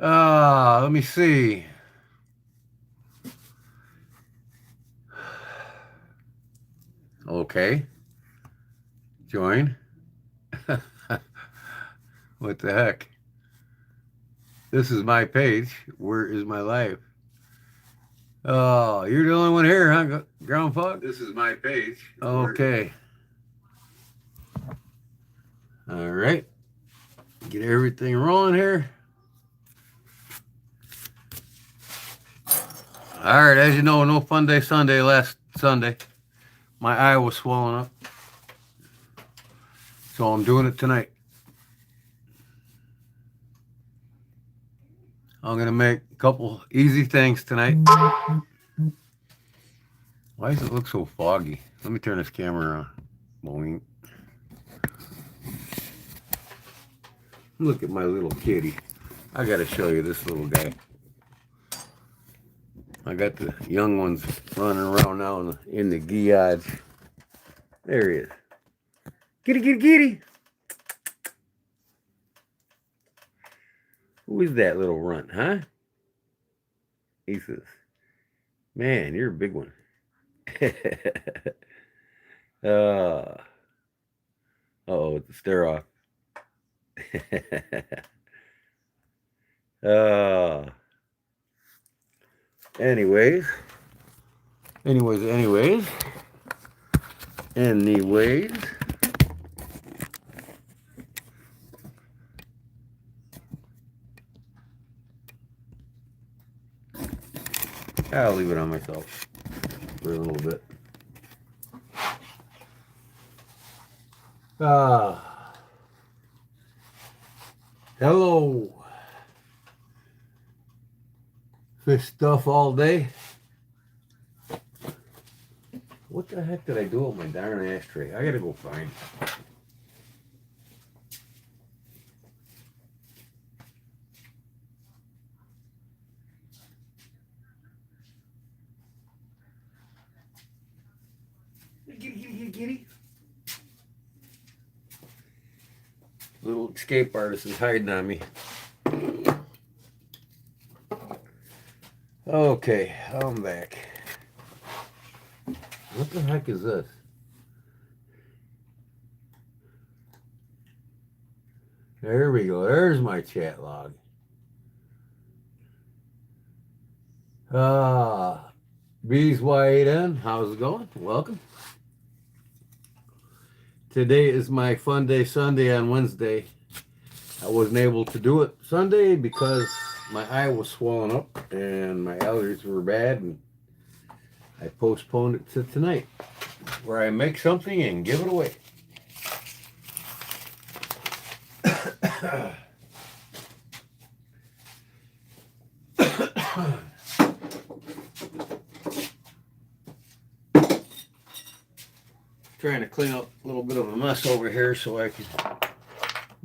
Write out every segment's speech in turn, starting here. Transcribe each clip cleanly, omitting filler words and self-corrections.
Let me see. Okay. Join. What the heck? This is my page. Where is my life? Oh, you're the only one here, huh, Ground Fog? This is my page. Okay. All right. Get everything rolling here. All right, as you know, no Funday Sunday last Sunday. My eye was swollen up. So I'm doing it tonight. I'm going to make a couple easy things tonight. Why does it look so foggy? Let me turn this camera on. Boing. Look at my little kitty. I got to show you this little guy. I got the young ones running around now in the guillage. There he is. Kitty, kitty, kitty. Who is that little runt, huh? He says, man, you're a big one. Uh-oh, it's a stare off. uh, anyways. Anyways. I'll leave it on myself for a little bit. Hello. Fish stuff all day. What the heck did I do with my darn ashtray? I gotta go find it. Kitty. Little escape artist is hiding on me. Okay, I'm back. What the heck is this? There we go. There's my chat log. Bees Y8N, how's it going? Welcome. Today is my fun day Sunday on Wednesday. I wasn't able to do it Sunday because my eye was swollen up and my allergies were bad, and I postponed it to tonight, where I make something and give it away. Trying to clean up a little bit of a mess over here so I can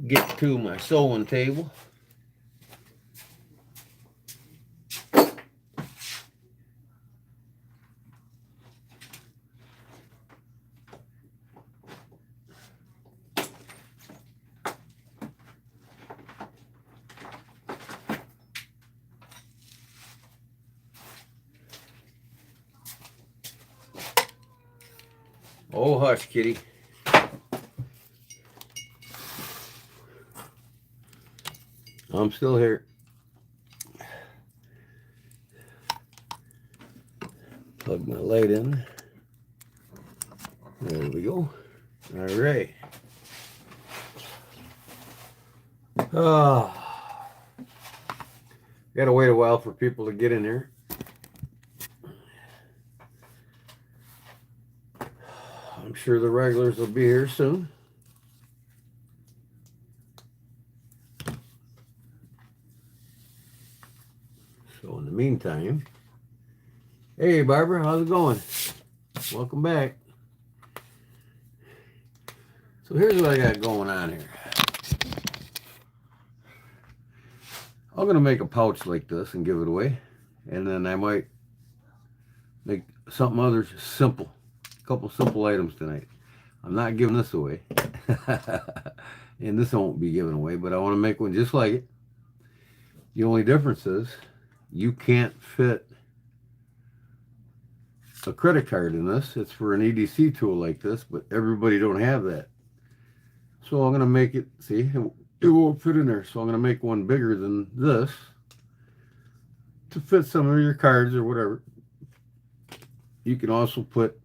get to my sewing table. Oh, hush, kitty. I'm still here. Plug my light in. There we go. All right. Gotta wait a while for people to get in here. I'm sure the regulars will be here soon. So in the meantime, hey Barbara, how's it going? Welcome back. So here's what I got going on here. I'm gonna make a pouch like this and give it away, and then I might make something other simple. A couple simple items tonight. I'm not giving this away. And this won't be given away, but I want to make one just like it. The only difference is you can't fit a credit card in this. It's for an EDC tool like this, but everybody don't have that. So I'm going to make it, see, it won't fit in there. So I'm going to make one bigger than this to fit some of your cards or whatever. You can also put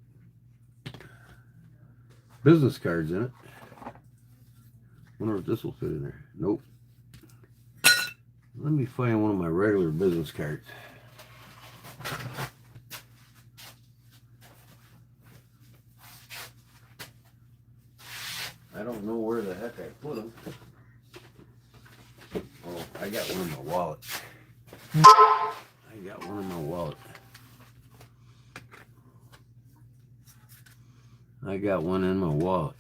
business cards in it. Wonder if this will fit in there. Nope. Let me find one of my regular business cards. I don't know where the heck I put them. Oh, I got one in my wallet. I got one in my wallet. I got one in my wallet.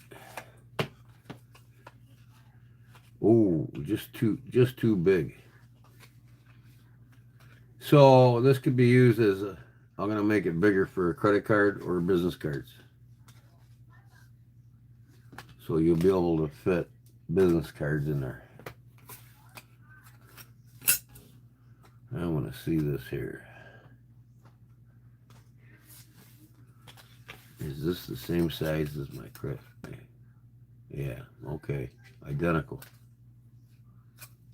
Oh, just too big. So this could be used as a, I'm going to make it bigger for a credit card or business cards. So you'll be able to fit business cards in there. I want to see this here. Is this the same size as my credit? Yeah, okay. Identical.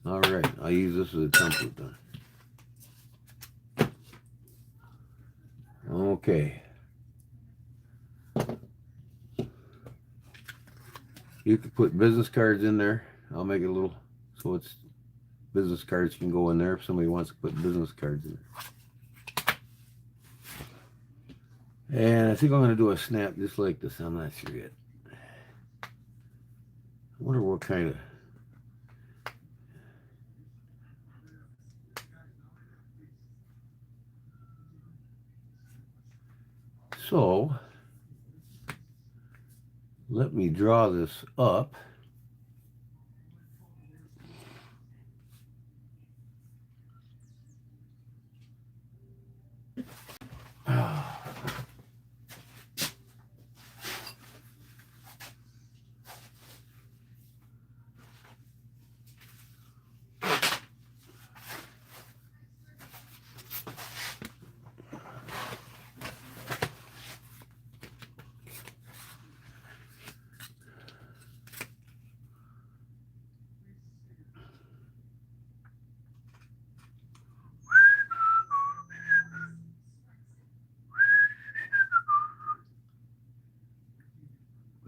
All right, I'll use this as a template then. Okay. You could put business cards in there. I'll make it a little so it's business cards can go in there if somebody wants to put business cards in there. And I think I'm going to do a snap just like this. I'm not sure yet. I wonder what kind of... So, let me draw this up.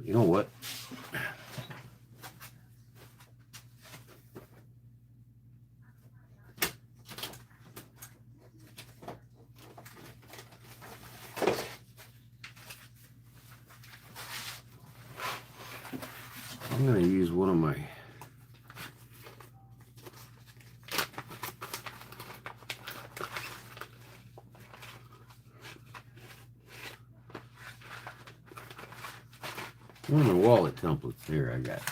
You know what? I'm going to use one of my wallet templates here I got.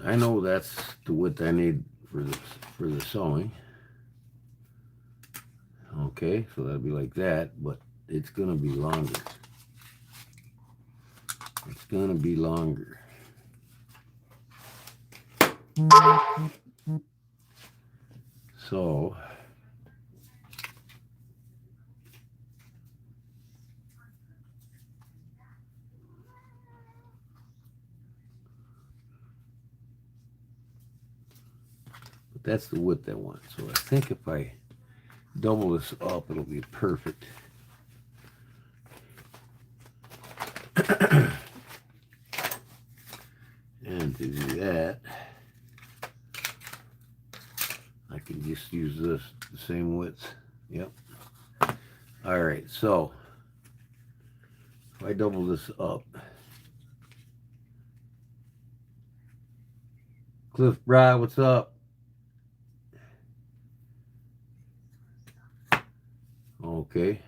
I know that's the width I need for the sewing. Okay, so that'll be like that, but it's going to be longer. It's going to be longer. So, but that's the width I want. So I think if I double this up, it'll be perfect. And to do that, I can just use this, the same width. Yep. All right, so if I double this up, Cliff Bride, what's up? Okay.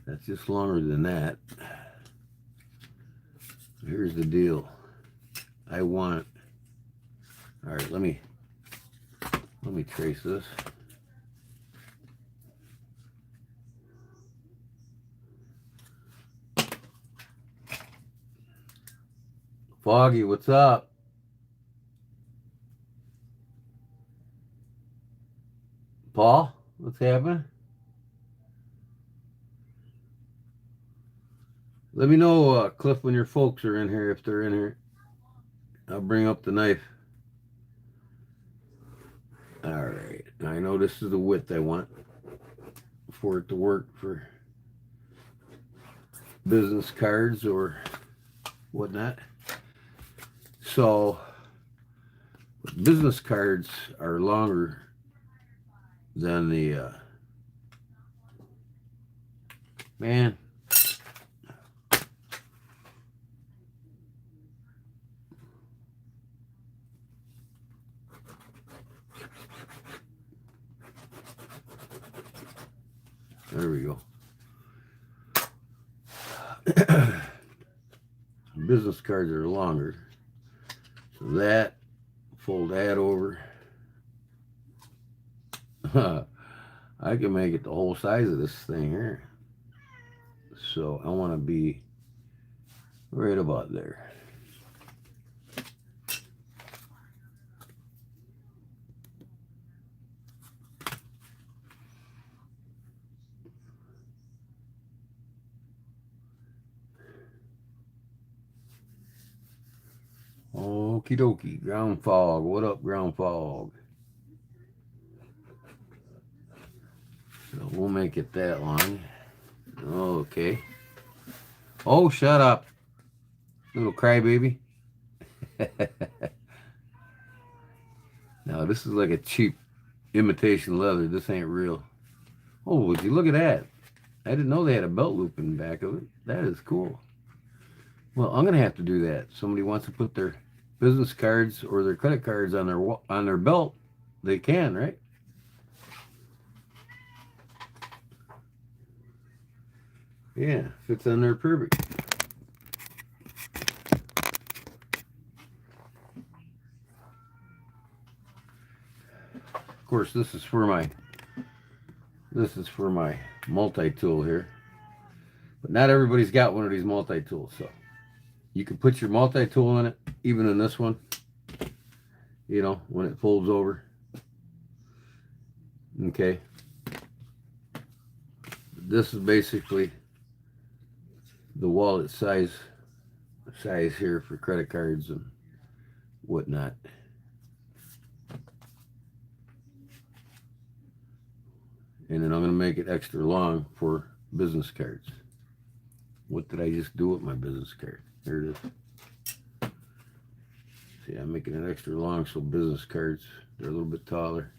That's just longer than that. Here's the deal. I want, all right, let me trace this. Foggy, what's up? Paul, what's happening? Let me know, Cliff, when your folks are in here, if they're in here. I'll bring up the knife. Alright, I know this is the width I want for it to work for business cards or whatnot. So, business cards are longer than the, man. There we go. Business cards are longer. So that, fold that over. I can make it the whole size of this thing here. So I want to be right about there. Okie dokie. Ground fog. What up, ground fog? So we'll make it that long. Okay. Oh, shut up. Little crybaby. Now, this is like a cheap imitation leather. This ain't real. Oh, would you look at that? I didn't know they had a belt loop in the back of it. That is cool. Well, I'm going to have to do that. Somebody wants to put their business cards or their credit cards on their belt, they can, right? Yeah, fits on there perfect. Of course, this is for my multi-tool here. But not everybody's got one of these multi-tools, so you can put your multi-tool in it, even in this one, you know, when it folds over. Okay. This is basically the wallet size here for credit cards and whatnot. And then I'm going to make it extra long for business cards. What did I just do with my business card? There it is. See, I'm making it extra long so business cards, they're a little bit taller.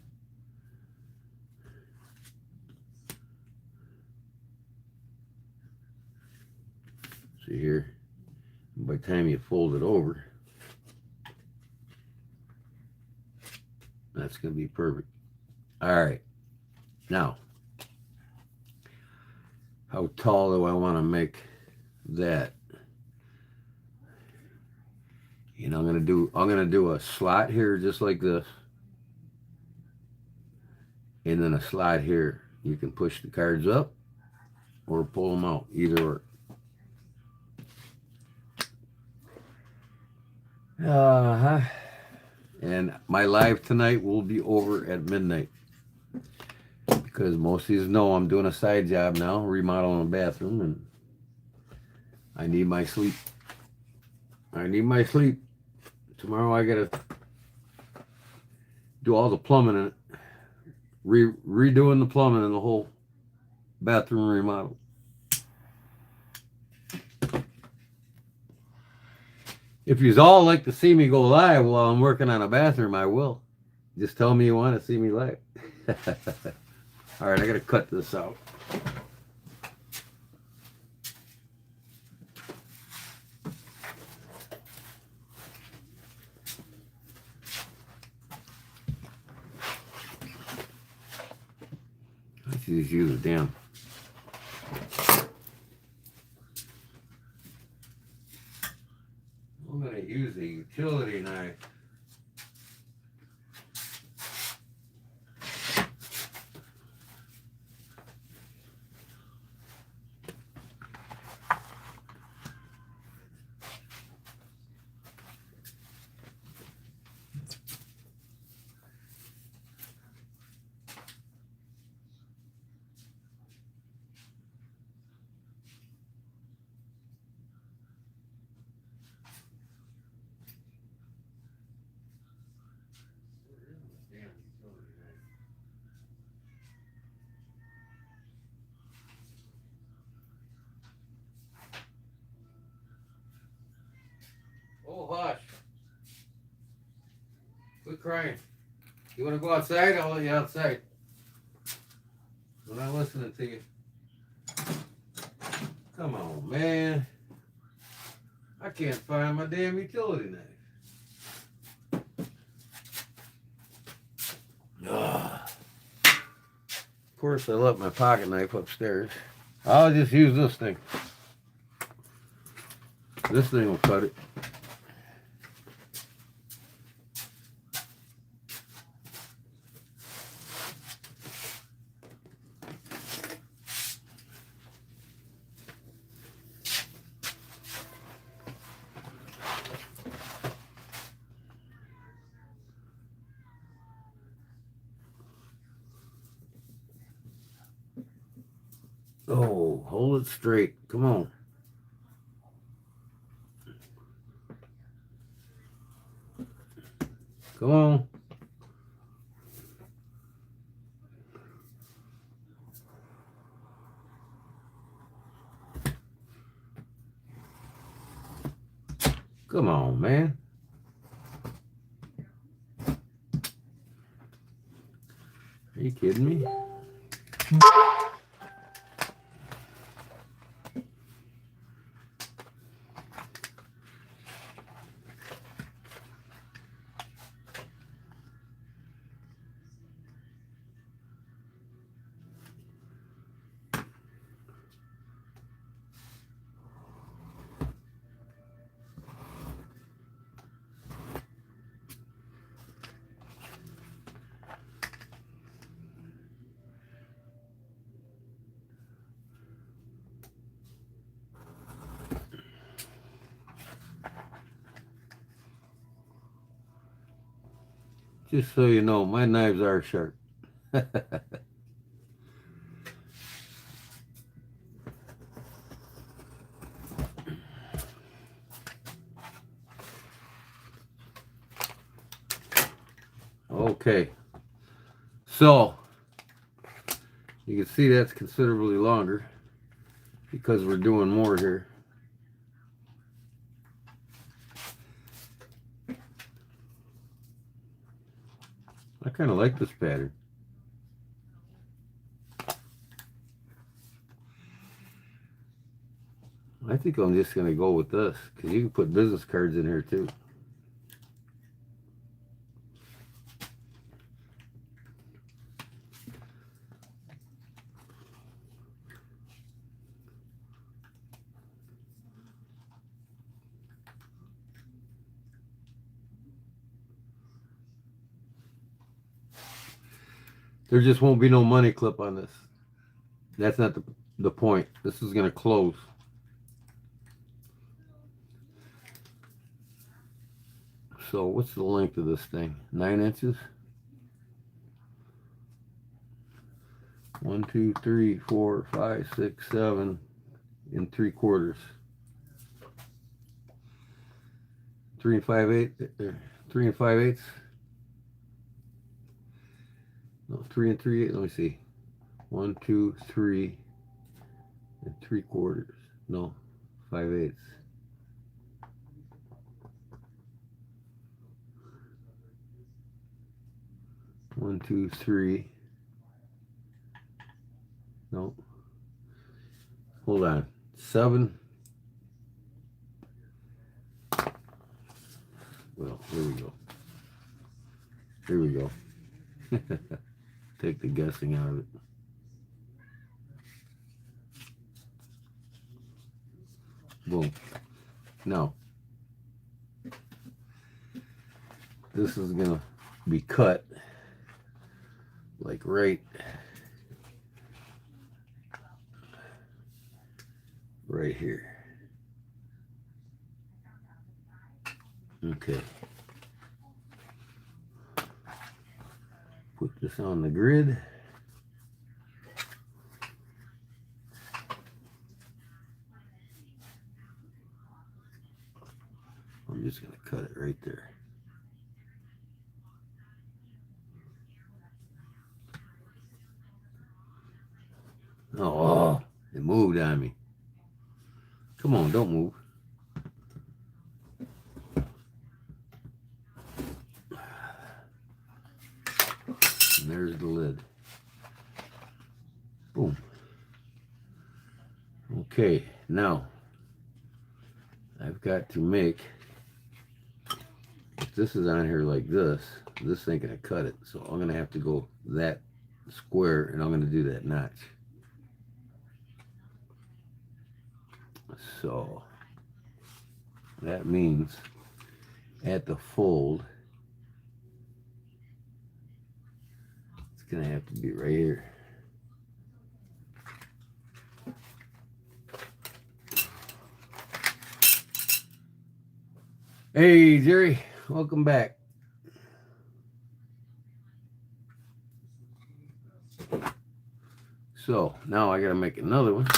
See here, by the time you fold it over, that's going to be perfect. All right. Now, how tall do I want to make that? You know, I'm gonna do a slot here just like this, and then a slot here. You can push the cards up or pull them out, either or. And my live tonight will be over at midnight because most of you know I'm doing a side job now, remodeling a bathroom, and I need my sleep. Tomorrow I gotta do all the plumbing in it, redoing the plumbing in the whole bathroom remodel. If you'd all like to see me go live while I'm working on a bathroom, I will. Just tell me you want to see me live. All right, I gotta cut this out. I should just use a damn. I'm gonna use a utility knife. Oh, hush. Quit crying. You want to go outside? I'll let you outside. I'm not listening to you. Come on, man. I can't find my damn utility knife. Ugh. Of course, I left my pocket knife upstairs. I'll just use this thing. This thing will cut it. Oh, hold it straight. Come on. Come on. Come on, man. Are you kidding me? Just so you know, my knives are sharp. Okay. So, you can see that's considerably longer because we're doing more here. I kind of like this pattern. I think I'm just going to go with this because you can put business cards in here too. There just won't be no money clip on this. That's not the point. This is going to close. So what's the length of this thing? 9 inches? 1, 2, 3, 4, 5, 6, 7 and 3/4. 3 and 5/8. No, 3 and 3/8. Let me see. 1, 2, 3 and 3/4. No, 5/8. 1, 2, 3. No. Hold on. 7. Well, here we go. Here we go. Take the guessing out of it. Boom. Now, this is going to be cut like right here. Okay. Put this on the grid. I'm just going to cut it right there. Oh, it moved on me. Come on, don't move. And there's the lid. Boom. Okay, now I've got to make, if this is on here like this ain't gonna cut it. So I'm gonna have to go that square and I'm gonna do that notch. So that means at the fold, it's gonna have to be right here. Hey Jerry, welcome back. So now I gotta make another one.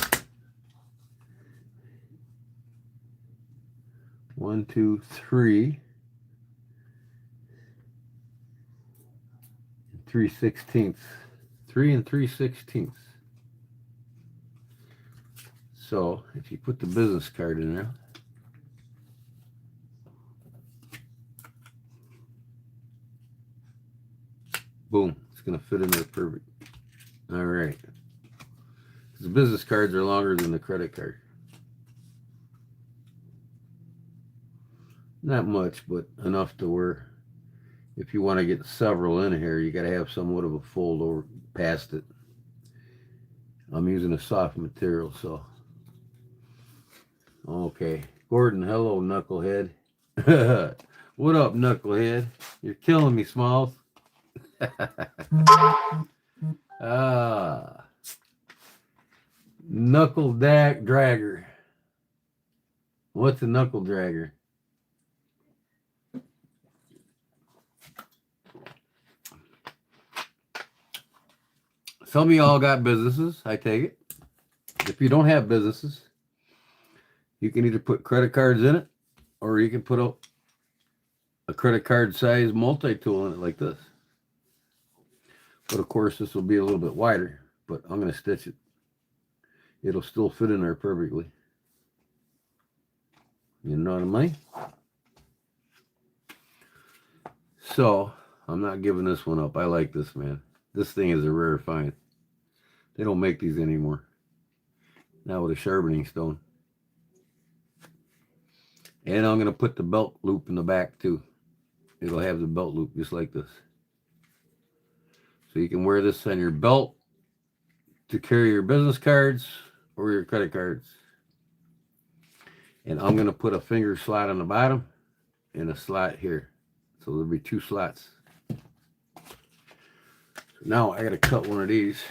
1, 2, 3. 3/16. 3 3/16. So if you put the business card in there, boom, it's gonna fit in there perfect. All right. The business cards are longer than the credit card. Not much, but enough to where if you want to get several in here, you got to have somewhat of a fold over past it. I'm using a soft material, so. Okay. Gordon, hello, knucklehead. What up, knucklehead? You're killing me, Smalls. Knuckle dragger. What's a knuckle dragger? Some of y'all got businesses, I take it. If you don't have businesses, you can either put credit cards in it, or you can put a credit card size multi-tool in it like this. But of course, this will be a little bit wider, but I'm going to stitch it. It'll still fit in there perfectly. You know what I mean? So, I'm not giving this one up. I like this, man. This thing is a rare find. They don't make these anymore. Now with a sharpening stone. And I'm going to put the belt loop in the back too. It'll have the belt loop just like this. So you can wear this on your belt to carry your business cards or your credit cards. And I'm going to put a finger slot on the bottom and a slot here. So there'll be 2 slots. So now I got to cut one of these.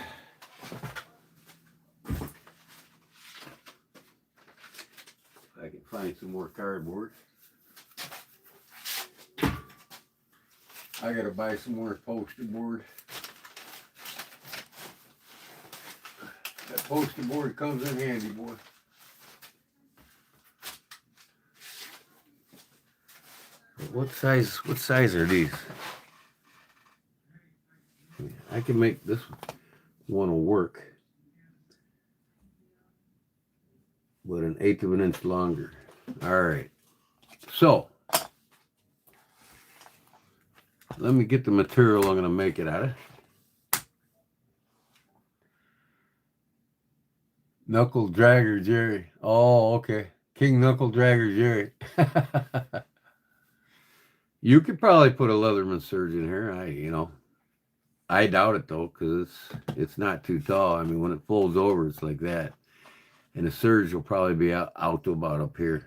I can find some more cardboard. I got to buy some more poster board. That poster board comes in handy, boy. What size are these? I can make this one will work, but 1/8 of an inch longer. All right. So let me get the material I'm going to make it out of. Knuckle Dragger Jerry. Oh, okay. King Knuckle Dragger Jerry. You could probably put a Leatherman surge in here. I doubt it though, because it's not too tall. I mean, when it folds over, it's like that. And the surge will probably be out to about up here.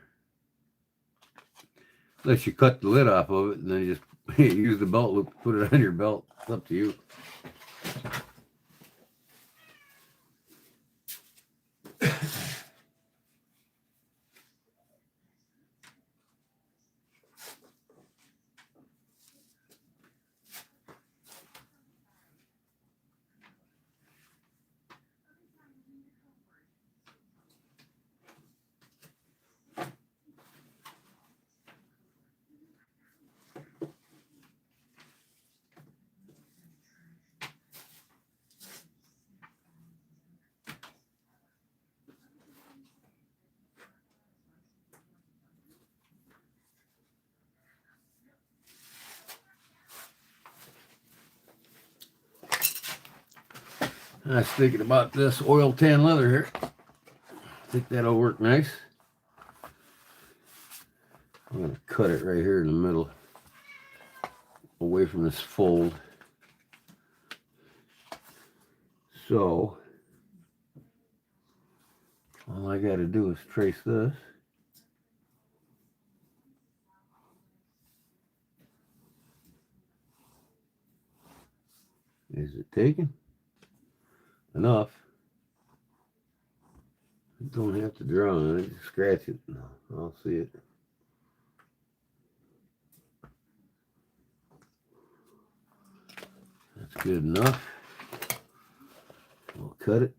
Unless you cut the lid off of it and then you just use the belt loop to put it on your belt. It's up to you. I was thinking about this oil tan leather here. I think that'll work nice. I'm going to cut it right here in the middle, away from this fold. So, all I got to do is trace this. Is it taken? Enough. Don't have to draw on it, just scratch it. I'll see it. That's good enough. We'll cut it.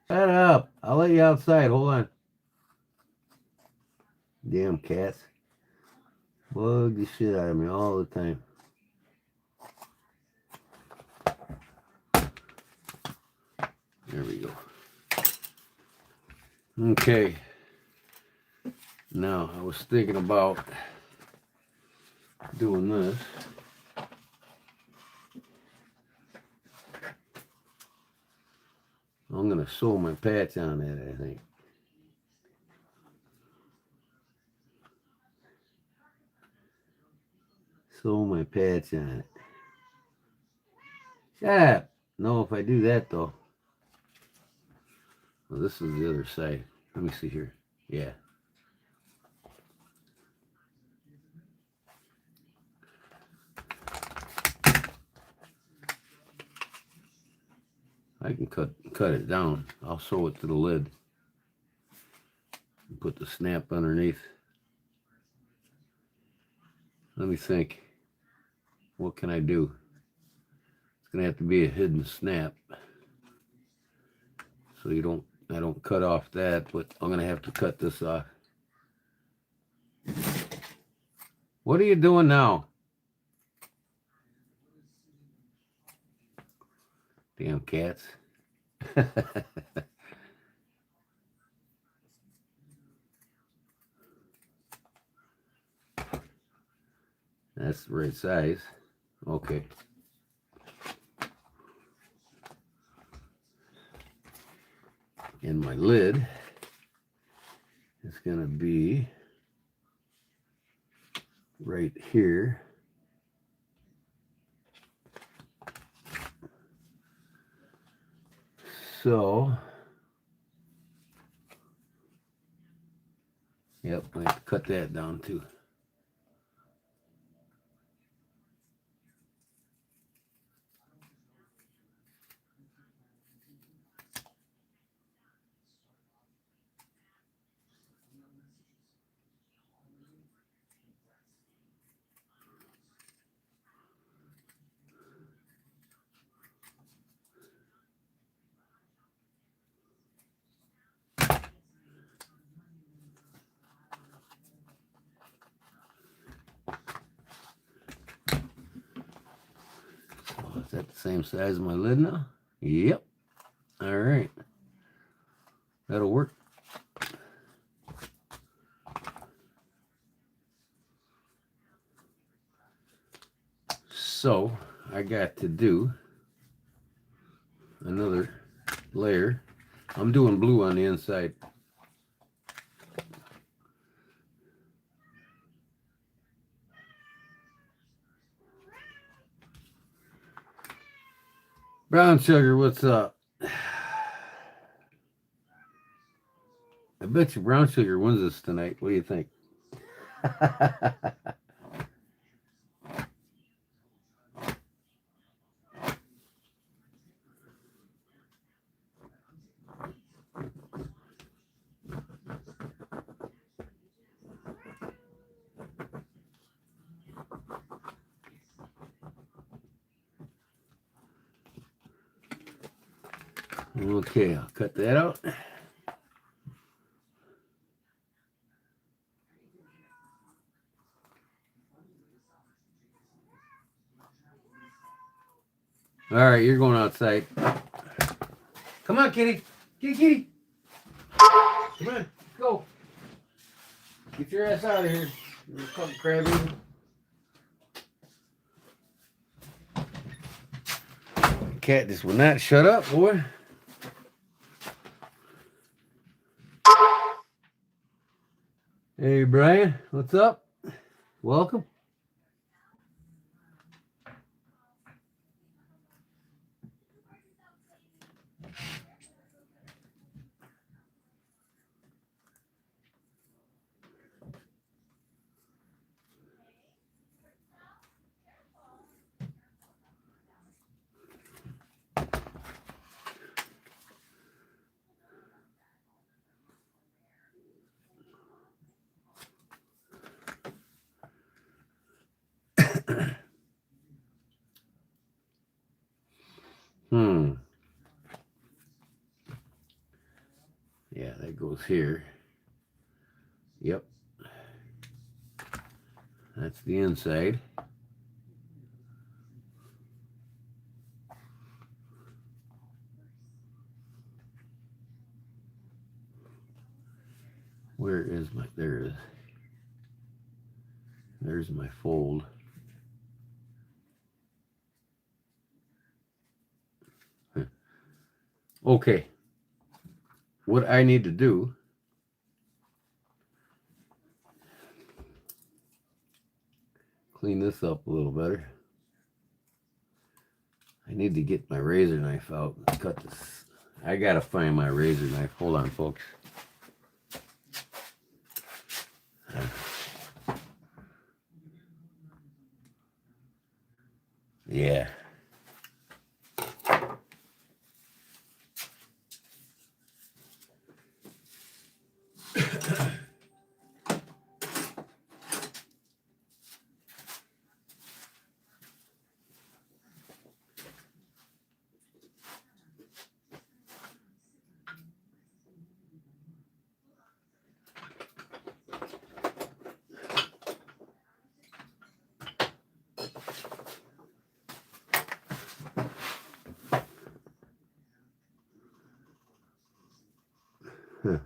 Shut up. I'll let you outside. Hold on. Damn cats. Bug the shit out of me all the time. There we go. Okay. Now, I was thinking about doing this. I'm going to sew my patch on it, I think. Sew my patch on it. Shut up. No, if I do that, though. Well, this is the other side. Let me see here. Yeah. I can cut it down. I'll sew it to the lid. Put the snap underneath. Let me think. What can I do? It's gonna have to be a hidden snap. So I don't cut off that, but I'm gonna have to cut this off. What are you doing now? Damn cats. That's the right size. Okay. And my lid is going to be right here. So, yep, I have to cut that down too. Is that the same size as my lid now? Yep. All right. That'll work. So, I got to do another layer. I'm doing blue on the inside. Brown sugar, what's up? I bet you brown sugar wins this tonight. What do you think? Okay, I'll cut that out. All right, you're going outside. Come on, kitty. Kitty, kitty. Come on, go. Get your ass out of here. You're a fucking crab eater. Cat just will not shut up, boy. Hey, Brian, what's up? Welcome. Yeah, that goes here. Yep. That's the inside. Where is my, there it is. There's my fold. Okay. What I need to do, clean this up a little better. I need to get my razor knife out and cut this. I gotta find my razor knife. Hold on, folks. Yeah. Huh.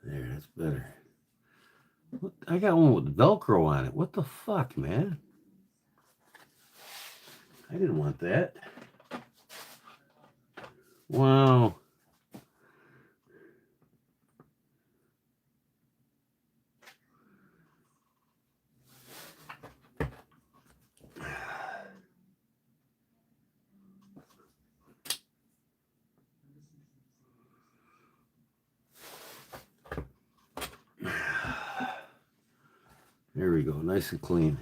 There, that's better. What? I got one with Velcro on it. What the fuck, man? I didn't want that. Wow. There we go, nice and clean.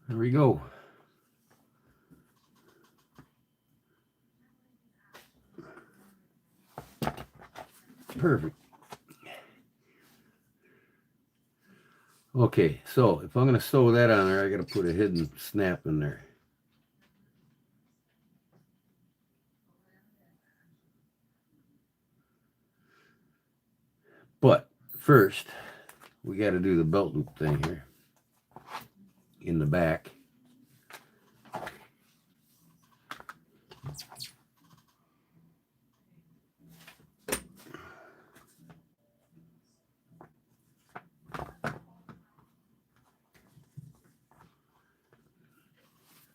There we go. Perfect. Okay, so if I'm going to sew that on there, I got to put a hidden snap in there. But first, we got to do the belt loop thing here in the back.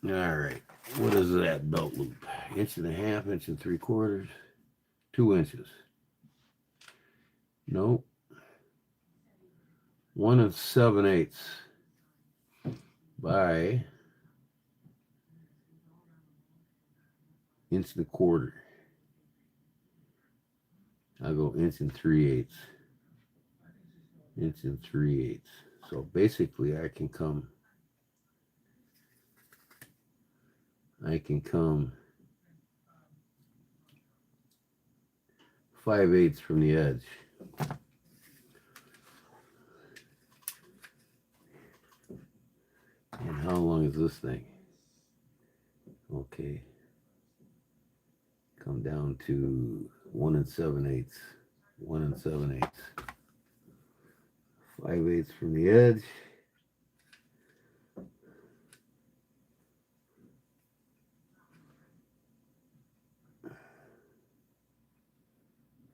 All right, what is that belt loop? 1.5 inches, 1 3/4, 2 inches. No, 1 7/8 by 1 1/4. I'll go 1 3/8. 1 3/8. So basically, I can come 5/8 from the edge. And how long is this thing? Okay. Come down to 1 7/8. 1 7/8. 5/8 from the edge.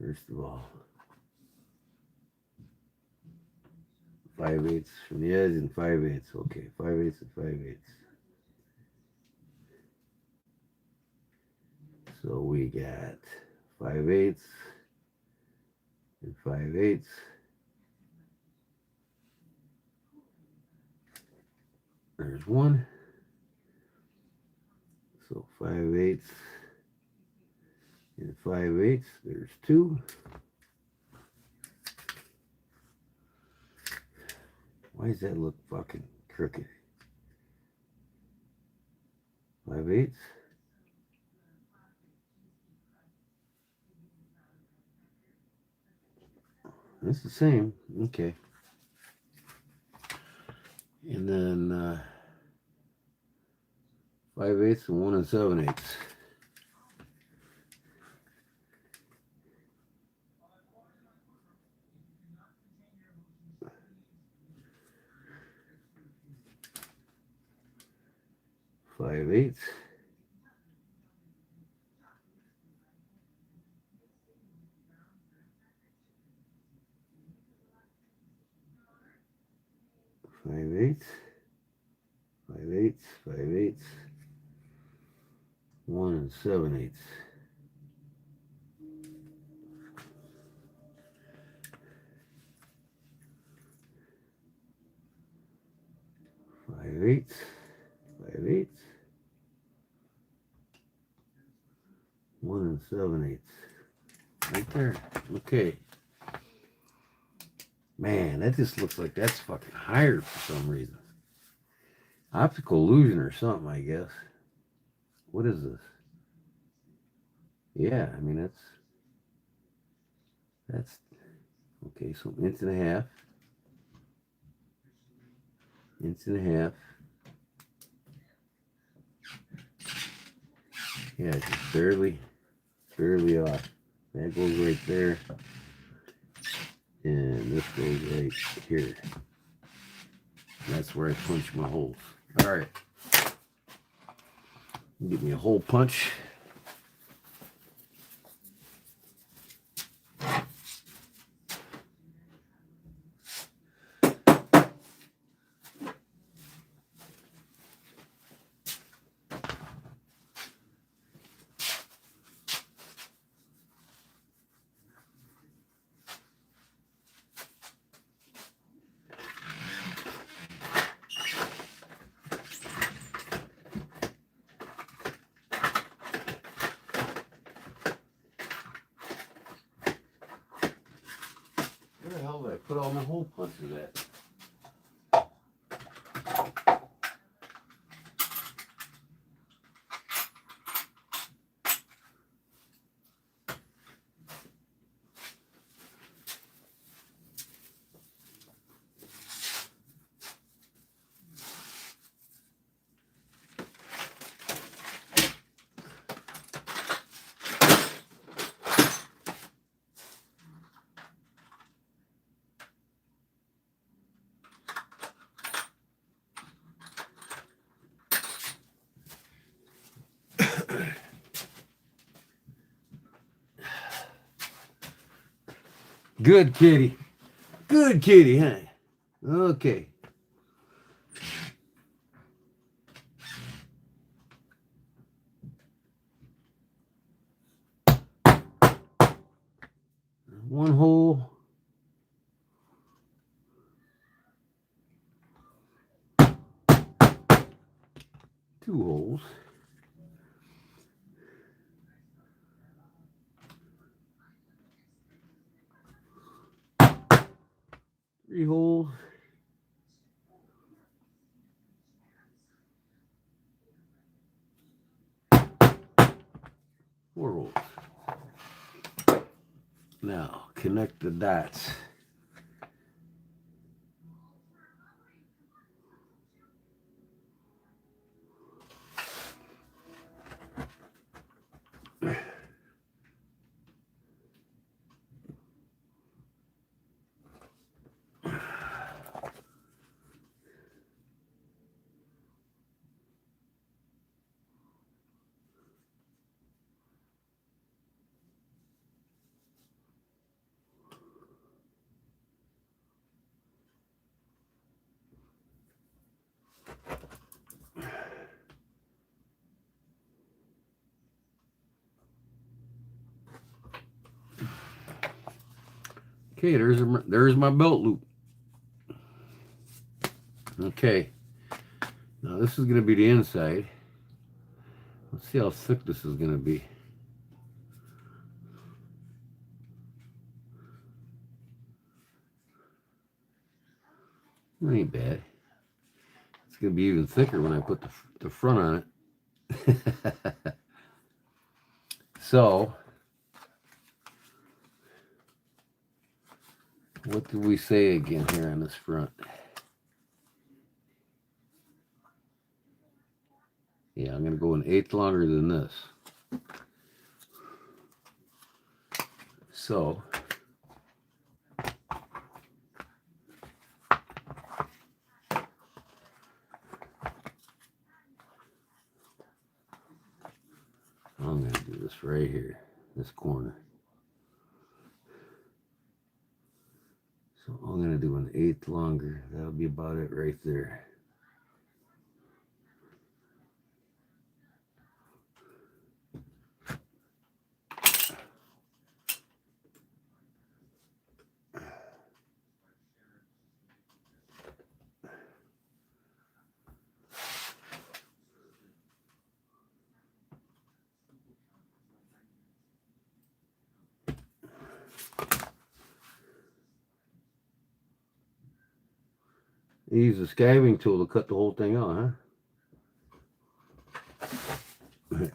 First of all, 5/8 from the edge and 5/8. Okay, 5/8 and 5/8. So we got 5/8 and 5/8. There's one. So 5/8 and 5/8. There's two. Why does that look fucking crooked? 5/8. It's the same. Okay. And then 5/8 and 1 7/8. Five eighths. Five eighths. 5/8, 5/8, 1 7/8. Five eighths, 5/8, 1 7/8. Right there. Okay. Man, that just looks like that's fucking higher for some reason. Optical illusion or something, I guess. What is this? Yeah, I mean that's okay. So 1.5 inches, 1.5 inches. Yeah, just barely off. That goes right there, and this goes right here. That's where I punch my holes. All right, give me a hole punch. Where the hell did I put all my hole punches at? Good kitty. Good kitty, huh? Okay. One hole. Two holes. Three holes. Four holes. Now, connect the dots. Okay, there's my belt loop. Okay, now this is going to be the inside. Let's see how thick this is going to be. It ain't bad. It's going to be even thicker when I put the front on it. So, what did we say again here on this front? Yeah, I'm going to go an eighth longer than this. So, I'm going to do this right here, this corner. So I'm going to do an eighth longer. That'll be about it right there. Use the scabbing tool to cut the whole thing out, huh?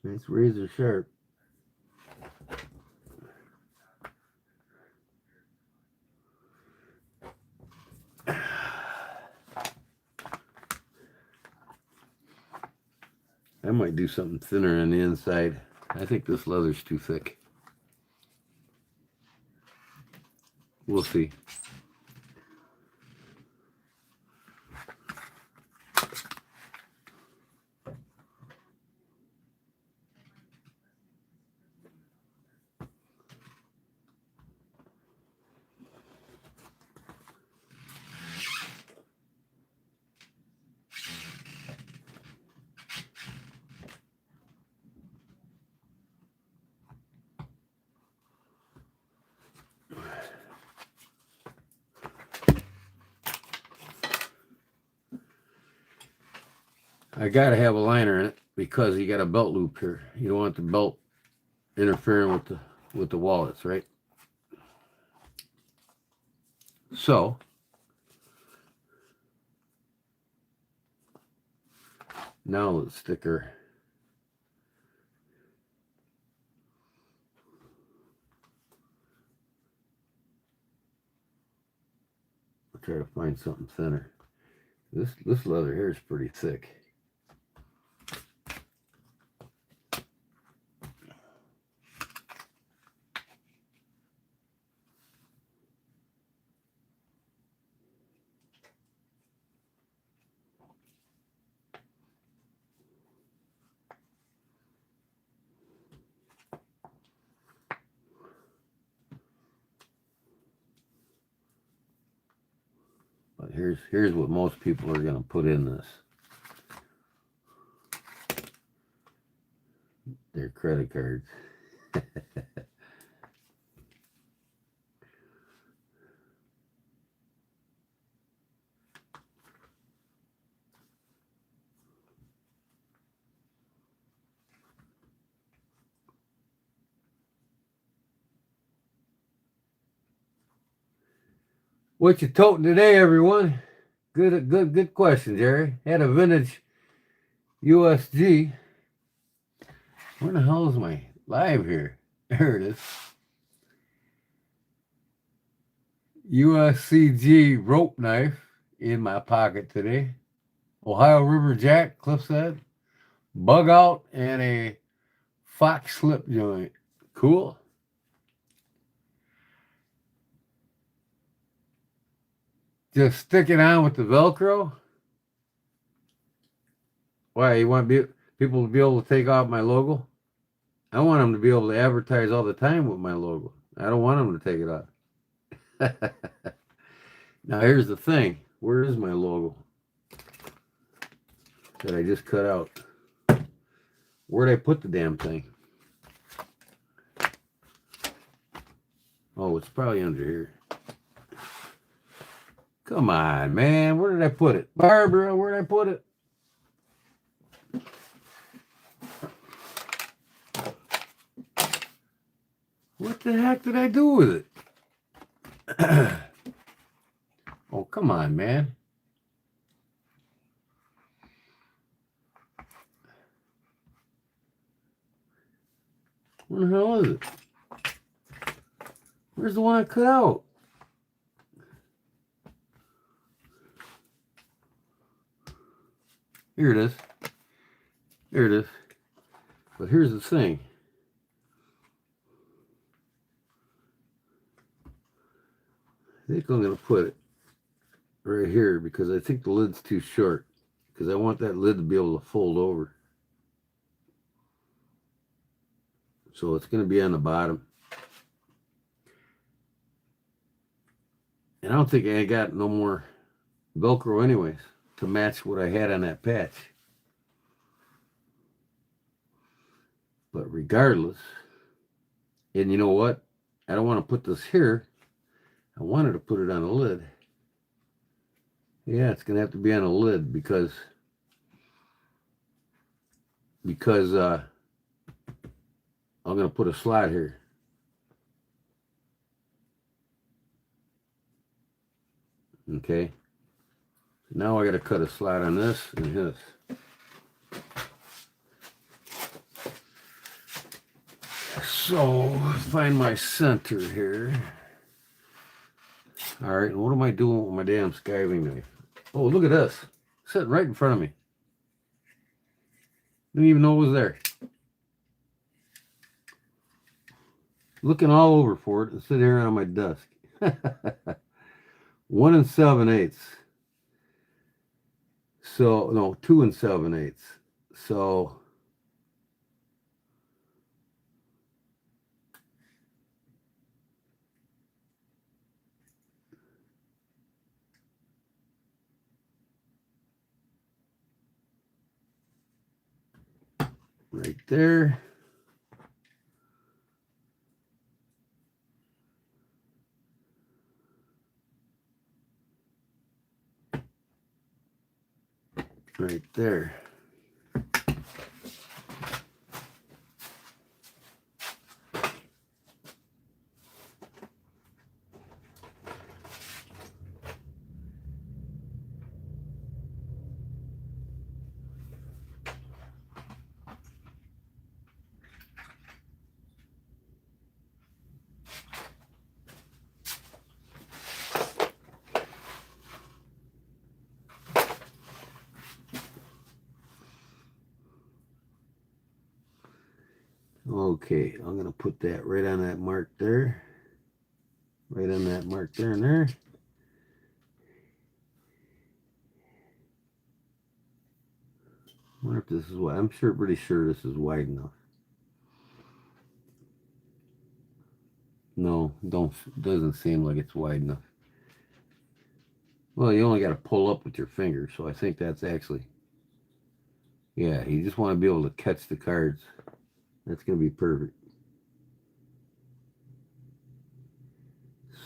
Nice razor sharp. I might do something thinner on the inside. I think this leather's too thick. We'll see. I gotta have a liner in it because you got a belt loop here. You don't want the belt interfering with the wallets, right? So now let's stick her. I'll try to find something thinner. This leather here is pretty thick. But here's what most people are gonna put in this. Their credit cards. What you toting today, everyone? Good question, Jerry. Had a vintage USG. Where the hell is my live here? There it is. USCG rope knife in my pocket today. Ohio River Jack, Cliffside, bug out, and a fox slip joint. Cool. Just stick it on with the Velcro. Why, you want people to be able to take off my logo? I want them to be able to advertise all the time with my logo. I don't want them to take it off. Now, here's the thing. Where is my logo that I just cut out? Where'd I put the damn thing? Oh, it's probably under here. Come on, man. Where did I put it? Barbara, where did I put it? What the heck did I do with it? Oh, come on, man. Where the hell is it? Where's the one I cut out? Here it is. There it is. But here's the thing. I think I'm going to put it right here because I think the lid's too short. Because I want that lid to be able to fold over. So it's going to be on the bottom. And I don't think I got no more Velcro anyways to match what I had on that patch. But regardless, and you know what? I don't want to put this here. I wanted to put it on a lid. Yeah, it's going to have to be on a lid because I'm going to put a slot here. Okay. Now I got to cut a slot on this and this. So, find my center here. All right, and what am I doing with my damn skiving knife? Oh, look at this. Sitting right in front of me. Didn't even know it was there. Looking all over for it and sitting here on my desk. 1 7/8. So, no, 2 7/8. So, right there. Right there. Okay, I'm going to put that right on that mark there. Right on that mark there and there. I wonder if this is wide. I'm pretty sure this is wide enough. No, doesn't seem like it's wide enough. Well, you only got to pull up with your finger, so I think that's actually, yeah, you just want to be able to catch the cards. That's going to be perfect.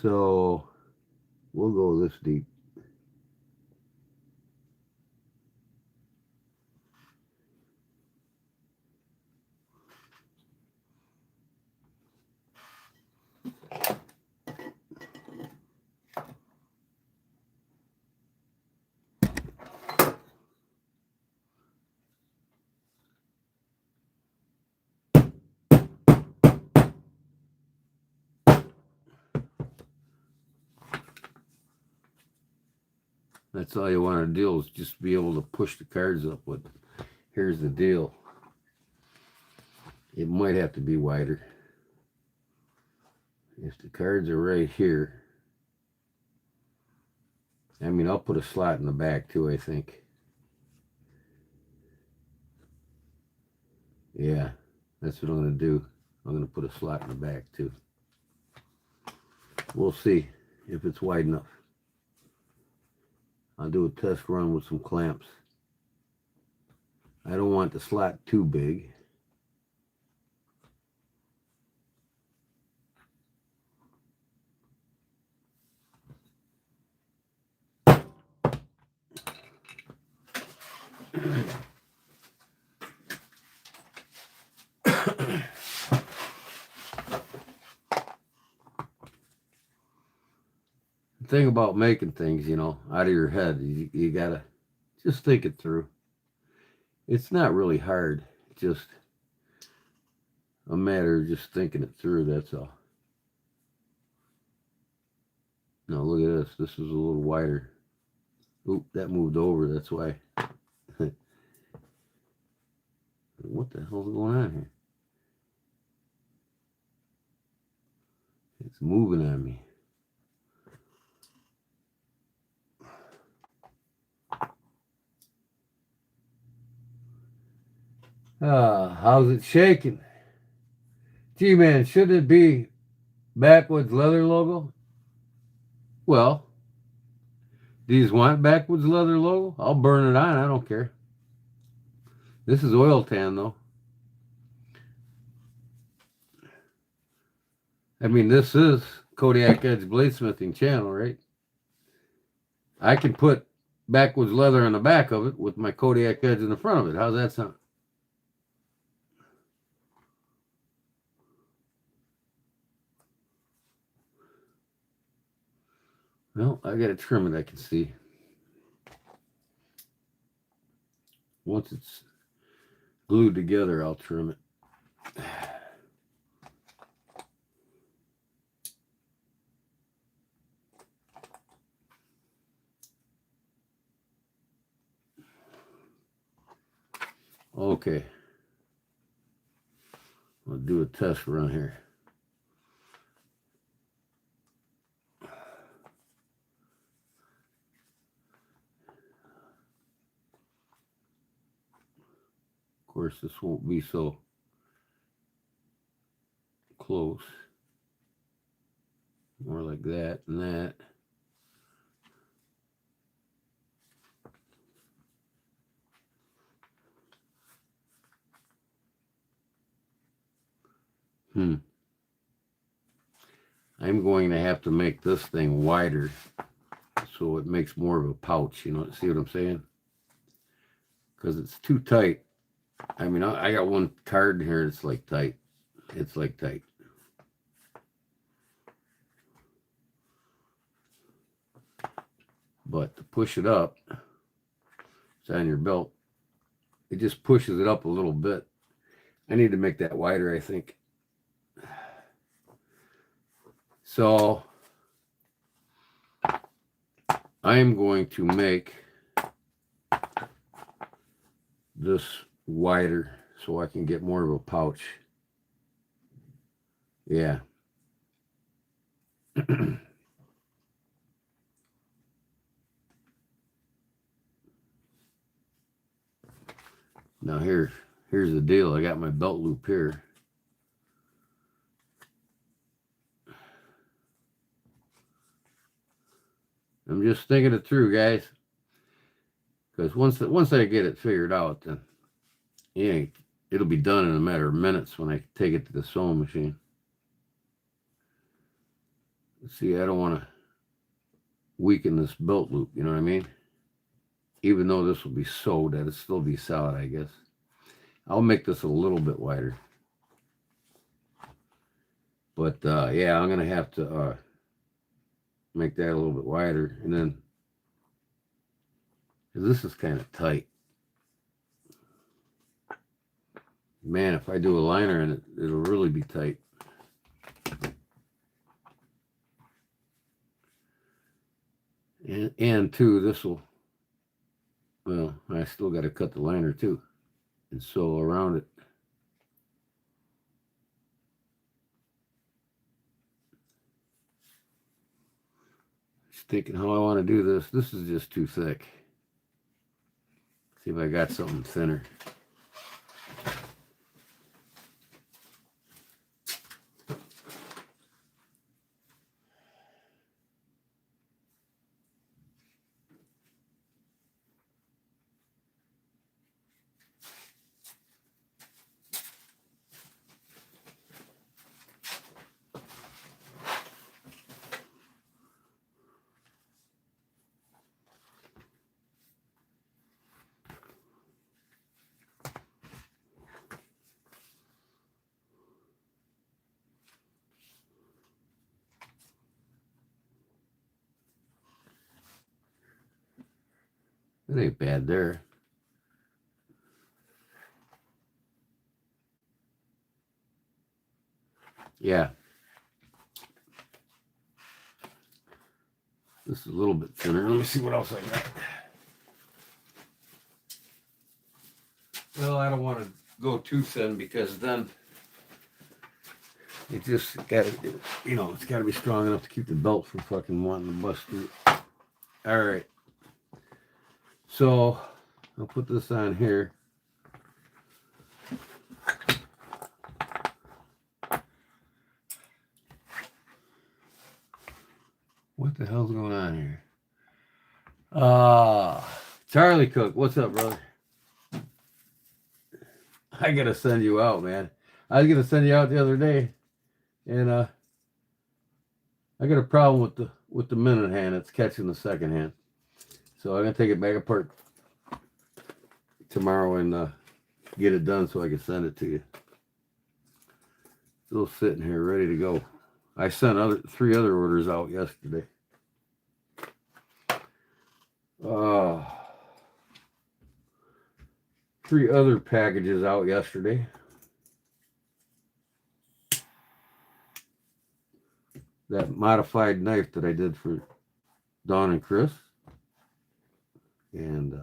So we'll go this deep. That's all you want to do is just be able to push the cards up. But here's the deal. It might have to be wider. If the cards are right here, I mean, I'll put a slot in the back too, I think. Yeah, that's what I'm going to do. I'm going to put a slot in the back too. We'll see if it's wide enough. I'll do a test run with some clamps. I don't want the slot too big. The thing about making things, out of your head, you gotta just think it through. It's not really hard, just a matter of just thinking it through, that's all. Now look at this. This is a little wider. Oop, that moved over, that's why. What the hell's going on here? It's moving on me. How's it shaking? Gee, man, should it be Backwoods Leather logo? Well, do you just want Backwoods Leather logo? I'll burn it on. I don't care. This is oil tan, though. I mean, this is Kodiak Edge Bladesmithing channel, right? I can put Backwoods Leather on the back of it with my Kodiak Edge in the front of it. How's that sound? Well, I got to trim it, I can see. Once it's glued together, I'll trim it. Okay. I'll do a test run here. Of course, this won't be so close. More like that and that. I'm going to have to make this thing wider so it makes more of a pouch, see what I'm saying? Because it's too tight. I mean, I got one card in here that's like tight. It's like tight. But to push it up, it's on your belt. It just pushes it up a little bit. I need to make that wider, I think. So I am going to make this wider so I can get more of a pouch. Yeah. Now here's the deal. I got my belt loop here. I'm just thinking it through, guys. Because once I get it figured out, then yeah, it'll be done in a matter of minutes when I take it to the sewing machine. See, I don't want to weaken this belt loop, you know what I mean? Even though this will be sewed, that'll still be solid, I guess. I'll make this a little bit wider. But, yeah, I'm going to have to make that a little bit wider. And then, because this is kind of tight. Man, if I do a liner in it, it'll really be tight. And too, this will, well, I still got to cut the liner too and sew around it. Just thinking how I want to do this. This is just too thick. See if I got something thinner. It ain't bad there. Yeah. This is a little bit thinner. Let me see what else I got. Well, I don't want to go too thin because then it just got, you know, it's got to be strong enough to keep the belt from fucking wanting to bust through. All right. So I'll put this on here. What the hell's going on here? Charlie Cook, what's up, brother? I gotta send you out, man. I was gonna send you out the other day, and I got a problem with the minute hand. It's catching the second hand, so I'm gonna take it back apart tomorrow and get it done so I can send it to you. Still sitting here ready to go. I sent 3 other orders out yesterday. 3 other packages out yesterday. That modified knife that I did for Dawn and Chris. And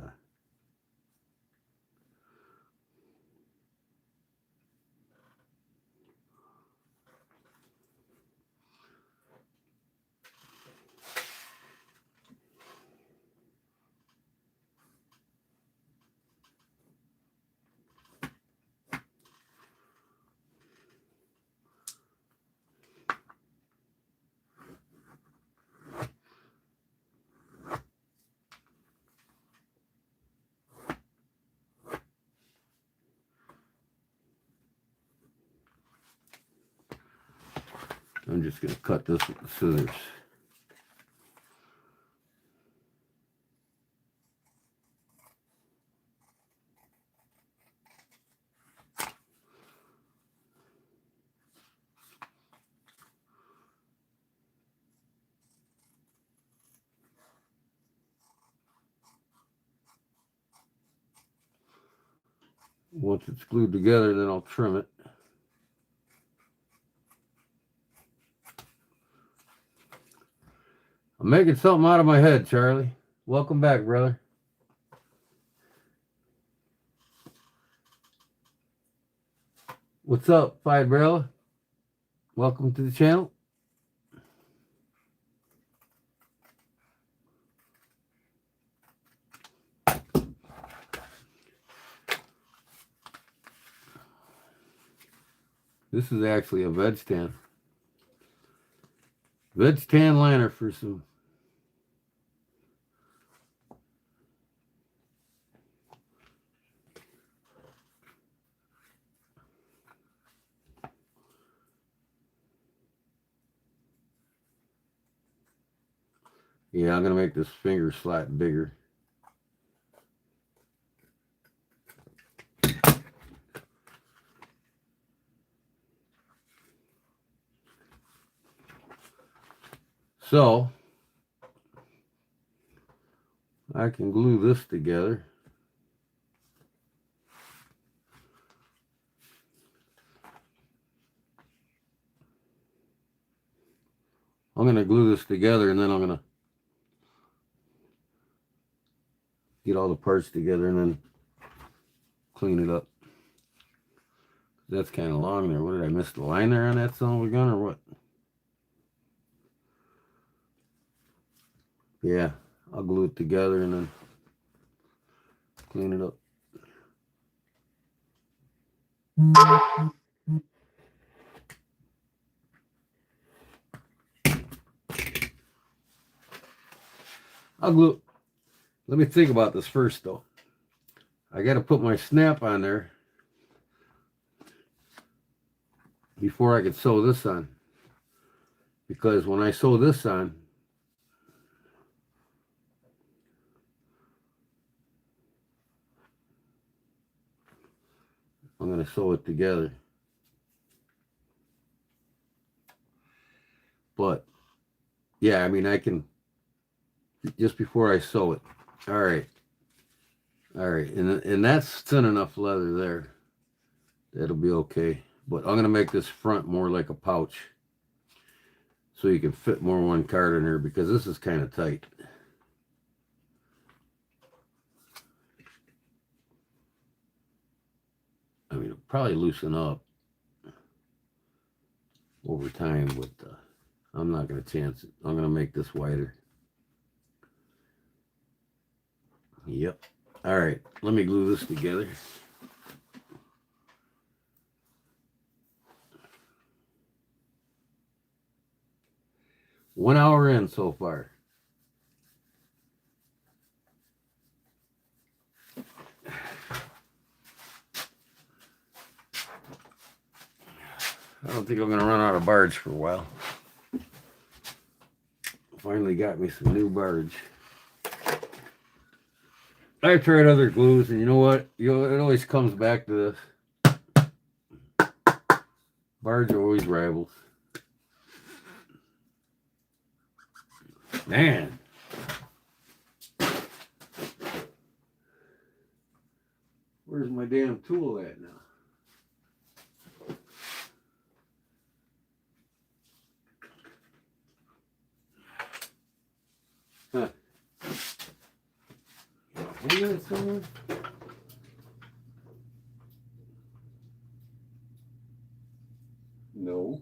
I'm just going to cut this with the scissors. Once it's glued together, then I'll trim it. I'm making something out of my head, Charlie. Welcome back, brother. What's up, Fibrella? Welcome to the channel. This is actually a veg tan. Veg tan liner for some Yeah, I'm going to make this finger slot bigger. So, I can glue this together. I'm going to glue this together and then I'm going to get all the parts together and then clean it up. That's kind of long there. What, did I miss the line there on that son of a gun or what? Yeah, I'll glue it together and then clean it up. I'll glue. Let me think about this first though. I got to put my snap on there before I can sew this on. Because when I sew this on, I'm going to sew it together. But, yeah, I mean, I can, just before I sew it. All right. All right. And that's thin enough leather there. That'll be okay. But I'm going to make this front more like a pouch. So you can fit more one card in there because this is kind of tight. I mean, it'll probably loosen up over time, but I'm not going to chance it. I'm going to make this wider. Yep. All right. Let me glue this together. One hour in so far. I don't think I'm going to run out of barge for a while. Finally got me some new barge. I tried other glues, and you know what? It always comes back to this. Barge always rivals. Man. Where's my damn tool at now? Huh. Hang it somewhere? No.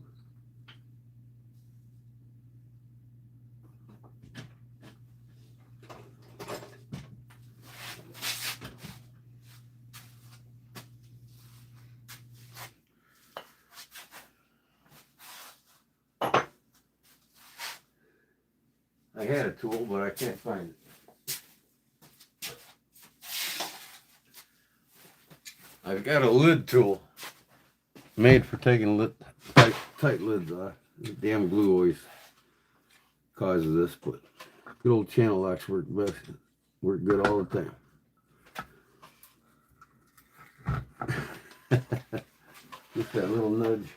I had a tool, but I can't find it. I've got a lid tool made for taking tight lids off. The damn glue always causes this, but good old channel locks work best. Work good all the time. Just that little nudge.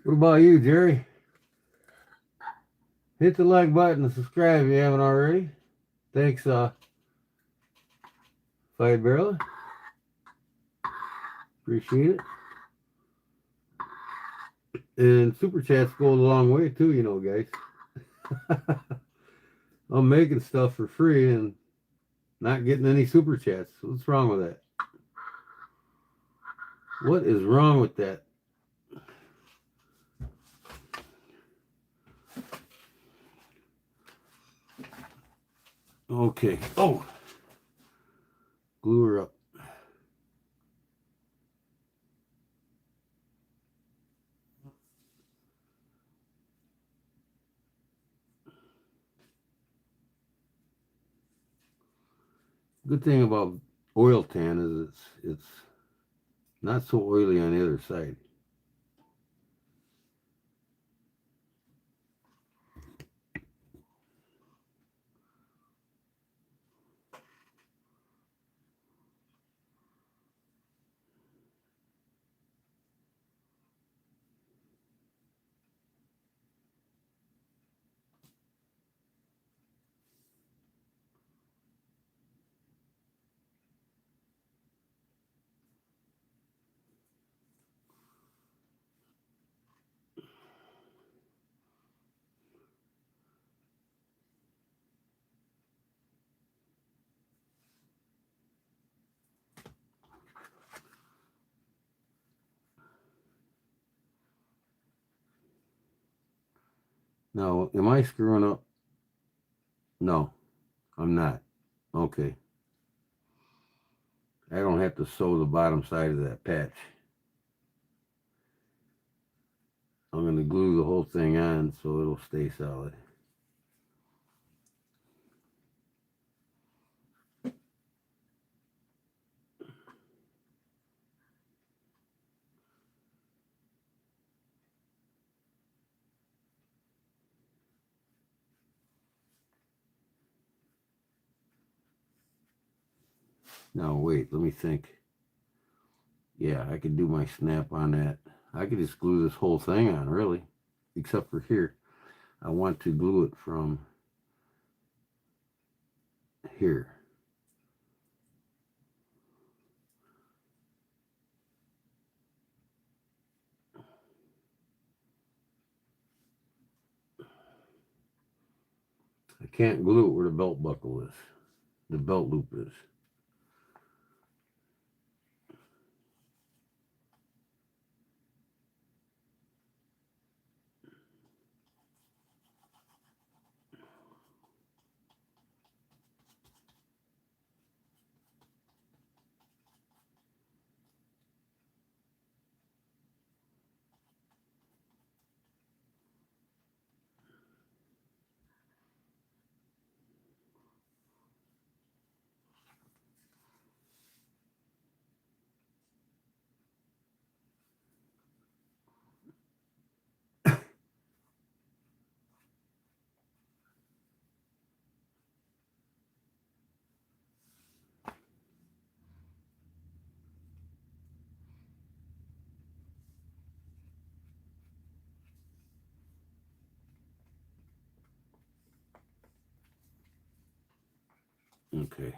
What about you, Jerry? Hit the like button and subscribe if you haven't already. Thanks, Fight Barrel. Appreciate it. And super chats go a long way too, you know, guys. I'm making stuff for free and not getting any super chats. What's wrong with that? What is wrong with that? Okay. Oh, glue her up. Good thing about oil tan is it's not so oily on the other side. Now, am I screwing up? No, I'm not. Okay. I don't have to sew the bottom side of that patch. I'm going to glue the whole thing on so it'll stay solid. Now, wait, let me think. Yeah, I could do my snap on that. I could just glue this whole thing on, really, except for here. I want to glue it from here. I can't glue it where the belt buckle is, the belt loop is. Okay.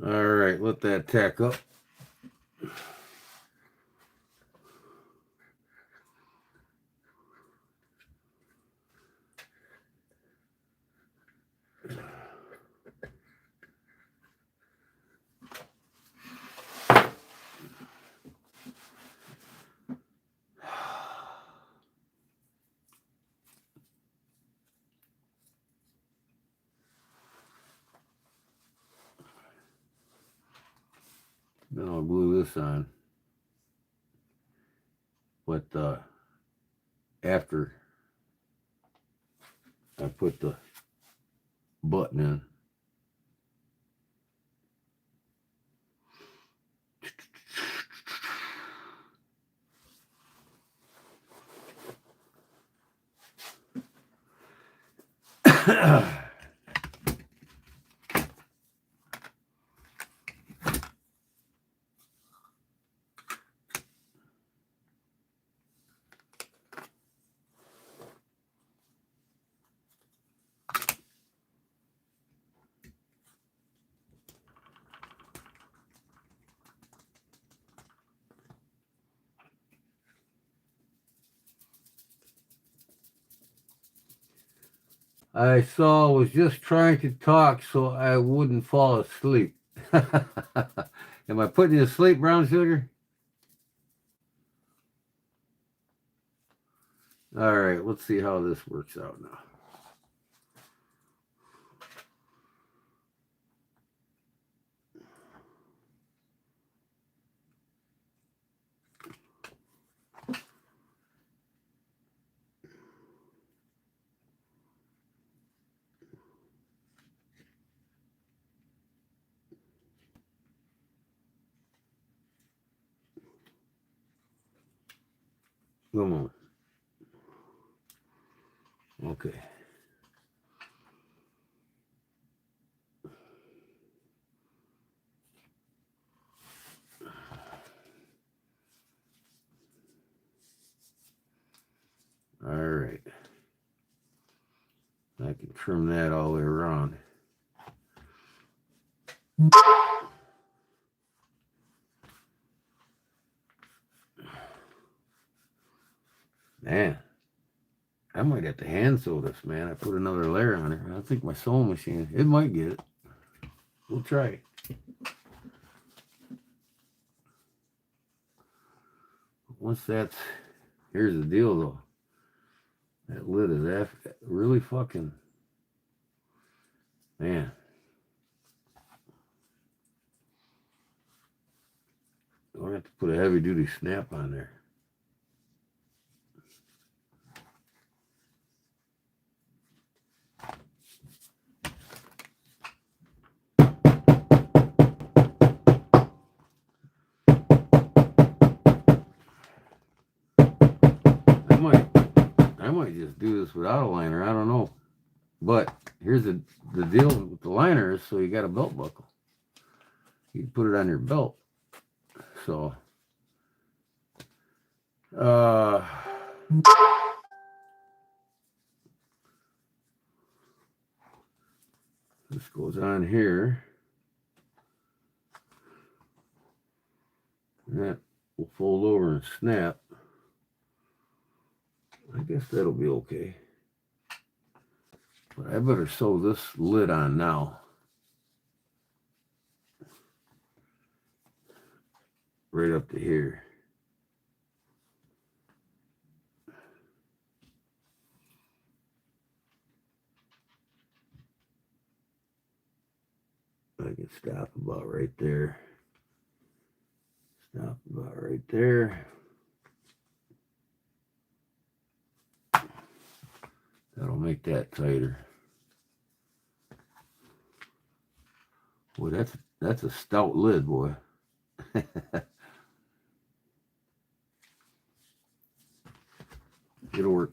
All right, let that tack up. Then I'll glue this on. But after I put the button in. I saw was just trying to talk so I wouldn't fall asleep. Am I putting you to sleep, brown sugar? All right, let's see how this works out now. Come on. Okay. All right. I can trim that all the way around. Man, I might have to hand sew this, man. I put another layer on it. I think my sewing machine, it might get it. We'll try. Once that's, here's the deal though. That lid is really fucking, man. Don't have to put a heavy duty snap on there. I might just do this without a liner. I don't know. But here's the deal with the liner is so you got a belt buckle. You can put it on your belt. So this goes on here. And that will fold over and snap. I guess that'll be okay. But I better sew this lid on now. Right up to here. I can stop about right there. Stop about right there. That'll make that tighter. Boy, that's a stout lid, boy. It'll work.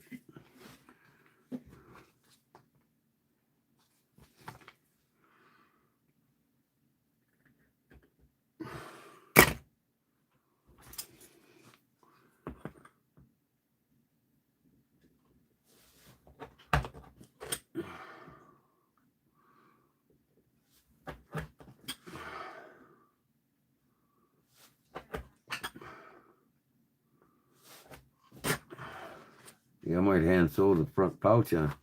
Yeah, I might hand sew the front pouch on.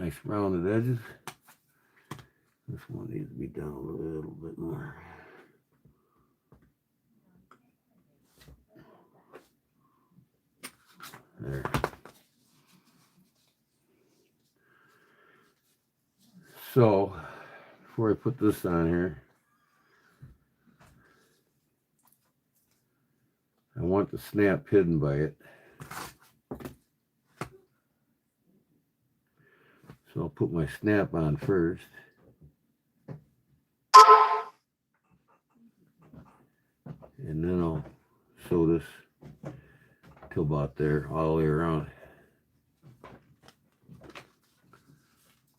nice rounded edges. This one needs to be down a little bit more. There. So, before I put this on here, I want the snap hidden by it. So I'll put my snap on first. And then I'll sew this to about there, all the way around.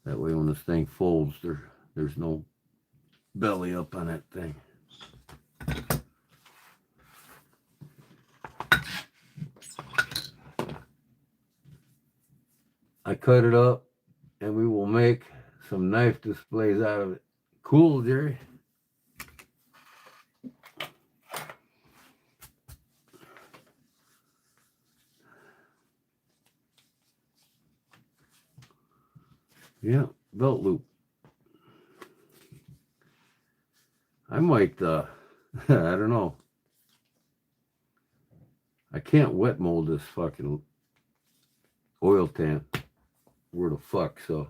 That way when this thing folds, there's no belly up on that thing. I cut it up, and we will make some knife displays out of it. Cool, Jerry. Yeah, belt loop. I might, I don't know. I can't wet mold this fucking oil tan. Where the fuck, so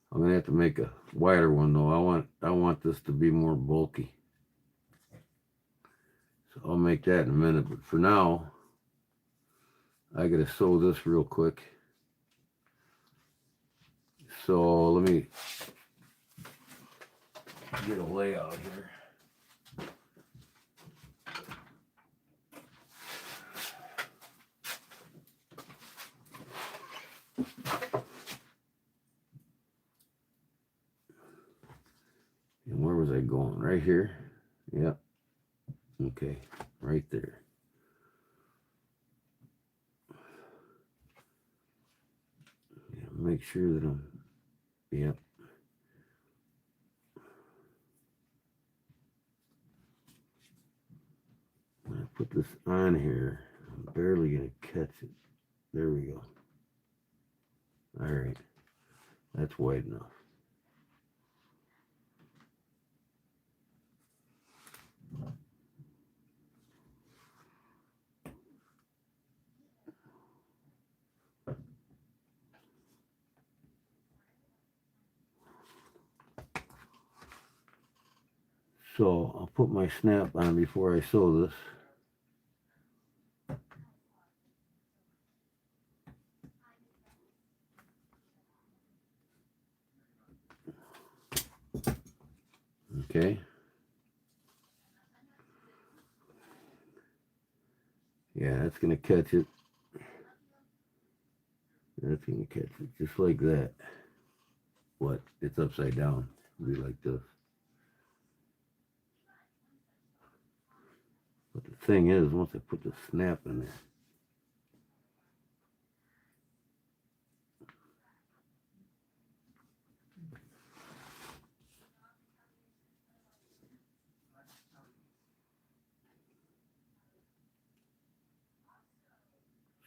I'm gonna have to make a wider one though. I want this to be more bulky. So I'll make that in a minute, but for now, I gotta sew this real quick. So let me get a layout here. And where was I going? Right here? Yep. Okay, right there. Yeah, make sure that I'm, yep. When I put this on here, I'm barely going to catch it. There we go. All right. That's wide enough. So I'll put my snap on before I sew this. Okay. Yeah, that's going to catch it. That's going to catch it just like that. What? It's upside down. It'll be like this. But the thing is, once I put the snap in there,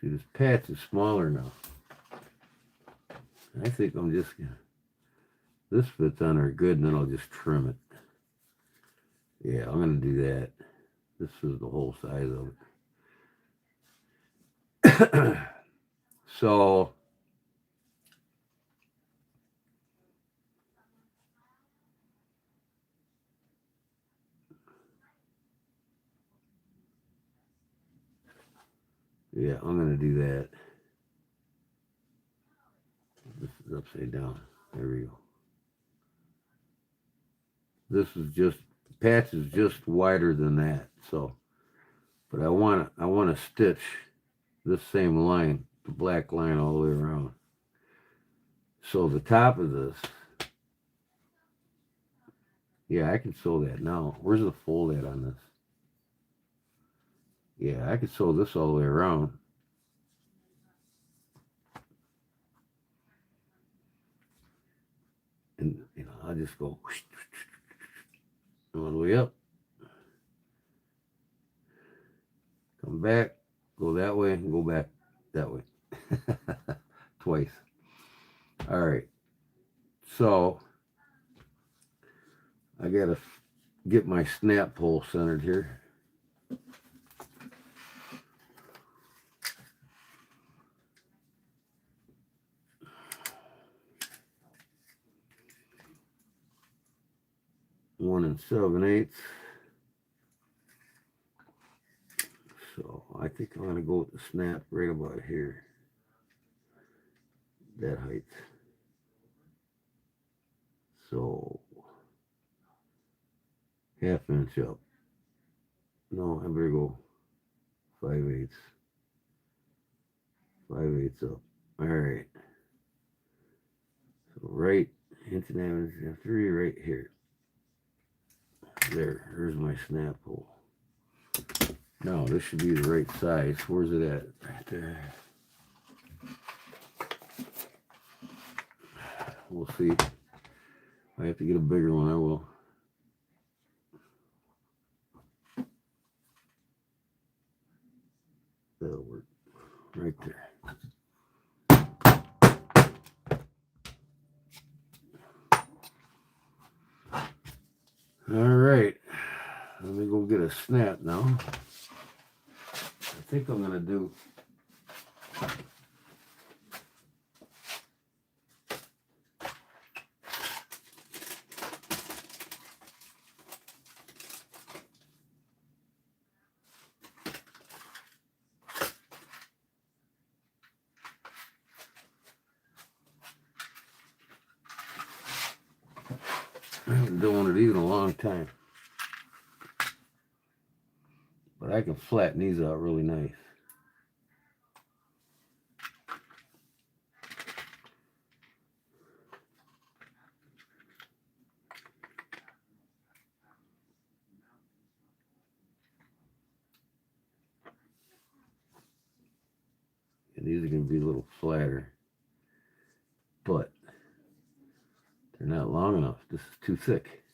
see, this patch is smaller now. I think I'm just gonna, this fits on there good, and then I'll just trim it. Yeah, I'm gonna do that. This is the whole size of it. So yeah, I'm gonna do that. This is upside down. There we go. This is just, patch is just wider than that. So, but I want to stitch this same line, the black line all the way around. So the top of this, yeah, I can sew that now. Where's the fold at on this? Yeah, I could sew this all the way around. And, you know, I'll just go all the way up. Come back, go that way, and go back that way. Twice. All right. So I gotta get my snap hole centered here. One 7/8. So I think I'm gonna go with the snap right about here. That height. So 1/2 inch up. No, I better go 5/8. 5/8 up. All right. So right inch and a half, inch, 3 right here. There's my snap hole. Now this should be the right size. Where's it at? Right there. We'll see. If I have to get a bigger one, I will. That'll work. Right there. All right. Let me go get a snap now. I think I'm going to do I haven't done one of these in a long time. But I can flatten these out really nice. And these are going to be a little flatter. But they're not long enough. This is too thick.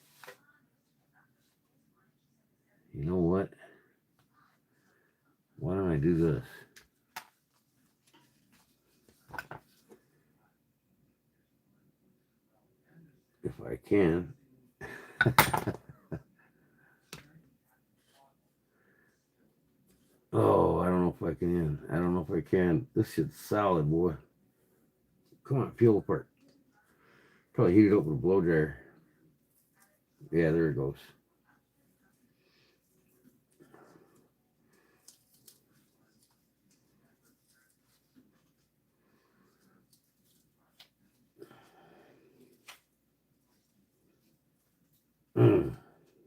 You know what? Why don't I do this? If I can. Oh, I don't know if I can. I don't know if I can. This shit's solid, boy. Come on, peel apart. Probably heat it up with a blow dryer. Yeah, there it goes.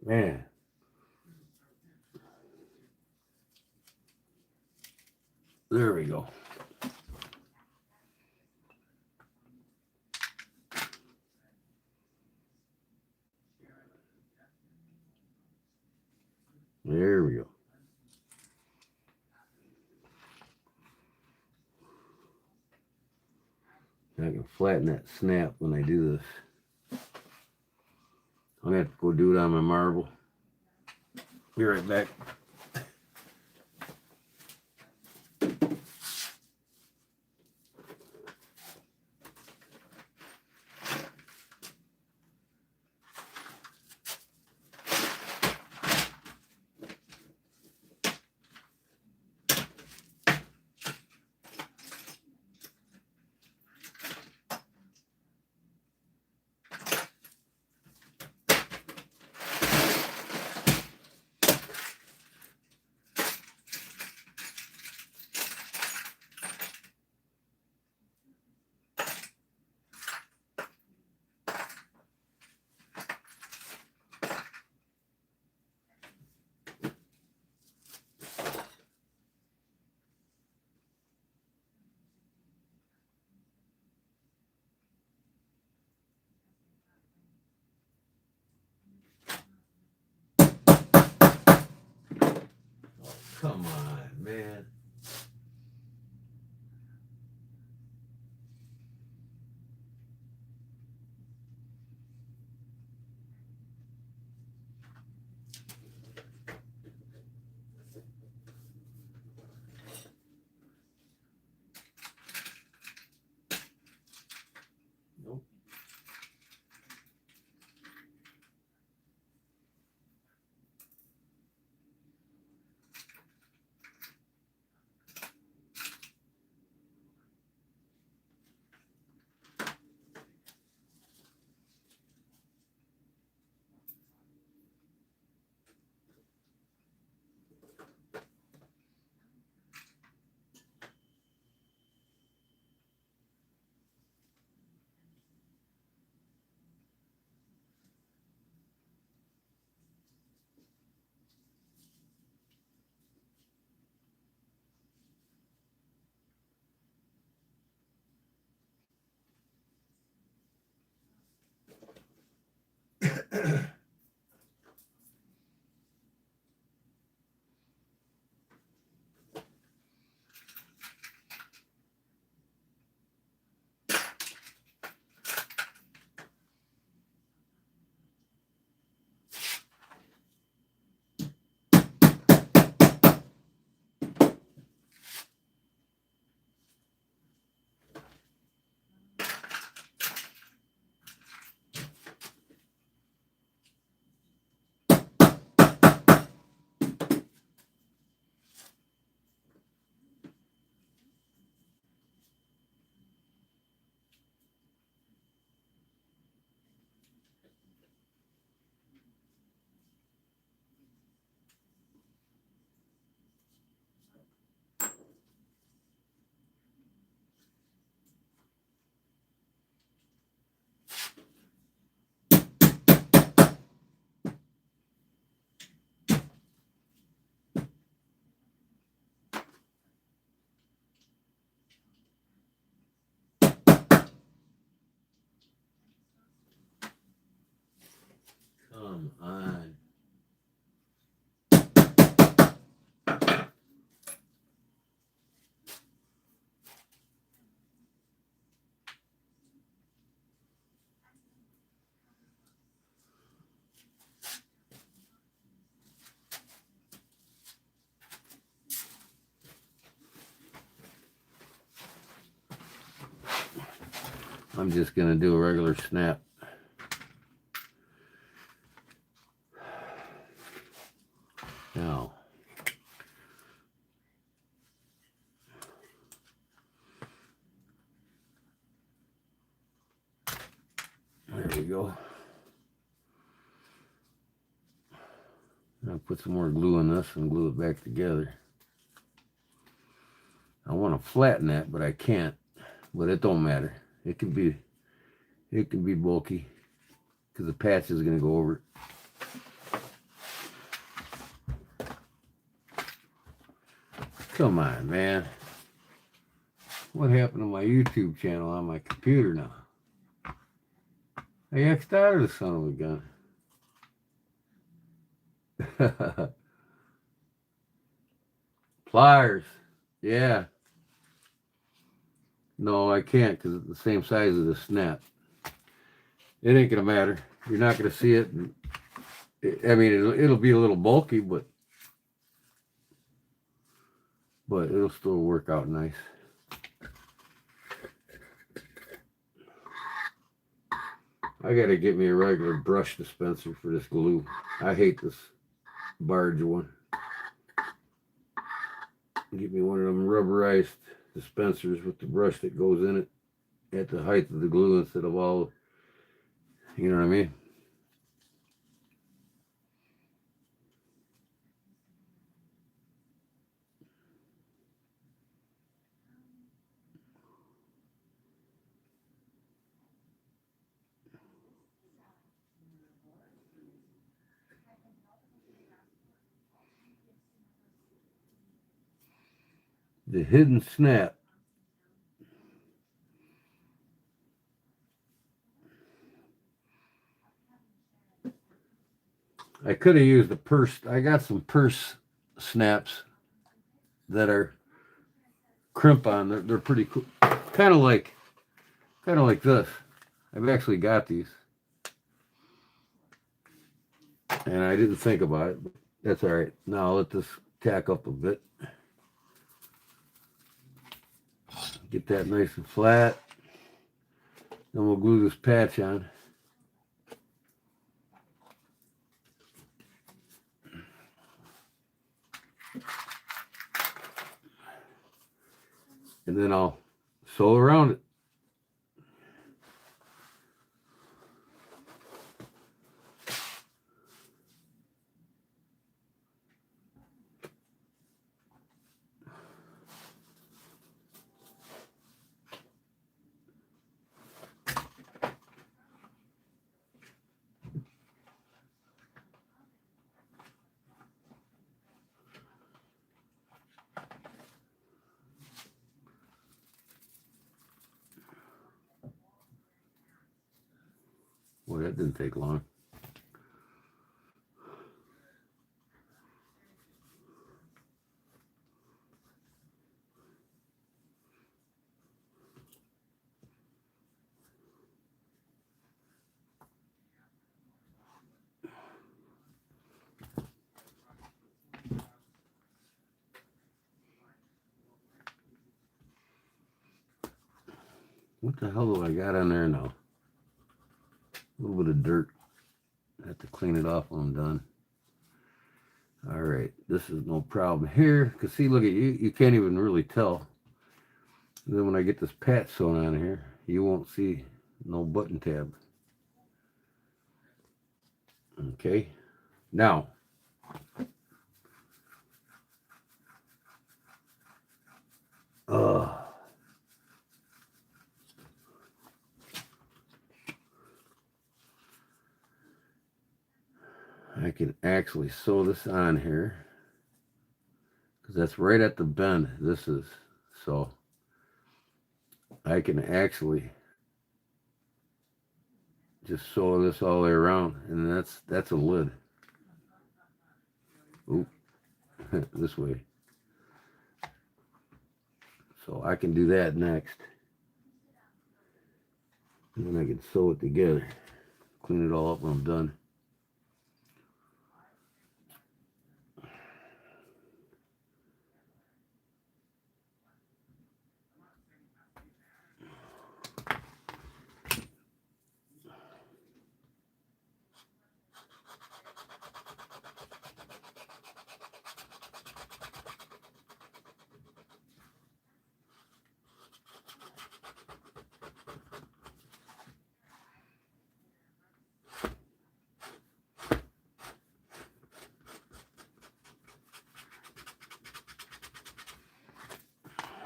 Man. There we go. There we go. I can flatten that snap when I do this. I'm going to have to go do it on my marble. Be right back. Come on, man. Come on. I'm just going to do a regular snap. Now, there we go. I'll put some more glue in this and glue it back together. I want to flatten that, but I can't. But it don't matter. It can be bulky because the patch is going to go over it. Come on, man. What happened to my YouTube channel on my computer now? I X'd out of the son of a gun. Pliers. Yeah. No, I can't because it's the same size as the snap. It ain't going to matter. You're not going to see it. I mean, it'll be a little bulky, but it'll still work out nice. I got to get me a regular brush dispenser for this glue. I hate this barge one. Get me one of them rubberized dispensers with the brush that goes in it at the height of the glue instead of all, you know what I mean? The hidden snap. I could have used a purse. I got some purse snaps that are crimp on. They're pretty cool. Kind of like this. I've actually got these. And I didn't think about it, but that's all right. Now I'll let this tack up a bit. Get that nice and flat. Then we'll glue this patch on. And then I'll sew around it. Boy, that didn't take long. What the hell do I got on there now? A little bit of dirt. I have to clean it off when I'm done. All right, this is no problem here. Because see, look at you. You can't even really tell. And then when I get this patch sewn on here, you won't see no button tab. Okay. Now, I can actually sew this on here because that's right at the bend. This is so I can actually just sew this all the way around, and that's a lid. Oop, this way. So I can do that next, and then I can sew it together, clean it all up when I'm done.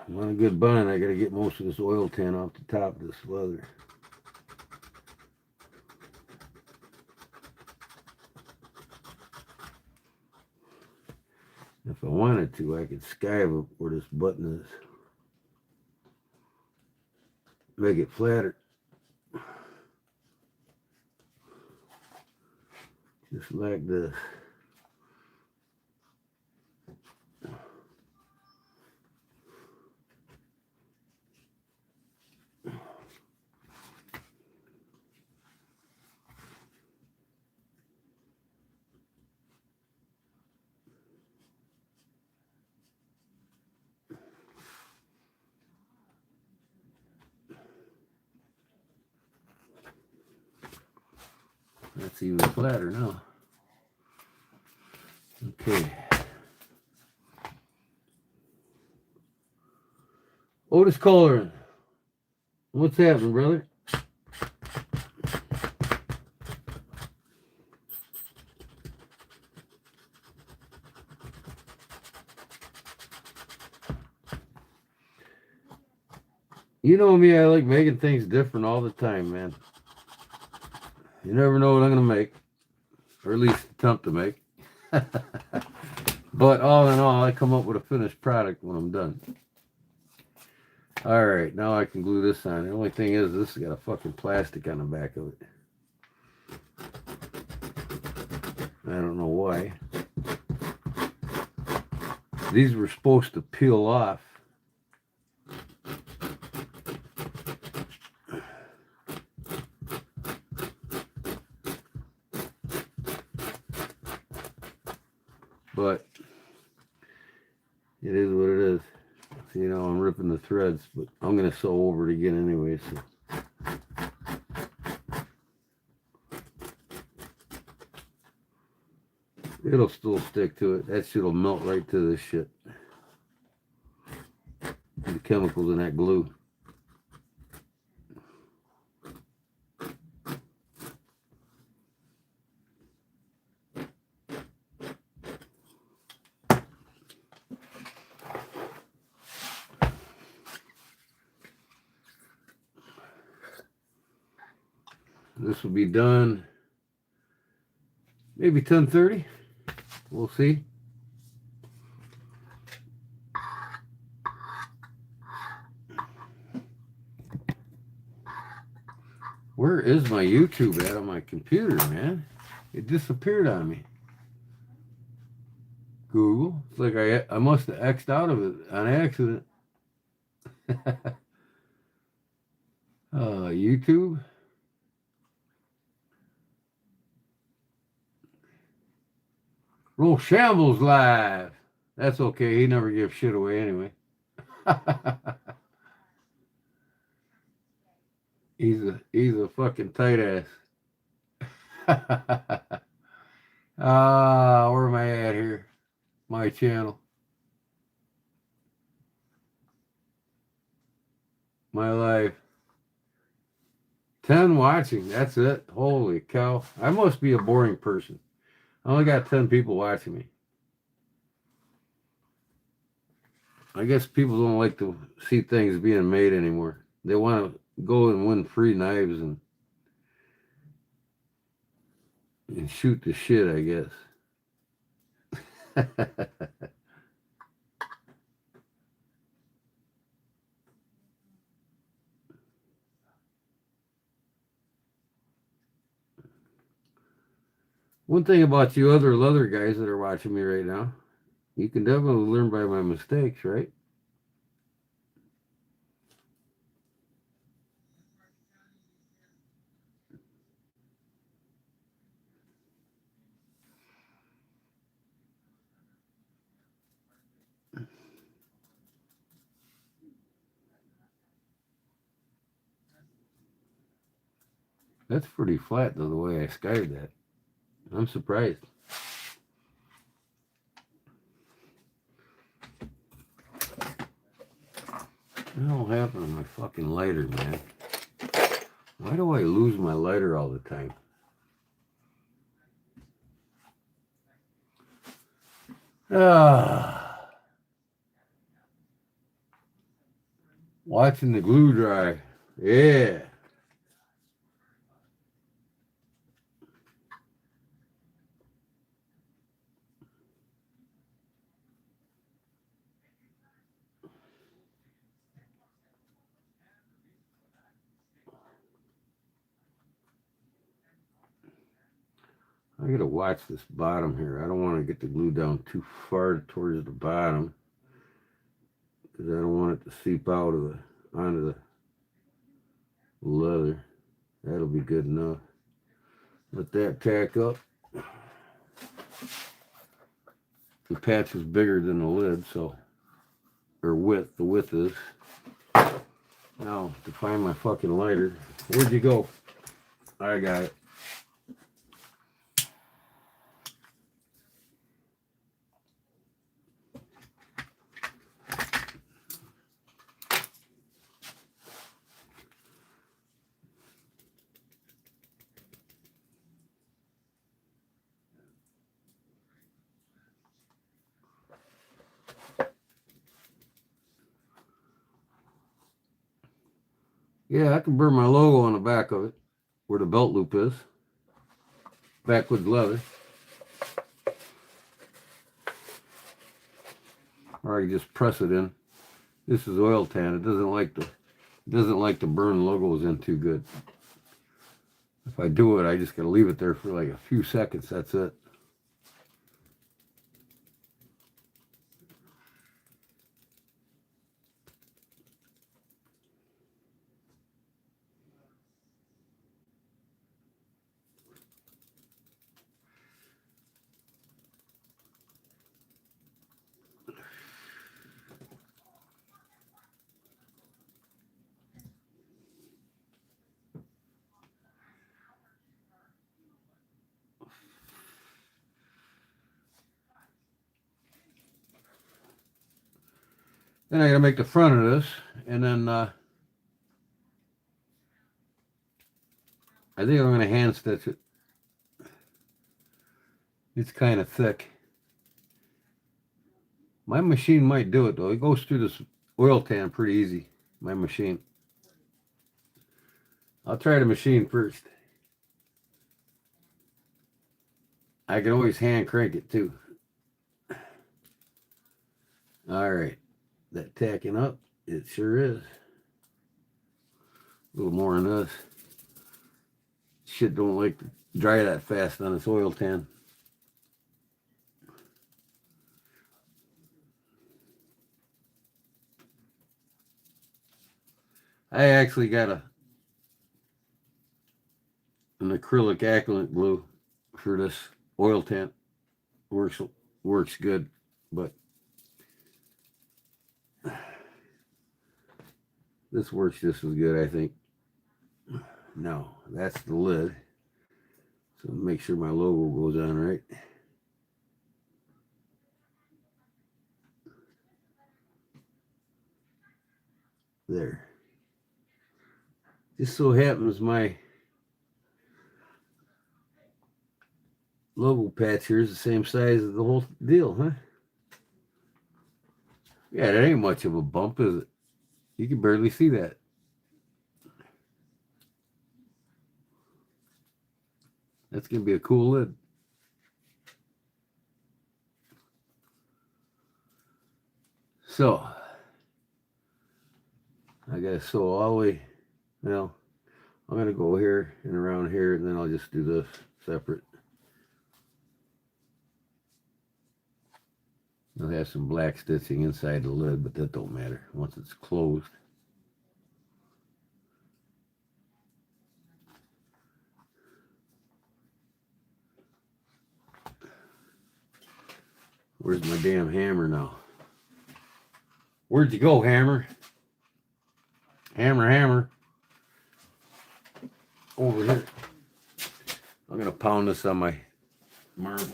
I want a good bun. I got to get most of this oil tan off the top of this leather. If I wanted to, I could skive up where this button is. Make it flatter. Just like this. That's even flatter now. Okay. Otis Coloring. What's happening, brother? You know me, I like making things different all the time, man. You never know what I'm going to make, or at least attempt to make. But all in all, I come up with a finished product when I'm done. All right, now I can glue this on. The only thing is, this has got a fucking plastic on the back of it. I don't know why. These were supposed to peel off. But it is what it is. So, you know, I'm ripping the threads, but I'm going to sew over it again anyway. So. It'll still stick to it. That shit'll melt right to this shit. The chemicals in that glue. This will be done maybe 10:30. We'll see. Where is my YouTube at on my computer, man? It disappeared on me. Google. It's like I must have X'd out of it on accident. YouTube. Rochambeau's live. That's okay. He never gives shit away anyway. He's a fucking tight ass. Ah, where am I at here? My channel. My life. 10 watching. That's it. Holy cow. I must be a boring person. I only got 10 people watching me. I guess people don't like to see things being made anymore. They want to go and win free knives and shoot the shit, I guess. One thing about you other leather guys that are watching me right now, you can definitely learn by my mistakes, right? That's pretty flat, though, the way I skied that. I'm surprised. What the hell happened to my fucking lighter, man? Why do I lose my lighter all the time? Ah, watching the glue dry. Yeah. I gotta watch this bottom here. I don't want to get the glue down too far towards the bottom because I don't want it to seep out of the onto the leather. That'll be good enough. Let that tack up. The patch is bigger than the lid, so or width. The width is. Now to find my fucking lighter. Where'd you go? I got it. Yeah, I can burn my logo on the back of it, where the belt loop is. Backwoods leather. Or I can just press it in. This is oil tan. It doesn't like to burn logos in too good. If I do it, I just gotta leave it there for like a few seconds. That's it. Then I gotta make the front of this, and then I think I'm gonna hand stitch it. It's kind of thick. My machine might do it though. It goes through this oil tan pretty easy. My machine. I'll try the machine first. I can always hand crank it too. All right, that tacking up, it sure is. A little more on this. Shit don't like to dry that fast on this oil tan. I actually got an acrylic acrylic glue for this oil tan. Works good, but this works just as good, I think. No, that's the lid. So make sure my logo goes on right. There. Just so happens my logo patch here is the same size as the whole deal, huh? Yeah, that ain't much of a bump, is it? You can barely see that. That's going to be a cool lid. So, I got to sew all the way. Well, I'm going to go here and around here, and then I'll just do this separate. I'll have some black stitching inside the lid, but that don't matter once it's closed. Where's my damn hammer now? Where'd you go, hammer? Hammer, hammer. Over here. I'm going to pound this on my marble.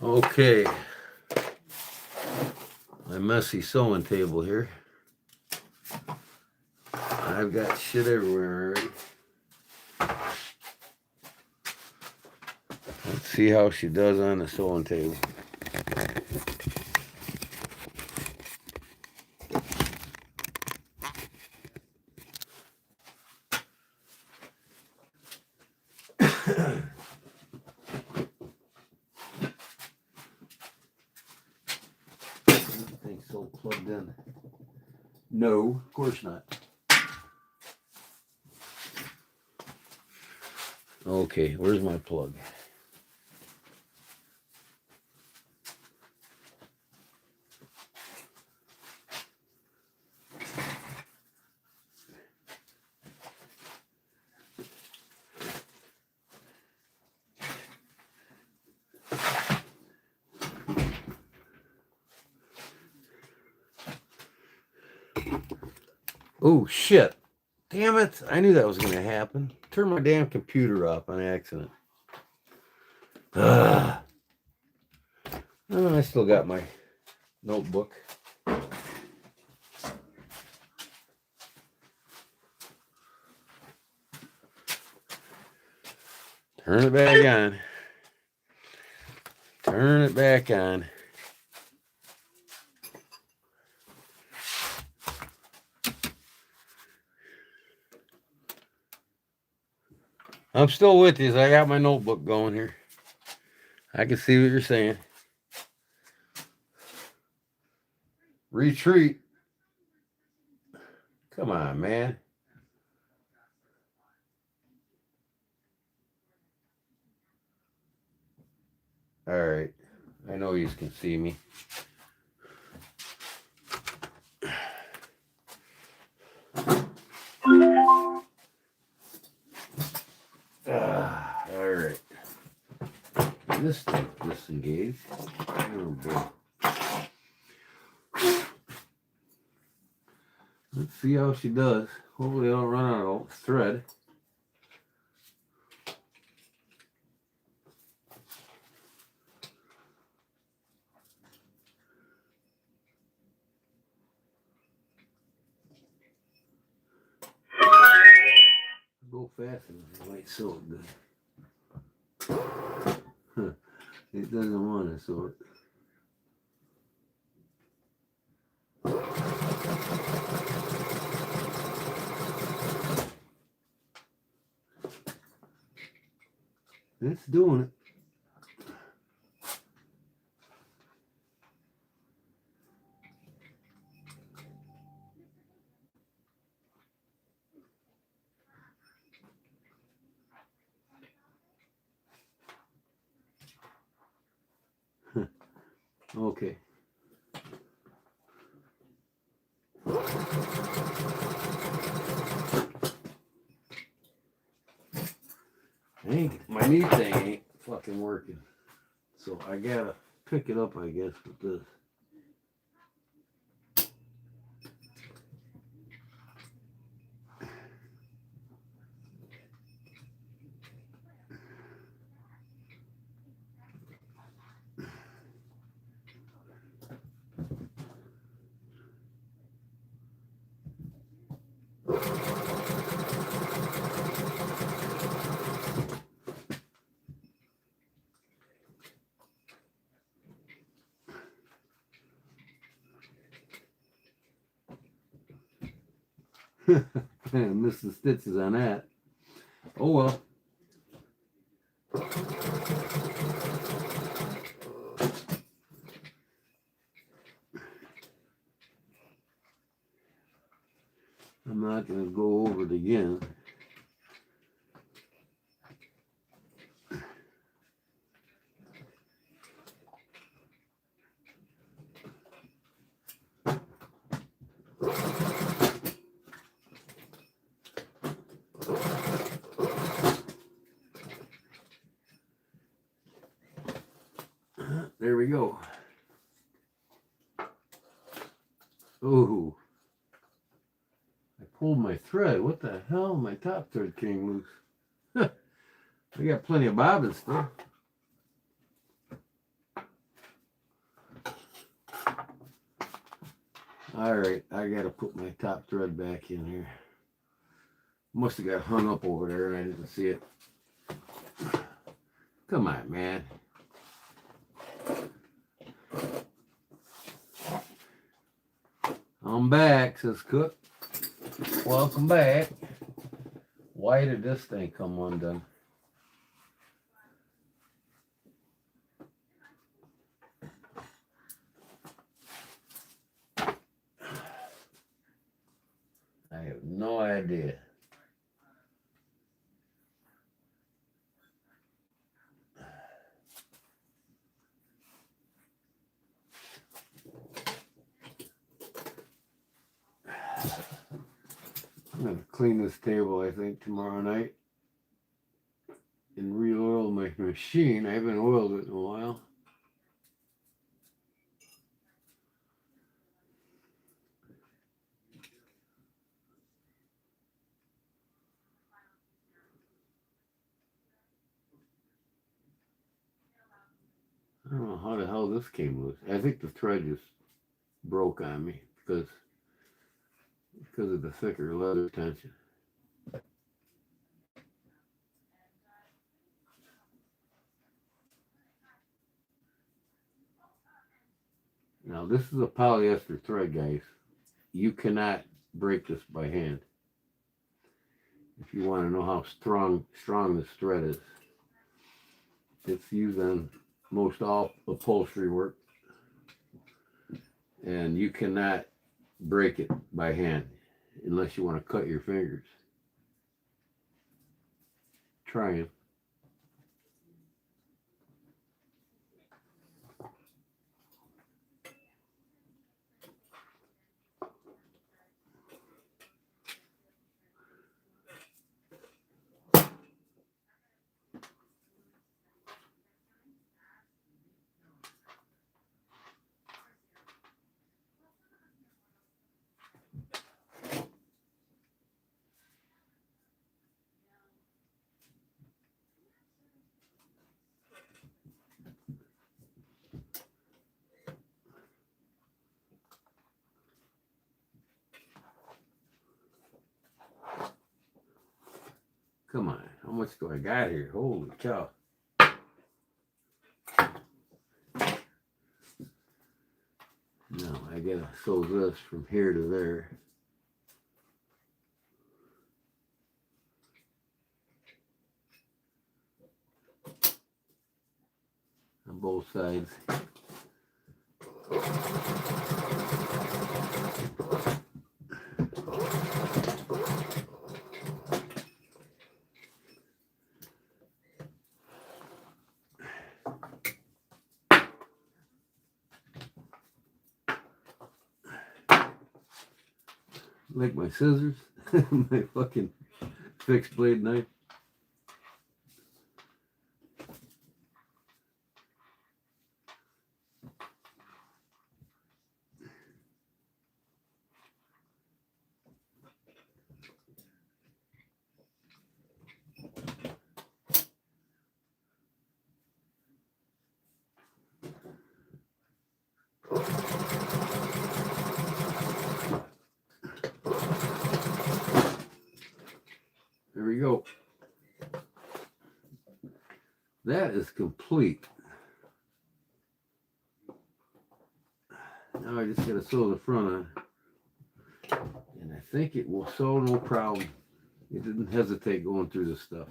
Okay, my messy sewing table here. I've got shit everywhere already. Let's see how she does on the sewing table. Thing's so plugged in. No, of course not. Okay, where's my plug? Oh shit. Damn it. I knew that was going to happen. Turn my damn computer off on accident. Oh, I still got my notebook. Turn it back on. Turn it back on. I'm still with you. I got my notebook going here. I can see what you're saying. Retreat. Come on, man. All right. I know you can see me. All right. This thing disengaged. Oh boy. Let's see how she does. Hopefully I don't run out of thread. Go fast enough, it might sew it good. It doesn't want to sew it. It's doing it. Okay. My knee thing ain't fucking working. So I gotta pick it up, I guess, with this. Missed the stitches on that. Oh well. I'm not going to go over it again. There we go. Oh, I pulled my thread. What the hell? My top thread came loose. I got plenty of bobbins still. Alright, I gotta put my top thread back in here. Must have got hung up over there and I didn't see it. Come on, man. I'm back, says Cook. Welcome back. Why did this thing come undone? I have no idea. I'm going to clean this table, I think, tomorrow night and re-oil my machine. I haven't oiled it in a while. I don't know how the hell this came loose. I think the thread just broke on me because of the thicker leather tension. Now this is a polyester thread, guys. You cannot break this by hand. If you want to know how strong this thread is, it's used on most all upholstery work, and you cannot break it by hand unless you want to cut your fingers trying. Come on, how much do I got here? Holy cow. No, I gotta sew this from here to there. On both sides. Like my scissors, my fucking fixed blade knife. There we go. That is complete. Now I just gotta sew the front on. And I think it will sew no problem. It didn't hesitate going through this stuff.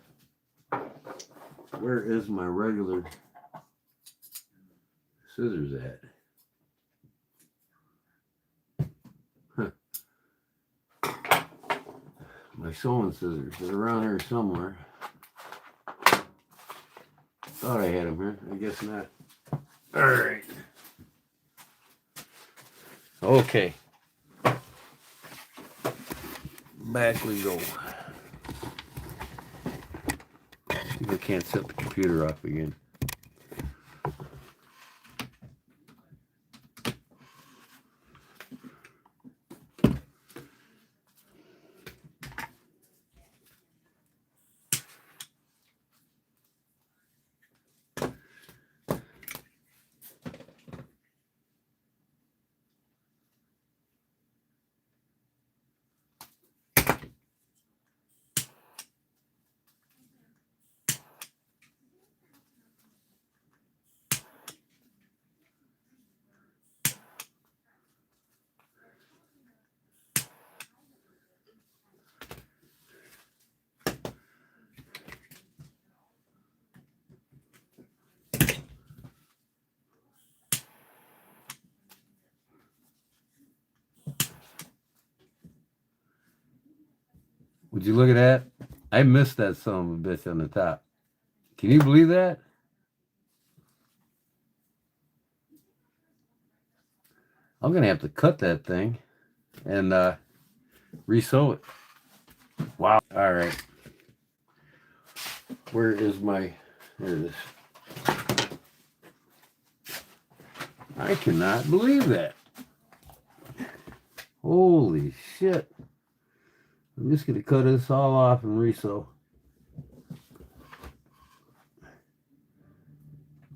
Where is my regular scissors at? Huh. My sewing scissors. They're around here somewhere. Thought I had them here. I guess not. All right. Okay. Back we go. See if I can't set the computer off again. Would you look at that? I missed that son of a bitch on the top. Can you believe that? I'm going to have to cut that thing and re-sew it. Wow. All right. Where is my... There it is. I cannot believe that. Holy shit. I'm just going to cut this all off and re-sew.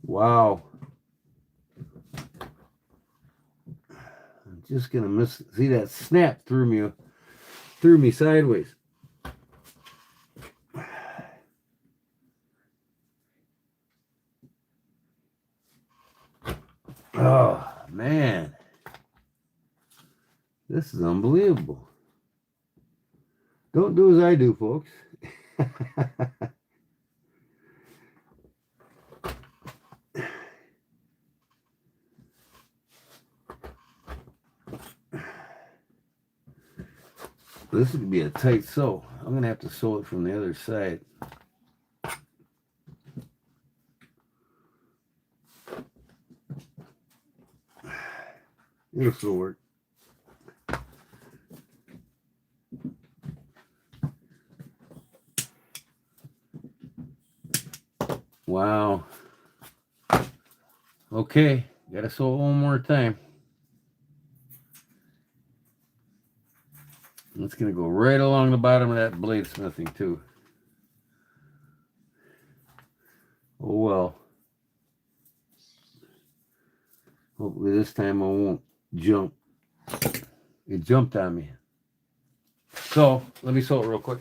Wow. I'm just going to miss... See, that snap threw me sideways. Oh, man. This is unbelievable. Don't do as I do, folks. This is going to be a tight sew. I'm going to have to sew it from the other side. It'll still work. Wow. Okay, gotta sew it one more time. It's gonna go right along the bottom of that blade smithing too. Oh well. Hopefully this time I won't jump. It jumped on me. So let me sew it real quick.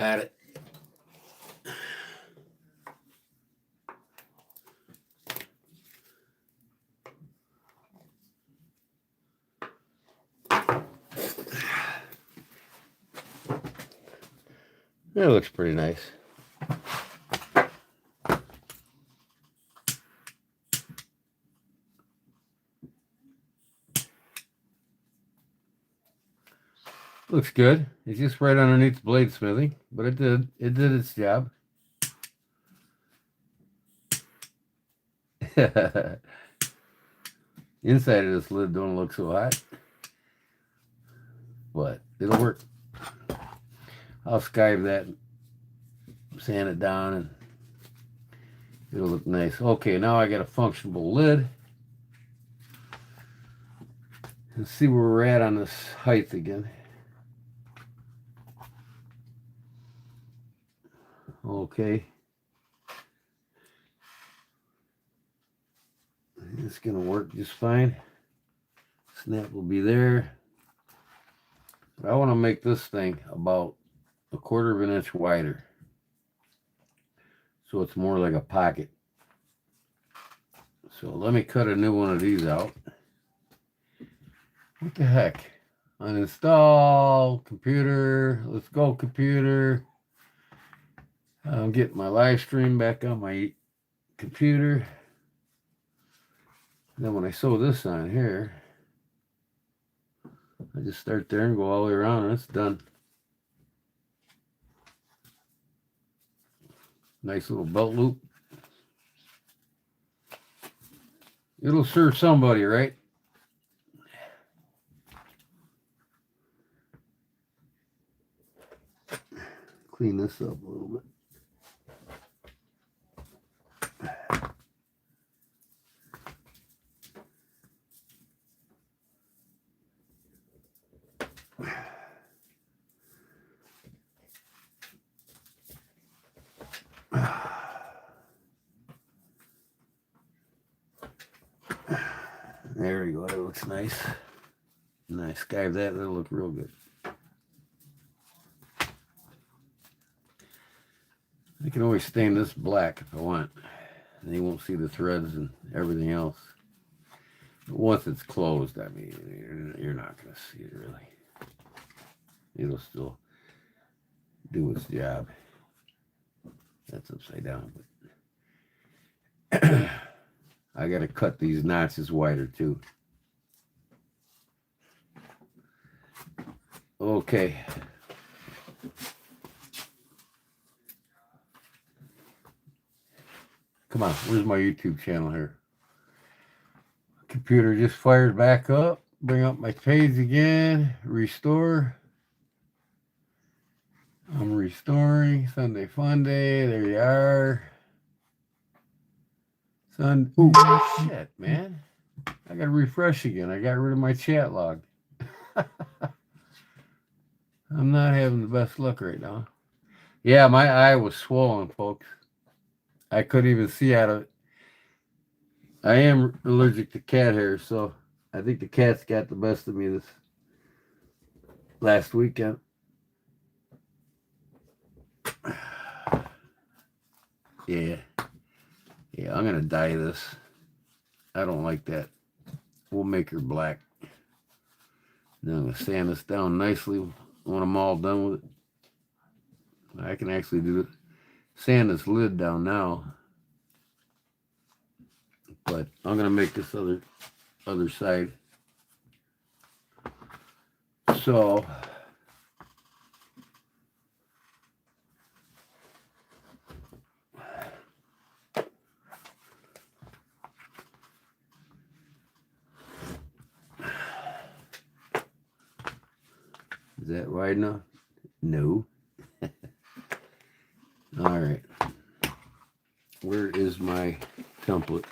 Got it. That looks pretty nice. Looks good. It's just right underneath the bladesmithing, but it did its job. Inside of this lid don't look so hot, but it'll work. I'll skive that, sand it down, and it'll look nice. Okay, now I got a functionable lid. Let's see where we're at on this height again. Okay. It's going to work just fine. Snap will be there. I want to make this thing about 1/4 of an inch wider, so it's more like a pocket. So let me cut a new one of these out. What the heck? Uninstall computer. Let's go, computer. I'm getting my live stream back on my computer. And then when I sew this on here, I just start there and go all the way around, and it's done. Nice little belt loop. It'll serve somebody, right? Clean this up a little bit. There we go. That looks nice. Nice. Skive that. That'll look real good. I can always stain this black if I want. And you won't see the threads and everything else. But once it's closed, I mean, you're not going to see it really. It'll still do its job. That's upside down. But I got to cut these notches wider too. Okay. Come on, where's my YouTube channel here? Computer just fired back up. Bring up my page again. Restore. I'm restoring. Sunday Funday. There you are. Oh, shit, man. I got to refresh again. I got rid of my chat log. I'm not having the best luck right now. Yeah, my eye was swollen, folks. I couldn't even see out of it. I am allergic to cat hair, so I think the cats got the best of me this last weekend. Yeah. Yeah, I'm going to dye this. I don't like that. We'll make her black. Then I'm going to sand this down nicely when I'm all done with it. I can actually do it. Sand this lid down now. But I'm going to make this other side. So is that wide enough? No. All right. Where is my template?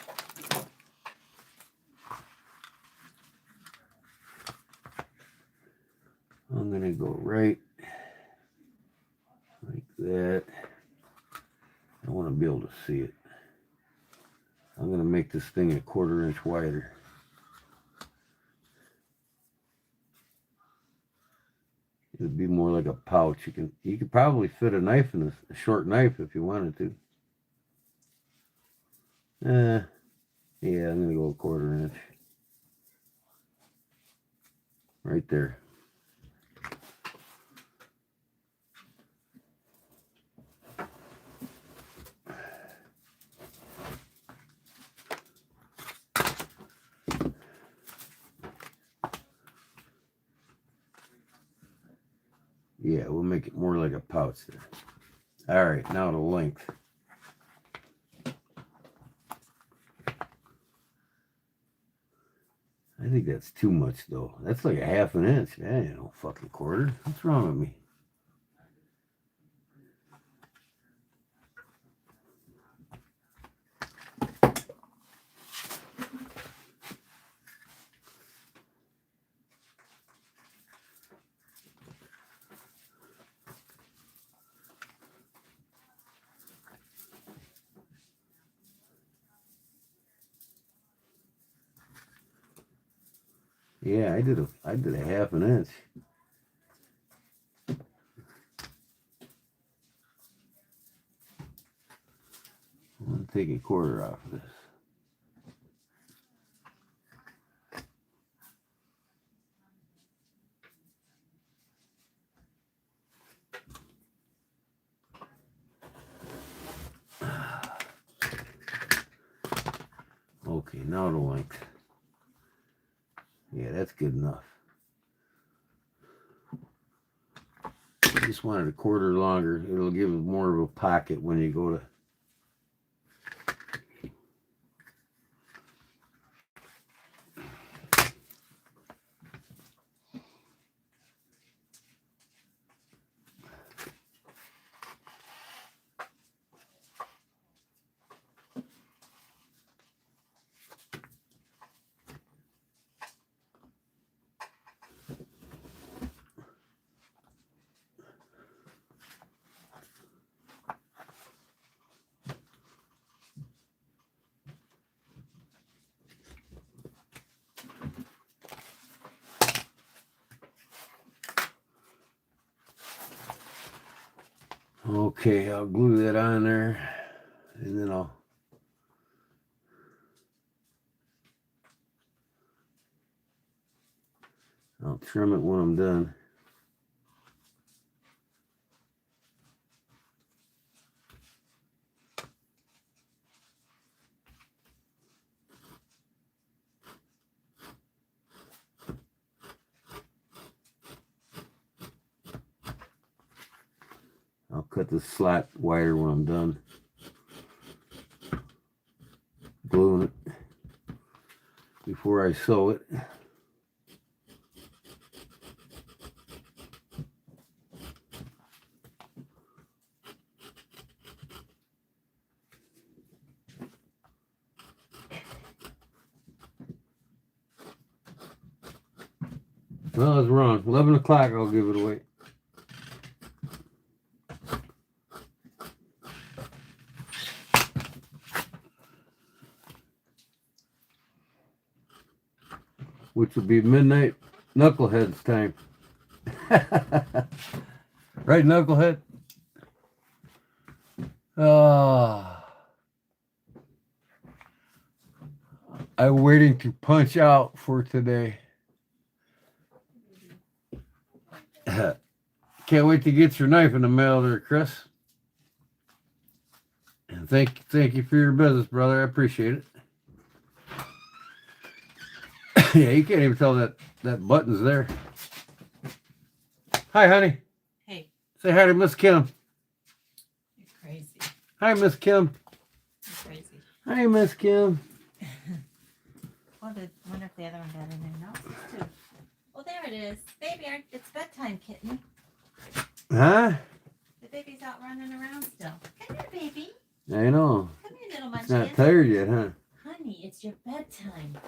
I'm going to go right like that. I want to be able to see it. I'm going to make this thing 1/4 inch wider. It'd be more like a pouch. You could probably fit a knife in a short knife if you wanted to. Yeah, I'm gonna go 1/4 inch. Right there. Yeah, we'll make it more like a pouch there. All right, now the length. I think that's too much, though. That's like a 1/2 inch. That ain't no fucking 1/4. What's wrong with me? Yeah, I did a 1/2 inch. I'm gonna take a 1/4 off of this. Okay, now the length. Yeah, that's good enough. Just wanted a 1/4 longer. It'll give it more of a pocket when you go to. Okay, I'll glue that on there, and then I'll trim it when I'm done. I'll cut the slot wider when I'm done gluing it before I sew it. Well, I was wrong. 11 o'clock, I'll give it away. Which would be midnight knucklehead's time. Right, knucklehead? I'm waiting to punch out for today. Can't wait to get your knife in the mail there, Chris. And thank you for your business, brother. I appreciate it. Yeah, you can't even tell that button's there. Hi, honey. Hey. Say hi to Miss Kim. You're crazy. Hi, Miss Kim. You're crazy. Hi, Miss Kim. Wonder if the other one got in there. No, it's too. Oh, there it is. Baby, it's bedtime, kitten. Huh? The baby's out running around still. Come here, baby. I know. Come here, little It's munchkin. not tired yet, huh? Honey, it's your bedtime.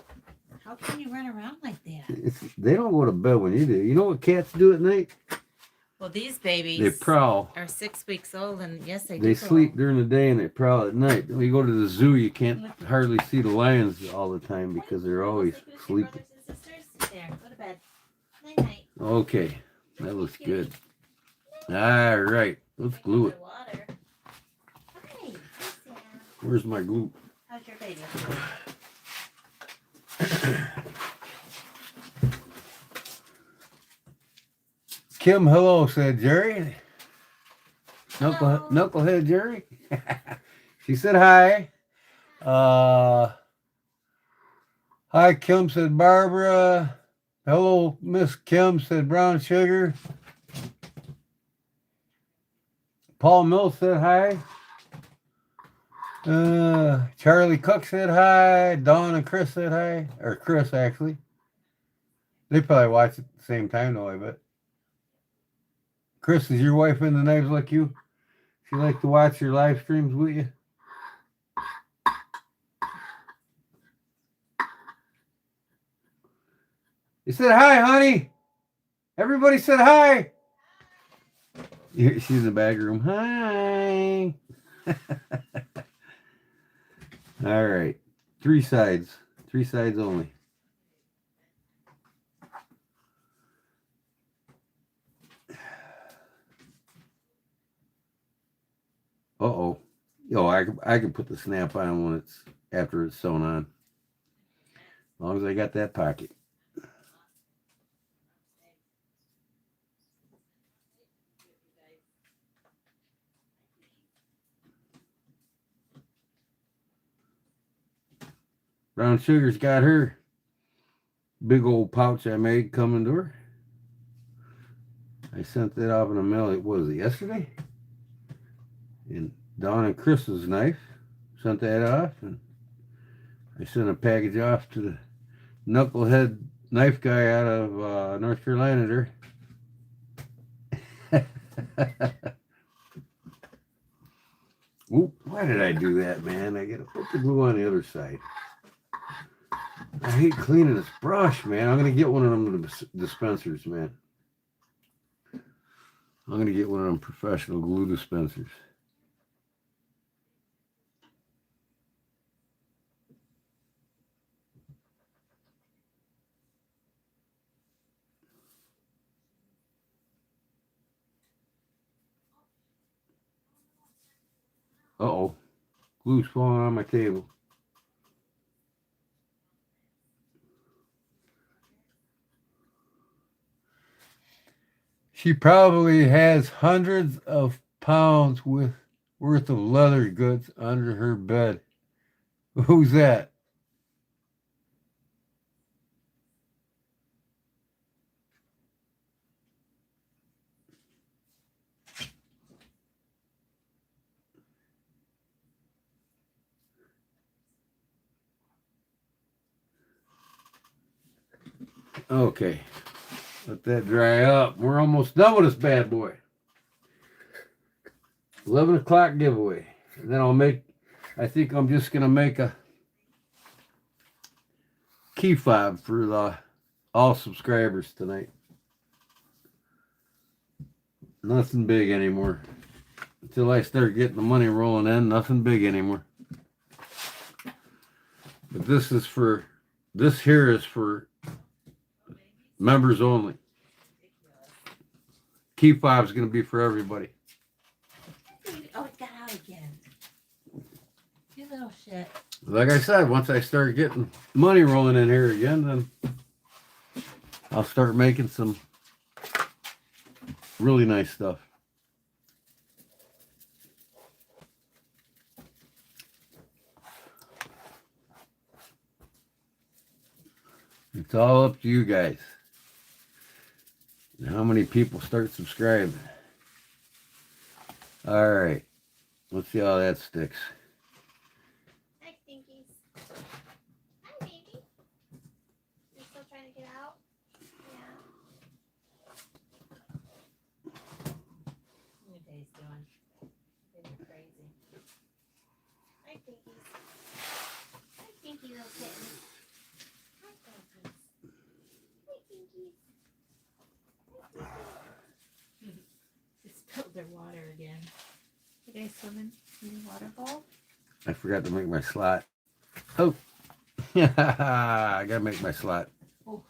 How can you run around like that? They don't go to bed when you do. You know what cats do at night? Well, these babies They prowl. are 6 weeks old, and yes, they do. They sleep during the day and they prowl at night. When you go to the zoo, you can't hardly see the lions all the time because they're always sleeping. Brothers and sisters, there, go to bed. Night night. Okay. That looks good. All right, let's glue it. Water. Hi, Sam. Where's my glue? How's your baby? Kim, hello, said Jerry. Hello. Knucklehead Jerry. She said hi. Hi, Kim, said Barbara. Hello, Miss Kim, said Brown Sugar. Paul Mills said hi. Charlie Cook said hi. Dawn and Chris said hi. Or Chris, actually. They probably watch at the same time, though, I bet. Chris, is your wife into knives like you? She like to watch your live streams with you? You said hi, honey. Everybody said hi. She's in the back room. Hi. All right. 3 sides. 3 sides only. Uh-oh. Yo, I can put the snap on when it's after it's sewn on. As long as I got that pocket. Brown Sugar's got her big old pouch I made coming to her. I sent that off in the mail. Was it yesterday? And Dawn and Chris's knife. Sent that off. And I sent a package off to the knucklehead knife guy out of North Carolina there. Oop, why did I do that, man? I gotta put the glue on the other side. I hate cleaning this brush, man. I'm gonna get one of them dispensers, man. I'm gonna get one of them professional glue dispensers. Uh-oh. Glue's falling on my table. She probably has hundreds of pounds worth of leather goods under her bed. Who's that? Okay. Let that dry up. We're almost done with this bad boy. 11 o'clock giveaway. And then I think I'm just going to make a key fob for all subscribers tonight. Nothing big anymore. Until I start getting the money rolling in, nothing big anymore. But this here is for members only. Key fob is going to be for everybody. Oh, it got out again. You little shit. Like I said, once I start getting money rolling in here again, then I'll start making some really nice stuff. It's all up to you guys. And how many people start subscribing. All right. Let's see how that sticks. Hi, Stinkies. Hi, baby. You're still trying to get out? Yeah. What are you doing? You're crazy. Hi, Stinkies. Hi, Stinky little kittens. Hi, Stinkies. Hi, Stinkies. They spilled their water again. You guys swimming in your water bowl? I forgot to make my slot. Oh. I gotta make my slot. Oh.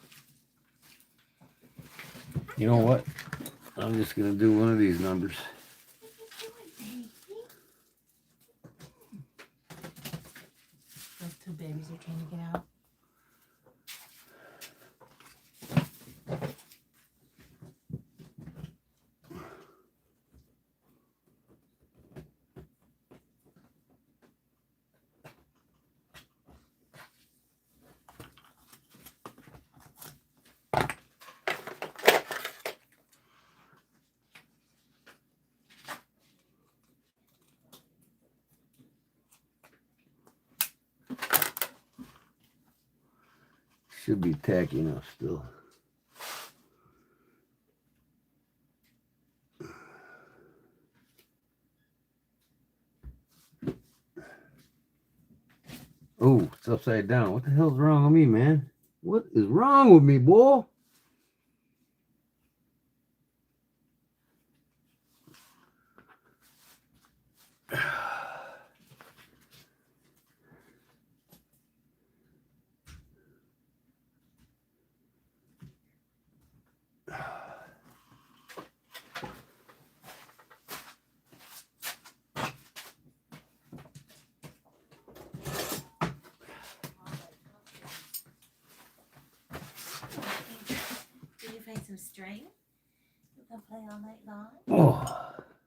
You know what? I'm just gonna do one of these numbers. What are you doing, baby? Those two babies are trying to get out. Should be tacky enough still. Oh, it's upside down. What the hell's wrong with me, man? What is wrong with me, boy? Did you find some string? You can play all night long. Oh,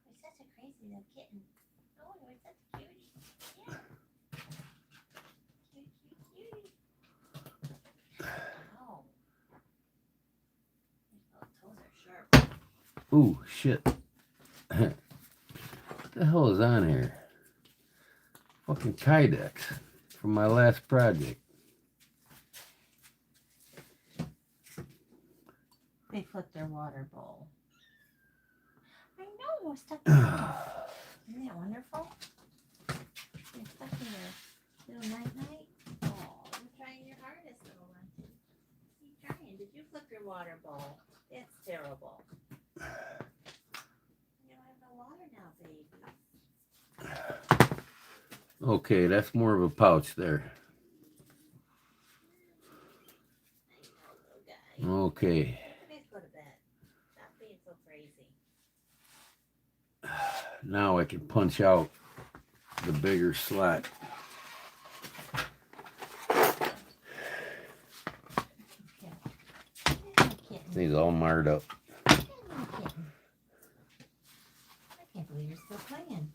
You're such a crazy little kitten. Oh, you're such a cutie. Yeah. Cute, cute, cutie. Oh. Your toes are sharp. ooh, shit. What the hell is on here? Fucking Kydex from my last project. They flipped their water bowl. I know, you're stuck in there. Isn't that wonderful? You're stuck in your little night-night. Oh, you're trying your hardest, little one. You're trying. Did you flip your water bowl? That's terrible. You don't have no water now, baby. Okay, that's more of a pouch there. I know, little guy. Okay. Please go to bed. Stop being so crazy. Now I can punch out the bigger slot. Things all marred up. I can't believe you're still playing.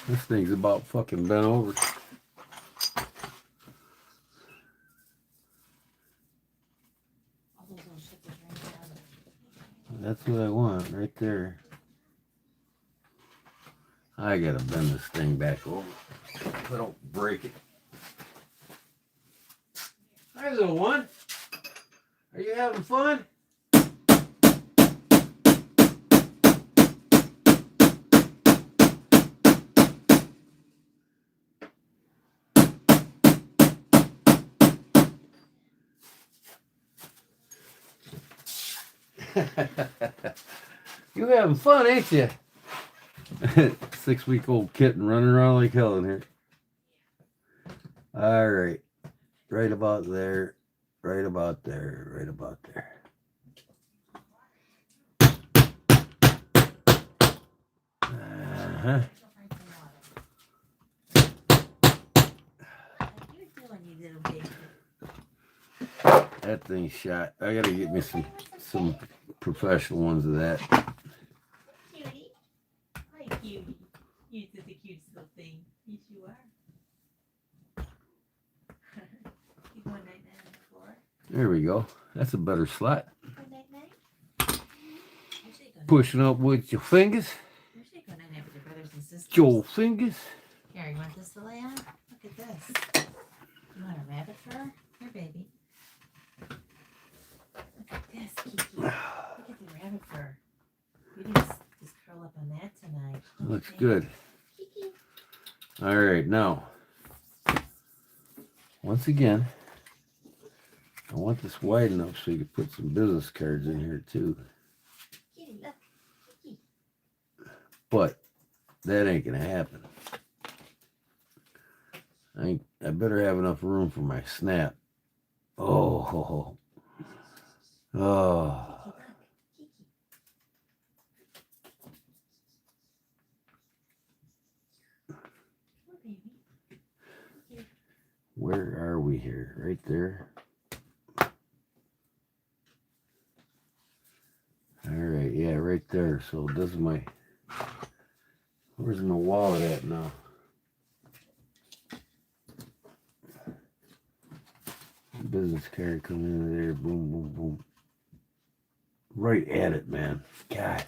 This thing's about fucking bent over. All those little sugar drinks out. That's what I want right there. I gotta bend this thing back over so I don't break it. Hi, little one. Are you having fun? You having fun, ain't you? 6-week-old kitten running around like hell in here. All right. Right about there. Right about there. Right about there. Uh-huh. What are you doing, you little baby? That thing's shot. I gotta get me some professional ones of that. Cutie. Hi, cutie. You're such a cute little thing. Yes, you are. You going night-night on the floor? There we go. That's a better slot. Go night-night? Pushing up with your fingers. Usually go night-night with your brothers and sisters. Your fingers. Here, you want this to lay on? Look at this. You want a rabbit fur? Here, baby. Look at this, Kiki. Look at the rabbit fur. You just curl up on that tonight. Looks Okay. good. Kiki. All right, now, once again, I want this wide enough so you can put some business cards in here too. Kitty, look. Kiki. But that ain't gonna happen. I better have enough room for my snap. Oh, oh. Where are we here? Right there. All right, yeah, right there. So this is my. Where's my wallet at now? Business card coming in there. Boom, boom, boom. Right at it, man. God.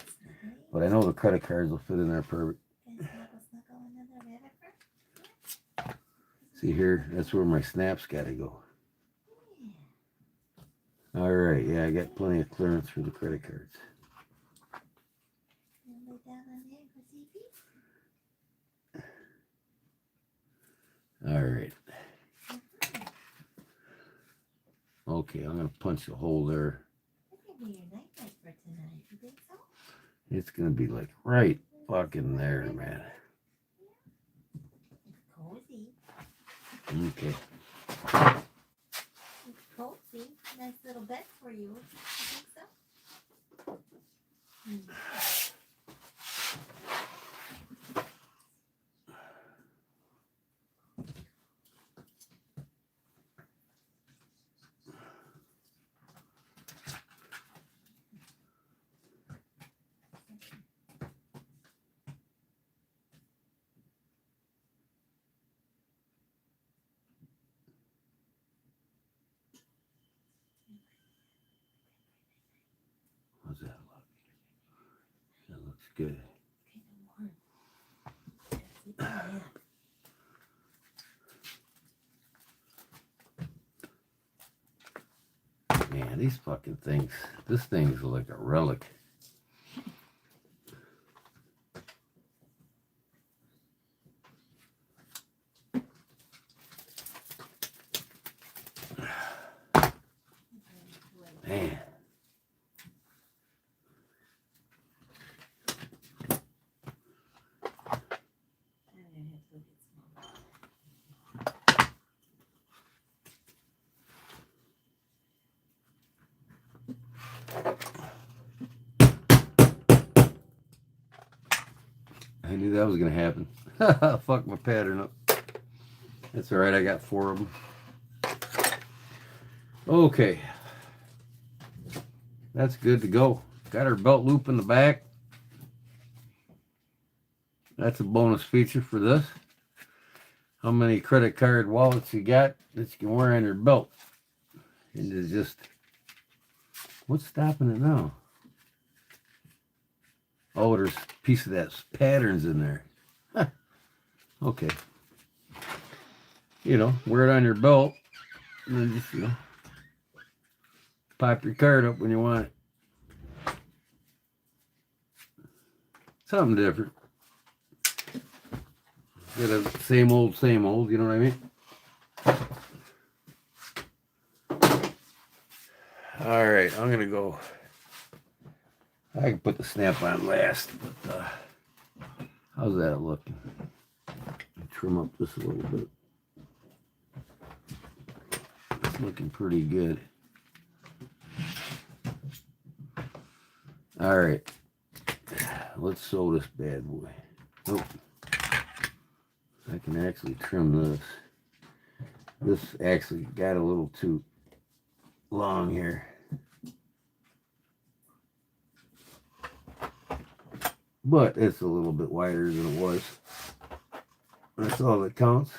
But I know the credit cards will fit in there perfect. See here, that's where my snaps gotta go. All right, yeah, I got plenty of clearance for the credit cards. All right. Okay, I'm gonna punch a hole there. It's gonna be like right fucking there, man. Cozy. Okay. It's cozy. Nice little bed for you. You think so? How's that look? That looks good. Man, these fucking things. This thing's like a relic. Man. I knew that was gonna happen. Fuck my pattern up. That's all right. I got 4 of them. Okay, that's good to go. Got our belt loop in the back. That's a bonus feature for this. How many credit card wallets you got that you can wear on your belt? And it's just, what's stopping it now? Oh, there's a piece of that patterns in there. Huh. Okay. You know, wear it on your belt, and then just, you know, pop your card up when you want it. Something different. Get a same old, you know what I mean? All right, I'm gonna go. I can put the snap on last, but how's that looking? Trim up this a little bit. It's looking pretty good. All right, let's sew this bad boy. Oh, I can actually trim this. This actually got a little too long here. But it's a little bit wider than it was. That's all that counts.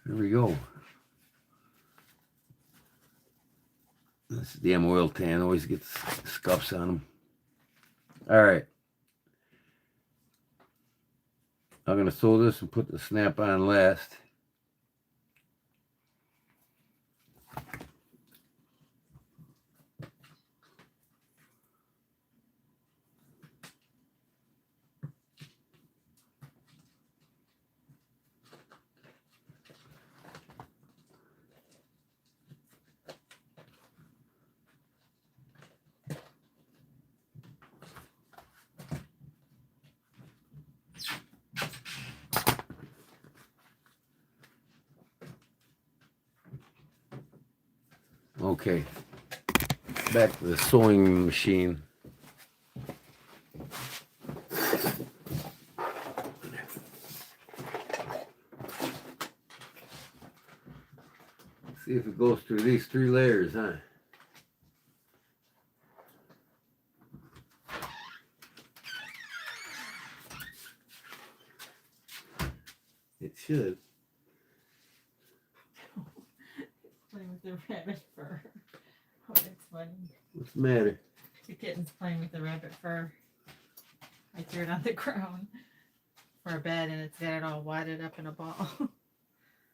There we go. This damn oil tan always gets scuffs on them. All right. I'm going to sew this and put the snap on last. Okay, back to the sewing machine. See if it goes through these 3 layers, huh? It should. Playing with the rabbit fur. Oh, that's funny. What's the matter? The kitten's playing with the rabbit fur. I threw it on the ground for a bed and it's got it all wadded up in a ball.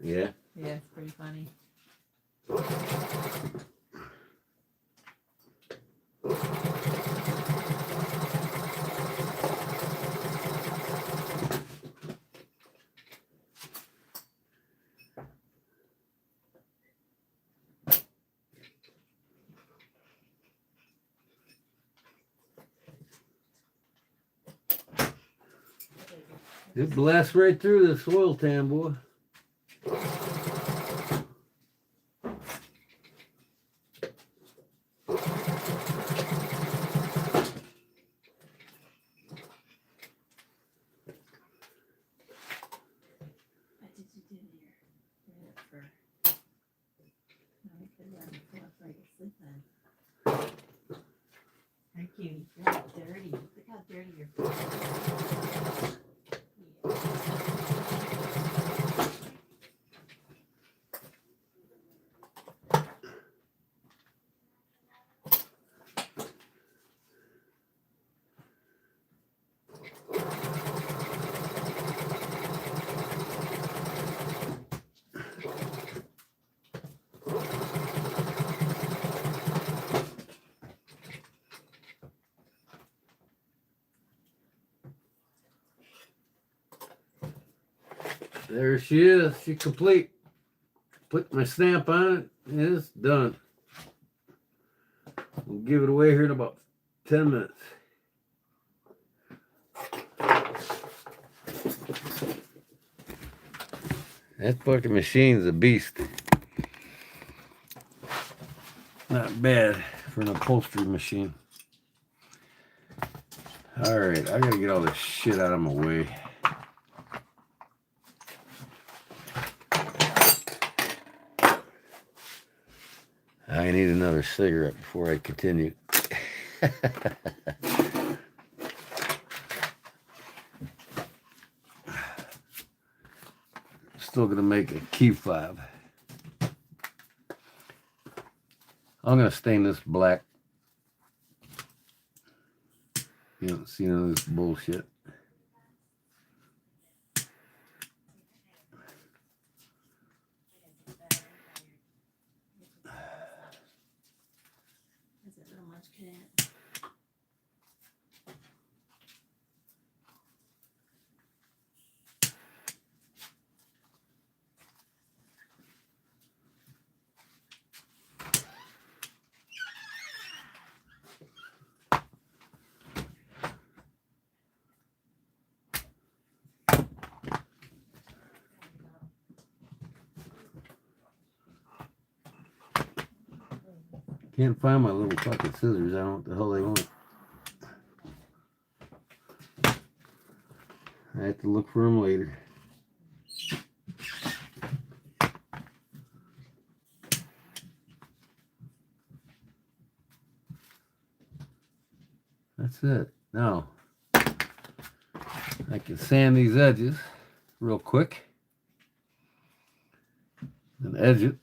Yeah. Yeah, it's pretty funny. It blasts right through the soil tan, boy. What did you do there? Rabbit fur. Now we could run the afraid to sleep then. Hi, cutie. You're all dirty. Look how dirty your fur is. There she is. She's complete. Put my stamp on it. It's done. We'll give it away here in about 10 minutes. That fucking machine's a beast. Not bad for an upholstery machine. Alright, I gotta get all this shit out of my way. I need another cigarette before I continue. Still gonna make a key fob. I'm gonna stain this black. You don't see none of this bullshit. Is it little much cadet? Can't find my little fucking scissors. I don't know what the hell they want. I have to look for them later. That's it. Now, I can sand these edges real quick and edge it.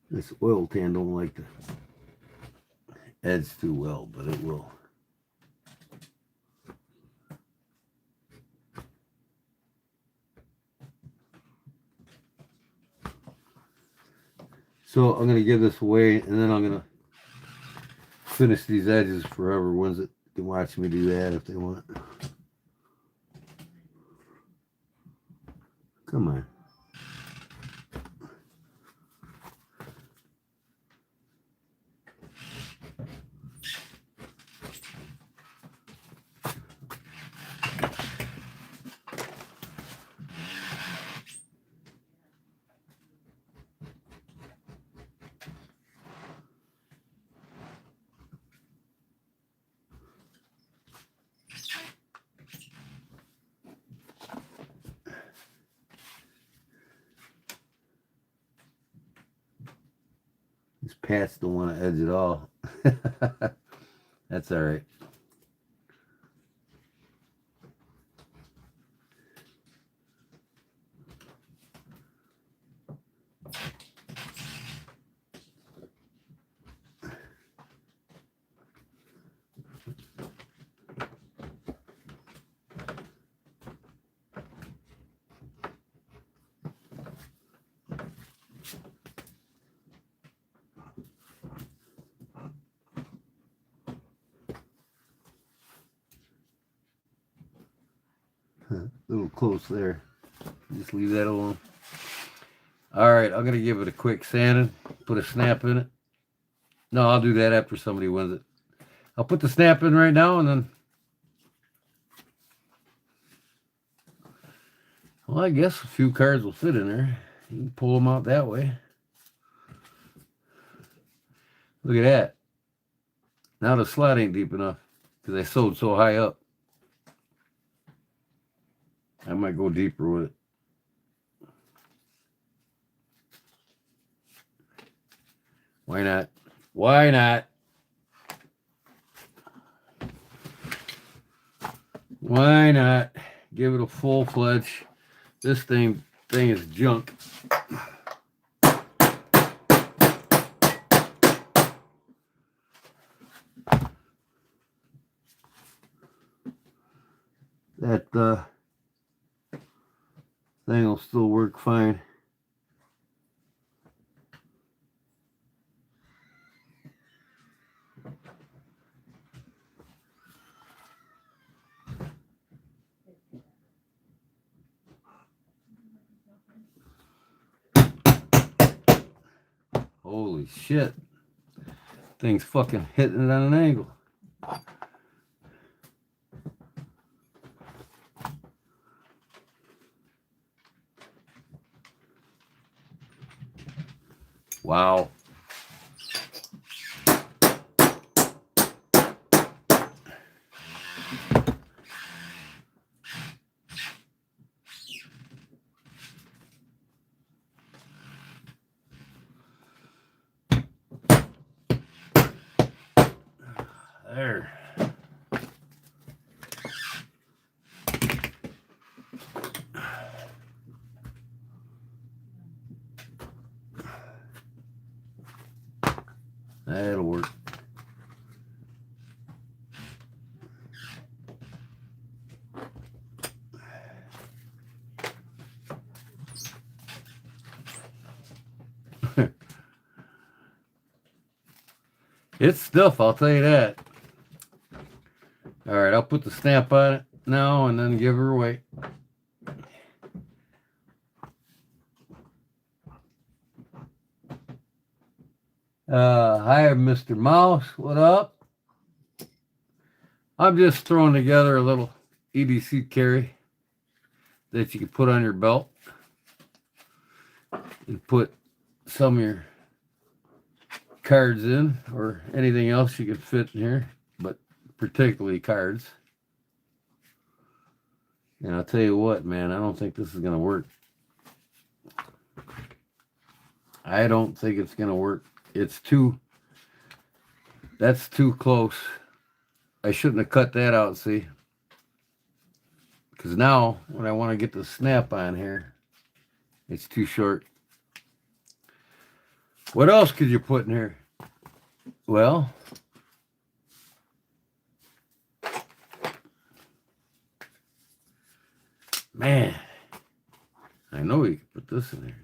This oil tan don't like to edge too well, but it will. So I'm gonna give this away, and then I'm gonna finish these edges for whoever wins it. Can watch me do that if they want. Come on. Pats don't want to edge at all. That's all right. A little close there. Just leave that alone. All right, I'm gonna give it a quick sanding. Put a snap in it. No, I'll do that after somebody wins it. I'll put the snap in right now, and then, well, I guess a few cards will fit in there. You can pull them out that way. Look at that. Now the slot ain't deep enough because I sewed so high up. I might go deeper with it. Why not? Why not? Why not? Give it a full-fledged. This thing is junk. That thing will still work fine. Holy shit. Thing's fucking hitting it on an angle. Wow. There. That'll work. It's stuff, I'll tell you that. All right, I'll put the stamp on it now and then give her away. Hi, Mr. Mouse. What up? I'm just throwing together a little EDC carry that you can put on your belt and put some of your cards in or anything else you could fit in here, but particularly cards. And I'll tell you what, man, I don't think this is going to work. I don't think it's going to work. That's too close. I shouldn't have cut that out, see? Because now, when I want to get the snap on here, it's too short. What else could you put in here? Well, man, I know you could put this in there.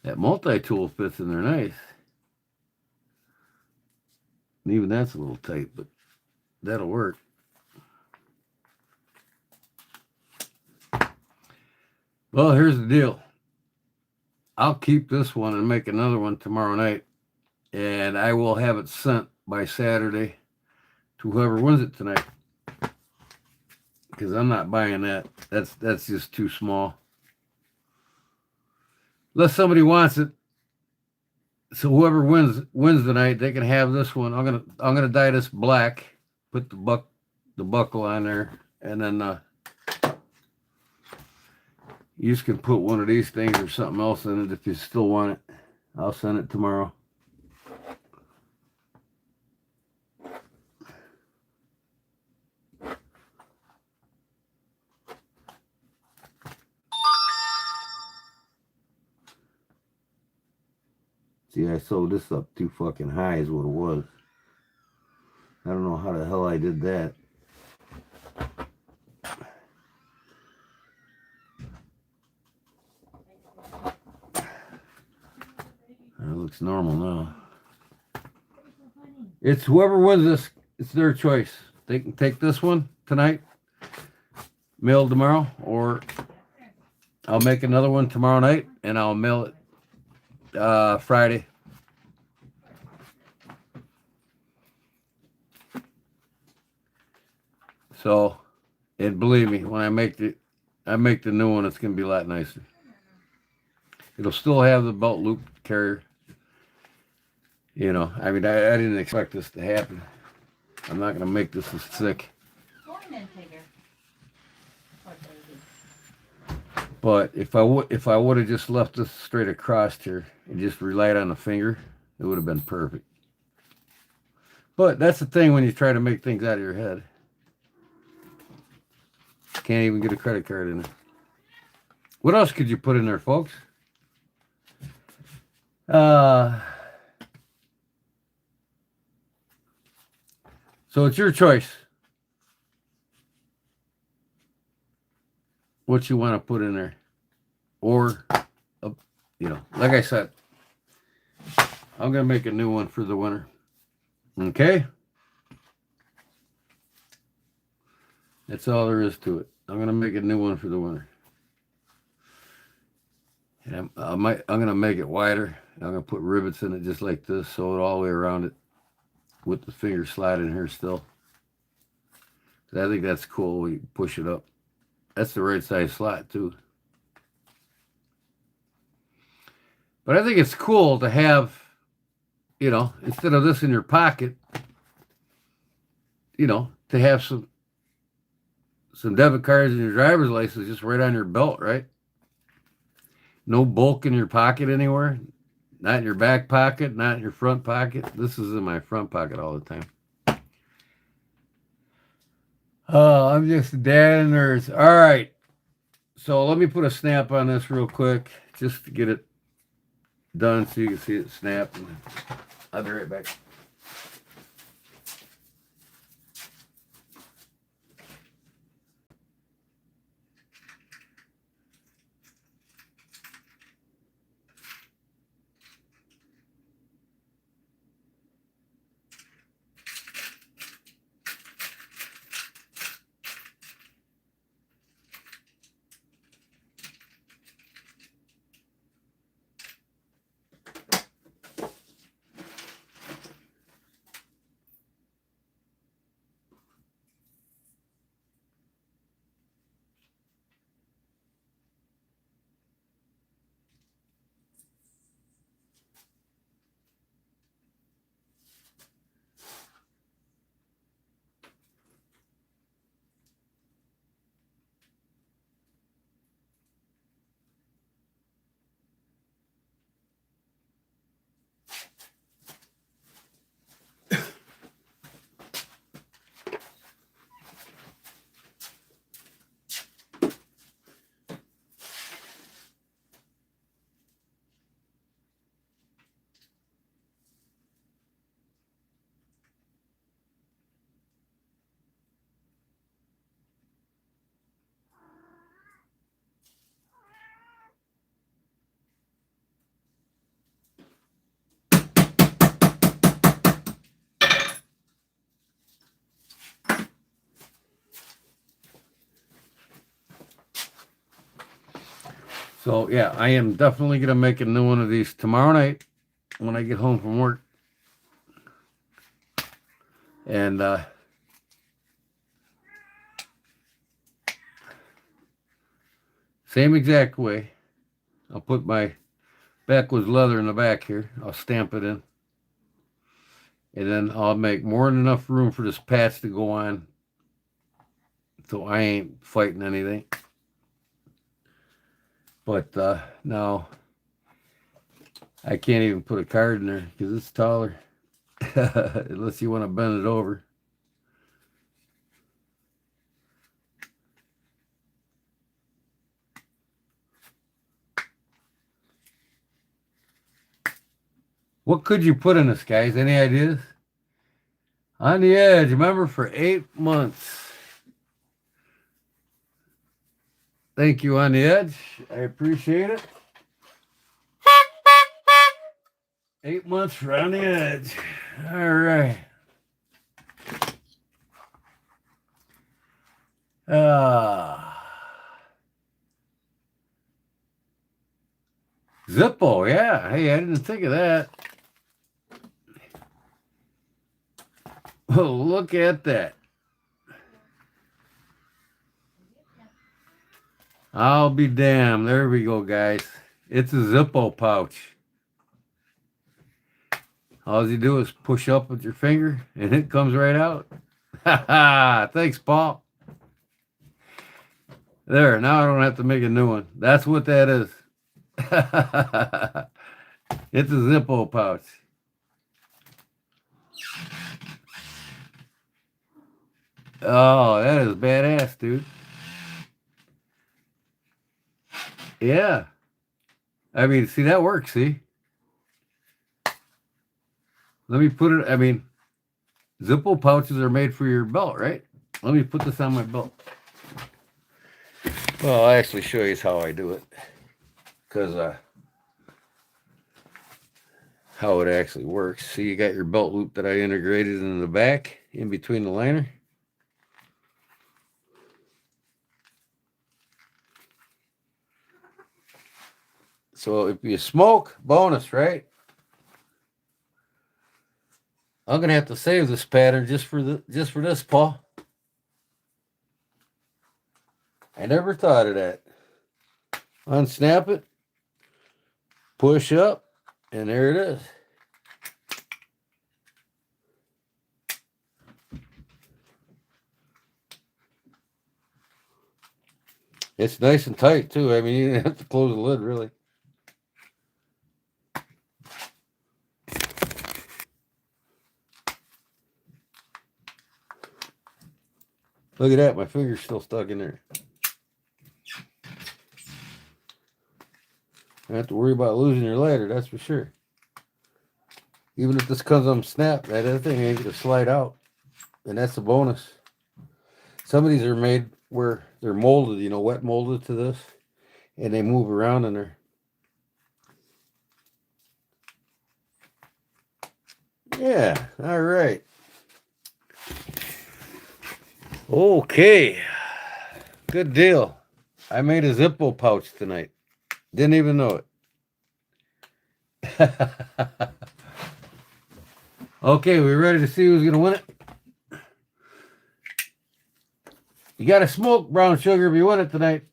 That multi-tool fits in there nice. And even that's a little tight, but that'll work. Well, here's the deal. I'll keep this one and make another one tomorrow night, and I will have it sent by Saturday to whoever wins it tonight. Because I'm not buying that. That's just too small. Unless somebody wants it. So whoever wins tonight, they can have this one. I'm gonna dye this black, put the buckle on there, and then You just can put one of these things or something else in it if you still want it. I'll send it tomorrow. See, I sewed this up too fucking high is what it was. I don't know how the hell I did that. It looks normal now. It's whoever wins this, it's their choice. They can take this one tonight, mail tomorrow, or I'll make another one tomorrow night and I'll mail it Friday. So, and believe me, when I make the new one, it's gonna be a lot nicer. It'll still have the belt loop carrier. You know, I mean, I didn't expect this to happen. I'm not gonna make this as thick. But if I would have just left this straight across here and just relied on the finger, it would have been perfect. But that's the thing when you try to make things out of your head. Can't even get a credit card in it. What else could you put in there, folks? So it's your choice what you want to put in there. Or, you know, like I said, I'm going to make a new one for the winter. Okay? That's all there is to it. I'm going to make a new one for the winter. And I'm going to make it wider. I'm going to put rivets in it just like this, sew it all the way around it with the finger slide in here still. I think that's cool. We push it up. That's the right size slot too. But I think it's cool to have, you know, instead of this in your pocket, you know, to have some debit cards and your driver's license just right on your belt, right? No bulk in your pocket anywhere. Not in your back pocket, not in your front pocket. This is in my front pocket all the time. Oh, I'm just a dad and nerds. All right. So let me put a snap on this real quick just to get it done so you can see it snap. And I'll be right back. So yeah, I am definitely gonna make a new one of these tomorrow night when I get home from work. And same exact way. I'll put my backwoods leather in the back here. I'll stamp it in. And then I'll make more than enough room for this patch to go on so I ain't fighting anything. But no, I can't even put a card in there because it's taller. Unless you want to bend it over. What could you put in this, guys? Any ideas? On the edge, remember, for 8 months. Thank you, On the Edge. I appreciate it. 8 months for On the Edge. All right. Zippo, yeah. Hey, I didn't think of that. Oh, look at that. I'll be damned. There we go, guys. It's a Zippo pouch. All you do is push up with your finger, and it comes right out. Ha ha! Thanks, Paul. There, now I don't have to make a new one. That's what that is. It's a Zippo pouch. Oh, that is badass, dude. Yeah. I mean, see, that works, see? Let me put it, I mean, Zippo pouches are made for your belt, right? Let me put this on my belt. Well, I'll actually show you how I do it. Because how it actually works. See, you got your belt loop that I integrated in the back, in between the liner. So if you smoke, bonus, right? I'm gonna have to save this pattern just for this, Paul. I never thought of that. Unsnap it, push up, and there it is. It's nice and tight too. I mean, you didn't have to close the lid really. Look at that, my finger's still stuck in there. I don't have to worry about losing your lighter, that's for sure. Even if this comes on snap, that other thing ain't gonna slide out. And that's a bonus. Some of these are made where they're molded, you know, wet molded to this. And they move around in there. Yeah, all right. Okay. Good deal. I made a Zippo pouch tonight. Didn't even know it. Okay, we ready to see who's going to win it? You got to smoke brown sugar if you win it tonight.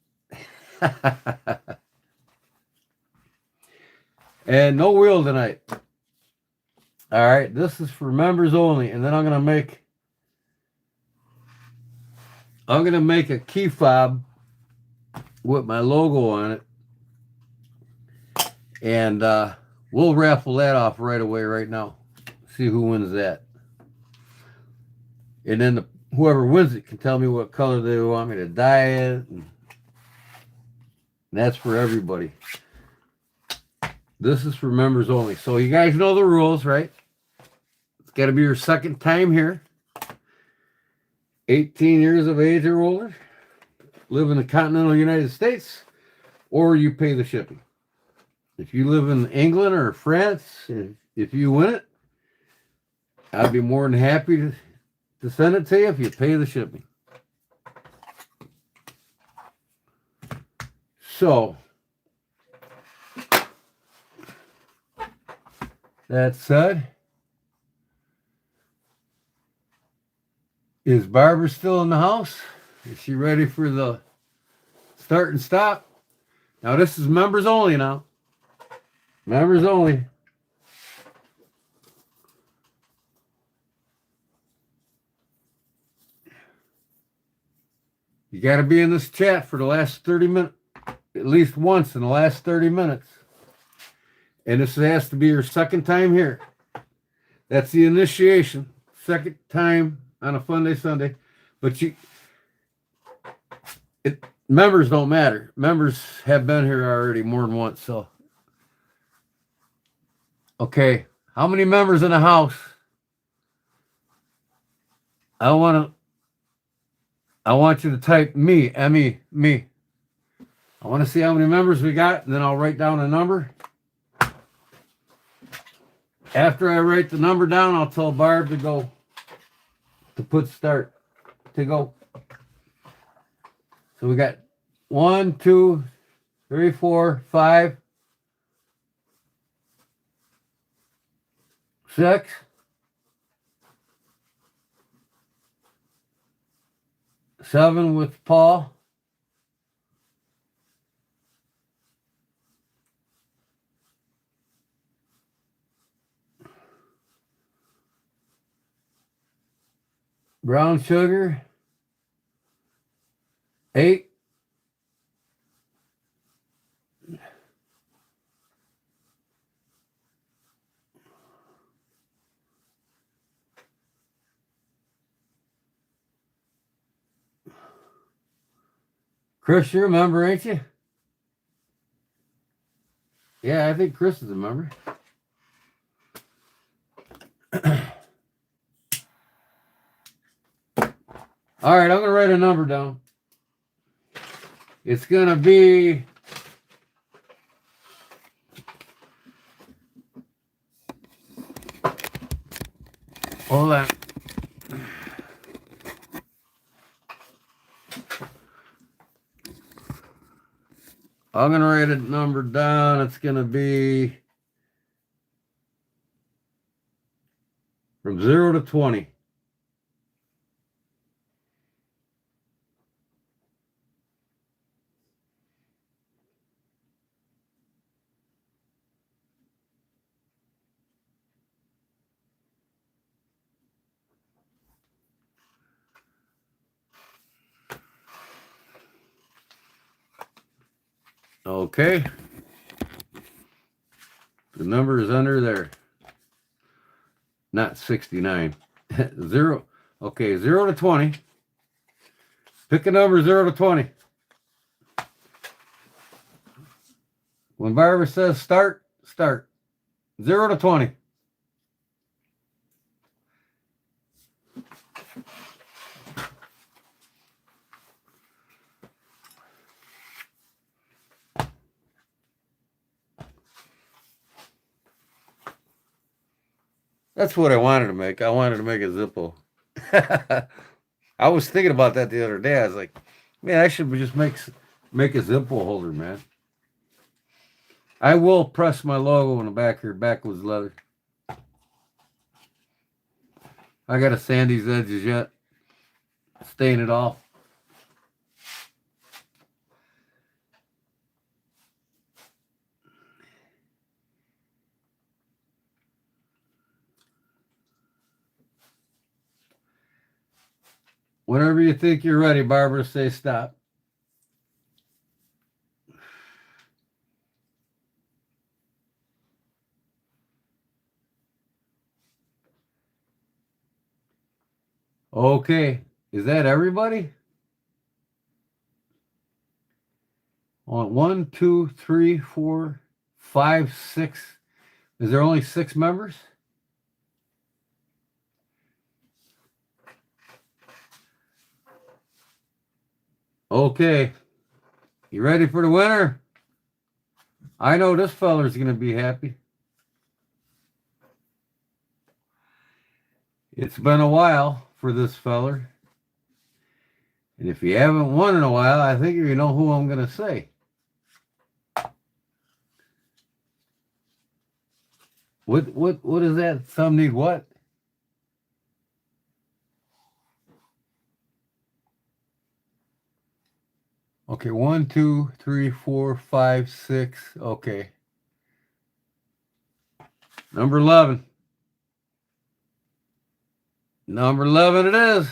And no wheel tonight. All right, this is for members only. And then I'm going to make a key fob with my logo on it. And we'll raffle that off right away right now. See who wins that. And then whoever wins it can tell me what color they want me to dye it. And that's for everybody. This is for members only. So you guys know the rules, right? It's got to be your second time here. 18 years of age or older. Live in the continental United States. Or you pay the shipping. If you live in England or France, if you win it, I'd be more than happy to send it to you if you pay the shipping. So, that said, is Barbara still in the house? Is she ready for the start and stop? Now, this is members only now. Members only. You got to be in this chat for the last 30 minutes. at least once in the last 30 minutes. And this has to be your second time here. That's the initiation. Second time on a Funday Sunday. But members don't matter. Members have been here already more than once. So, okay. How many members in the house? I want you to type me, M-E, me. I want to see how many members we got, and then I'll write down a number. After I write the number down, I'll tell Barb to go, to put start, to go. So we got 1, 2, 3, 4, 5, 6, 7 with Paul. Brown sugar. 8. Chris, you're a member, ain't you? Yeah, I think Chris is a member. All right, I'm going to write a number down. It's going to be hold on. I'm going to write a number down. It's going to be from 0 to 20. Okay. The number is under there. Not 69. 0. Okay, 0 to 20. Pick a number 0 to 20. When Barbara says start, start. 0 to 20. That's what I wanted to make. I wanted to make a Zippo. I was thinking about that the other day. I was like, man, I should just make a Zippo holder, man. I will press my logo in the back here, backwoods leather. I got to sand these edges yet. Stain it off. Whenever you think you're ready, Barbara, say stop. Okay. Is that everybody? On 1, 2, 3, 4, 5, 6. Is there only 6 members? Okay. You ready for the winner? I know this feller's going to be happy. It's been a while for this feller. And if you haven't won in a while, I think you know who I'm going to say. What is that? Some need what? Okay, 1, 2, 3, 4, 5, 6. Okay. Number 11. Number 11 it is.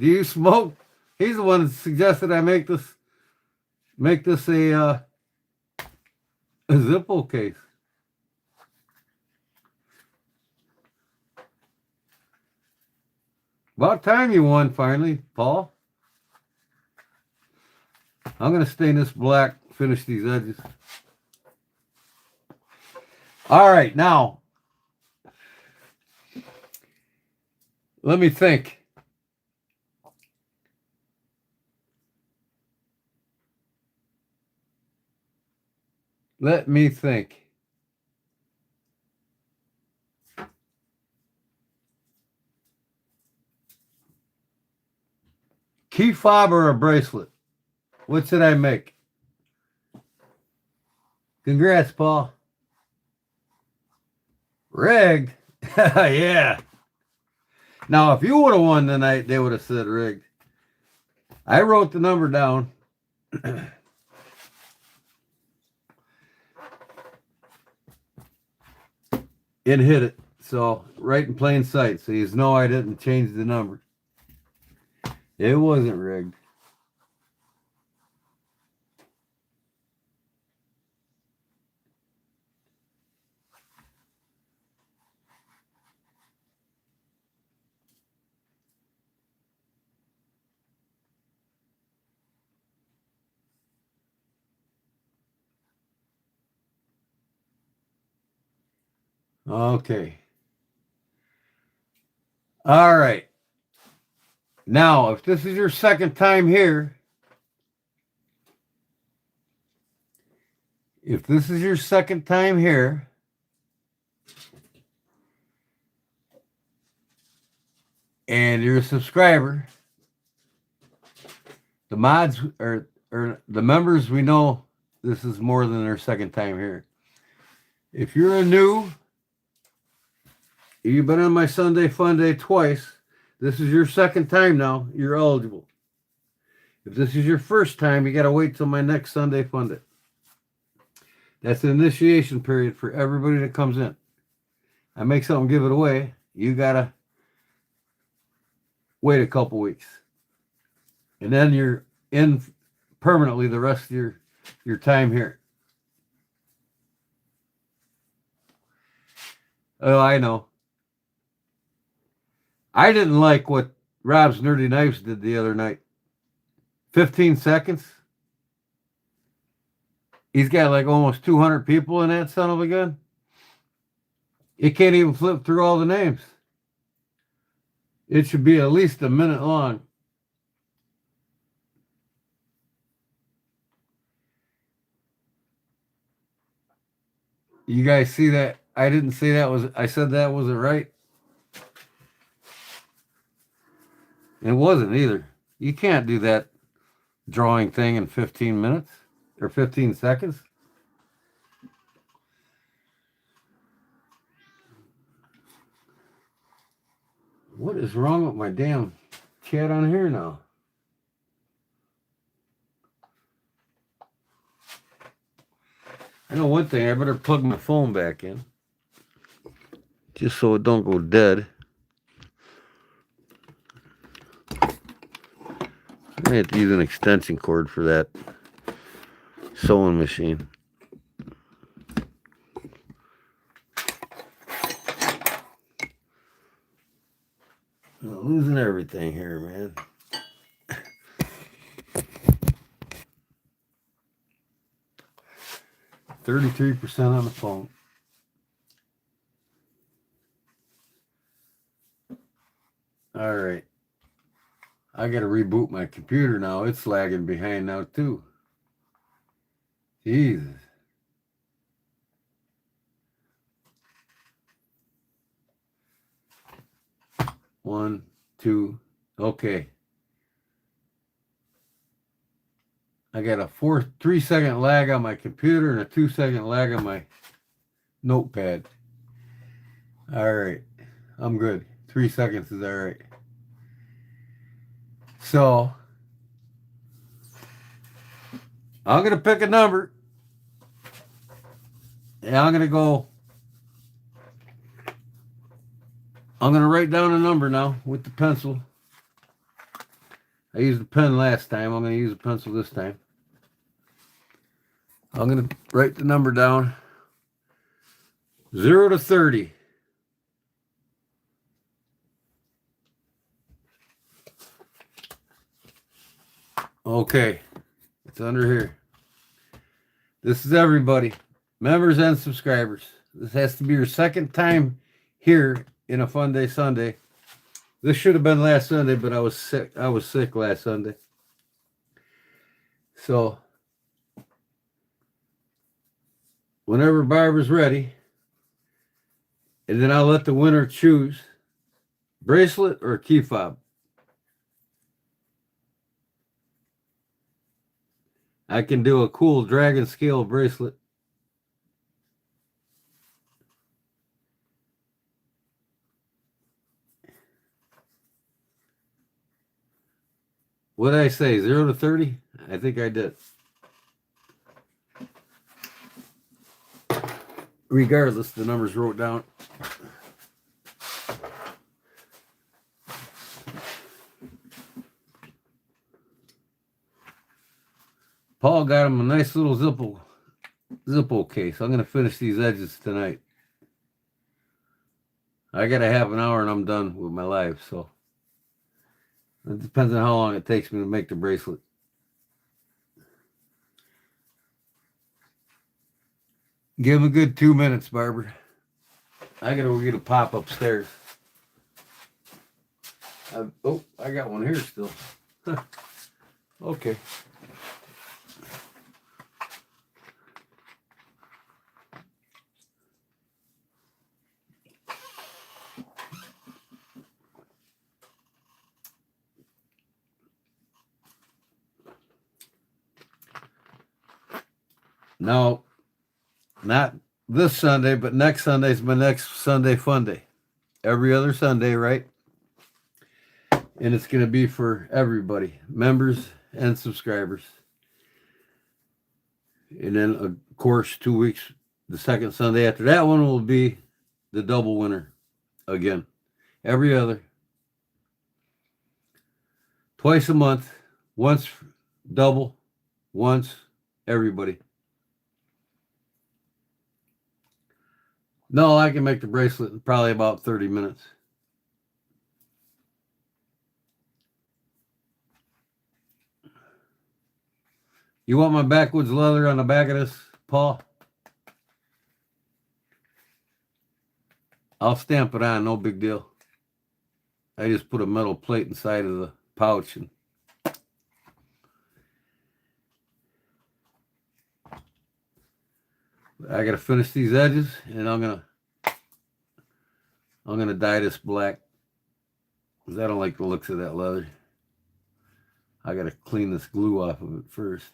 Do you smoke? He's the one that suggested I make this a Zippo case. About time you won finally, Paul. I'm gonna stain this black, finish these edges. All right, now let me think. Let me think. Key fob or a bracelet? What should I make? Congrats, Paul. Rigged? Yeah. Now, if you would have won tonight, they would have said rigged. I wrote the number down. It hit it. So, right in plain sight. So, you know I didn't change the number. It wasn't rigged. Okay. All right. Now, if this is your second time here, and you're a subscriber, the mods or the members, we know this is more than their second time here. If you're a new, you've been on my Sunday Funday twice, this is your second time now, you're eligible. If this is your first time, you got to wait till my next Sunday Funday. That's the initiation period for everybody that comes in. I make something, give it away. You got to wait a couple weeks. And then you're in permanently the rest of your time here. Oh, I know. I didn't like what Rob's Nerdy Knives did the other night. 15 seconds. He's got like almost 200 people in that son of a gun. It can't even flip through all the names. It should be at least a minute long. You guys see that? I didn't say that was, I said that wasn't right. It wasn't either. You can't do that drawing thing in 15 minutes or 15 seconds. What is wrong with my damn chat on here now? I know one thing, I better plug my phone back in. Just so it don't go dead. I have to use an extension cord for that sewing machine. I'm losing everything here, man. $33% on the phone. All right. I got to reboot my computer now. It's lagging behind now, too. Jesus. One, two. Okay. I got a 3-second lag on my computer and a 2-second lag on my notepad. All right. I'm good. 3 seconds is all right. So, I'm going to pick a number. And I'm going to write down a number now with the pencil. I used a pen last time. I'm going to use a pencil this time. I'm going to write the number down. 0 to 30. Okay. It's under here. This is everybody. Members and subscribers. This has to be your second time here in a Funday Sunday. This should have been last Sunday, but I was sick. I was sick last Sunday. So, whenever Barbara's ready, and then I'll let the winner choose bracelet or key fob. I can do a cool dragon scale bracelet. What did I say? 0 to 30? I think I did. Regardless, the numbers wrote down. Paul got him a nice little Zippo case. I'm going to finish these edges tonight. I got a half an hour and I'm done with my live, so it depends on how long it takes me to make the bracelet. Give him a good 2 minutes, Barbara. I got to go get a pop upstairs. I got one here still. Okay. Now, not this Sunday, but next Sunday is my next Sunday Funday. Every other Sunday, right? And it's going to be for everybody, members and subscribers. And then, of course, 2 weeks, the second Sunday after that one will be the double winner again. Every other. Twice a month. Once double. Once everybody. No, I can make the bracelet in probably about 30 minutes. You want my backwoods leather on the back of this, Paul? I'll stamp it on, no big deal. I just put a metal plate inside of the pouch and I gotta finish these edges and I'm gonna dye this black because I don't like the looks of that leather. I gotta clean this glue off of it first.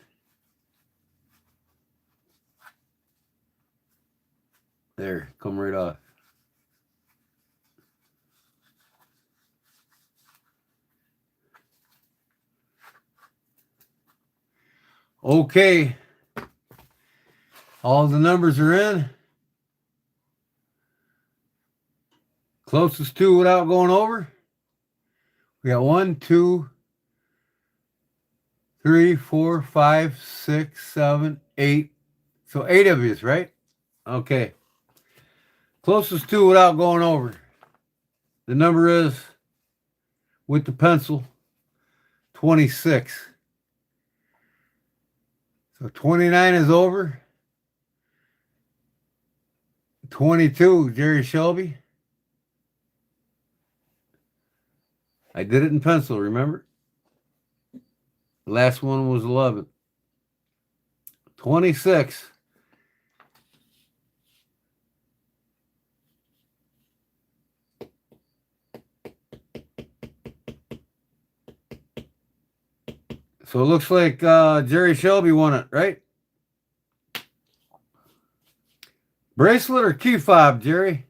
There, come right off. Okay. All the numbers are in. Closest to without going over. We got 1, 2, 3, 4, 5, 6, 7, 8. So 8 of yous, right? Okay. Closest to without going over. The number is, with the pencil, 26. So 29 is over. 22, Jerry Shelby. I did it in pencil, remember? The last one was 11. 26. So it looks like Jerry Shelby won it, right? Bracelet or key fob, Jerry?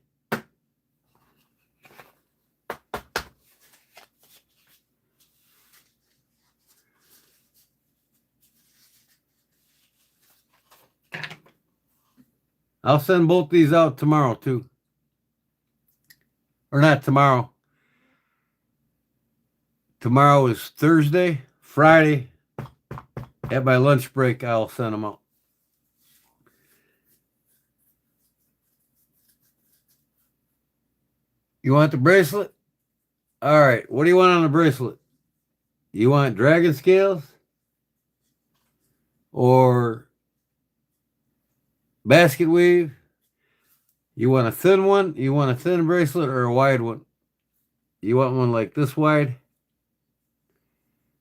I'll send both these out tomorrow, too. Or not tomorrow. Tomorrow is Thursday. Friday, at my lunch break, I'll send them out. You want the bracelet? All right. What do you want on the bracelet? You want dragon scales or basket weave? You want a thin one? You want a thin bracelet or a wide one? You want one like this wide?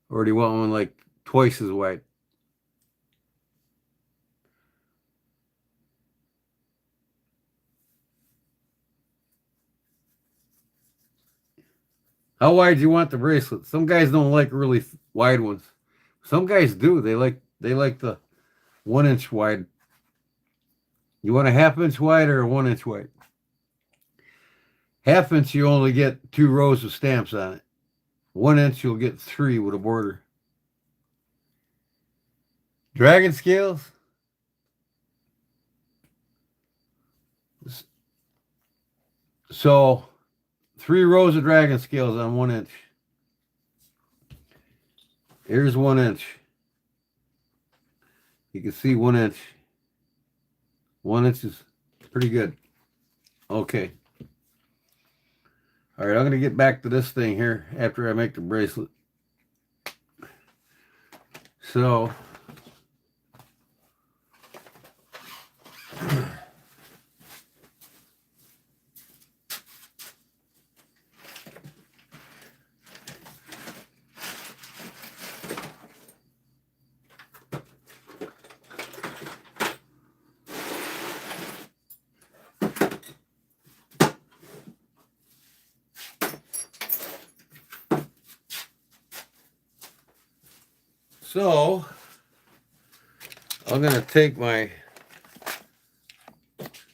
Or do you want one like twice as wide? How wide do you want the bracelet? Some guys don't like really wide ones. Some guys do. They like the 1 inch wide. You want a ½ inch wide or a 1 inch wide? ½ inch, you only get 2 rows of stamps on it. 1 inch, you'll get 3 with a border. Dragon scales. So 3 rows of dragon scales on 1 inch. Here's 1 inch. You can see 1 inch. 1 inch is pretty good. Okay. All right, I'm going to get back to this thing here after I make the bracelet. So, I'm going to take my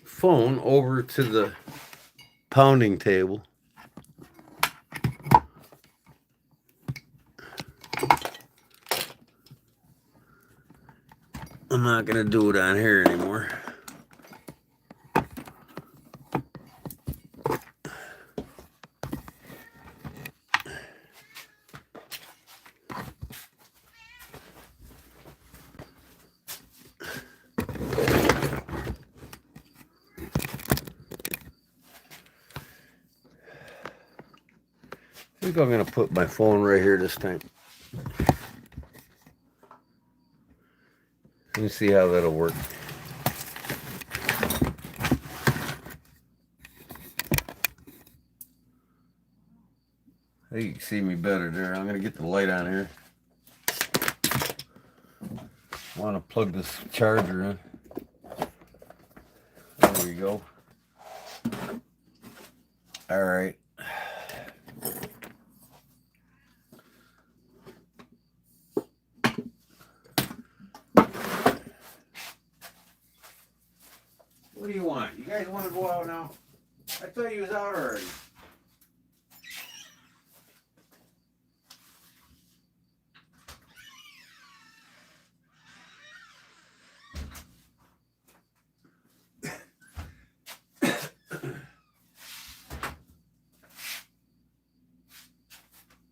phone over to the pounding table. I'm not going to do it on here anymore. I think I'm going to put my phone right here this time. Let me see how that'll work. I think you can see me better there. I'm going to get the light on here. I want to plug this charger in. There we go. All right. What do you want? You guys want to go out now? I thought you was out already.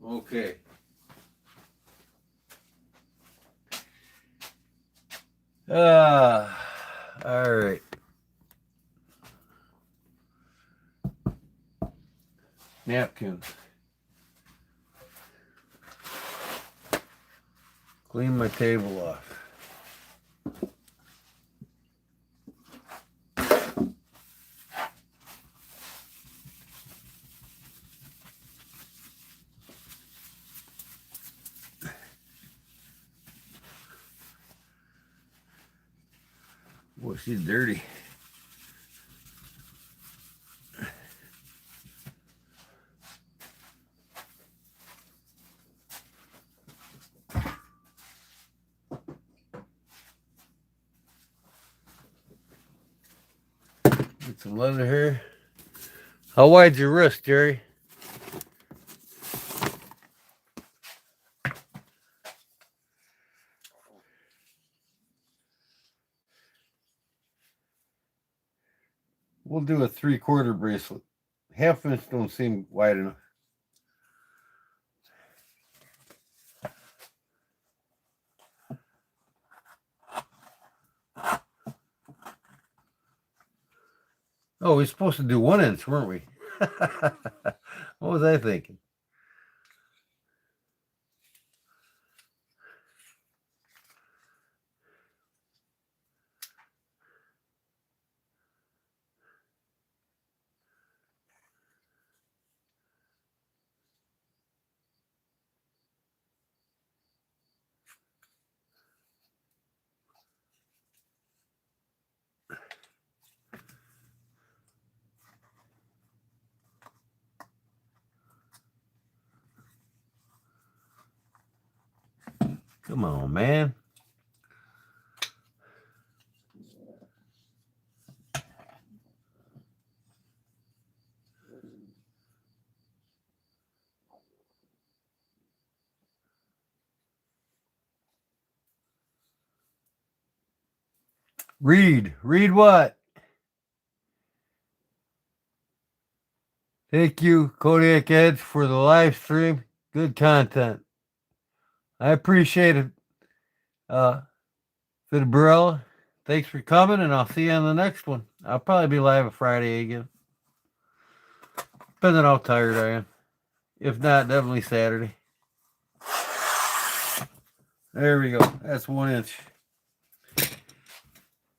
Okay. All right. Napkins. Clean my table off. Boy, she's dirty. Get some leather here. How wide's your wrist, Jerry? We'll do a 3/4 bracelet. ½ inch don't seem wide enough. Oh, we're supposed to do 1 inch, weren't we? What was I thinking? Come on, man. Read what? Thank you, Kodiak Edge, for the live stream. Good content. I appreciate it. Fidebrella, thanks for coming, and I'll see you on the next one. I'll probably be live on Friday again. Depending on how tired I am. If not, definitely Saturday. There we go. That's 1 inch.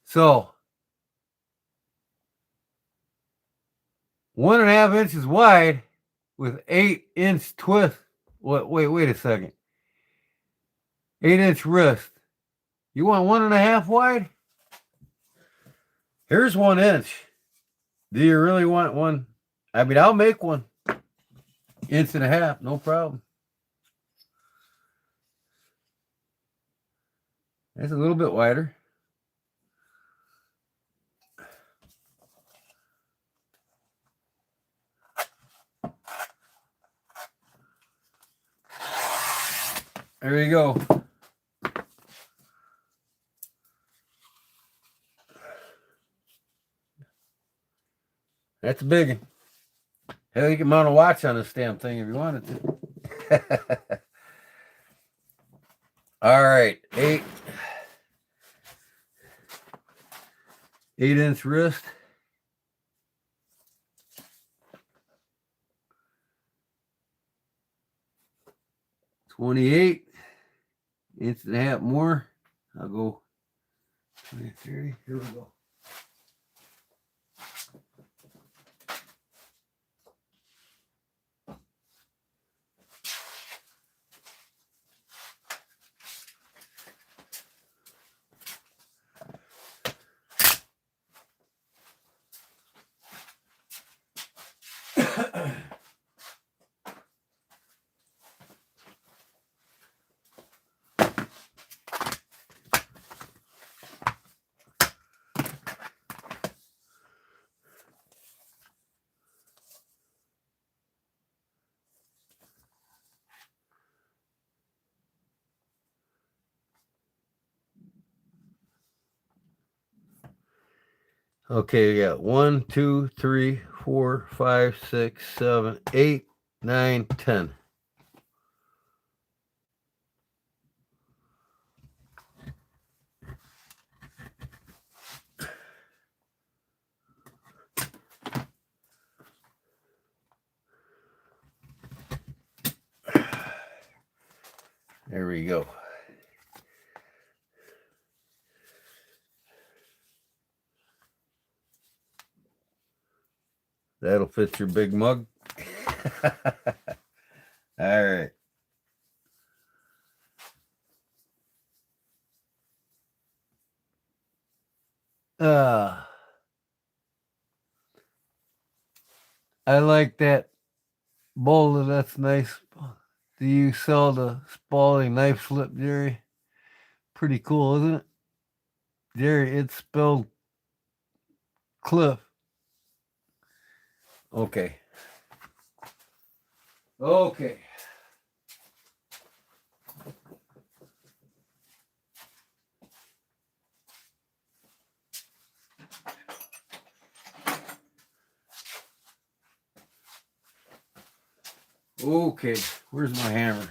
So, 1.5 inches wide with 8-inch twist. Wait a second. 8-inch wrist. You want 1.5 wide? Here's 1 inch. Do you really want one? I mean, I'll make 1.5 inches, no problem. That's a little bit wider. There you go. That's a big one. Hell, you can mount a watch on this damn thing if you wanted to. All right, 8-inch wrist. 28, 1.5 inches more. I'll go 23. Here we go. Okay, we got 1, 2, 3, 4, 5, 6, 7, 8, 9, 10. There we go. That'll fit your big mug. All right. I like that boulder. That's nice. Do you sell the Spalding knife slip, Jerry? Pretty cool, isn't it? Jerry, it's spelled Cliff. Okay. Okay. Okay, where's my hammer?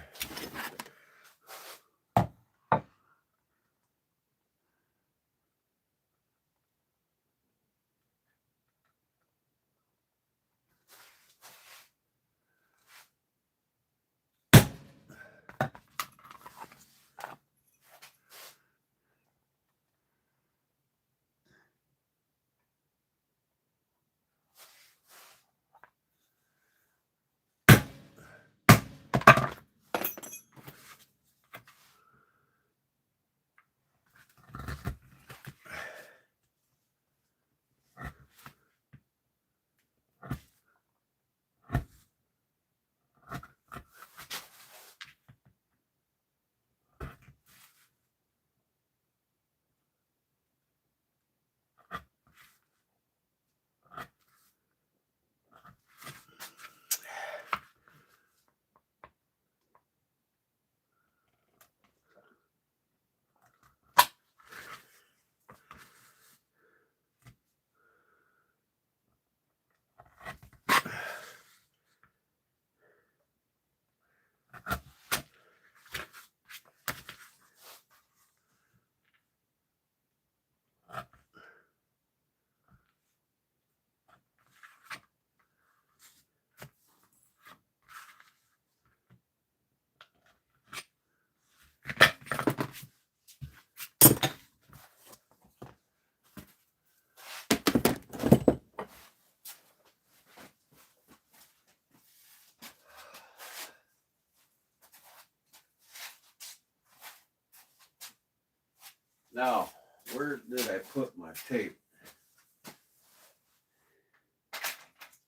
Now, where did I put my tape?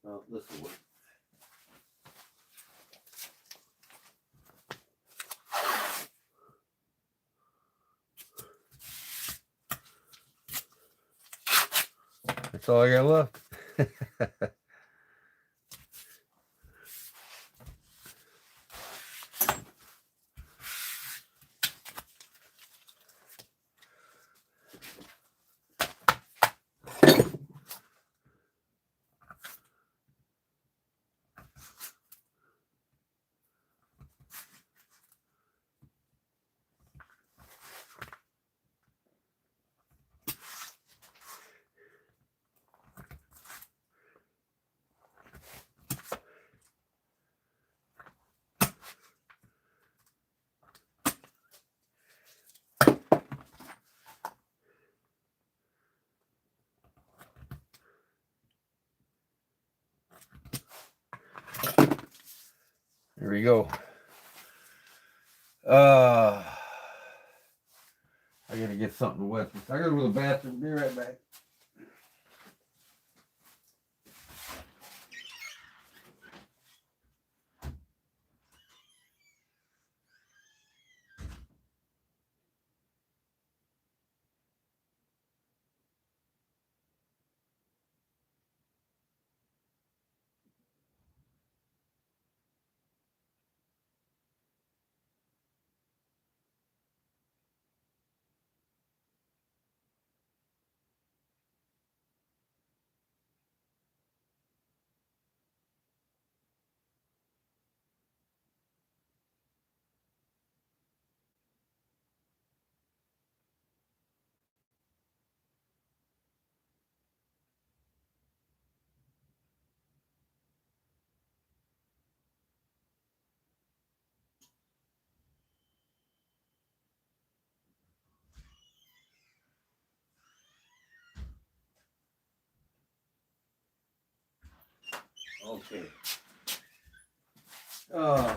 Well, this will work. That's all I got left. There we go. I gotta get something wet. I gotta go to the bathroom. Be right back. Okay. I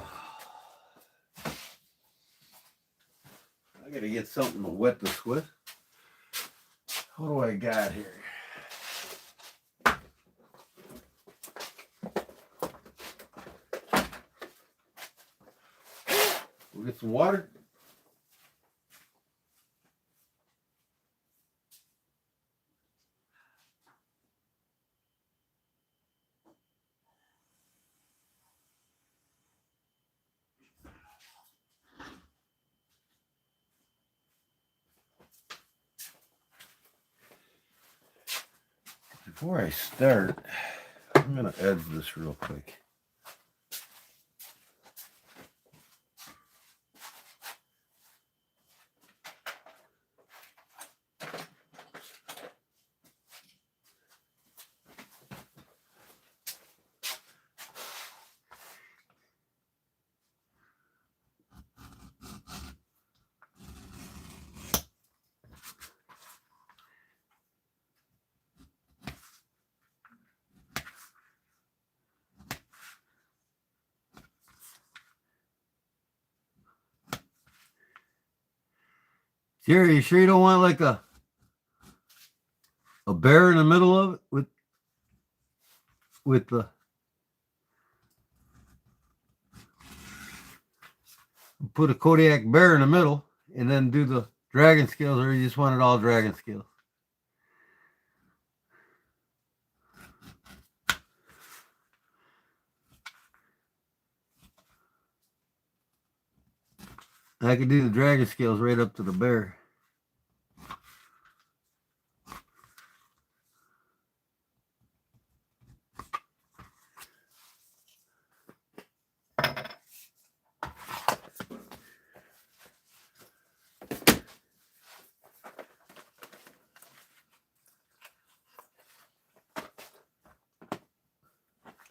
gotta get something to wet this with. What do I got here? We'll get some water. Before I start, I'm gonna edge this real quick. Jerry, you sure you don't want like a bear in the middle of it with the put a Kodiak bear in the middle and then do the dragon scales, or you just want it all dragon scales? I could do the dragon scales right up to the bear.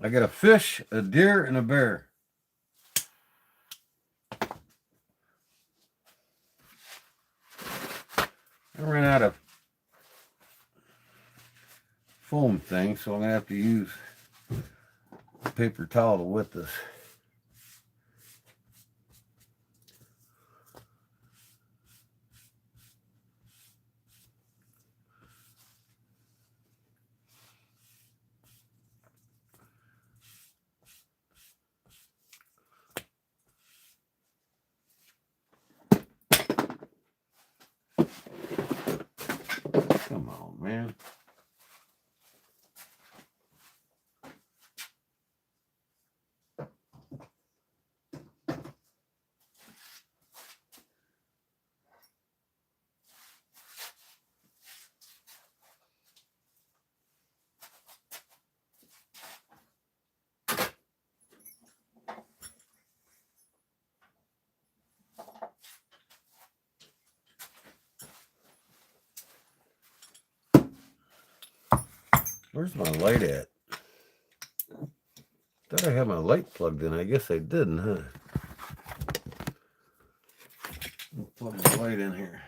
I got a fish, a deer, and a bear. I ran out of foam thing, so I'm gonna have to use a paper towel to wet this. man. Where's my light at? Thought I had my light plugged in. I guess I didn't, huh? I'll plug the light in here.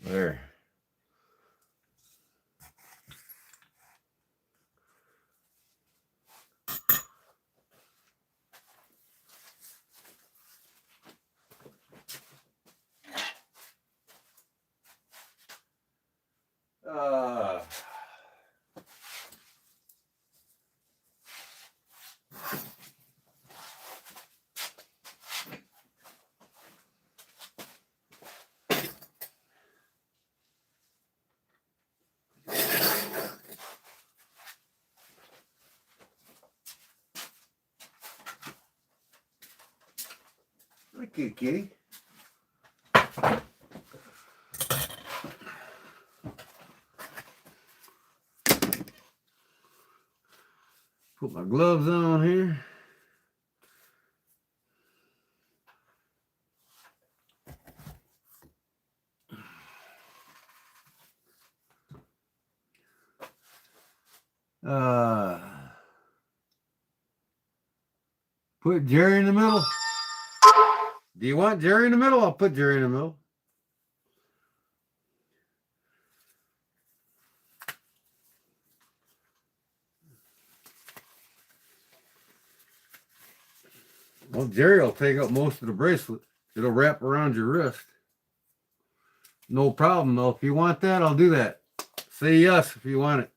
There. Uh, okay, kitty. Put my gloves on here. Put Jerry in the middle. Do you want Jerry in the middle? I'll put Jerry in the middle. Well, Jerry will take up most of the bracelet. It'll wrap around your wrist. No problem, though. If you want that, I'll do that. Say yes if you want it.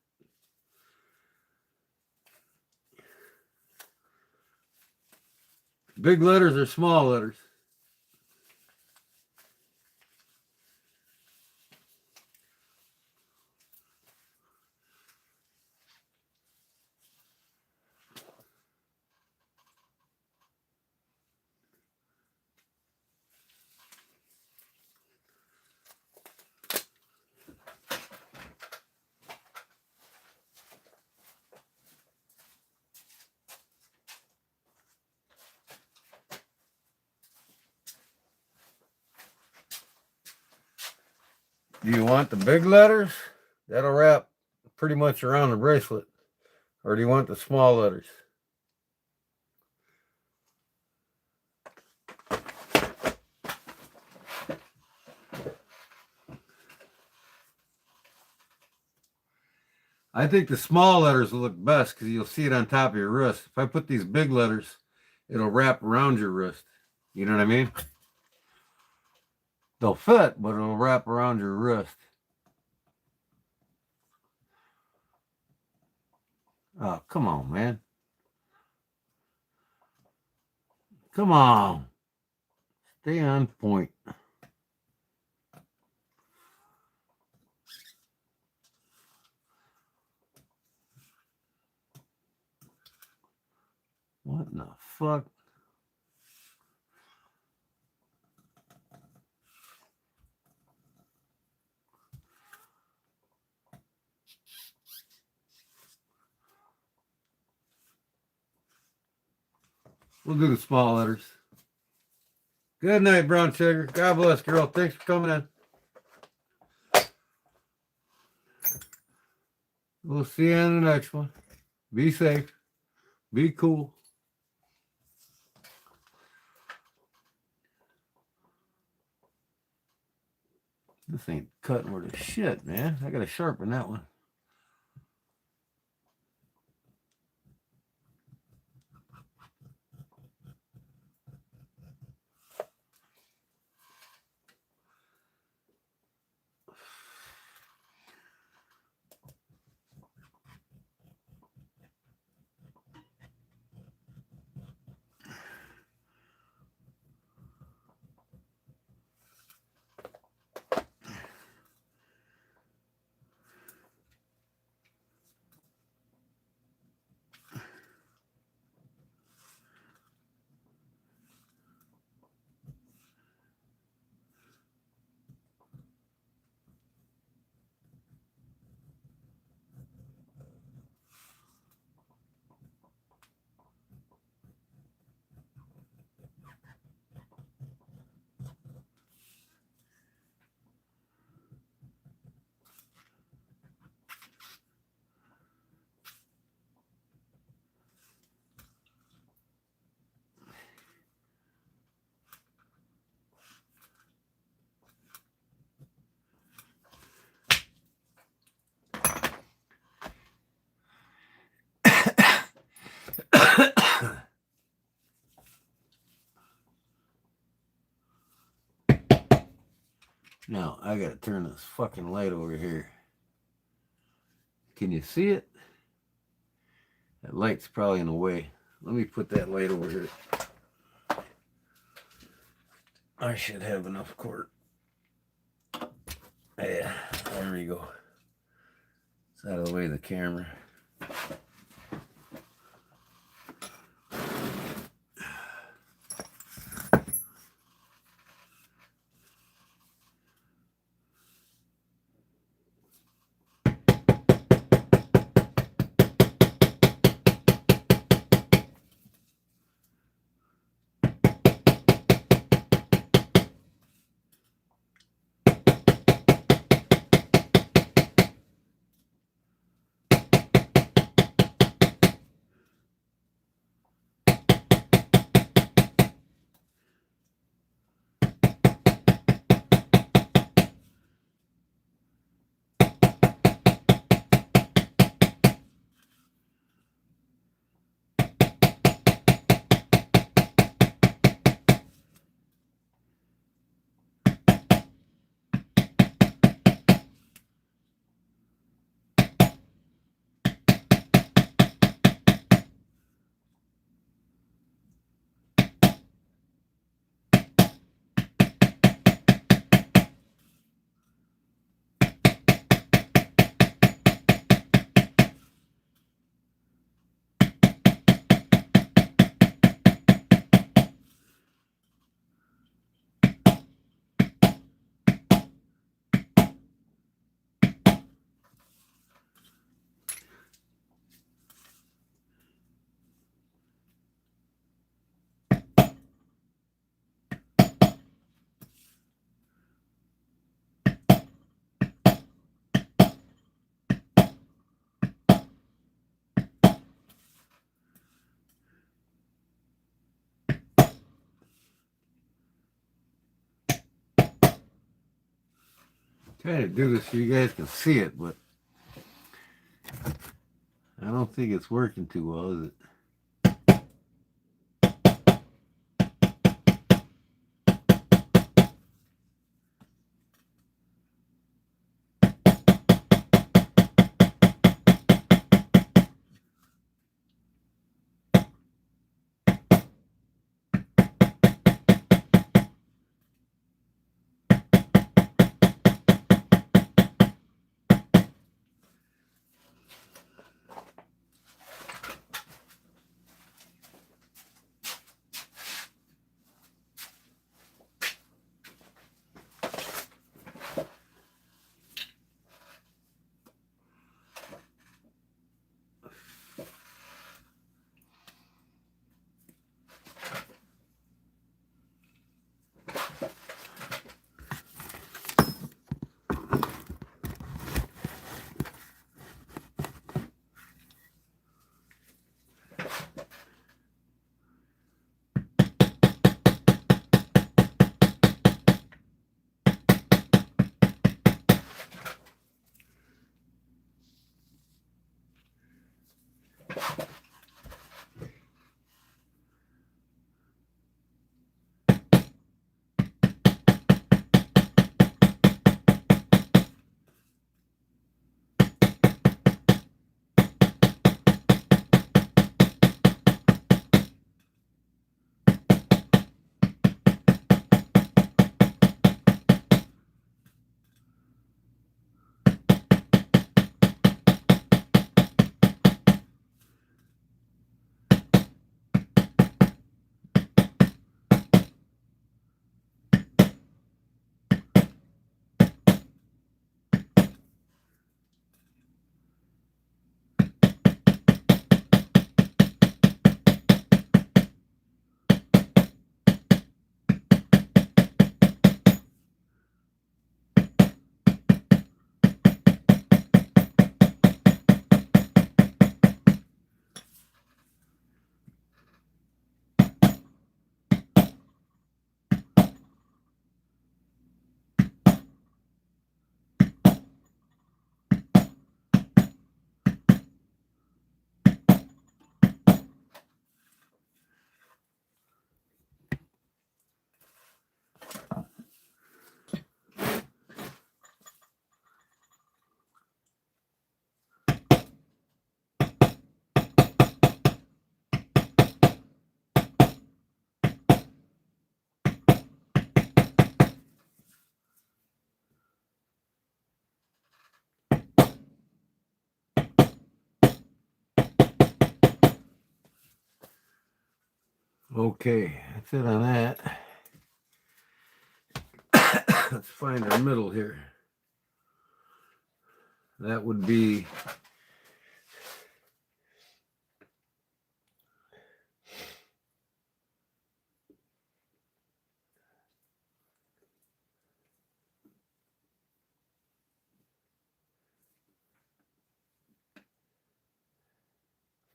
Big letters or small letters? Do you want the big letters? That'll wrap pretty much around the bracelet. Or do you want the small letters? I think the small letters will look best because you'll see it on top of your wrist. If I put these big letters, it'll wrap around your wrist. You know what I mean? They'll fit, but it'll wrap around your wrist. Oh, come on, man. Come on. Stay on point. What in the fuck? We'll do the small letters. Good night, brown sugar. God bless, girl. Thanks for coming in. We'll see you in the next one. Be safe. Be cool. This ain't cutting worth a shit, man. I gotta sharpen that one. Now, I gotta turn this fucking light over here. Can you see it? That light's probably in the way. Let me put that light over here. I should have enough cord. Yeah, there we go. It's out of the way of the camera. Trying to do this so you guys can see it, but I don't think it's working too well, is it? Okay, that's it on that. Let's find our middle here. That would be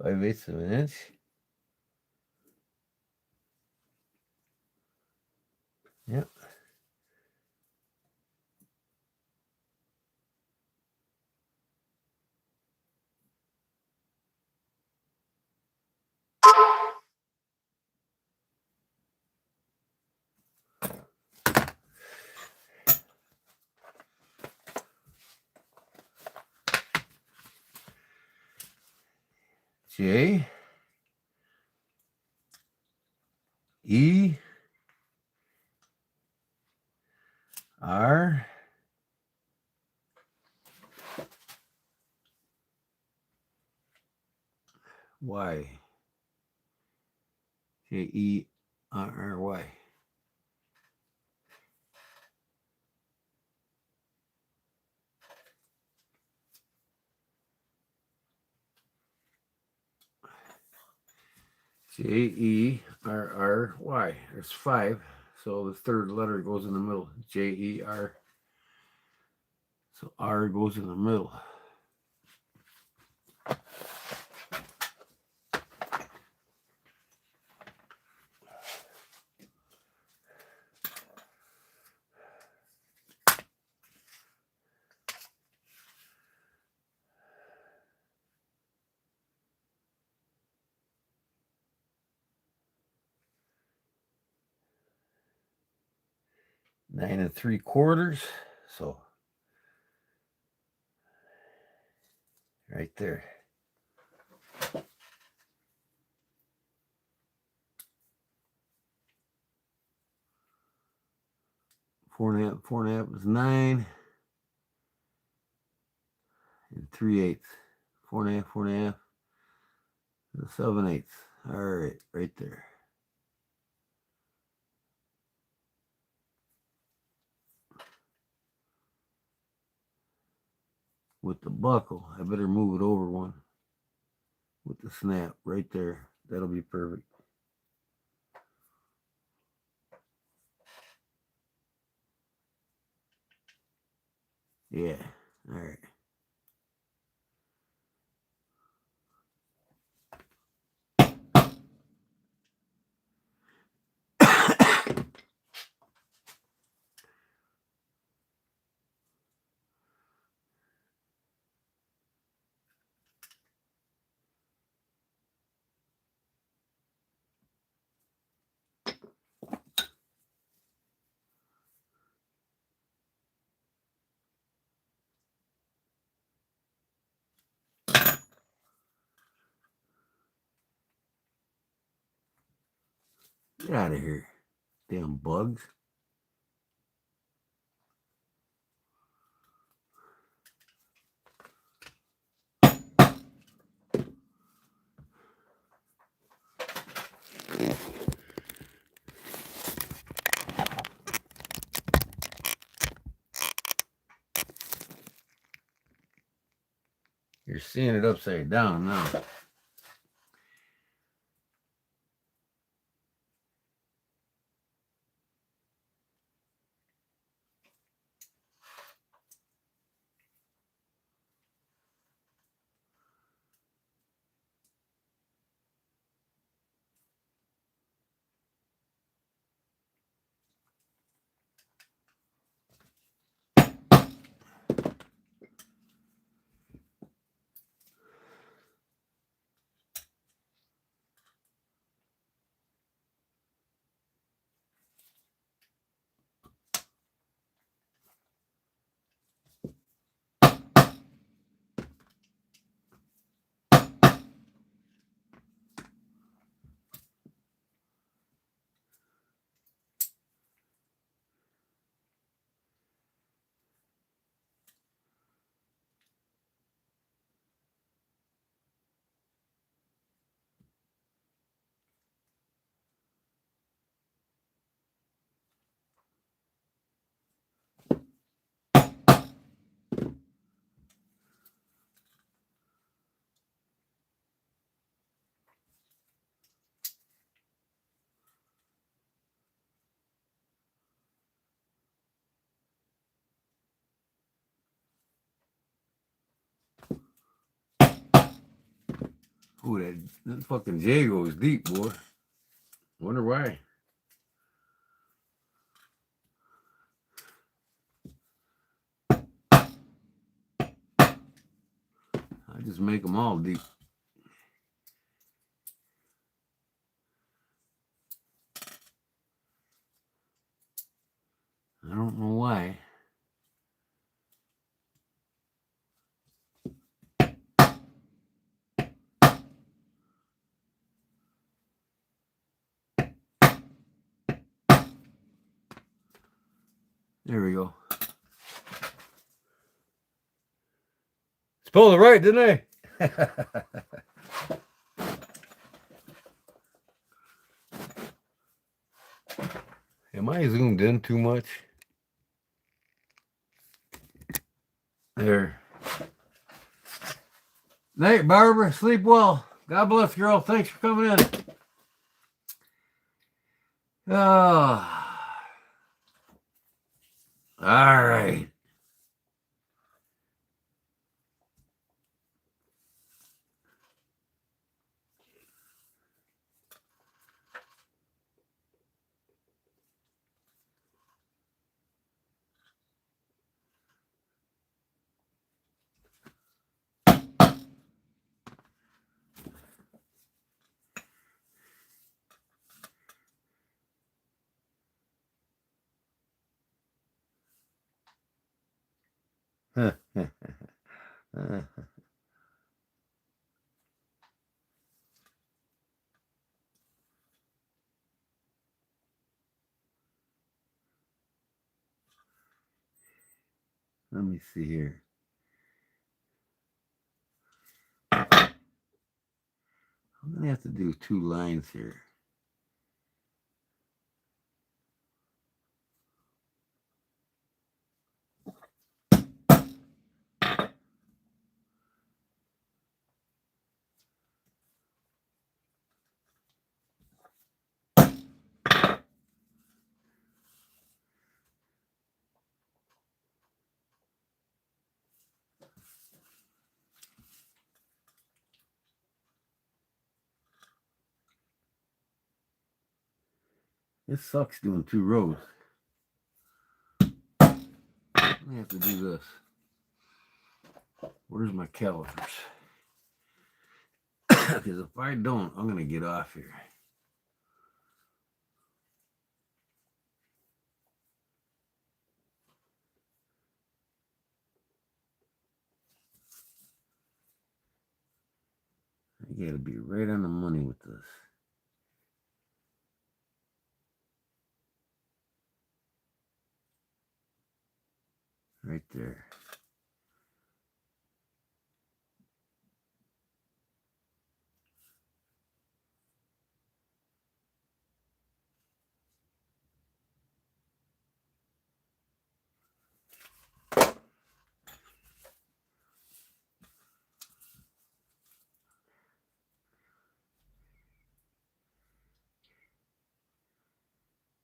5/8 of an inch. Yep. J E R Y. J-E-R-R-Y. J-E-R-R-Y. There's 5. So the third letter goes in the middle. J-E-R. So R goes in the middle. Nine and 3/4. So right there. 4 1/2. 4 1/2 is 9. And 3/8. 4 1/2. 4 1/2. 7/8. All right, right there. With the buckle, I better move it over one. With the snap right there. That'll be perfect. Yeah. All right. Get out of here. Damn bugs. You're seeing it upside down now. Ooh, that fucking Jago is deep, boy. Wonder why. I just make them all deep. I don't know why. There we go. It's pulled it right, didn't I? Am I zoomed in too much? There. Night, Barbara. Sleep well. God bless, girl. Thanks for coming in. Oh. All right. Let me see here. I'm gonna have to do 2 lines here. It sucks doing 2 rows. I have to do this. Where's my calipers? Because if I don't, I'm going to get off here. I got to be right on the money with this. Right there.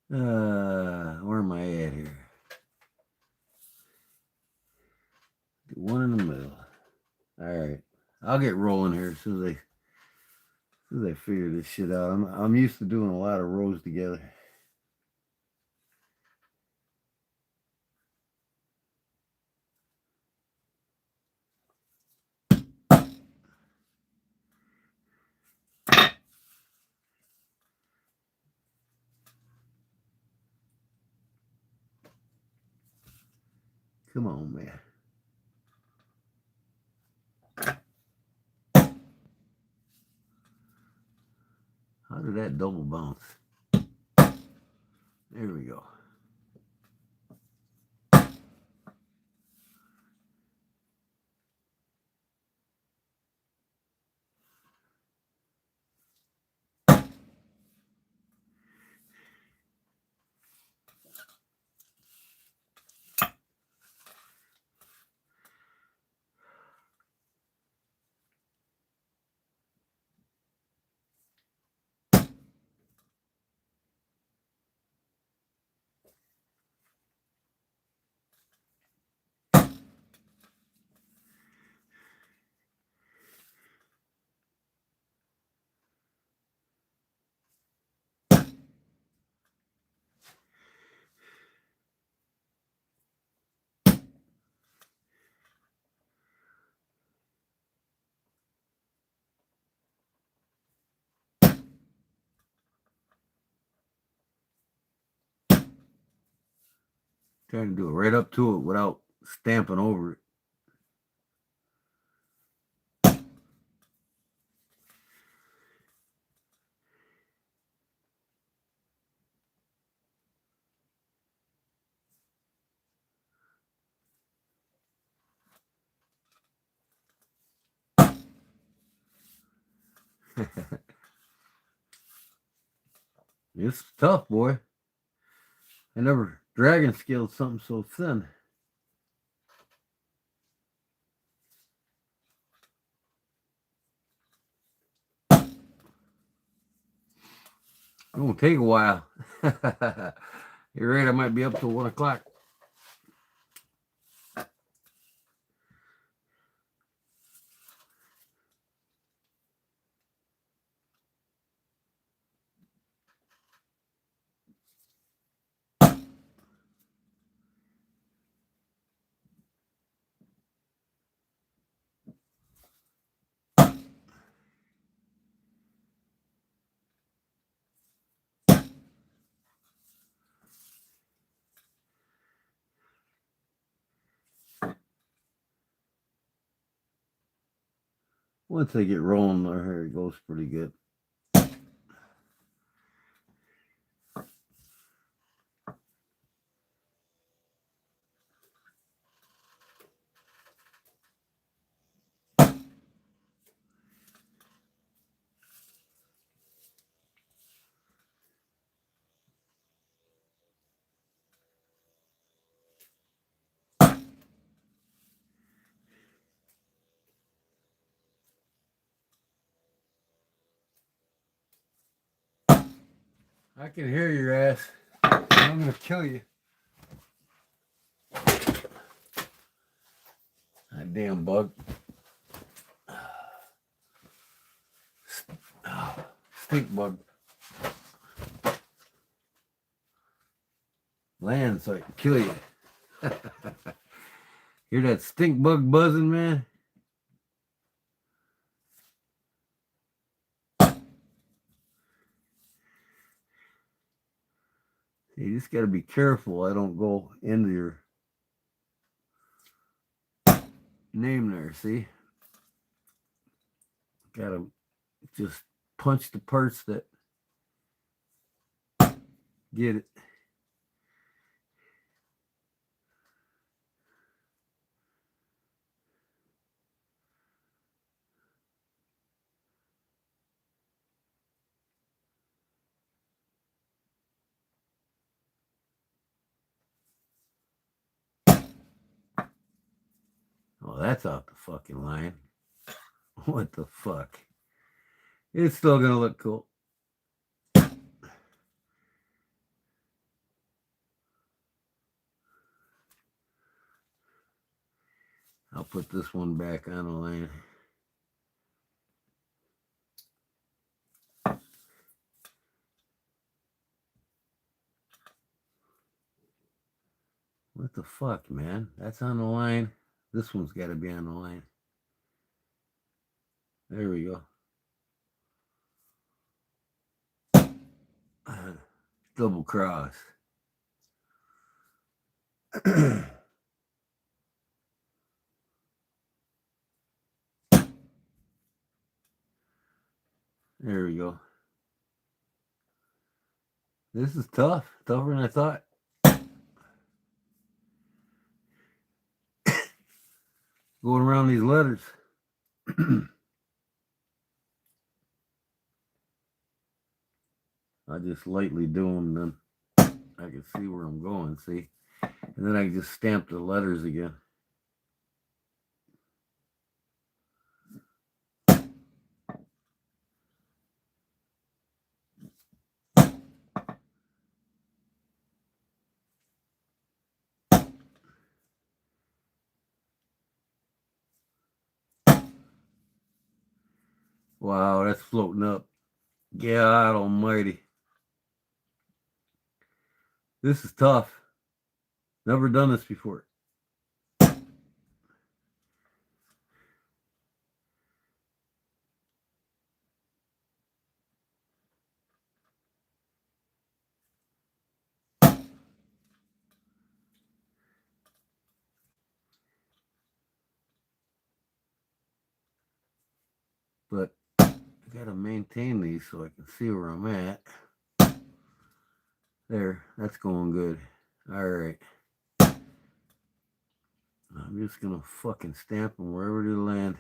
Where am I at here? Get one in the middle. All right, I'll get rolling here as soon as I figure this shit out. I'm used to doing a lot of rows together. Come on, man. How did that double bounce? There we go. Trying to do it right up to it without stamping over it. It's tough, boy. I never dragon scaled something so thin. It won't take a while. You're right, I might be up till 1 o'clock. Once I get rolling, my hair goes pretty good. I can hear your ass. I'm gonna kill you. That damn bug. Stink bug. Land so I can kill you. Hear that stink bug buzzing, man? You just got to be careful I don't go into your name there, see? Got to just punch the parts that get it. Oh, that's out the fucking line. What the fuck? It's still going to look cool. I'll put this one back on the line. What the fuck, man? That's on the line. This one's got to be on the line. There we go. Double cross. There we go. This is tough. Tougher than I thought. Going around these letters. I just lightly do them, then I can see where I'm going, see? And then I can just stamp the letters again. Wow, that's floating up. God almighty. This is tough. Never done this before. but I gotta maintain these so I can see where I'm at. There, that's going good. All right. I'm just gonna fucking stamp them wherever they land.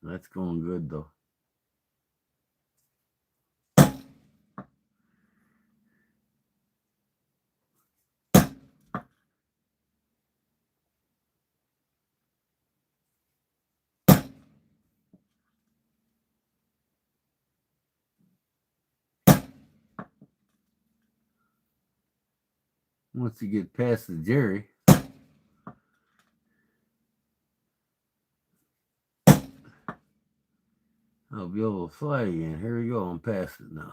That's going good though. Once you get past the Jerry, I'll be able to fly again. Here we go. I'm past it now.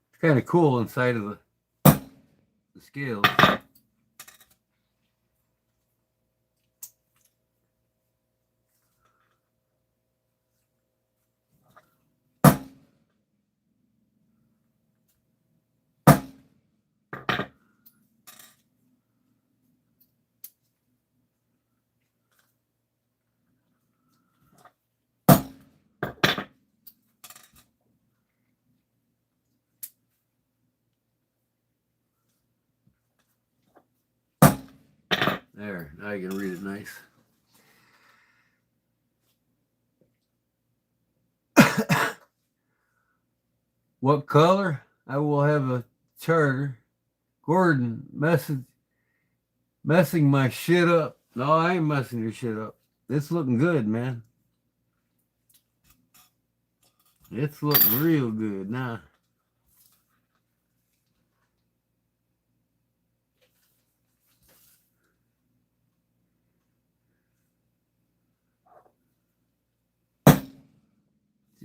It's kind of cool inside of the scales. There, now you can read it nice. What color? I will have a charter. Gordon, messing my shit up. No, I ain't messing your shit up. It's looking good, man. It's looking real good now.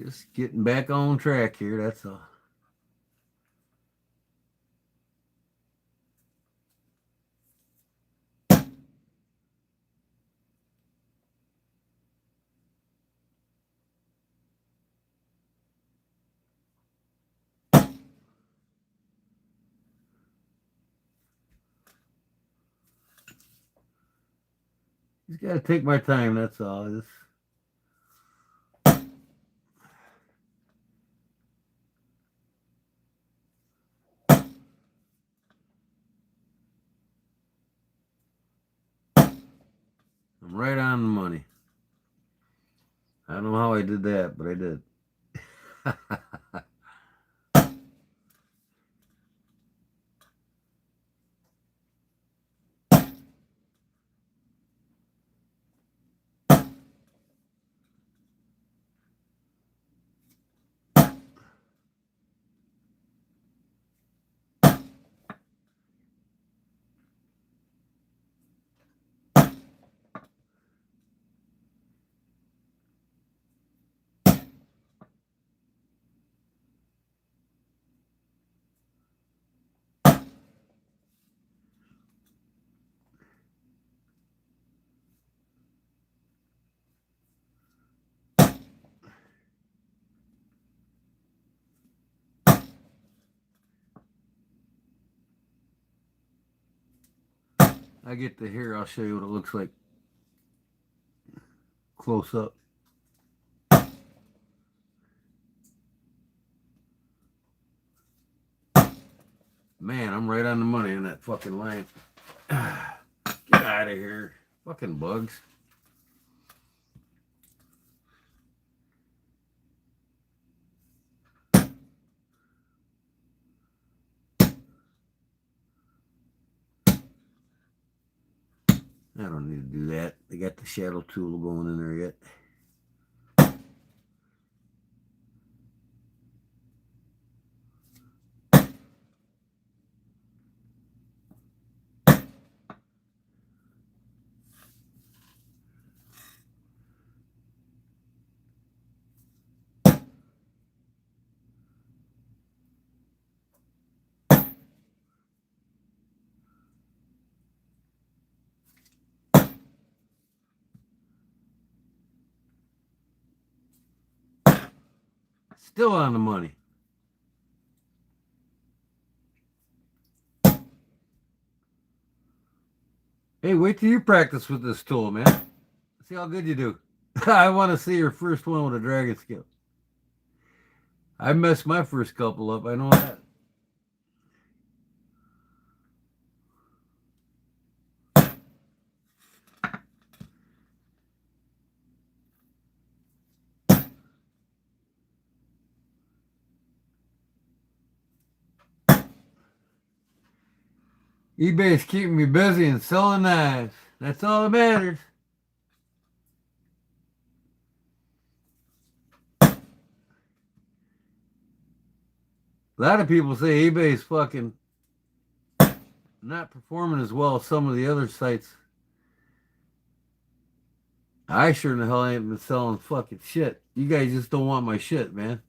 Just getting back on track here, that's all. Just gotta take my time, that's all. Just I'm right on the money. I don't know how I did that, but I did. I get to here, I'll show you what it looks like close up. Man, I'm right on the money in that fucking line. Get out of here. Fucking bugs. I don't need to do that. They got the shadow tool going in there yet. Still on the money. Hey, wait till you practice with this tool, man. See how good you do. I want to see your first one with a dragon scale. I messed my first couple up. I know that. eBay's keeping me busy and selling knives. That's all that matters. A lot of people say eBay's fucking not performing as well as some of the other sites. I sure in the hell ain't been selling fucking shit. You guys just don't want my shit, man.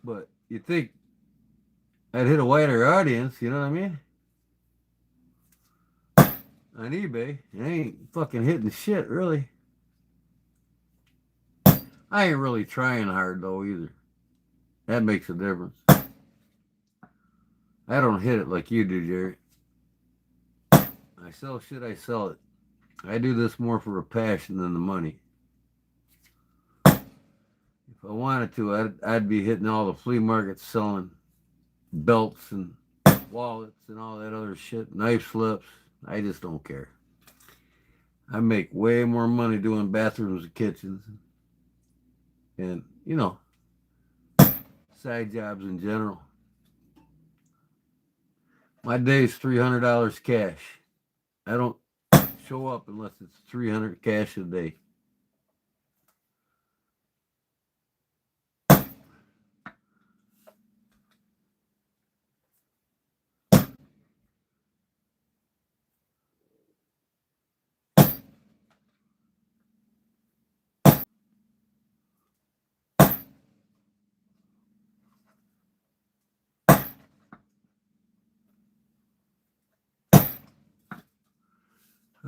But you think I'd hit a wider audience, you know what I mean? On eBay, I ain't fucking hitting shit, really. I ain't really trying hard, though, either. That makes a difference. I don't hit it like you do, Jerry. I sell shit, I sell it. I do this more for a passion than the money. If I wanted to, I'd be hitting all the flea markets selling belts and wallets and all that other shit, knife slips. I just don't care. I make way more money doing bathrooms and kitchens and, side jobs in general. My day's $300 cash. I don't show up unless it's $300 cash a day.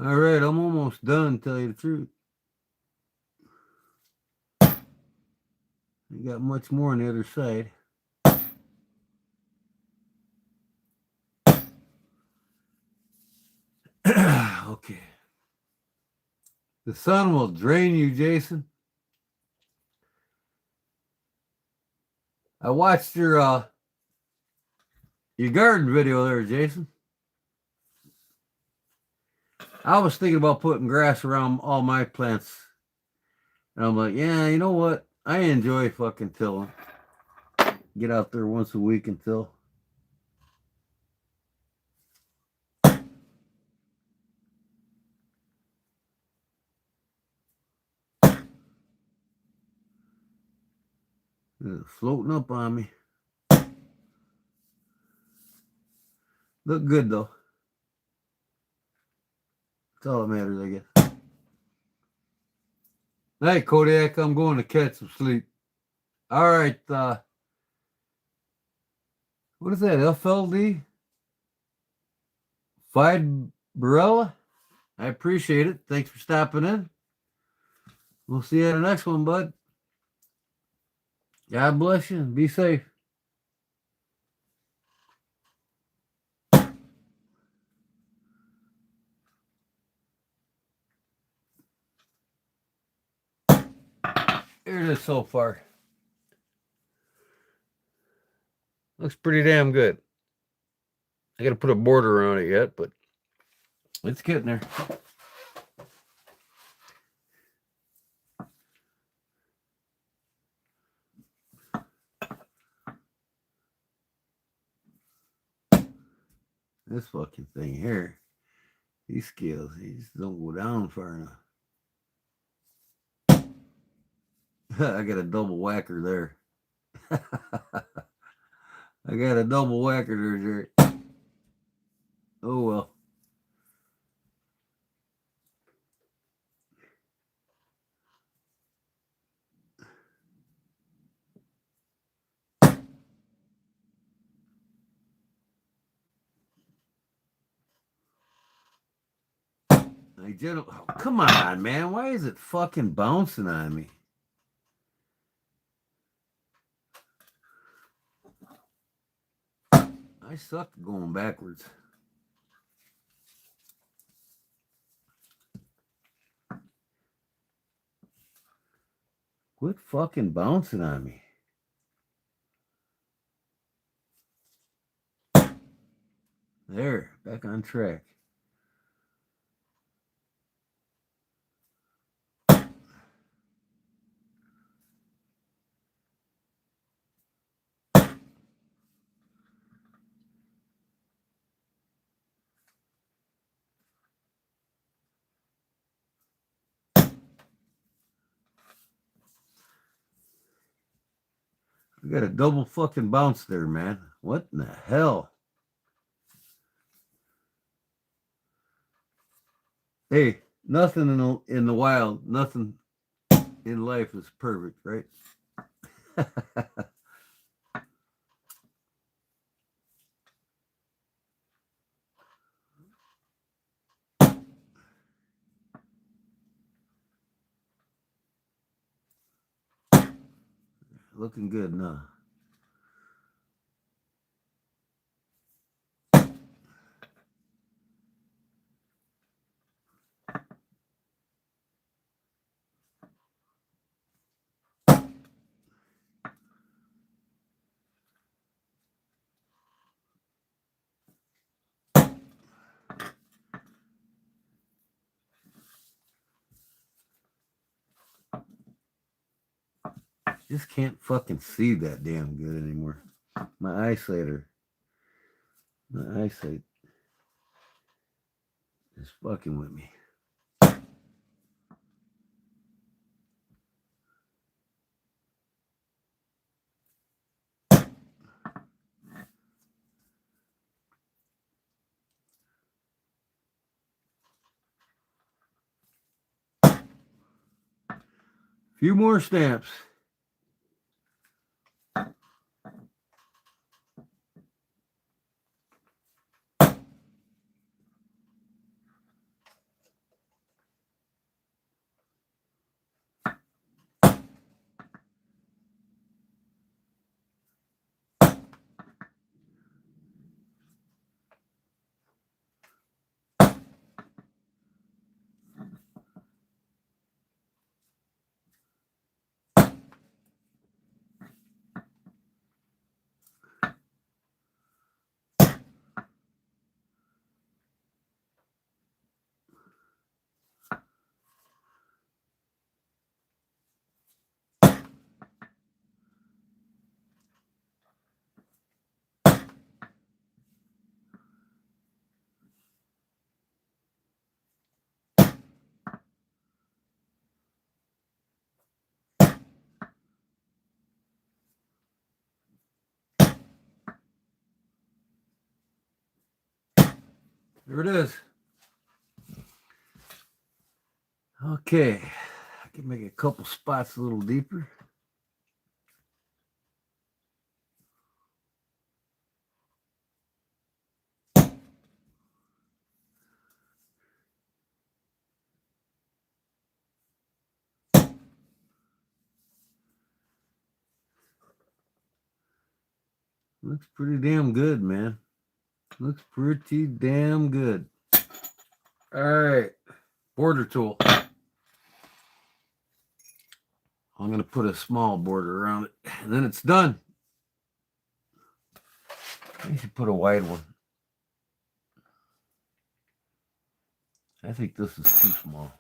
All right, I'm almost done, tell you the truth. You got much more on the other side. Okay. The sun will drain you, Jason. I watched your garden video there, Jason. I was thinking about putting grass around all my plants. And I'm like, yeah, you know what? I enjoy fucking tilling. Get out there once a week and till. It's floating up on me. Look good, though. That's all that matters, I guess. Hey, Kodiak, I'm going to catch some sleep. All right. What is that, FLD? Fide Barella? I appreciate it. Thanks for stopping in. We'll see you at the next one, bud. God bless you and be safe. Here it is so far. Looks pretty damn good. I got to put a border around it yet, but it's getting there. This fucking thing here, these scales, these don't go down far enough. I got a double whacker there. I got a double whacker there, Jerry. Oh well. My gentle. Oh, come on, man. Why is it fucking bouncing on me? I suck at going backwards. Quit fucking bouncing on me. There, back on track. We got a double fucking bounce there, man. What in the hell? Hey, nothing in the wild, nothing in life is perfect, right? Looking good now. Just can't fucking see that damn good anymore. My eyesight is fucking with me. Few more stamps. There it is. Okay. I can make a couple spots a little deeper. Looks pretty damn good, man. Looks pretty damn good. All right. Border tool. I'm going to put a small border around it, and then it's done. I should put a wide one. I think this is too small.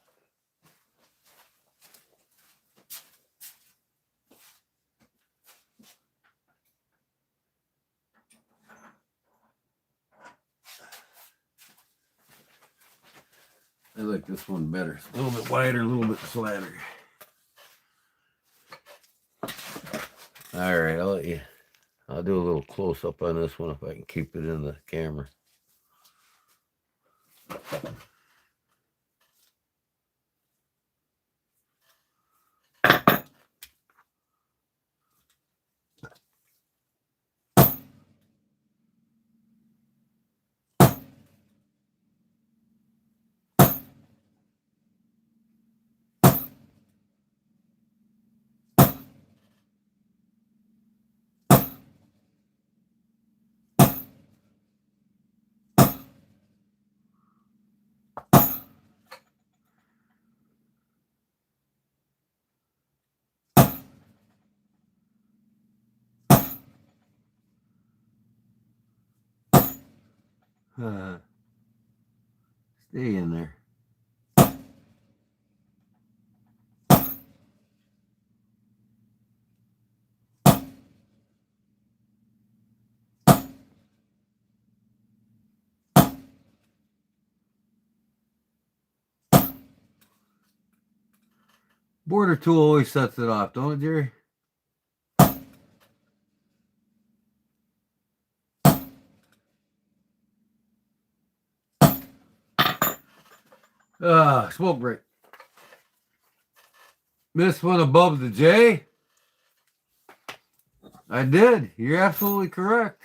I like this one better. It's a little bit wider, a little bit flatter. All right, I'll do a little close up on this one if I can keep it in the camera. Stay in there. Border tool always sets it off, don't it, Jerry? Smoke break. Missed one above the J? I did. You're absolutely correct.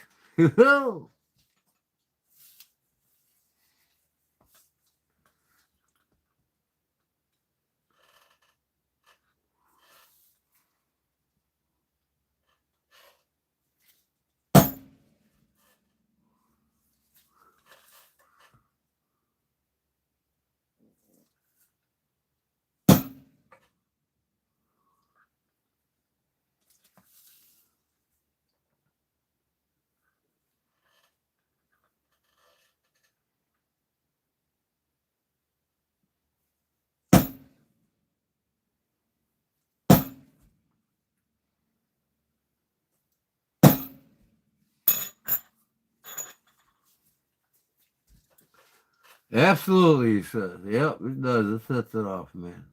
Absolutely, he says. Yep, it does. It sets it off, man.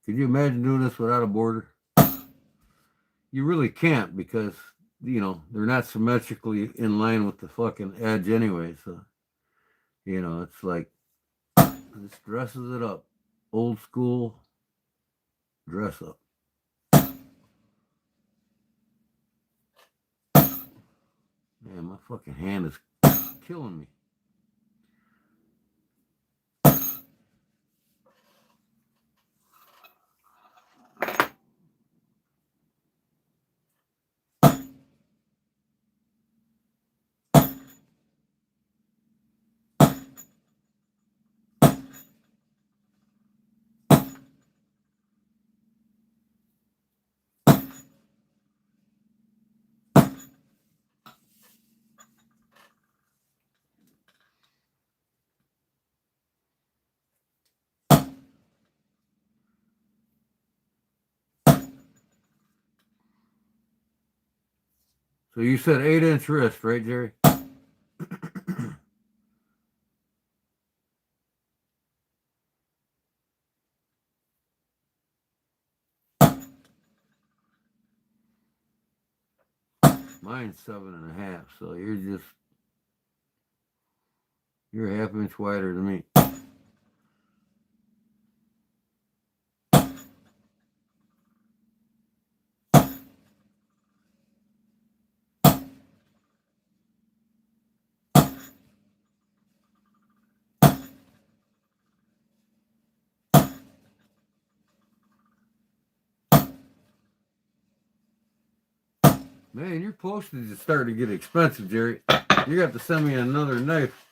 Could you imagine doing this without a border? You really can't because, they're not symmetrically in line with the fucking edge anyway. So, it's like, this dresses it up. Old school dress up. Man, my fucking hand is killing me. So you said 8-inch wrist, right, Jerry? Mine's 7.5, so you're a half-inch wider than me. Man, your postage is starting to get expensive, Jerry. You're going to have to send me another knife.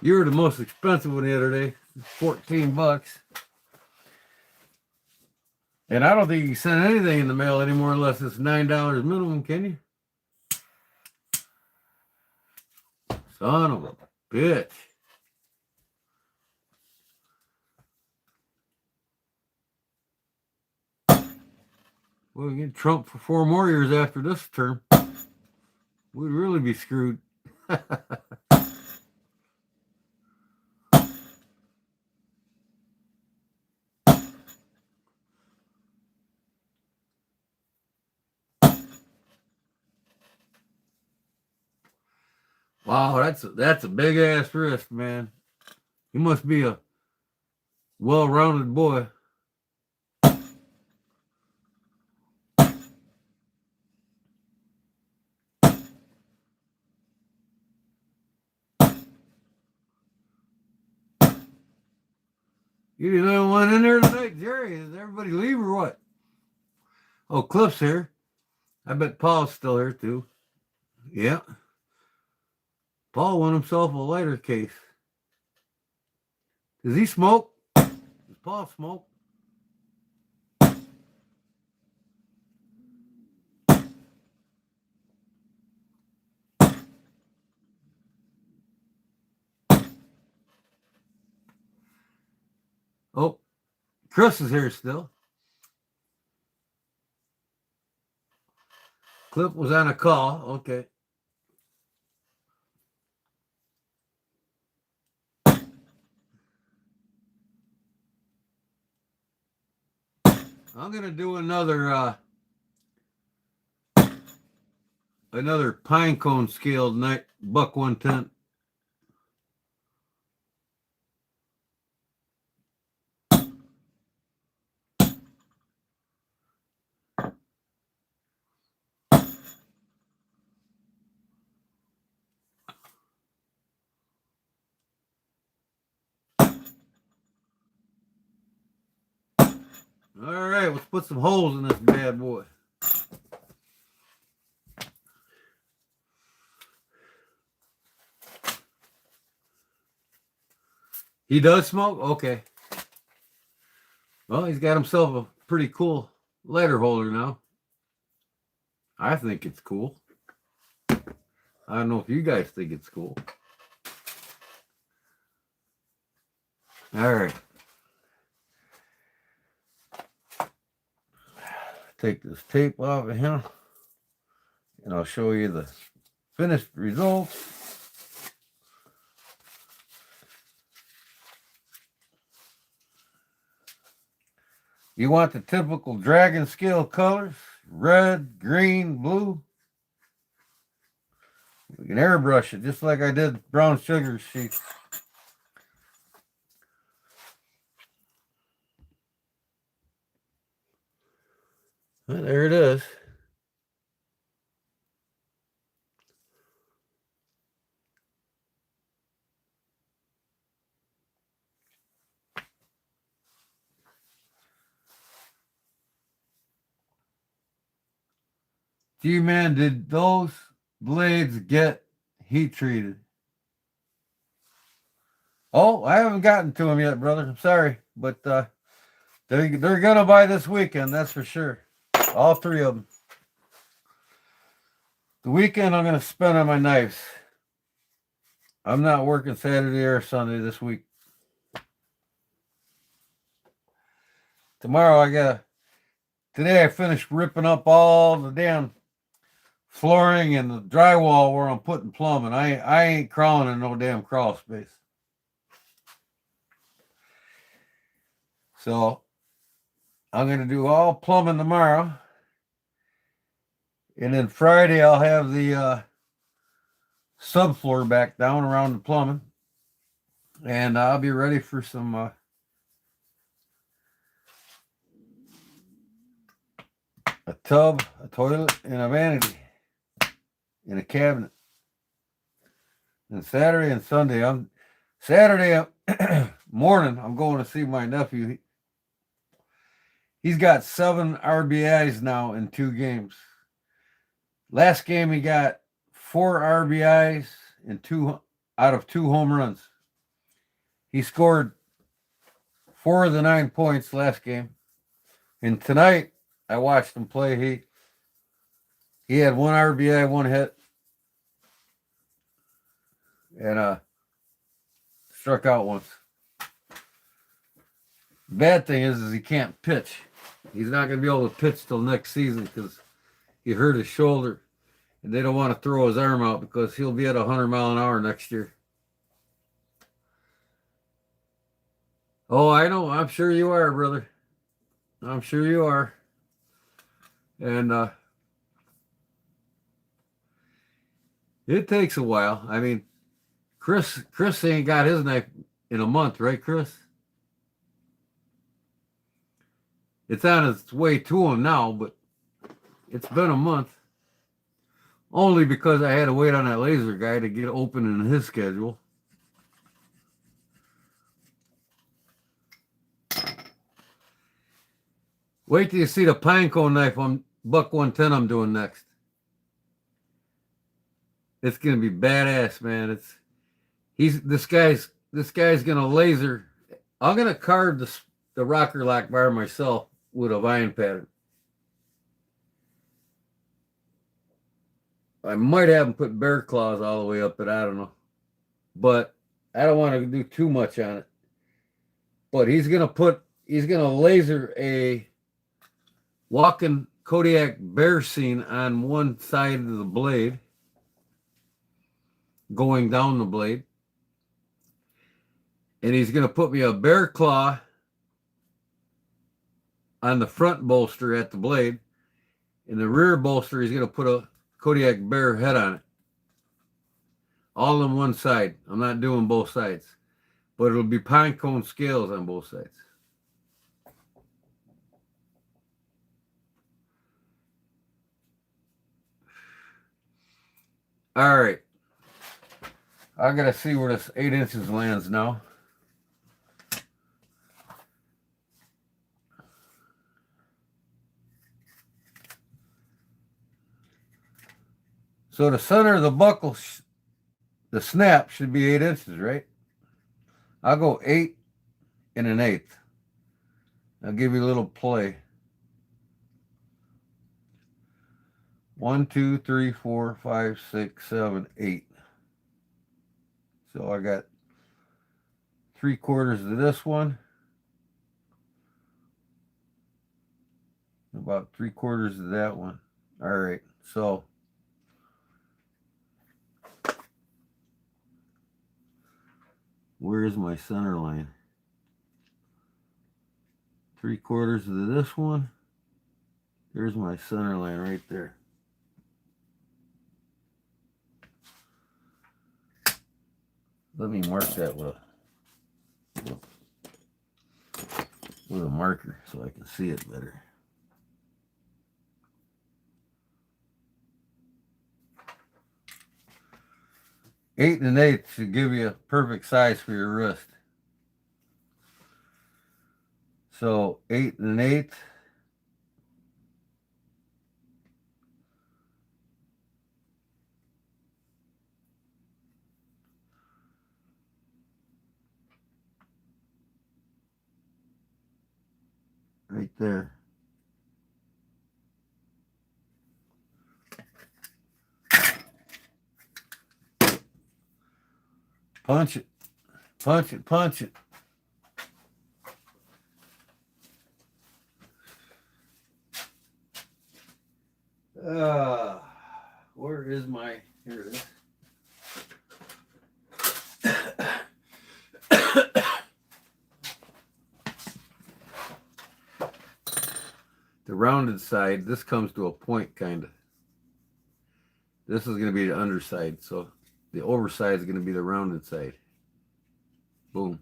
You were the most expensive one the other day. $14. And I don't think you can send anything in the mail anymore unless it's $9 minimum, can you? Son of a bitch. Well, we get Trump for 4 more years after this term. We'd really be screwed. Wow, that's a big ass wrist, man. He must be a well-rounded boy. You the only one in there tonight, Jerry. Is everybody leave or what? Oh, Cliff's here. I bet Paul's still here too. Yeah. Paul won himself a lighter case. Does he smoke? Does Paul smoke? Chris is here still. Cliff was on a call. Okay. I'm gonna do another pine cone scaled night buck 110. All right, let's put some holes in this bad boy. He does smoke? Okay. Well, he's got himself a pretty cool lighter holder now. I think it's cool. I don't know if you guys think it's cool. All right. Take this tape off of him, and I'll show you the finished results. You want the typical dragon scale colors: red, green, blue. We can airbrush it just like I did brown sugar sheets. Well, there it is. G-Man, did those blades get heat treated? Oh, I haven't gotten to them yet, brother. I'm sorry, but they're gonna buy this weekend. That's for sure. All three of them. The weekend I'm gonna spend on my knives. I'm not working Saturday or Sunday this week. Tomorrow today I finished ripping up all the damn flooring and the drywall where I'm putting plumbing. I ain't crawling in no damn crawl space. So I'm gonna do all plumbing tomorrow. And then Friday I'll have the subfloor back down around the plumbing. And I'll be ready for some a tub, a toilet, and a vanity in a cabinet. And Saturday and Sunday, Saturday morning, I'm going to see my nephew. He's got 7 RBIs now in 2 games. Last game he got 4 RBIs and 2 out of 2 home runs. He scored 4 of the 9 points last game. And tonight, I watched him play. He had 1 RBI, 1 hit, and struck out once. Bad thing is he can't pitch. He's not going to be able to pitch till next season because he hurt his shoulder, and they don't want to throw his arm out because he'll be at 100 mile an hour next year. Oh, I know. I'm sure you are, brother. I'm sure you are. And it takes a while. I mean, Chris ain't got his knife in a month, right, Chris? It's on its way to him now, but it's been a month. Only because I had to wait on that laser guy to get open in his schedule. Wait till you see the pinecone knife on buck 110 I'm doing next. It's gonna be badass, man. This guy's gonna laser. I'm gonna carve the rocker lock bar myself with a vine pattern. I might have him put bear claws all the way up it. I don't know. But I don't want to do too much on it. But he's going to put he's gonna laser a walking Kodiak bear scene on one side of the blade, going down the blade, and he's gonna put me a bear claw on the front bolster at the blade. In the rear bolster, he's gonna put a Kodiak bear head on it. All on one side. I'm not doing both sides, but it'll be pine cone scales on both sides. All right. I gotta see where this 8 inches lands now. So the center of the buckle, the snap should be 8 inches, right? I'll go 8 and an eighth. I'll give you a little play. 1, 2, 3, 4, 5, 6, 7, 8. So I got 3/4 of this one. About 3/4 of that one. All right. So where is my center line? 3/4 of this one. There's my center line right there. Let me mark that with a marker so I can see it better. Eight and an eighth should give you a perfect size for your wrist. So 8 and an eighth. Right there. Punch it. Punch it. Punch it. Where is my... Here it is. The rounded side, this comes to a point, kind of. This is going to be the underside, so the overside is going to be the rounded side. Boom.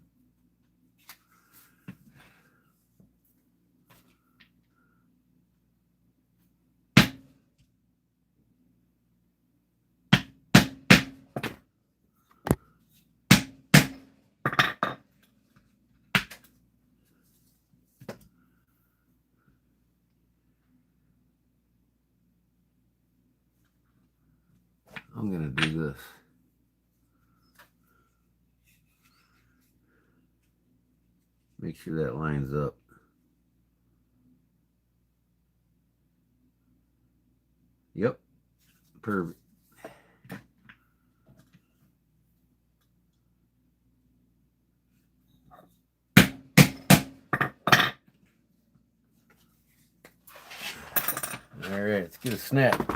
I'm going to do this. Make sure that lines up. Yep. Perfect. All right, let's get a snap.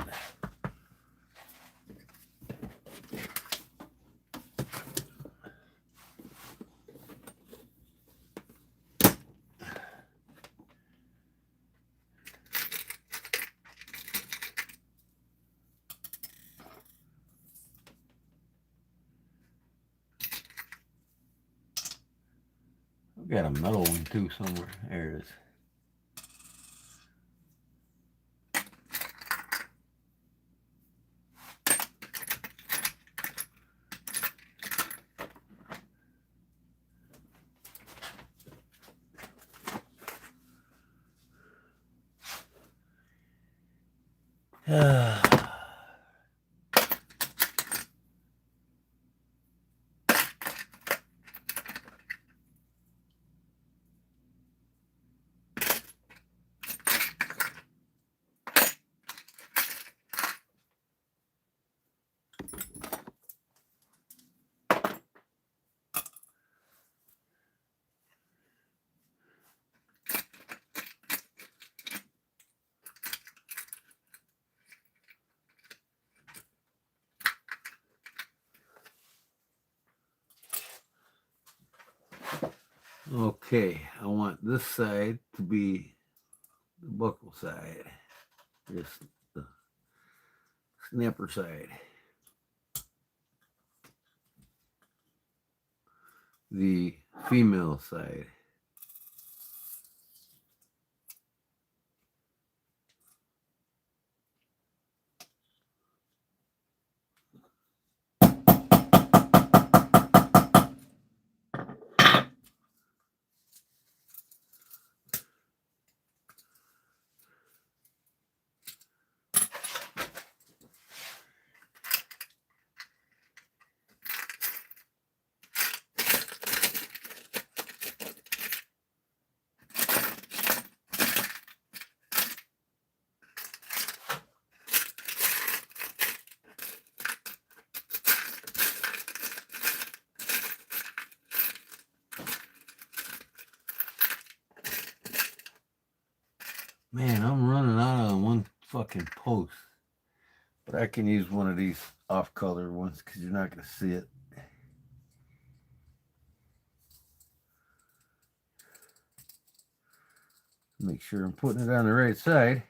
I've got a metal one too somewhere. There it is. Okay, I want this side to be the buckle side. This the snapper side. The female side. Man, I'm running out of one fucking post. But I can use one of these off-color ones because you're not going to see it. Make sure I'm putting it on the right side.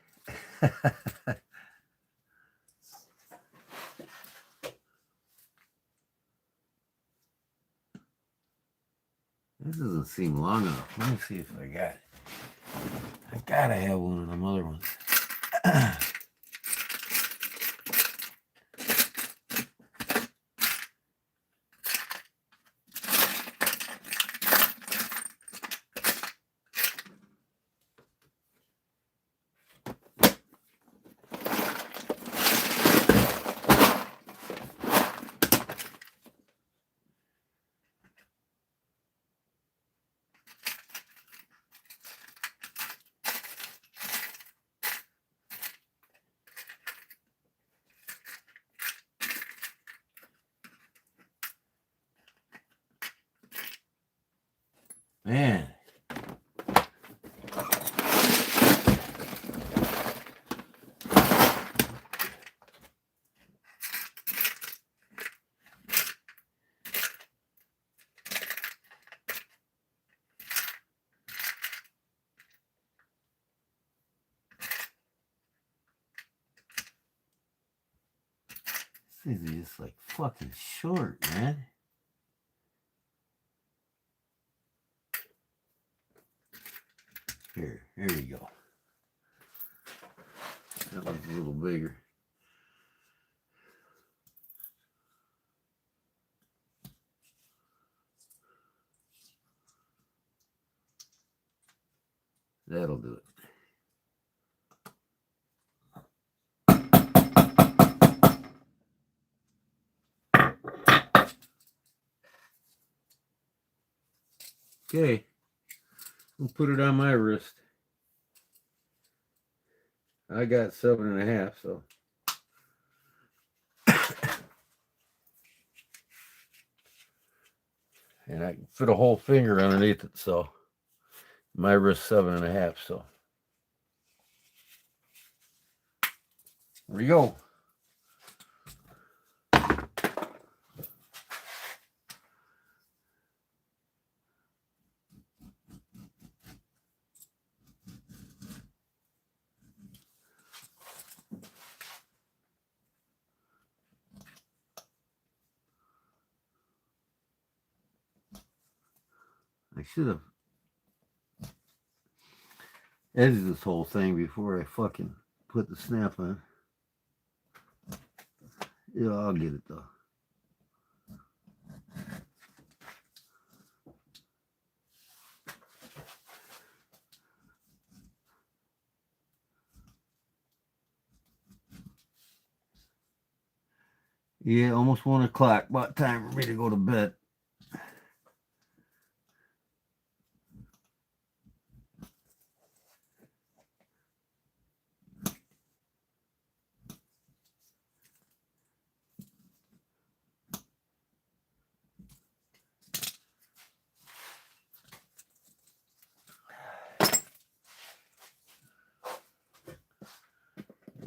This doesn't seem long enough. Let me see if I got it. I gotta have one of them other ones. Man. This is like fucking short, man. Here we go. That one's a little bigger. That'll do it. Okay, we'll put it on my wrist. I got 7.5, so. And I can fit a whole finger underneath it, so my wrist 7.5, so. There we go. I should have edited this whole thing before I fucking put the snap on. Yeah, I'll get it though. Yeah, almost 1 o'clock. About time for me to go to bed.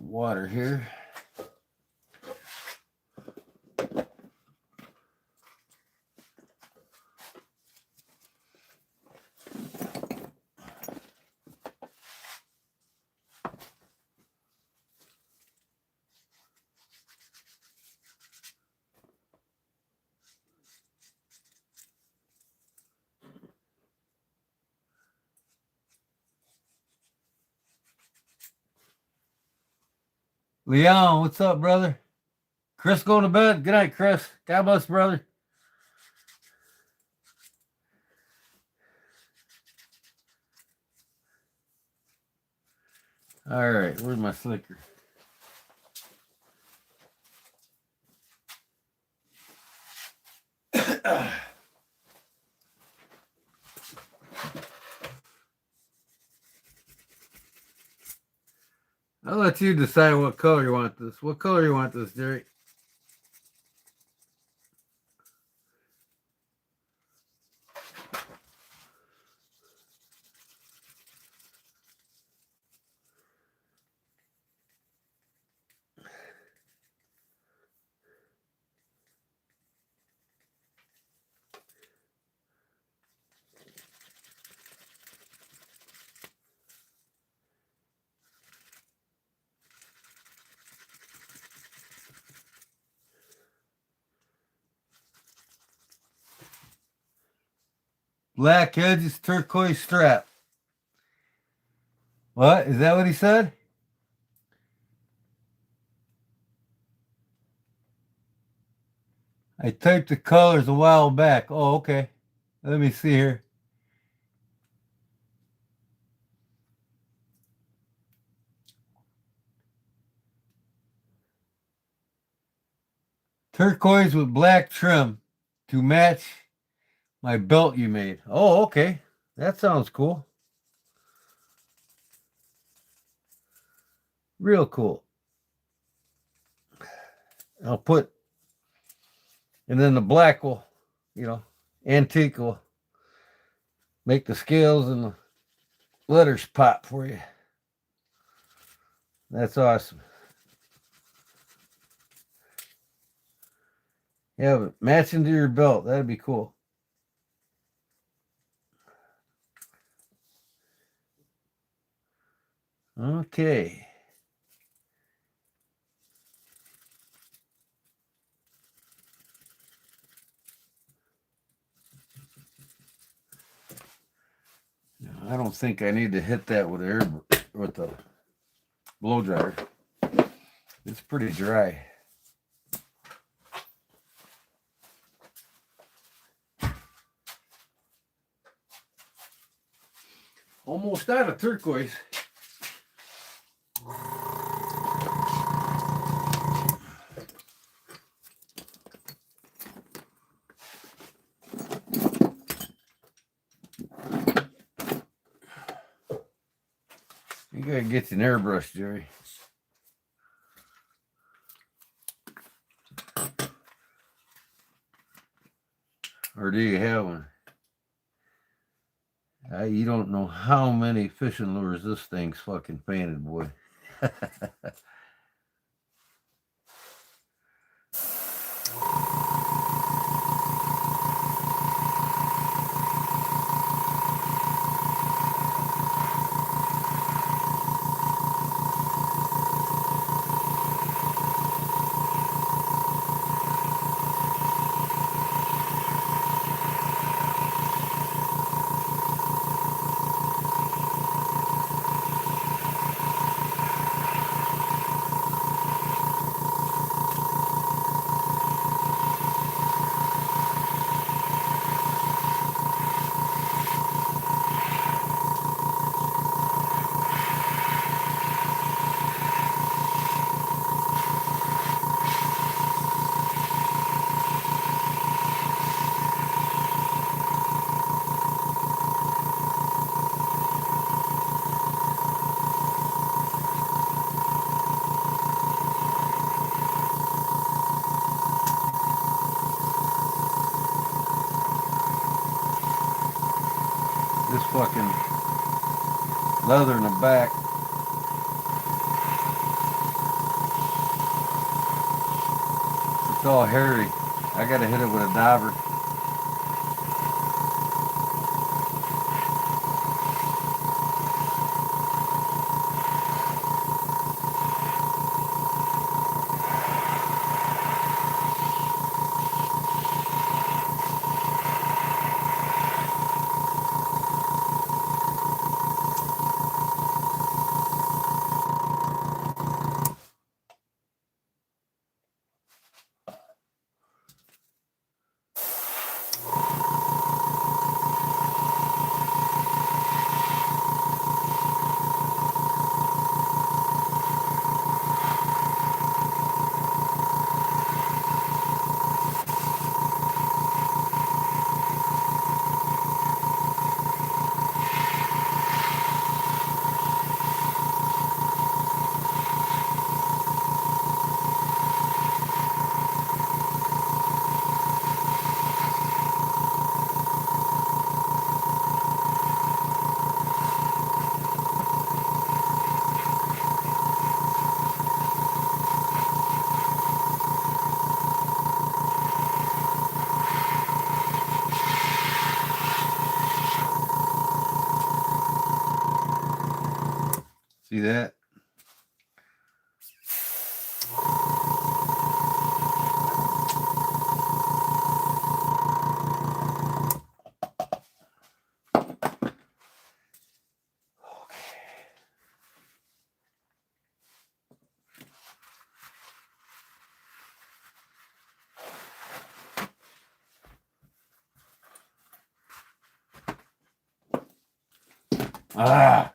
Water here. Leon, what's up, brother? Chris going to bed. Good night, Chris. God bless, brother. All right, where's my slicker? I'll let you decide what color you want this. What color you want this, Jerry? Black edges, turquoise strap. What? Is that what he said? I typed the colors a while back. Oh, okay. Let me see here. Turquoise with black trim to match my belt you made. Oh, okay. That sounds cool. Real cool. I'll put, and then the black will, antique will make the scales and the letters pop for you. That's awesome. Yeah, but matching to your belt, that'd be cool. Okay. I don't think I need to hit that with the blow dryer. It's pretty dry. Almost out of turquoise. You gotta get an airbrush, Jerry. Or do you have one? You don't know how many fishing lures this thing's fucking painted, boy. This fucking leather in the back. It's all hairy. I gotta hit it with a diver. See that? Ah!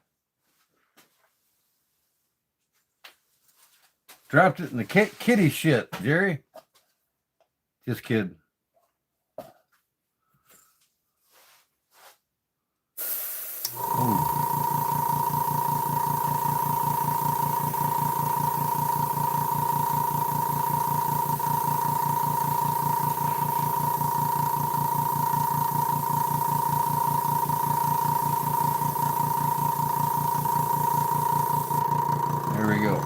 Dropped it in the kitty shit, Jerry. Just kidding. Ooh. There we go.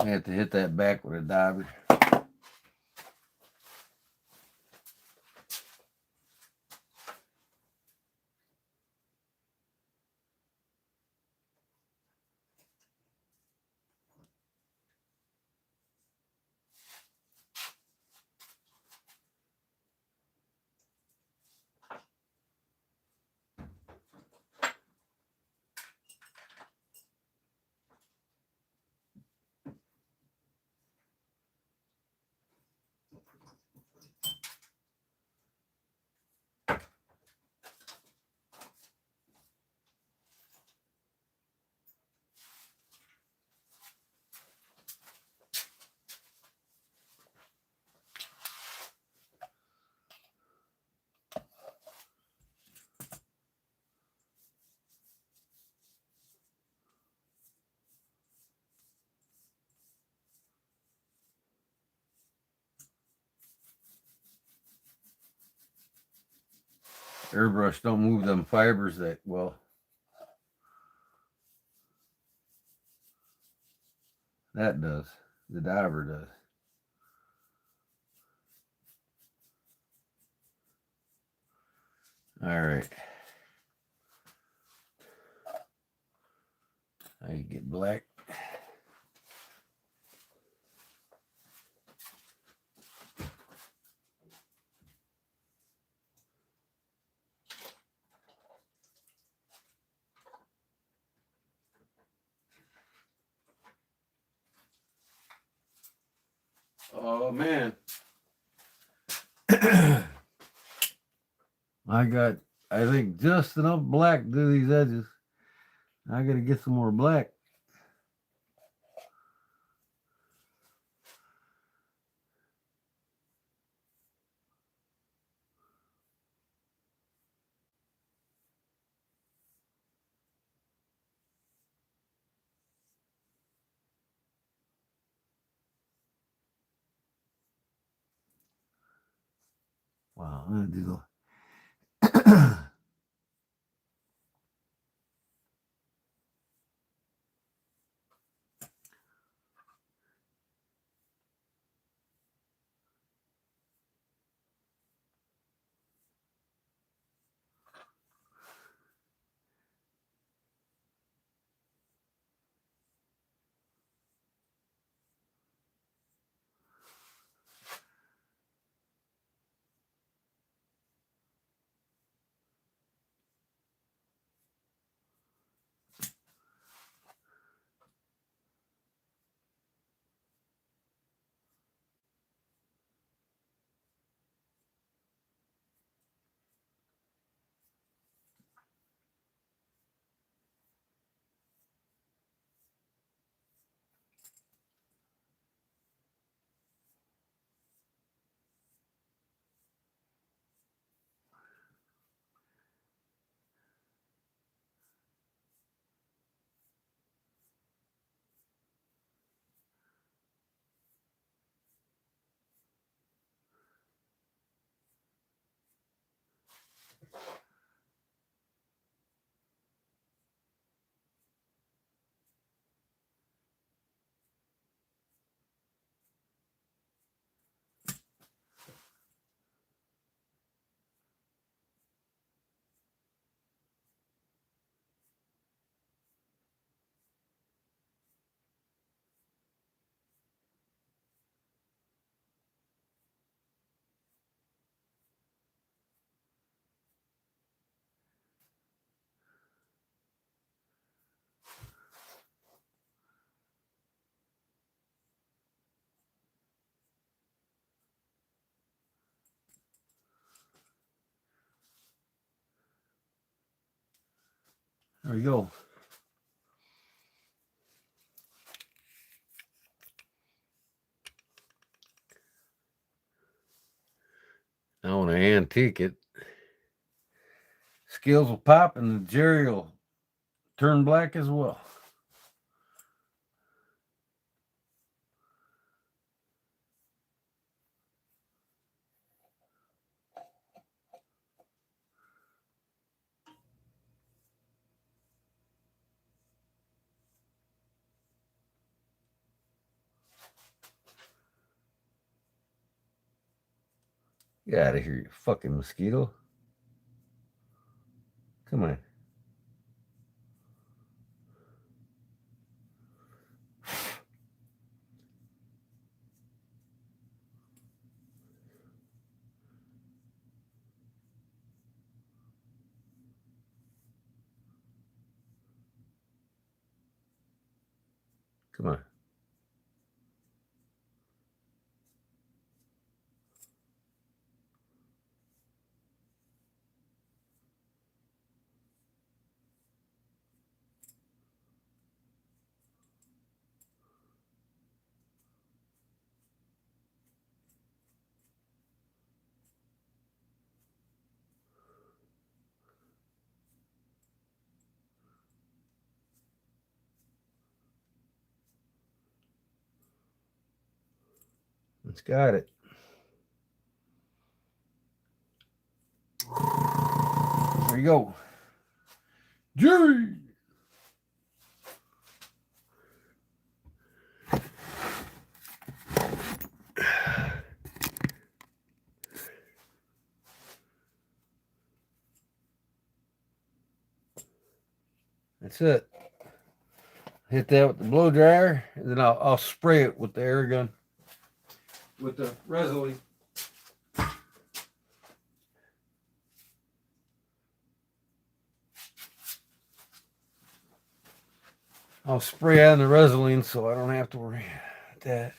I have to hit that back with a diver. Airbrush don't move them fibers that well. That does. The diver does. All right. I get black. Oh man. I think just enough black to do these edges. I gotta get some more black. Wow, I'm gonna do the There we go. Now when I antique it, scales will pop and the jerry will turn black as well. Get out of here, you fucking mosquito. Come on. Come on. It's got it. There you go. Jerry! That's it. Hit that with the blow dryer, and then I'll spray it with the air gun. With the Resolute. I'll spray on the Resolute so I don't have to worry about that.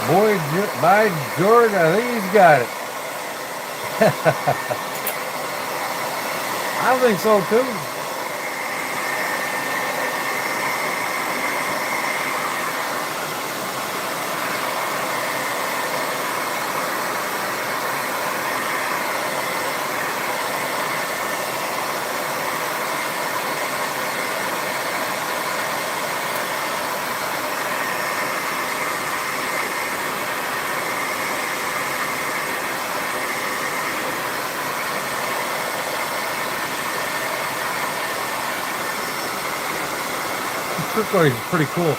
Boy, by George, I think he's got it. I think so too. Turquoise is pretty cool.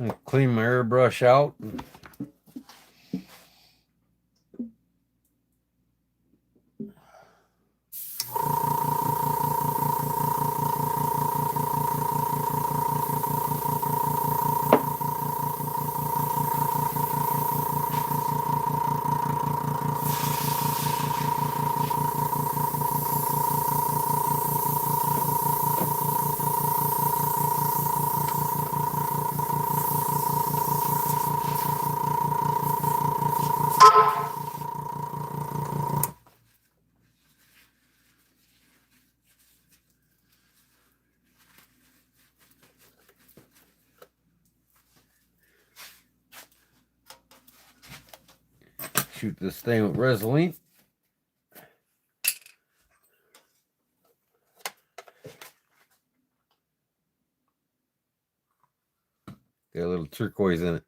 I clean my airbrush out. Shoot this thing with Resolene. Got a little turquoise in it.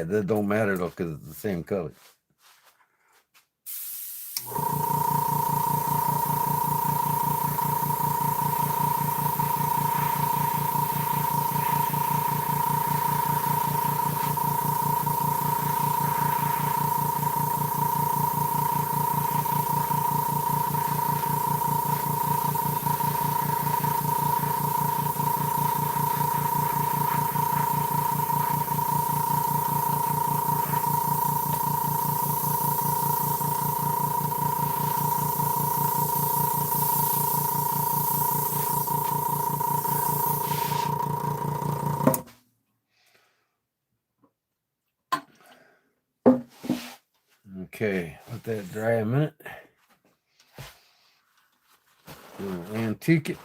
That don't matter though, because it's the same color. Okay, let that dry a minute. Antique it.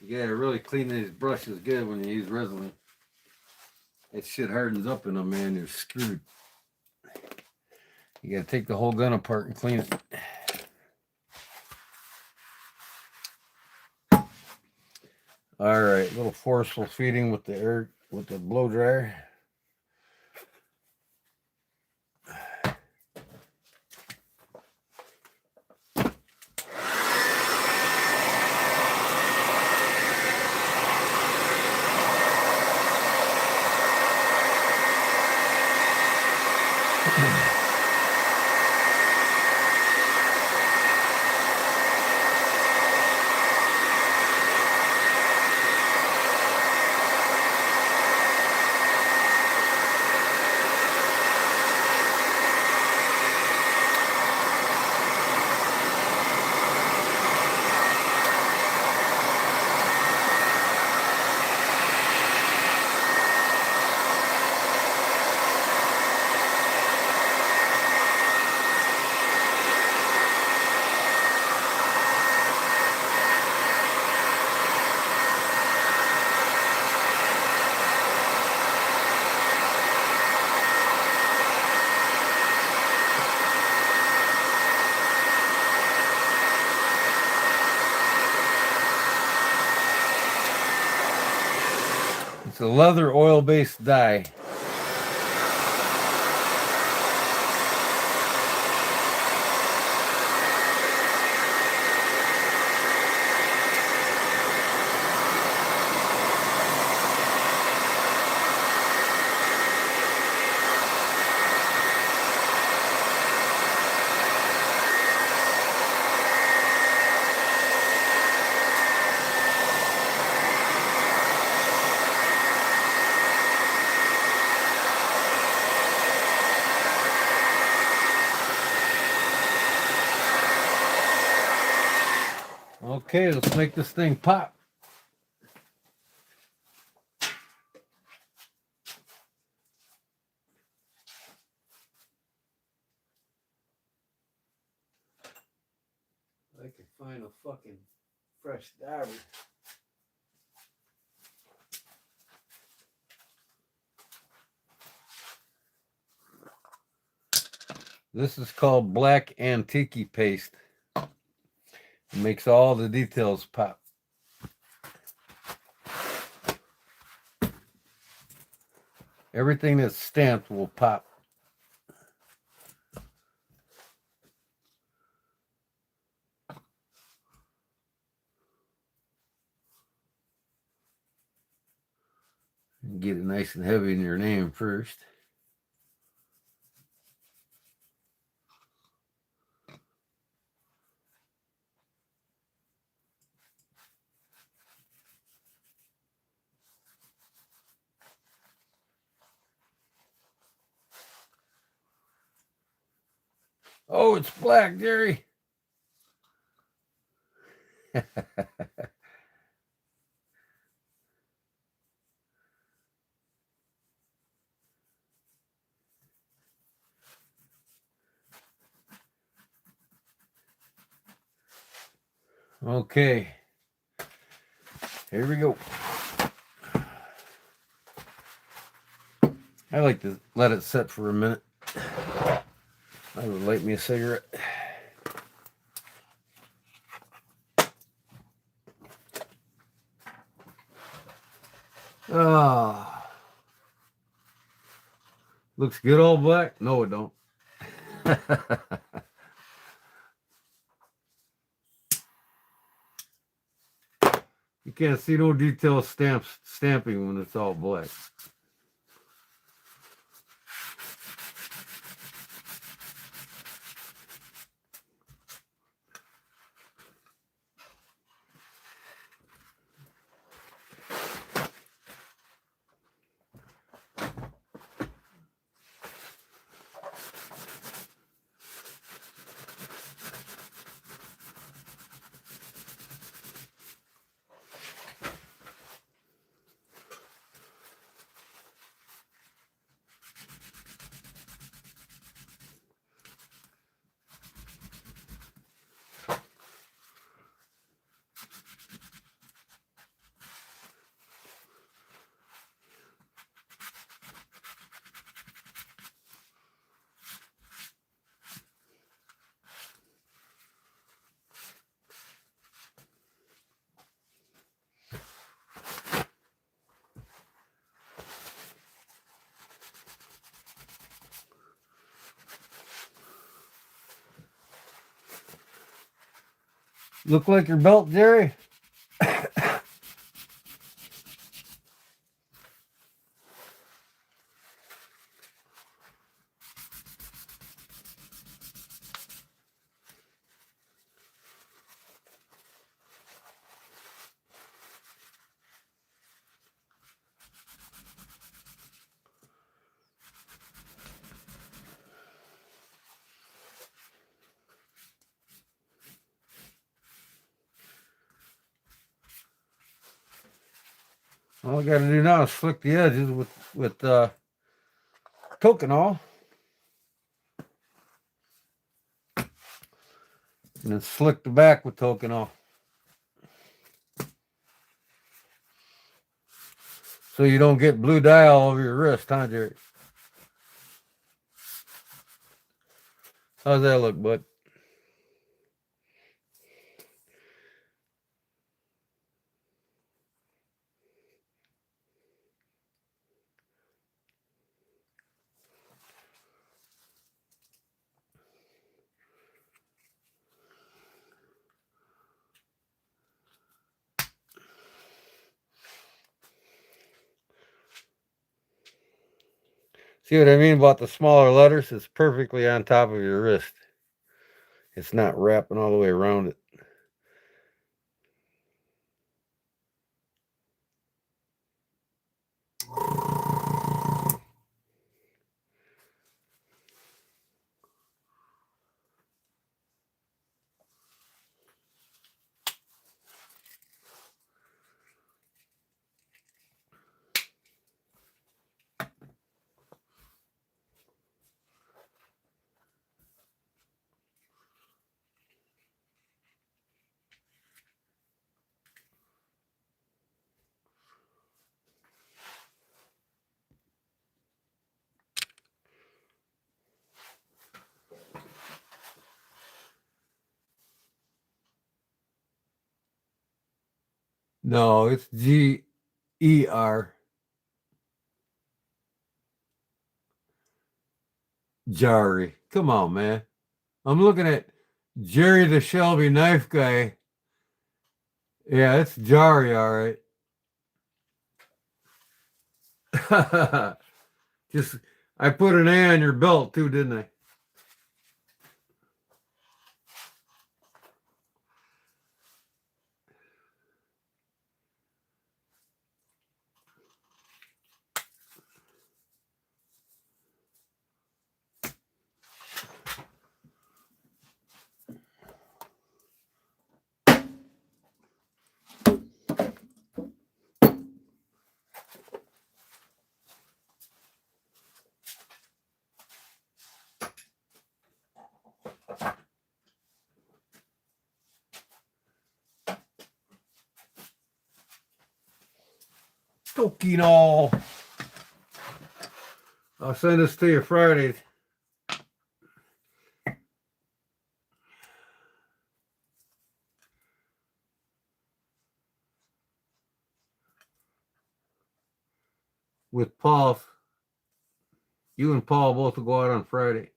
You gotta really clean these brushes good when you use Resolene. That shit hardens up in them, man. You're screwed. You gotta take the whole gun apart and clean it. All right, a little forceful feeding with the air, with the blow dryer. It's a leather oil-based dye. Okay, let's make this thing pop. can find a fucking fresh diver. This is called black antique paste. It makes all the details pop. Everything that's stamped will pop. Get it nice and heavy in your name first. Oh, it's black, Jerry. Okay, here we go. I like to let it set for a minute. I would light me a cigarette. Ah, looks good all black? No, it don't. You can't see no detail stamping when it's all black. Look like your belt, Jerry? All I got to do now is slick the edges with Tokanol, and then slick the back with Tokanol, so you don't get blue dye all over your wrist, huh, Jerry? How's that look, bud? See what I mean about the smaller letters? It's perfectly on top of your wrist. It's not wrapping all the way around it. No, it's G-E-R. Jari. Come on, man. I'm looking at Jerry the Shelby knife guy. Yeah, it's Jari, all right. Just, I put an A on your belt too, didn't I? Tokino. I'll send this to you Friday. With Paul. You and Paul both will go out on Friday.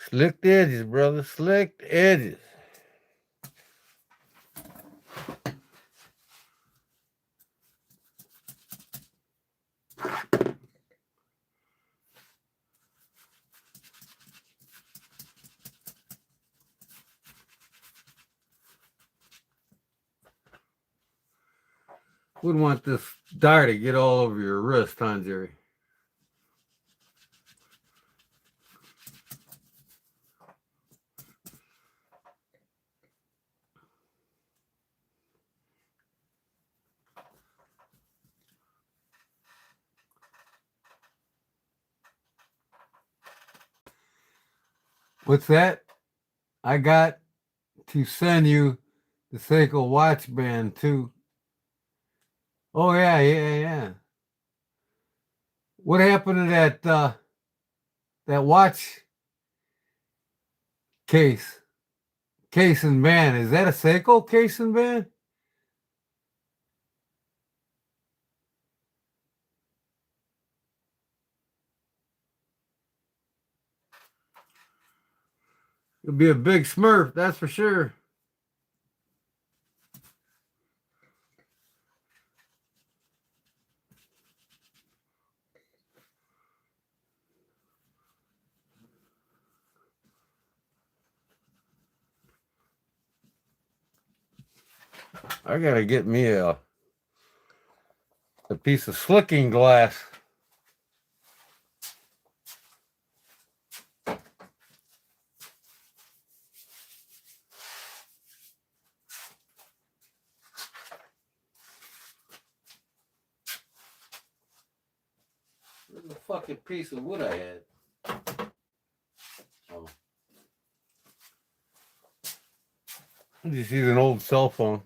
Slicked edges, brother. Slicked edges. Wouldn't want this dye to get all over your wrist, huh, Jerry? What's that? I got to send you the Seiko watch band too. Oh yeah. What happened to that watch case and band? Is that a Seiko case and band? It'll be a big smurf, that's for sure. I gotta get me a piece of slicking glass. Where's the fucking piece of wood I had? Oh. I just use an old cell phone.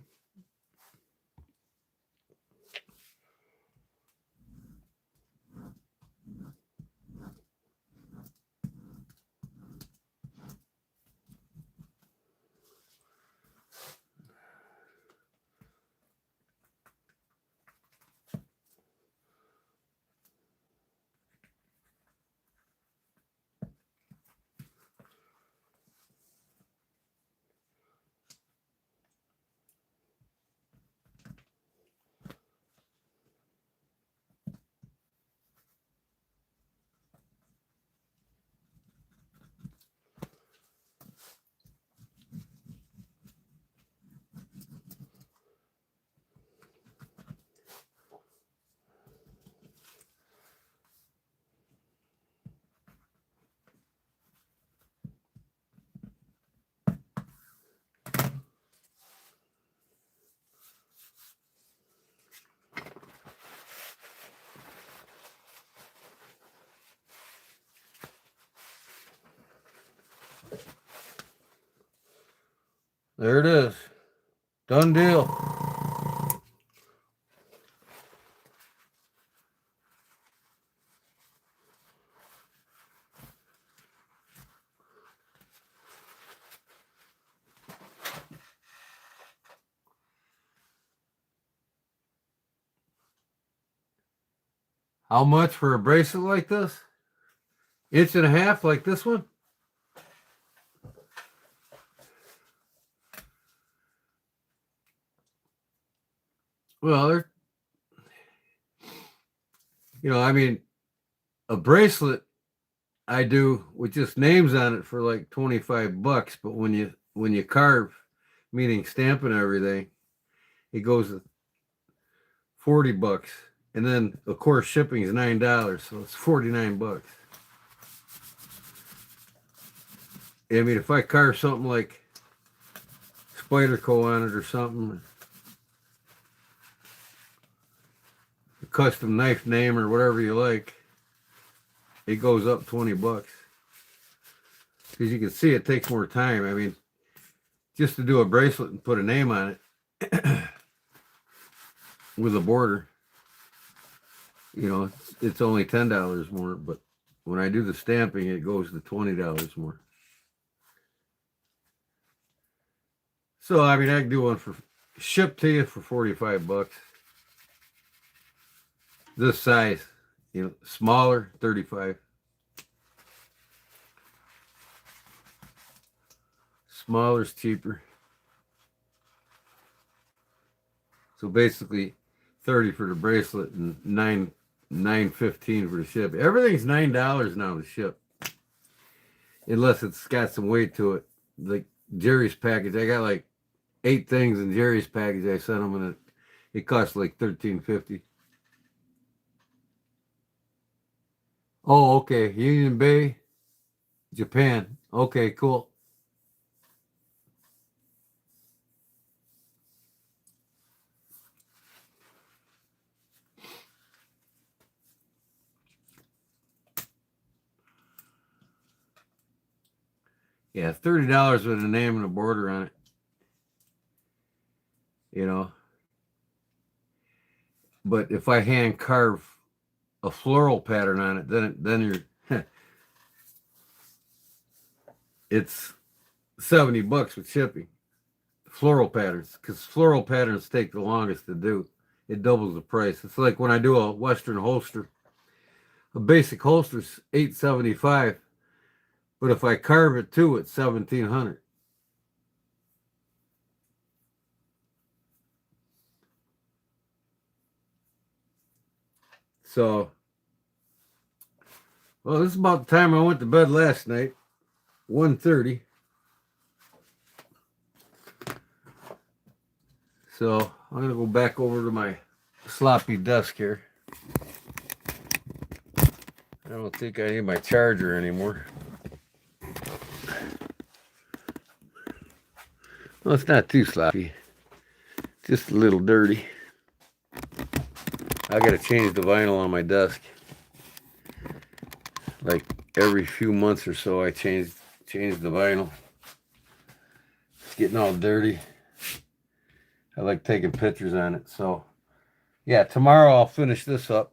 There it is. Done deal. How much for a bracelet like this? 1.5 inches like this one? Well, I mean, a bracelet I do with just names on it for like $25, but when you carve, meaning stamping everything, it goes to $40. And then of course shipping is $9, so it's $49. I mean, if I carve something like Spyderco on it or something, a custom knife name or whatever you like, it goes up $20. Because you can see it takes more time. I mean, just to do a bracelet and put a name on it with a border, it's only $10 more. But when I do the stamping, it goes to $20 more. So, I mean, I can do one for shipped to you for $45. This size, smaller, $35. Smaller's cheaper. So basically, 30 for the bracelet and $9.15 for the ship. Everything's $9 now to ship, unless it's got some weight to it. Like Jerry's package, I got like 8 things in Jerry's package. I sent them, and it cost like $13.50. Oh, okay. Union Bay, Japan. Okay, cool. Yeah, $30 with a name and a border on it. But if I hand carve a floral pattern on it, then you're it's $70 with shipping. Floral patterns, because floral patterns take the longest to do. It doubles the price. It's like when I do a Western holster. A basic holster's $875, but if I carve it too, it's $1,700. So, well, this is about the time I went to bed last night, 1:30. So I'm gonna go back over to my sloppy desk here. I don't think I need my charger anymore. Well, it's not too sloppy, just a little dirty. I gotta change the vinyl on my desk. Like every few months or so, I change the vinyl. It's getting all dirty. I like taking pictures on it. So, yeah, tomorrow I'll finish this up.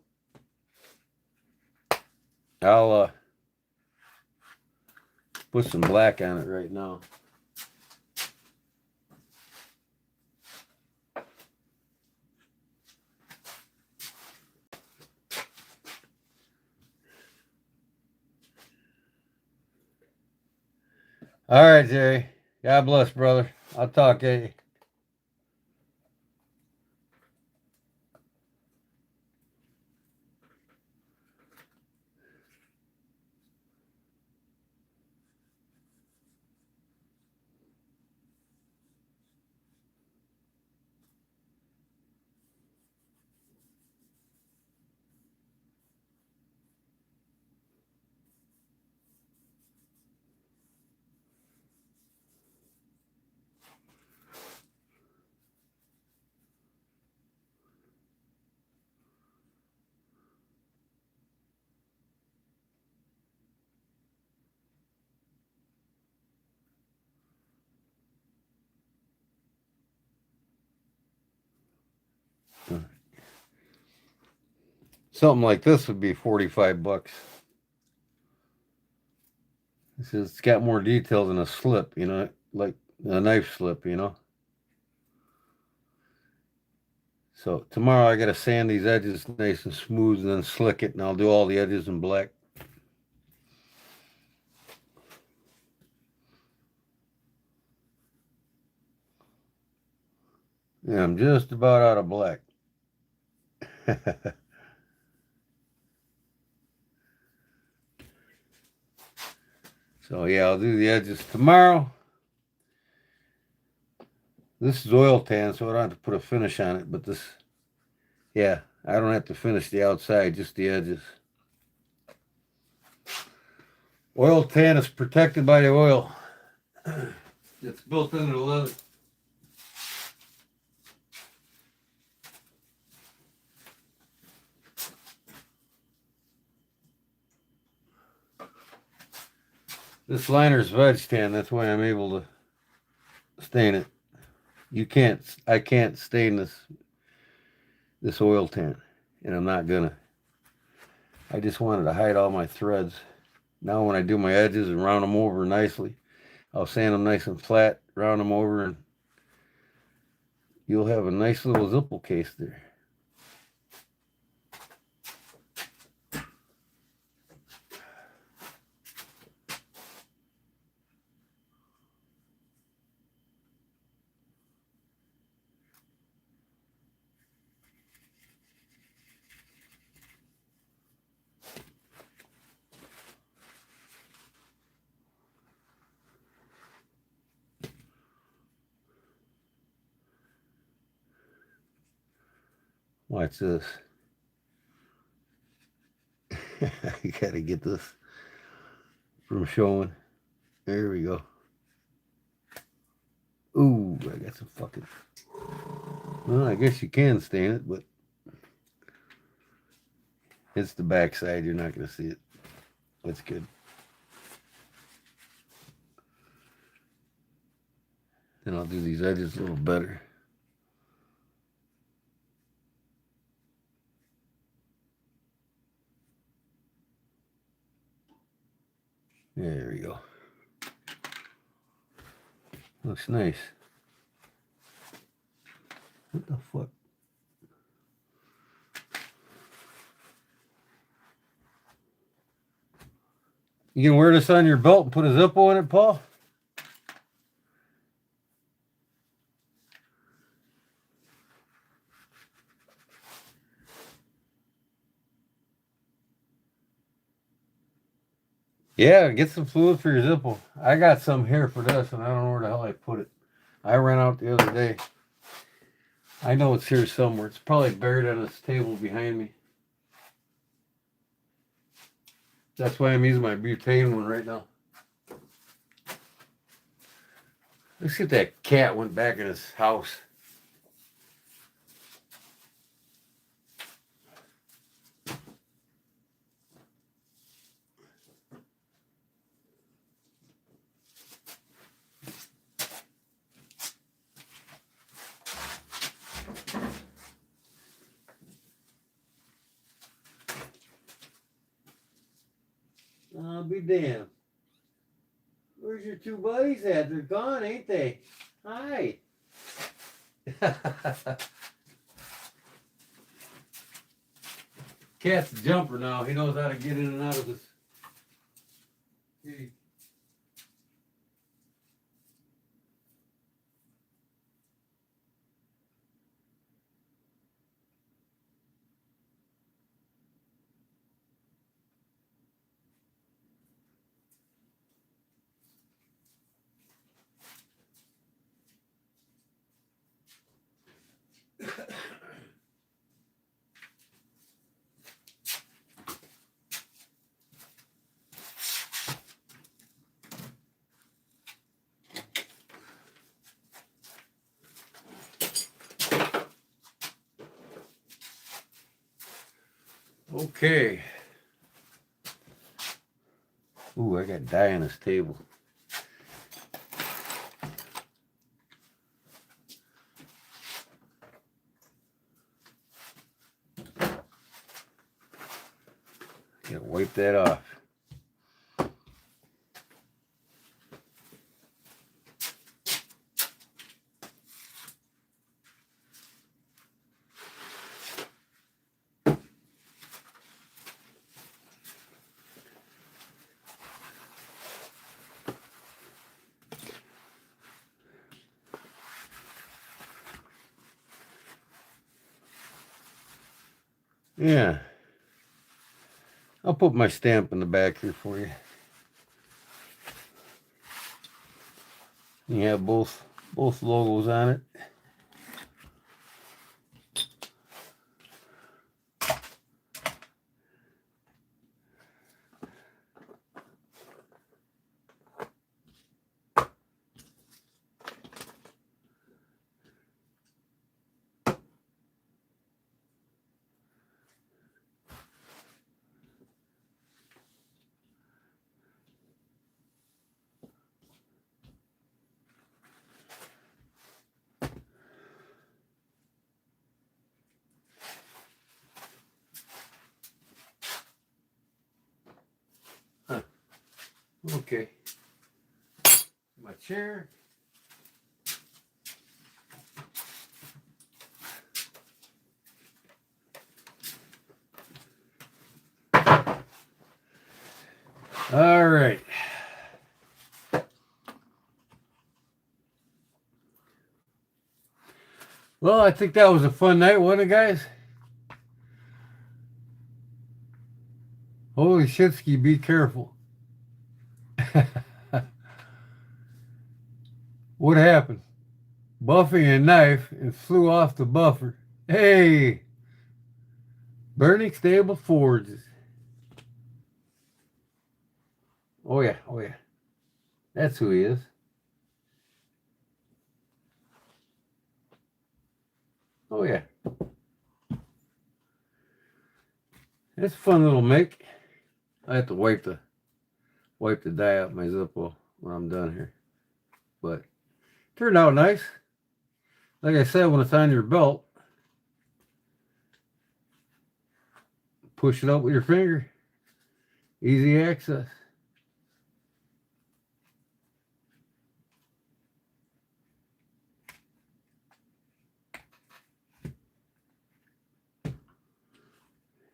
I'll put some black on it right now. All right, Jerry. God bless, brother. I'll talk to you. Something like this would be $45. It's got more detail than a slip, you know, like a knife slip, you know. So tomorrow I gotta sand these edges nice and smooth and then slick it, and I'll do all the edges in black. Yeah, I'm just about out of black. So yeah, I'll do the edges tomorrow. This is oil tan, so I don't have to put a finish on it, but this, yeah, I don't have to finish the outside, just the edges. Oil tan is protected by the oil. It's built into the leather. This liner's veg tan, that's why I'm able to stain it. I can't stain this oil tan, and I'm not gonna. I just wanted to hide all my threads. Now when I do my edges and round them over nicely, I'll sand them nice and flat, round them over, and you'll have a nice little zipple case there. Watch this. You gotta get this from showing. There we go. Ooh, I got some fucking. Well, I guess you can stain it, but it's the back side. You're not gonna see it. That's good. Then I'll do these edges a little better. There we go. Looks nice. What the fuck? You can wear this on your belt and put a Zippo in it, Paul? Yeah, get some fluid for your Zippo. I got some here for this, and I don't know where the hell I put it. I ran out the other day. I know it's here somewhere. It's probably buried on this table behind me. That's why I'm using my butane one right now. Let's see if that cat went back in his house. I'll be damned. Where's your two buddies at? They're gone, ain't they? Hi. Cat's a jumper now. He knows how to get in and out of this. Hey. Okay. Ooh, I got dye on this table. Gotta wipe that off. Yeah. I'll put my stamp in the back here for you. You have both logos on it. Huh. Okay. My chair. All right. Well, I think that was a fun night, wasn't it, guys? Holy shitski, be careful. What happened? Buffing a knife and flew off the buffer. Hey! Burning stable forges. Oh yeah, oh yeah. That's who he is. Oh yeah. It's a fun little make. I have to wipe the dye out my Zippo when I'm done here. But turned out nice. Like I said, when it's on your belt, push it up with your finger. Easy access.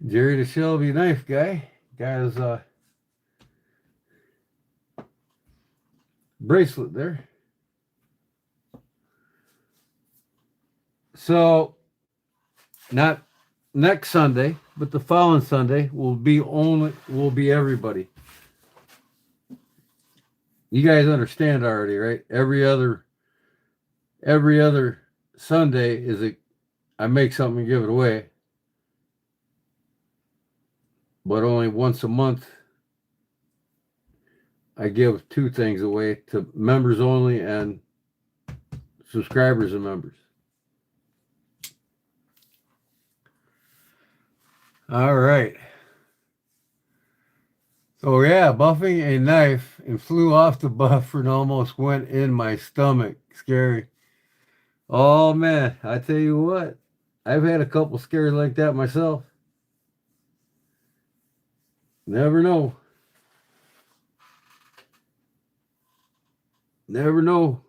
Jerry the Shelby knife guy got his bracelet there. So, not next Sunday, but the following Sunday will be everybody. You guys understand already, right? Every other Sunday I make something and give it away. But only once a month I give 2 things away to members only and subscribers and members. All right. So yeah, buffing a knife and flew off the buffer and almost went in my stomach. Scary. Oh man, I tell you what, I've had a couple scares like that myself. Never know. Never know.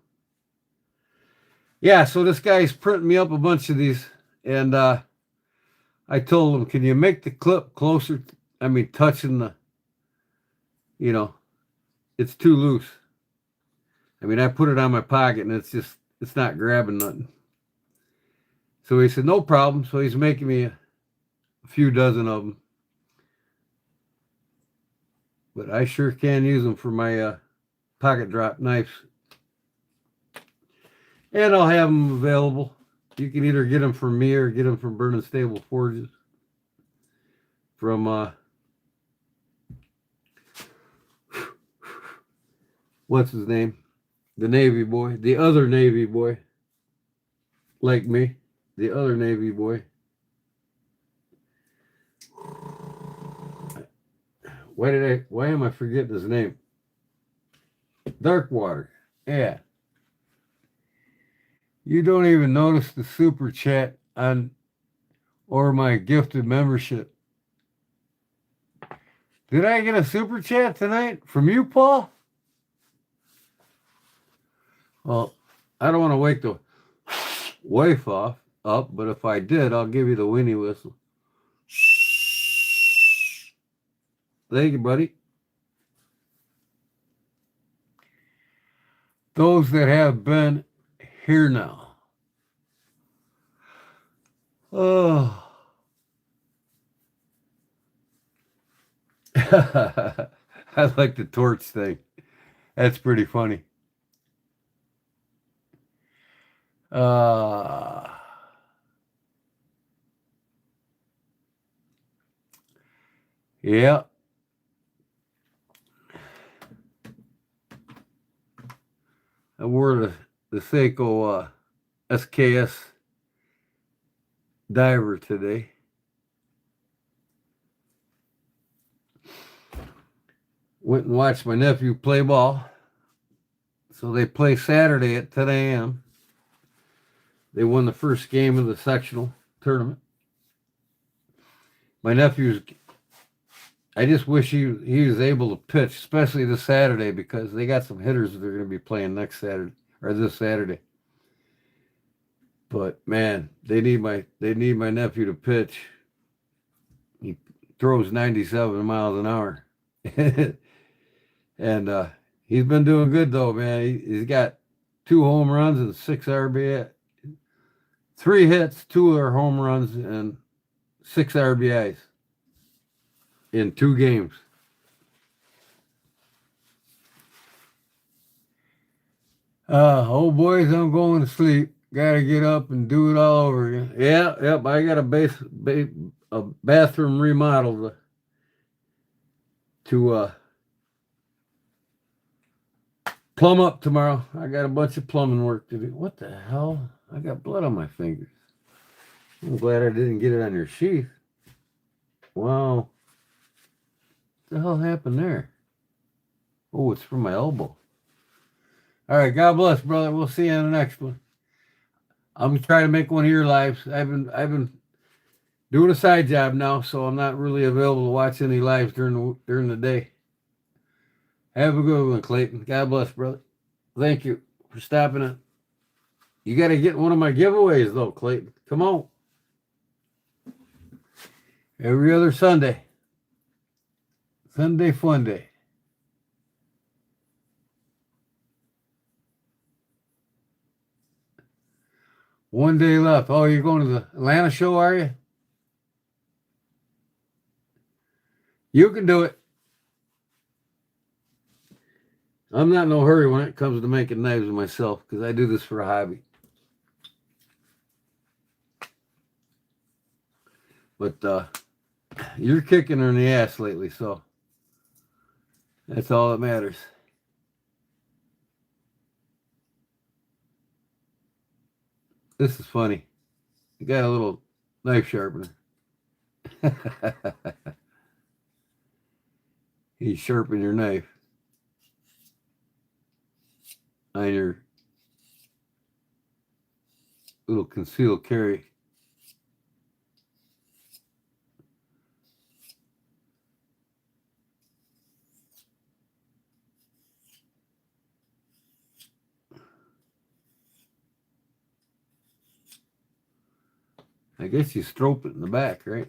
Yeah, so this guy's printing me up a bunch of these, and I told him, can you make the clip closer? Touching the, it's too loose. I put it on my pocket, and it's not grabbing nothing. So he said, no problem. So he's making me a few dozen of them. But I sure can use them for my pocket drop knives. And I'll have them available. You can either get them from me or get them from Burning Stable Forges. From, what's his name? The Navy boy. The other Navy boy. Like me. The other Navy boy. Why am I forgetting his name? Darkwater. Yeah. You don't even notice the super chat on or my gifted membership. Did I get a super chat tonight from you, Paul? Well, I don't want to wake the wife up, but if I did, I'll give you the Winnie whistle. Thank you, buddy. Those that have been here now. Oh. I like the torch thing. That's pretty funny. Yeah. I wore the Seiko SKS diver today. Went and watched my nephew play ball. So they play Saturday at 10 a.m. They won the first game of the sectional tournament. My nephew's, I just wish he was able to pitch, especially this Saturday, because they got some hitters that are going to be playing next Saturday or this Saturday. But man, they need my nephew to pitch. He throws 97 miles an hour. And he's been doing good though, man. He's got 2 home runs and 6 RBI. 3 hits, 2 are home runs, and 6 RBIs in 2 games. Oh boys, I'm going to sleep. Gotta get up and do it all over again. Yeah, yep. I got a bathroom remodel to plumb up tomorrow. I got a bunch of plumbing work to do. What the hell? I got blood on my fingers. I'm glad I didn't get it on your sheath. Wow. What the hell happened there? Oh, it's from my elbow. All right, God bless, brother. We'll see you on the next one. I'm gonna try to make one of your lives. I've been doing a side job now, so I'm not really available to watch any lives during the day. Have a good one, Clayton. God bless, brother. Thank you for stopping in. You got to get one of my giveaways, though, Clayton. Come on. Every other Sunday. Sunday Funday. One day left. Oh, you're going to the Atlanta show, are you? You can do it. I'm not in no hurry when it comes to making knives myself, because I do this for a hobby. But you're kicking her in the ass lately, so that's all that matters. This is funny. You got a little knife sharpener. He's sharpening your knife on your little concealed carry. I guess you stroke it in the back, right?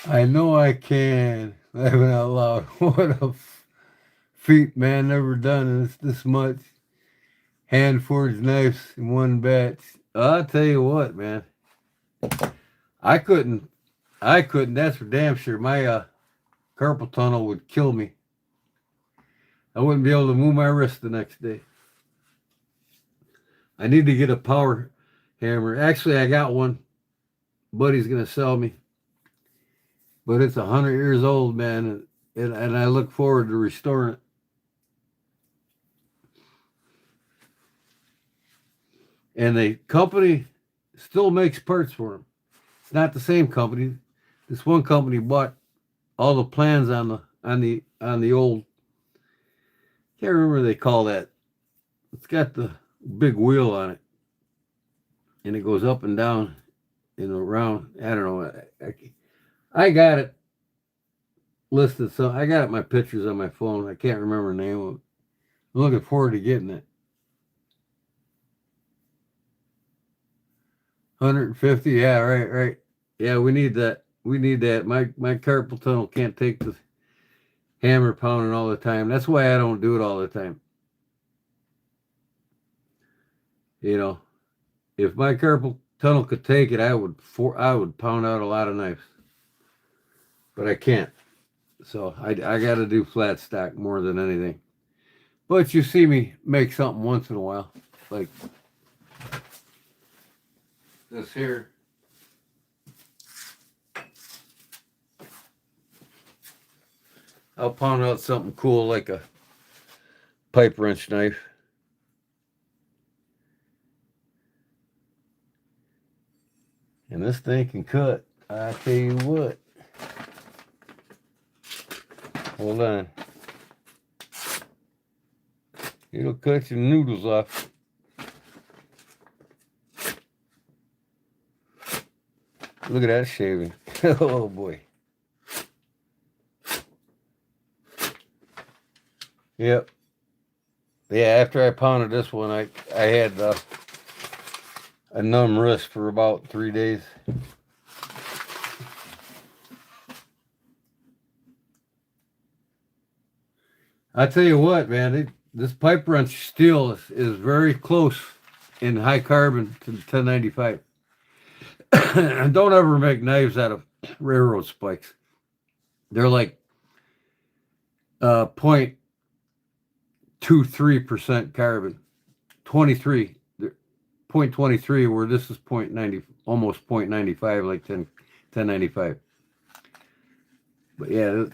I know I can. Laughing out loud. What a feat, man. Never done this much. Hand forged knives in one batch. I'll tell you what, man. I couldn't. That's for damn sure. My carpal tunnel would kill me. I wouldn't be able to move my wrist the next day. I need to get a power hammer. Actually, I got one. Buddy's gonna sell me, but it's 100 years old, man, and I look forward to restoring it. And the company still makes parts for them. It's not the same company. This one company bought all the plans on on the old, can't remember what they call that. It's got the big wheel on it, and it goes up and down and around. I don't know. I got it listed, so I got my pictures on my phone. I can't remember the name of it. I'm looking forward to getting it. 150, yeah, right. Yeah, we need that. We need that. My carpal tunnel can't take the hammer pounding all the time. That's why I don't do it all the time. You know, if my carpal tunnel could take it, I would pound out a lot of knives, but I can't. So I got to do flat stock more than anything. But you see me make something once in a while, like this here. I'll pound out something cool like a pipe wrench knife. And this thing can cut. I tell you what. Hold on. It'll cut your noodles off. Look at that shaving. Oh boy. Yep. Yeah, after I pounded this one, I had a numb wrist for about 3 days. I tell you what, man, this pipe wrench steel is very close in high carbon to 1095. And don't ever make knives out of railroad spikes. They're like 0.23% carbon. 23. 0.23, where this is 0.90, almost 0.95, like 1095. But yeah,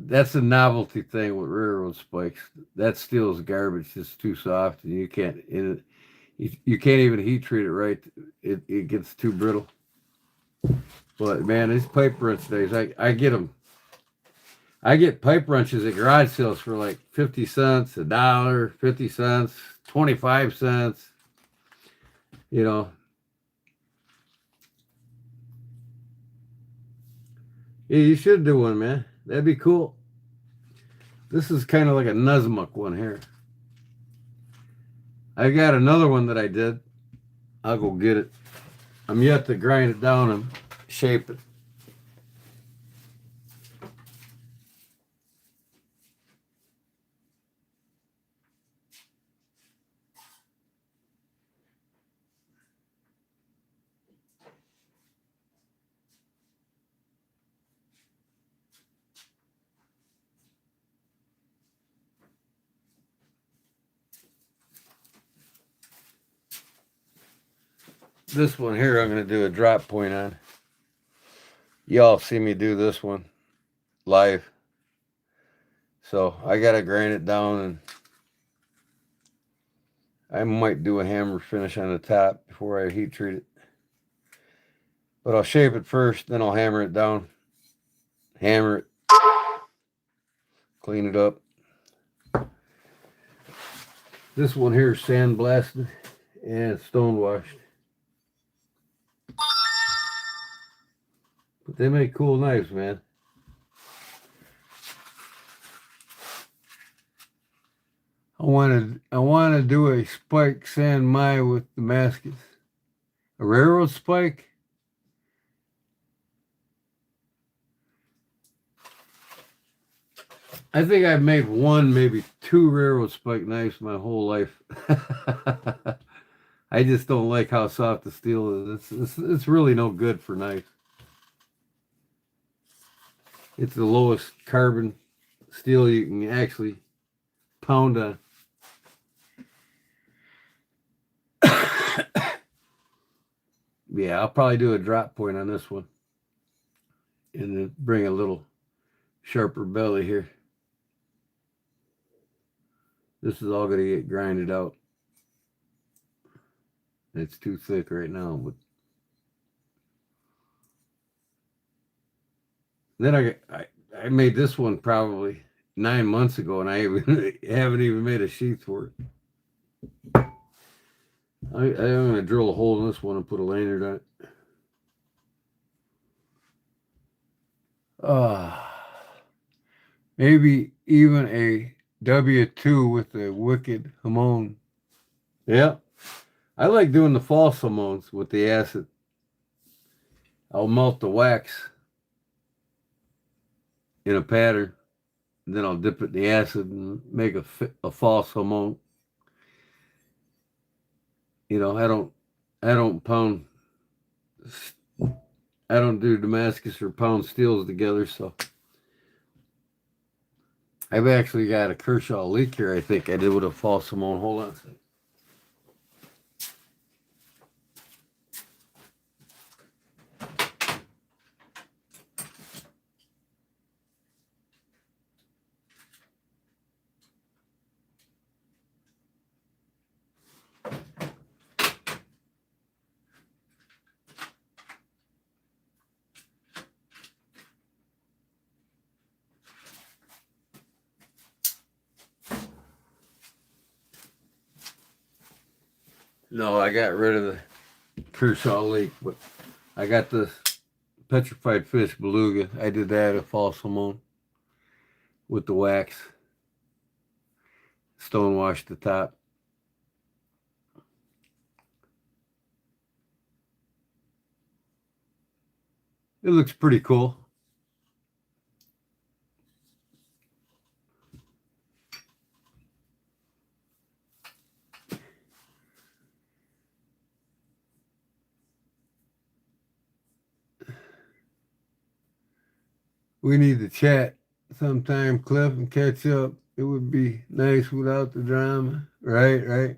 that's a novelty thing with railroad spikes. That steel is garbage. It's too soft, and you can't even heat treat it right. It gets too brittle. But man, these pipe wrench days, I get them. I get pipe wrenches at garage sales for like 50 cents, $1, 50 cents, 25 cents. You know. Yeah, you should do one, man. That'd be cool. This is kind of like a Nuzmuk one here. I got another one that I did. I'll go get it. I'm yet to grind it down and shape it. This one here I'm going to do a drop point on. Y'all see me do this one live. So I got to grind it down, and I might do a hammer finish on the top before I heat treat it. But I'll shape it first, then I'll hammer it down. Hammer it. Clean it up. This one here is sandblasted and stone washed. But they make cool knives, man. I want to do a spike San Mai with Damascus. A railroad spike. I think I've made one, maybe two railroad spike knives my whole life. I just don't like how soft the steel is. It's really no good for knives. It's the lowest carbon steel you can actually pound on. Yeah, I'll probably do a drop point on this one. And then bring a little sharper belly here. This is all going to get grinded out. It's too thick right now, but then I I made this one probably 9 months ago, and I haven't even made a sheath for it. I'm going to drill a hole in this one and put a lanyard on it. Maybe even a W2 with the wicked hamon. Yeah. I like doing the false hamons with the acid. I'll melt the wax in a pattern, and then I'll dip it in the acid and make a false hamon. You know, I don't pound, I don't do Damascus or pound steels together, so I've actually got a Kershaw leak here. I think I did with a false hamon. Hold on a second. No, I got rid of the Kershaw leak, but I got this petrified fish beluga. I did that at false hamon with the wax. Stonewashed the top. It looks pretty cool. We need to chat sometime, Cliff, and catch up. It would be nice without the drama. Right.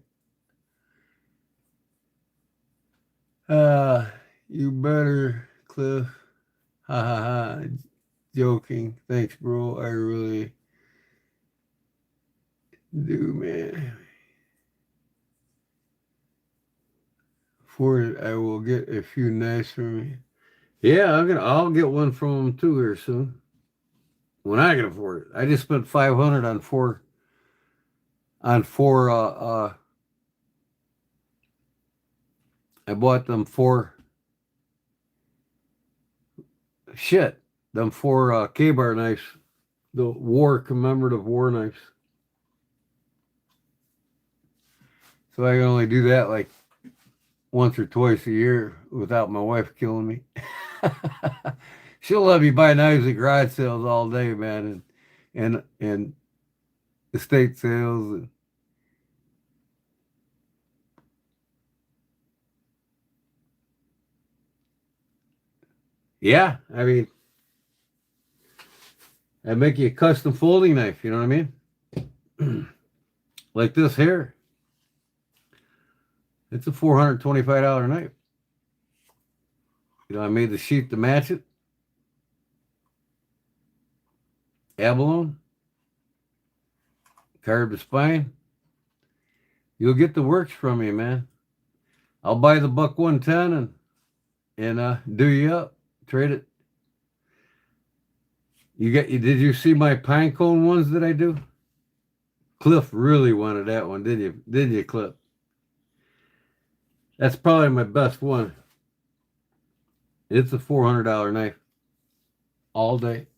You better, Cliff. Ha ha ha. Joking. Thanks, bro. I really do, man. For it, I will get a few nice from me. Yeah, I'll get one from them too here soon. When I can afford it. I just spent $500 on four I bought them four K-bar knives, the commemorative war knives. So I can only do that like once or twice a year without my wife killing me. She'll let me buy knives at garage sales all day, man, and estate sales. And yeah, I mean, I make you a custom folding knife. You know what I mean? Like this here. It's a $425 knife. You know, I made the sheath to match it. Abalone. Carved the spine. You'll get the works from me, man. I'll buy the buck 110 and do you up. Trade it. Did you see my pine cone ones that I do? Cliff really wanted that one, didn't you? Didn't you, Cliff? That's probably my best one. It's a $400 knife. All day.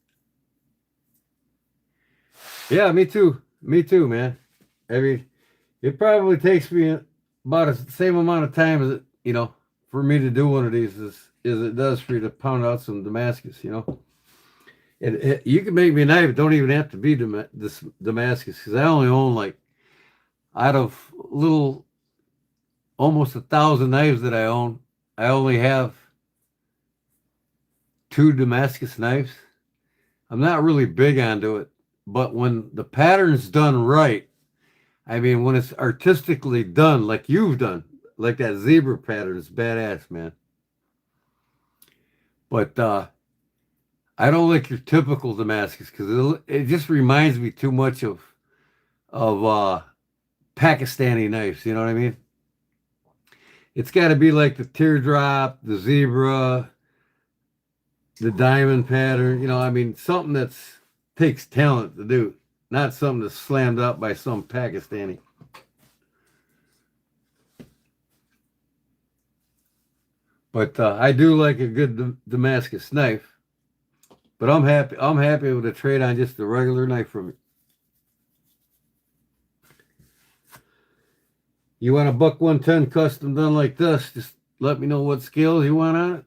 Yeah, me too. Me too, man. I mean, it probably takes me about the same amount of time as for me to do one of these as it does for you to pound out some Damascus, you can make me a knife. It don't even have to be this Damascus, because I only own like, out of almost 1,000 knives that I own, I only have 2 Damascus knives. I'm not really big onto it, but when the pattern's done right, I mean, when it's artistically done, like you've done, like that zebra pattern, is badass, man. But I don't like your typical Damascus, because it just reminds me too much of Pakistani knives. You know what I mean? It's got to be like the teardrop, the zebra, the diamond pattern. I mean, something that's takes talent to do, not something that's slammed up by some Pakistani. But I do like a good Damascus knife. But I'm happy. I'm happy with a trade on just a regular knife from you. You want a buck 110 custom done like this? Just let me know what scales you want on it.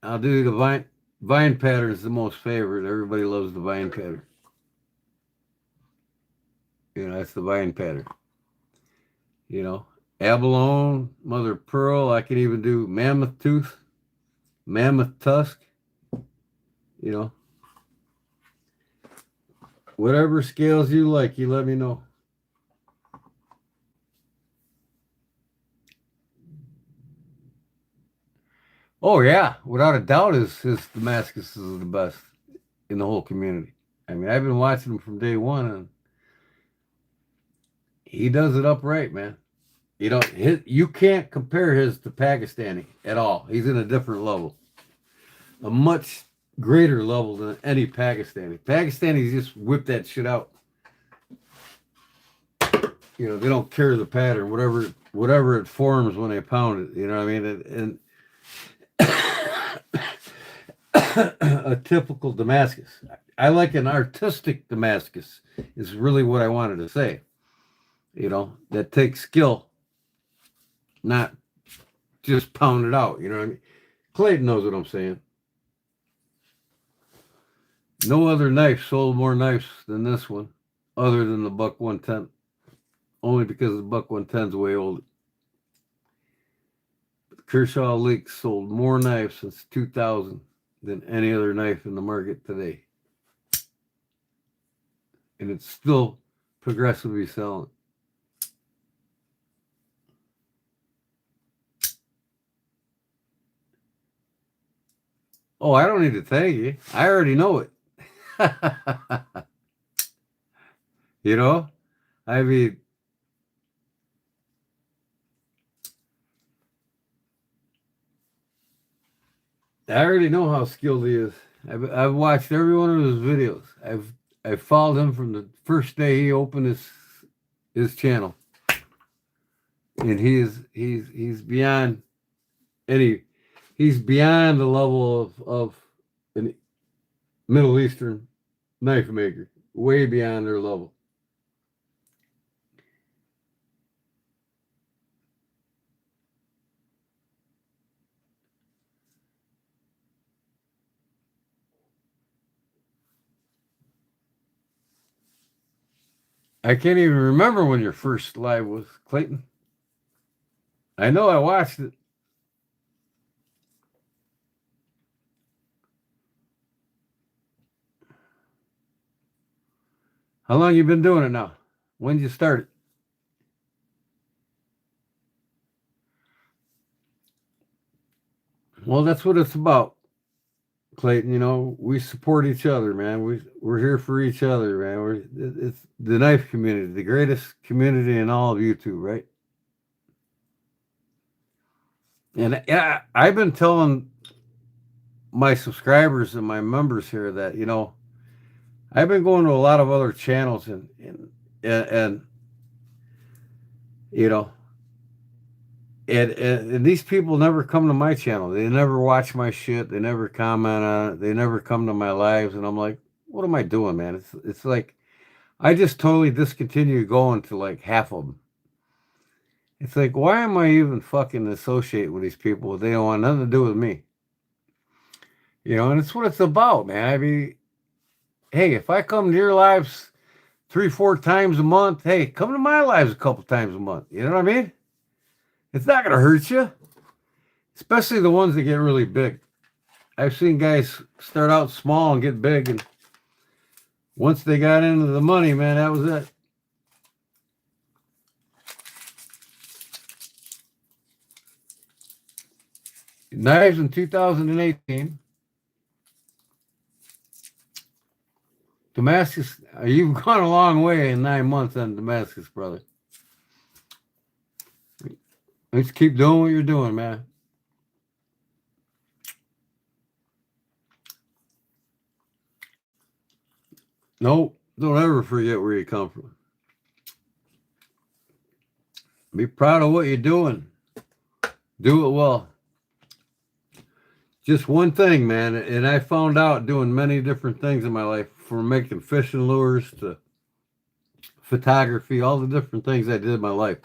I'll do the vine pattern is the most favorite. Everybody loves the vine pattern. You know, that's the vine pattern. You know, abalone, mother of pearl. I can even do mammoth tooth, mammoth tusk. You know, whatever scales you like, you let me know. Oh yeah, without a doubt, his Damascus is the best in the whole community. I mean, I've been watching him from day one, and he does it upright, man. You know, you can't compare his to Pakistani at all. He's in a different level, a much greater level than any Pakistani. Pakistanis just whip that shit out. You know, they don't care the pattern, whatever it forms when they pound it. You know what I mean? And a typical Damascus. I like an artistic Damascus. Is really what I wanted to say. You know, that takes skill, not just pound it out. You know what I mean? Clayton knows what I'm saying. No other knife sold more knives than this one, other than the Buck 110. Only because the Buck 110's way older. Kershaw Leaks sold more knives since 2000 than any other knife in the market today. And it's still progressively selling. Oh, I don't need to thank you. I already know it. You know? I mean, I already know how skilled he is. I've watched every one of his videos. I've followed him from the first day he opened his channel, and he's beyond any. He's beyond the level of a Middle Eastern knife maker, way beyond their level. I can't even remember when your first live was, Clayton. I know I watched it. How long you been doing it now? When did you start it? Well, that's what it's about, Clayton. You know, we support each other, man. We're here for each other, man. It's the knife community, the greatest community in all of YouTube, right? And yeah, I've been telling my subscribers and my members here that, you know, I've been going to a lot of other channels and you know, and these people never come to my channel. They never watch my shit. They never comment on it. They never come to my lives. And I'm like, what am I doing, man? It's like I just totally discontinued going to like half of them. It's like, why am I even fucking associate with these people? They don't want nothing to do with me. You know, and it's what it's about, man. I mean, hey, if I come to your lives 3-4 times a month, hey, come to my lives a couple times a month. You know what I mean? It's not going to hurt you, especially the ones that get really big. I've seen guys start out small and get big, and once they got into the money, man, that was it. Knives in 2018. Damascus, you've gone a long way in 9 months on Damascus, brother. Let's keep doing what you're doing, man. No, don't ever forget where you come from. Be proud of what you're doing. Do it well. Just one thing, man, and I found out doing many different things in my life, from making fishing lures to photography, all the different things I did in my life.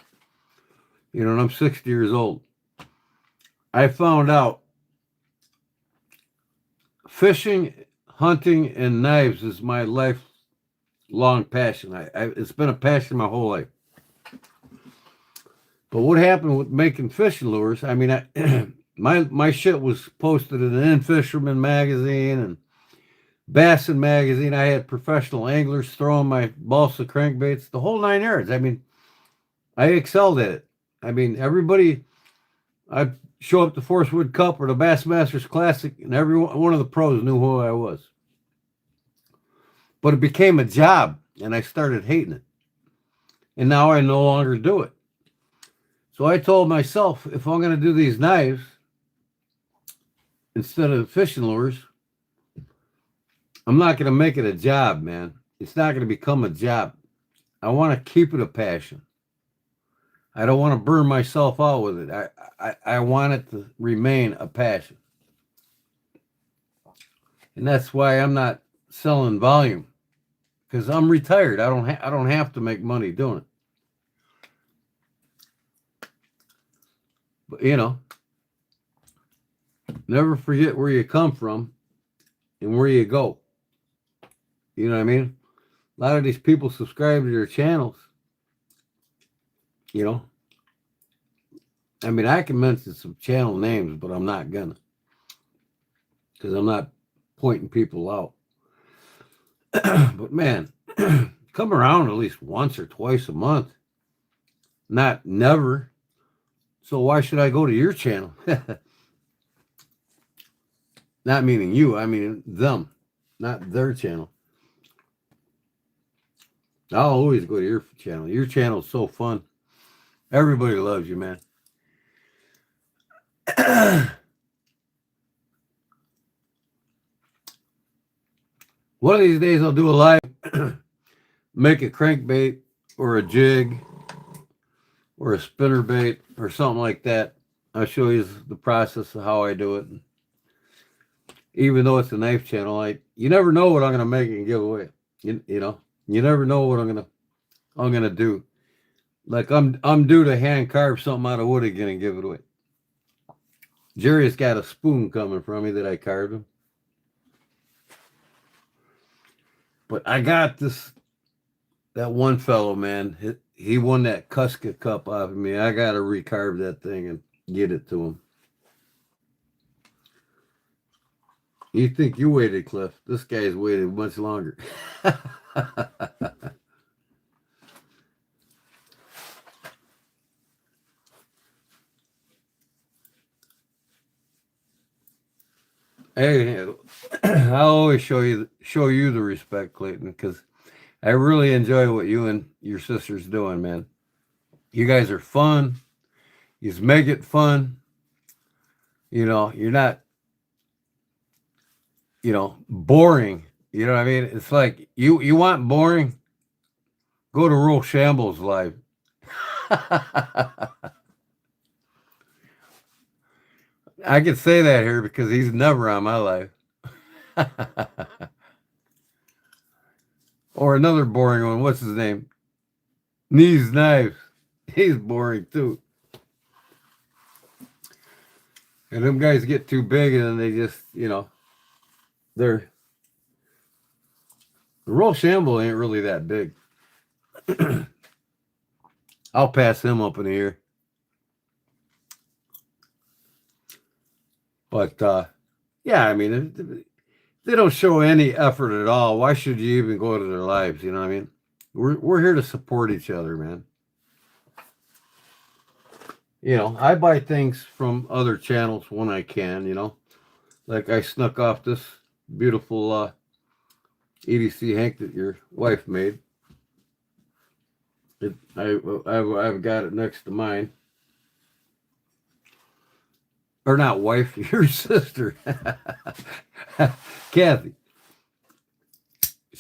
You know, and I'm 60 years old. I found out fishing, hunting, and knives is my lifelong passion. It's been a passion my whole life. But what happened with making fishing lures? I mean, my shit was posted in an In Fisherman magazine and Bassin magazine. I had professional anglers throwing my balsa crankbaits, the whole 9 yards. I mean, I excelled at it. I mean, everybody, I'd show up to Forestwood Cup or the Bassmasters Classic, and every one of the pros knew who I was. But it became a job, and I started hating it. And now I no longer do it. So I told myself, if I'm going to do these knives instead of fishing lures, I'm not going to make it a job, man. It's not going to become a job. I want to keep it a passion. I don't want to burn myself out with it. I want it to remain a passion. And that's why I'm not selling volume, because I'm retired. I don't have to make money doing it. But you know, never forget where you come from and where you go. You know what I mean? A lot of these people subscribe to your channels. You know, I mean, I can mention some channel names, but I'm not gonna, because I'm not pointing people out. But man, come around at least once or twice a month. Not never. So why should I go to your channel? Not meaning you, I mean them, not their channel. I'll always go to your channel. Your channel's so fun. Everybody loves you, man. One of these days I'll do a live, make a crankbait or a jig or a spinner bait or something like that. I'll show you the process of how I do it. Even though it's a knife channel, you never know what I'm gonna make and give away. You know, you never know what I'm gonna do. Like I'm due to hand carve something out of wood again and give it away. Jerry's got a spoon coming from me that I carved him. But I got that one fellow, man. He won that Cuska Cup off of me. I gotta recarve that thing and get it to him. You think you waited, Cliff? This guy's waited much longer. Hey, I'll always show you the respect, Clayton, because I really enjoy what you and your sister's doing, man. You guys are fun. You just make it fun. You know, you're not, boring. You know what I mean? It's like you want boring? Go to Rural Shambles live. I can say that here because he's never on my life. Or another boring one. What's his name? Knees Knives. He's boring too. And them guys get too big and then they just, they're. The Roll Shamble ain't really that big. I'll pass him up in the air. But, yeah, I mean, if they don't show any effort at all, why should you even go to their lives? You know what I mean? We're here to support each other, man. You know, I buy things from other channels when I can, Like I snuck off this beautiful EDC Hank that your wife made. I've got it next to mine. Or not wife, your sister. Kathy.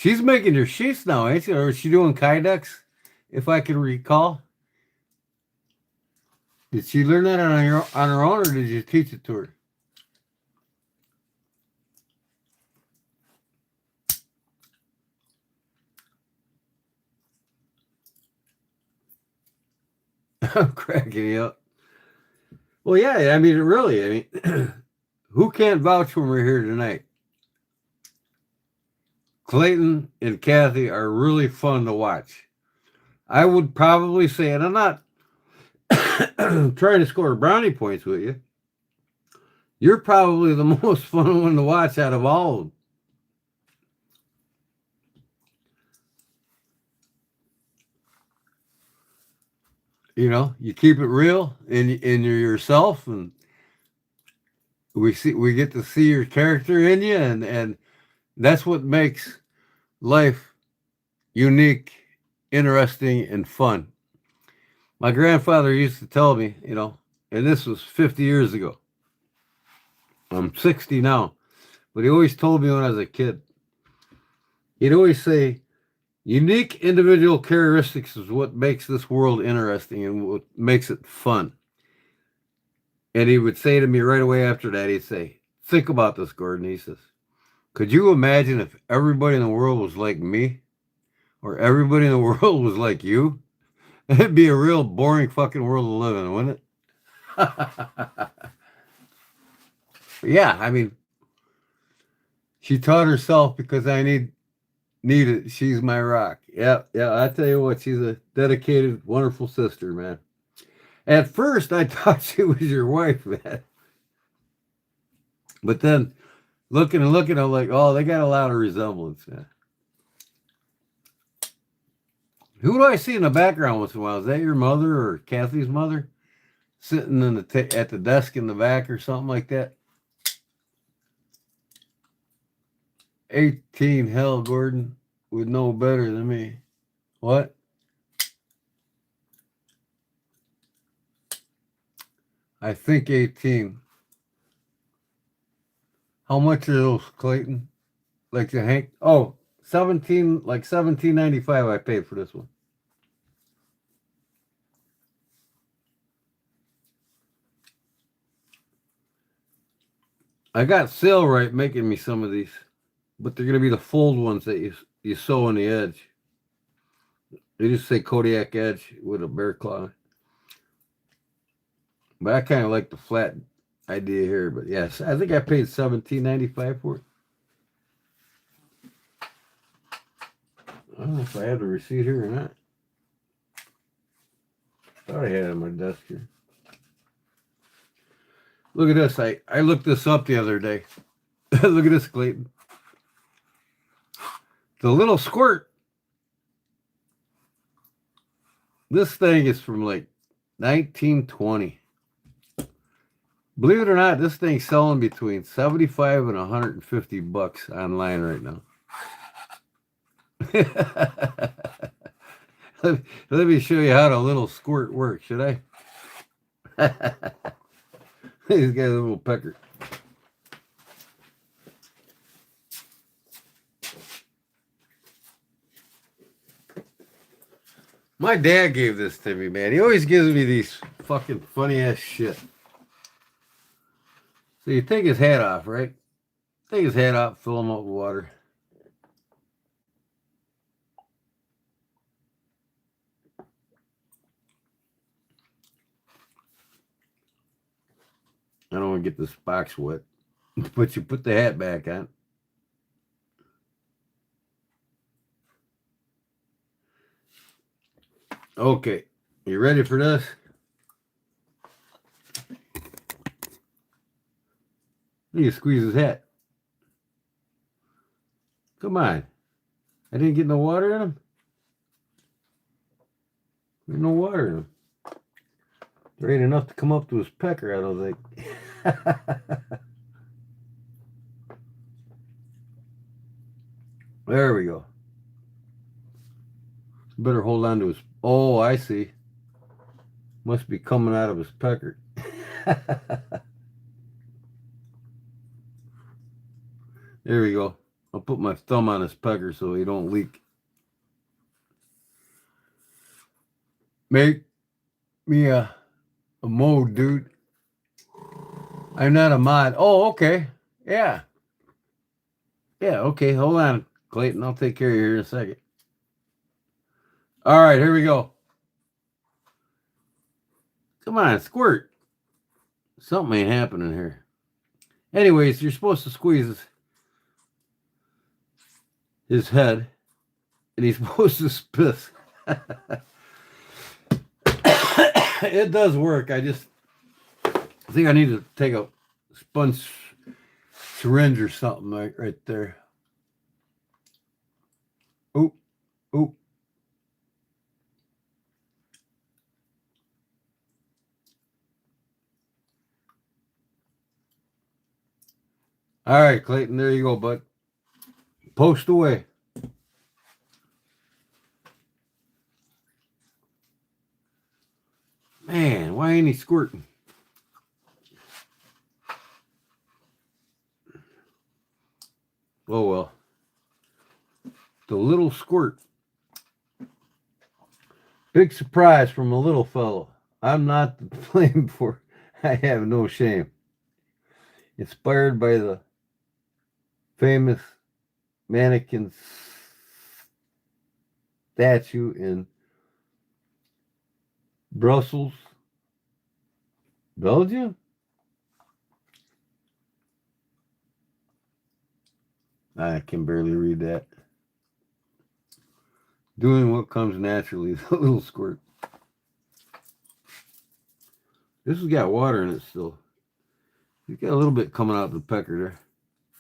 She's making her sheets now, ain't she? Or is she doing kydex, if I can recall? Did she learn that on her own, or did you teach it to her? I'm cracking you up. Well, yeah, I mean, really, I mean, who can't vouch when we're here tonight? Clayton and Kathy are really fun to watch. I would probably say, and I'm not trying to score brownie points with you, you're probably the most fun one to watch out of all of them. You know, you keep it real and you're yourself, and we get to see your character in you, and that's what makes life unique, interesting, and fun. My grandfather used to tell me, you know, and this was 50 years ago. I'm 60 now, but he always told me when I was a kid, he'd always say, unique individual characteristics is what makes this world interesting and what makes it fun. And he would say to me right away after that, he'd say, think about this, Gordon. He says, could you imagine if everybody in the world was like me? Or everybody in the world was like you? It'd be a real boring fucking world to live in, wouldn't it? Yeah, I mean, she taught herself because I need it. She's my rock. Yeah, yeah. I tell you what, she's a dedicated, wonderful sister, man. At first, I thought she was your wife, man. But then, looking and looking, I'm like, oh, they got a lot of resemblance, man. Who do I see in the background once in a while? Is that your mother or Kathy's mother? Sitting in at the desk in the back or something like that? 18, hell, Gordon would know better than me. What? I think 18. How much are those, Clayton? Like the Hank? Oh, 17, like 17.95 I paid for this one. I got sale right making me some of these, but they're going to be the fold ones that you sew on the edge. They just say Kodiak edge with a bear claw. But I kind of like the flat idea here. But yes, I think I paid $17.95 for it. I don't know if I have the receipt here or not. Thought I had it on my desk here. Look at this. I looked this up the other day. Look at this, Clayton. The little squirt. This thing is from like 1920. Believe it or not, this thing's selling between 75 and 150 bucks online right now. let me show you how the little squirt works, should I? He's got a little pecker. My dad gave this to me, man. He always gives me these fucking funny ass shit. So you take his hat off, right? Take his hat off, fill him up with water. I don't want to get this box wet. But you put the hat back on. Okay. You ready for this? You squeeze his hat. Come on. I didn't get no water in him? There's no water in him. There ain't enough to come up to his pecker, I don't think. There we go. Better hold on to his... Oh, I see. Must be coming out of his pecker. There we go. I'll put my thumb on his pecker so he don't leak. Make me a mode, dude. I'm not a mod. Oh, okay. Yeah. Yeah, okay. Hold on, Clayton. I'll take care of you here in a second. All right, here we go. Come on, squirt. Something ain't happening here. Anyways, you're supposed to squeeze his head, and he's supposed to spit. It does work. I think I need to take a sponge syringe or something right there. Oop, oop. All right, Clayton, there you go, bud. Post away. Man, why ain't he squirting? Oh, well. The little squirt. Big surprise from a little fellow. I'm not to blame for I have no shame. Inspired by the famous mannequin statue in Brussels, Belgium? I can barely read that. Doing what comes naturally, the little squirt. This has got water in it still. You got a little bit coming out of the pecker there.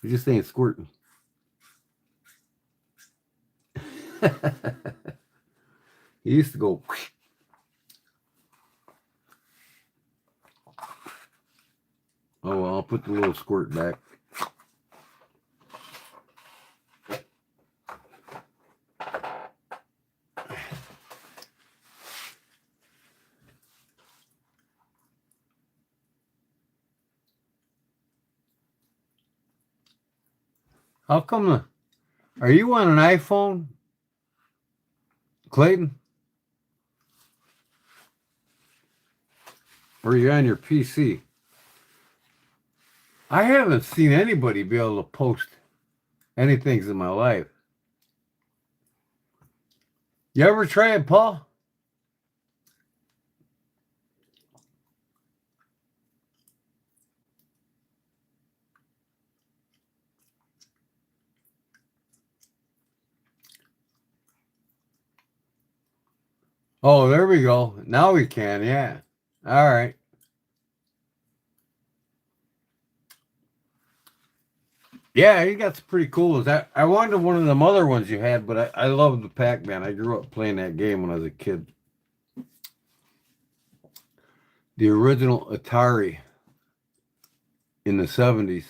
You just ain't squirting. He used to go. Oh, well, I'll put the little squirt back. How come are you on an iPhone, Clayton? Or are you on your PC? I haven't seen anybody be able to post anything in my life. You ever try it, Paul? Oh, there we go. Now we can, yeah. All right. Yeah, you got some pretty cool ones. I wanted one of them other ones you had, but I love the Pac-Man. I grew up playing that game when I was a kid. The original Atari in the 70s.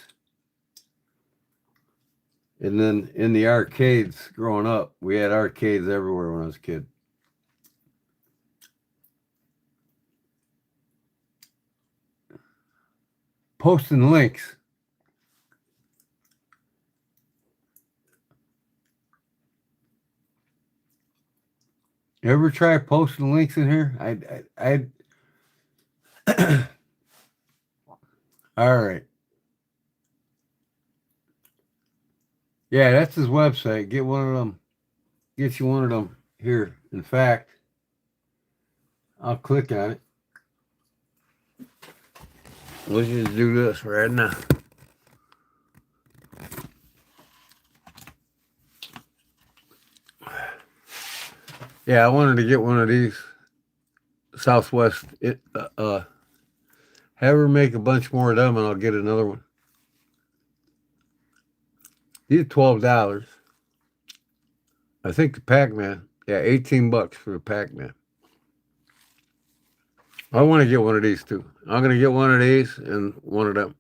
And then in the arcades growing up, we had arcades everywhere when I was a kid. Posting links. You ever try posting links in here? All right. Yeah, that's his website. Get one of them. Get you one of them here. In fact, I'll click on it. Let's just do this right now. Yeah, I wanted to get one of these Southwest. Have her make a bunch more of them, and I'll get another one. These are $12. I think the Pac-Man. Yeah, $18 for the Pac-Man. I want to get one of these too. I'm gonna get one of these and one of them.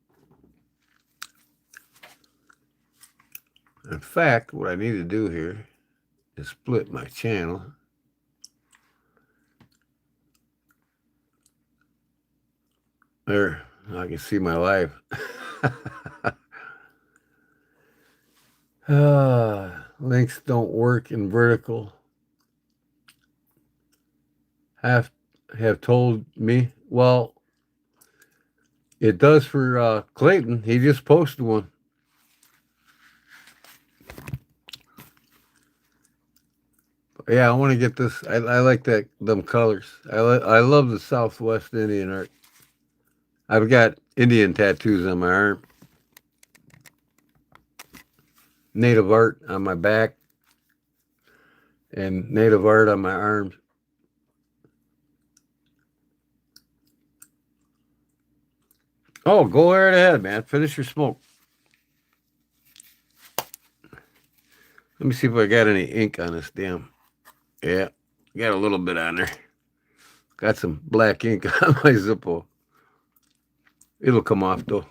In fact, what I need to do here is split my channel. There, I can see my live. Links don't work in vertical. Have have told me. Well, it does for Clayton. He just posted one. Yeah, I want to get this. I like that them colors. I love the Southwest Indian art. I've got Indian tattoos on my arm, native art on my back, and native art on my arms. Oh, go right ahead, man. Finish your smoke. Let me see if I got any ink on this damn. Yeah, got a little bit on there. Got some black ink on my Zippo. It'll come off though.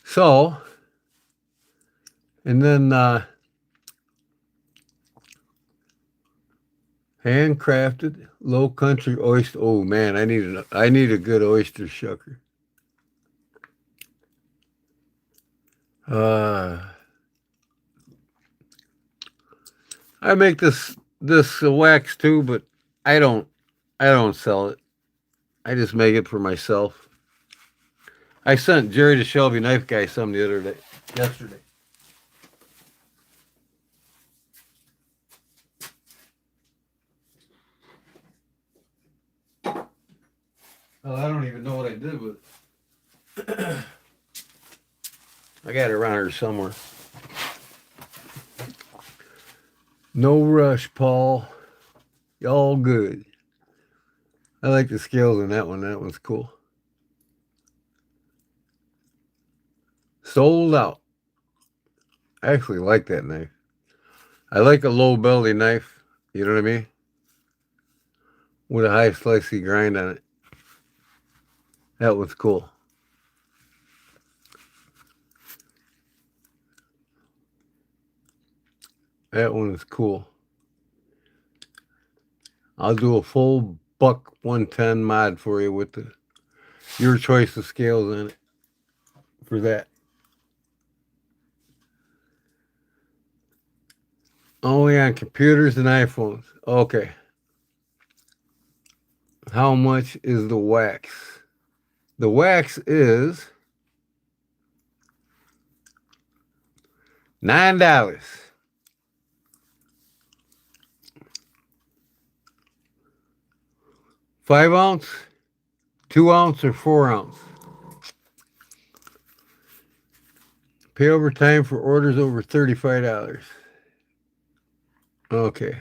So, and then handcrafted low country oyster. Oh man, I need a good oyster shucker. Uh, I make this wax too, but I don't I don't sell it. I just make it for myself. I sent Jerry the Shelby Knife Guy some the other day, yesterday. Well, I don't even know what I did with it. I got it around here somewhere. No rush, Paul. Y'all good. I like the scales in that one. That one's cool. Sold out. I actually like that knife. I like a low belly knife. You know what I mean? With a high slicey grind on it. That one's cool. That one is cool. I'll do a full buck 110 mod for you with your choice of scales in it for that. Only on computers and iPhones. Okay. How much is the wax? The wax is $9. 5 ounce, 2 ounce, or 4 ounce. Pay overtime for orders over $35. Okay.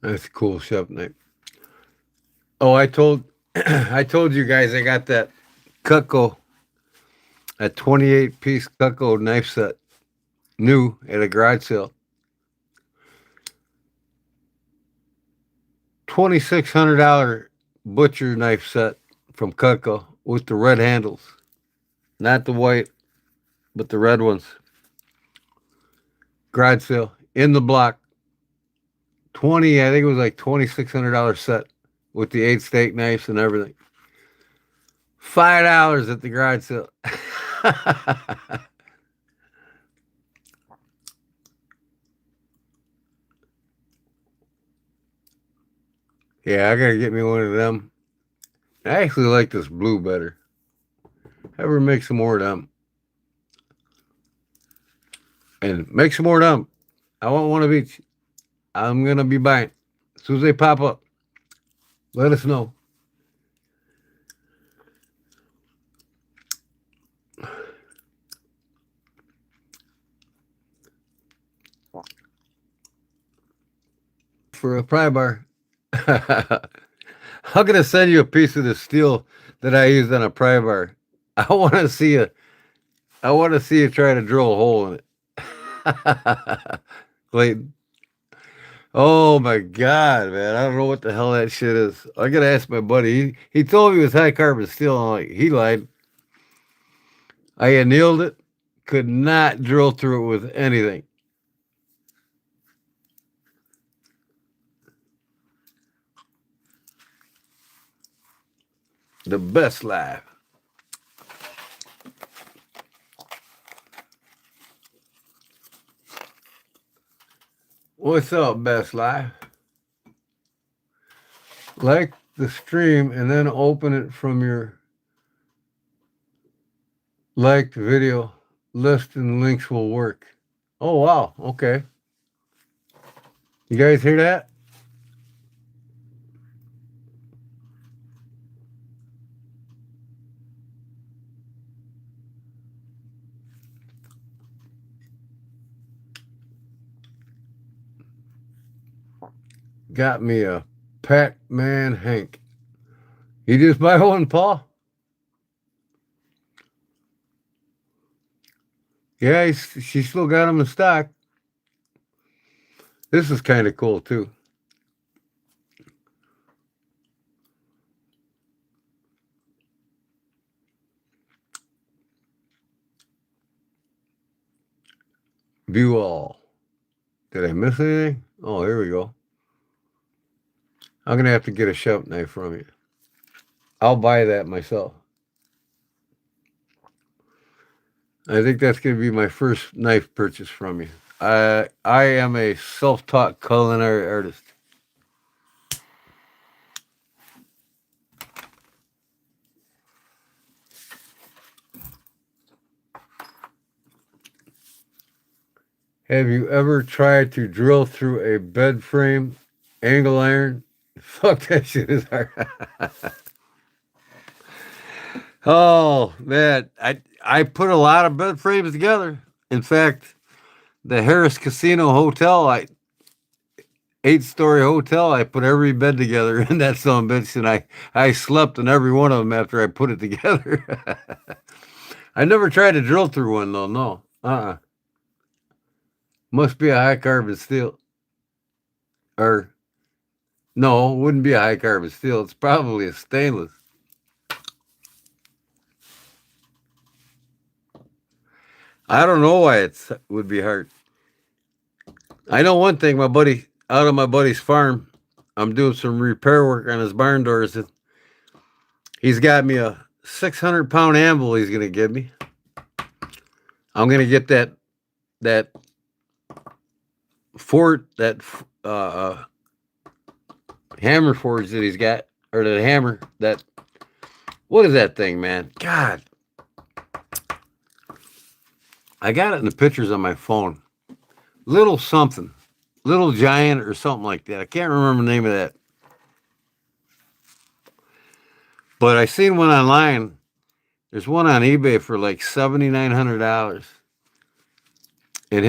That's a cool chef knife. Oh, I told you guys I got that Cutco, a 28-piece Cutco knife set, new at a garage sale. $2,600 butcher knife set from Cutco with the red handles, not the white, but the red ones. Garage sale in the block. I think it was like $2,600 set with the 8 steak knives and everything. $5 at the garage sale. Yeah, I gotta get me one of them. I actually like this blue better. Ever make some more of them. And make some more of them. I want one of each. I'm gonna be buying. As soon as they pop up, let us know. For a pry bar. I'm gonna send you a piece of the steel that I used on a pry bar. I want to see you. I want to see you try to drill a hole in it. Clayton. Oh my God, man! I don't know what the hell that shit is. I gotta ask my buddy. He told me it was high carbon steel. I'm like, he lied. I annealed it. Could not drill through it with anything. The best life. What's up, best life? Like the stream and then open it from your liked video list and links will work. Oh, wow. Okay. You guys hear that? Got me a Pac-Man Hank. You just buy one, Paul? Yeah, she still got them in stock. This is kind of cool, too. View all. Did I miss anything? Oh, here we go. I'm going to have to get a sharp knife from you. I'll buy that myself. I think that's going to be my first knife purchase from you. I am a self-taught culinary artist. Have you ever tried to drill through a bed frame angle iron? Fuck, that shit is hard. Oh man, I put a lot of bed frames together. In fact, the Harris Casino Hotel, 8-story hotel, I put every bed together in that son of a bitch, and I slept in every one of them after I put it together. I never tried to drill through one though. No, must be a high carbon steel, or no, it wouldn't be a high carbon steel. It's probably a stainless. I don't know why it would be hard. I know one thing, my buddy, out on my buddy's farm, I'm doing some repair work on his barn doors. And he's got me a 600-pound anvil he's going to give me. I'm going to get that fort, that hammer forge that he's got, or that hammer, that, what is that thing, man? God. I got it in the pictures on my phone. Little something. Little Giant or something like that. I can't remember the name of that. But I seen one online. There's one on eBay for like $7,900. And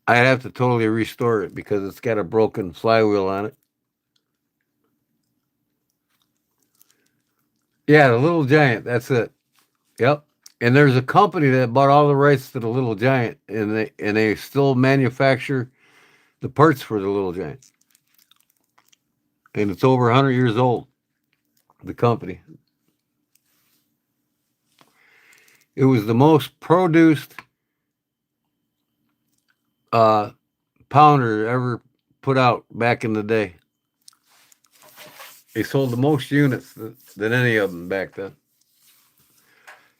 I'd have to totally restore it because it's got a broken flywheel on it. Yeah, the Little Giant. That's it. Yep. And there's a company that bought all the rights to the Little Giant, and they still manufacture the parts for the Little Giant. And it's over 100 years old, the company. It was the most produced pounder ever put out back in the day. They sold the most units than any of them back then.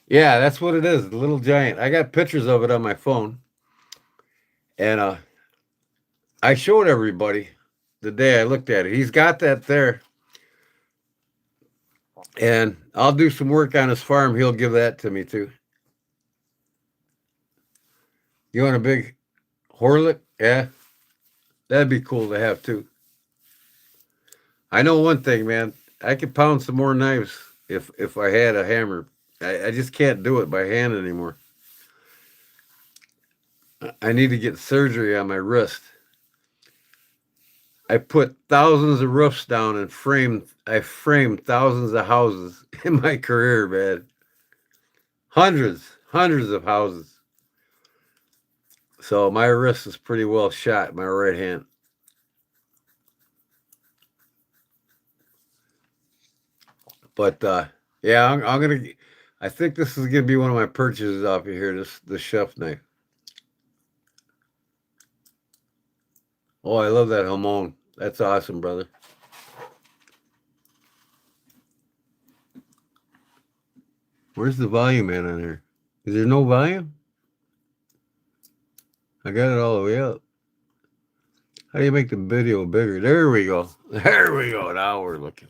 Yeah, that's what it is, the Little Giant. I got pictures of it on my phone. And I showed everybody the day I looked at it. He's got that there. And I'll do some work on his farm. He'll give that to me too. You want a big Horlick? Yeah. That'd be cool to have too. I know one thing, man. I could pound some more knives if I had a hammer. I just can't do it by hand anymore. I need to get surgery on my wrist. I put thousands of roofs down and I framed thousands of houses in my career, man. Hundreds of houses. So my wrist is pretty well shot, my right hand. But yeah, I think this is gonna be one of my purchases off of here. This chef knife. Oh, I love that hamon. That's awesome, brother. Where's the volume at on here? Is there no volume? I got it all the way up. How do you make the video bigger? There we go. There we go. Now we're looking.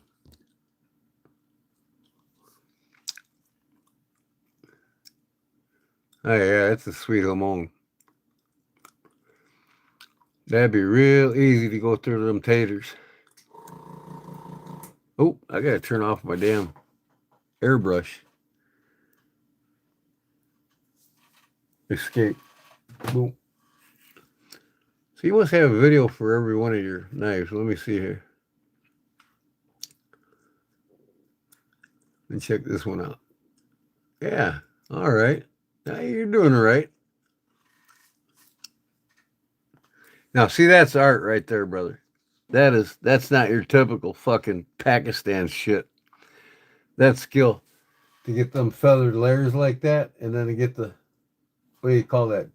Oh yeah, it's a sweet hamon. That'd be real easy to go through them taters. Oh, I gotta turn off my damn airbrush. Escape. Boom. So you must have a video for every one of your knives. Let me see here. And check this one out. Yeah. All right. Now you're doing it right. Now see, that's art right there, brother. That's not your typical fucking Pakistan shit. That's skill to get them feathered layers like that, and then to get the, what do you call that?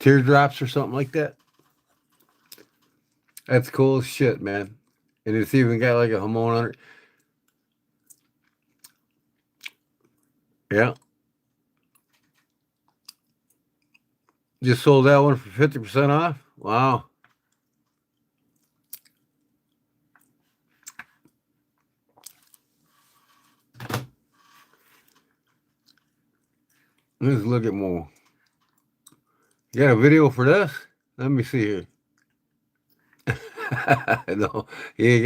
Teardrops or something like that. That's cool as shit, man. And it's even got like a hamon on it. Yeah. Just sold that one for 50% off. Wow. Let's look at more. You got a video for this? Let me see here. No, you ain't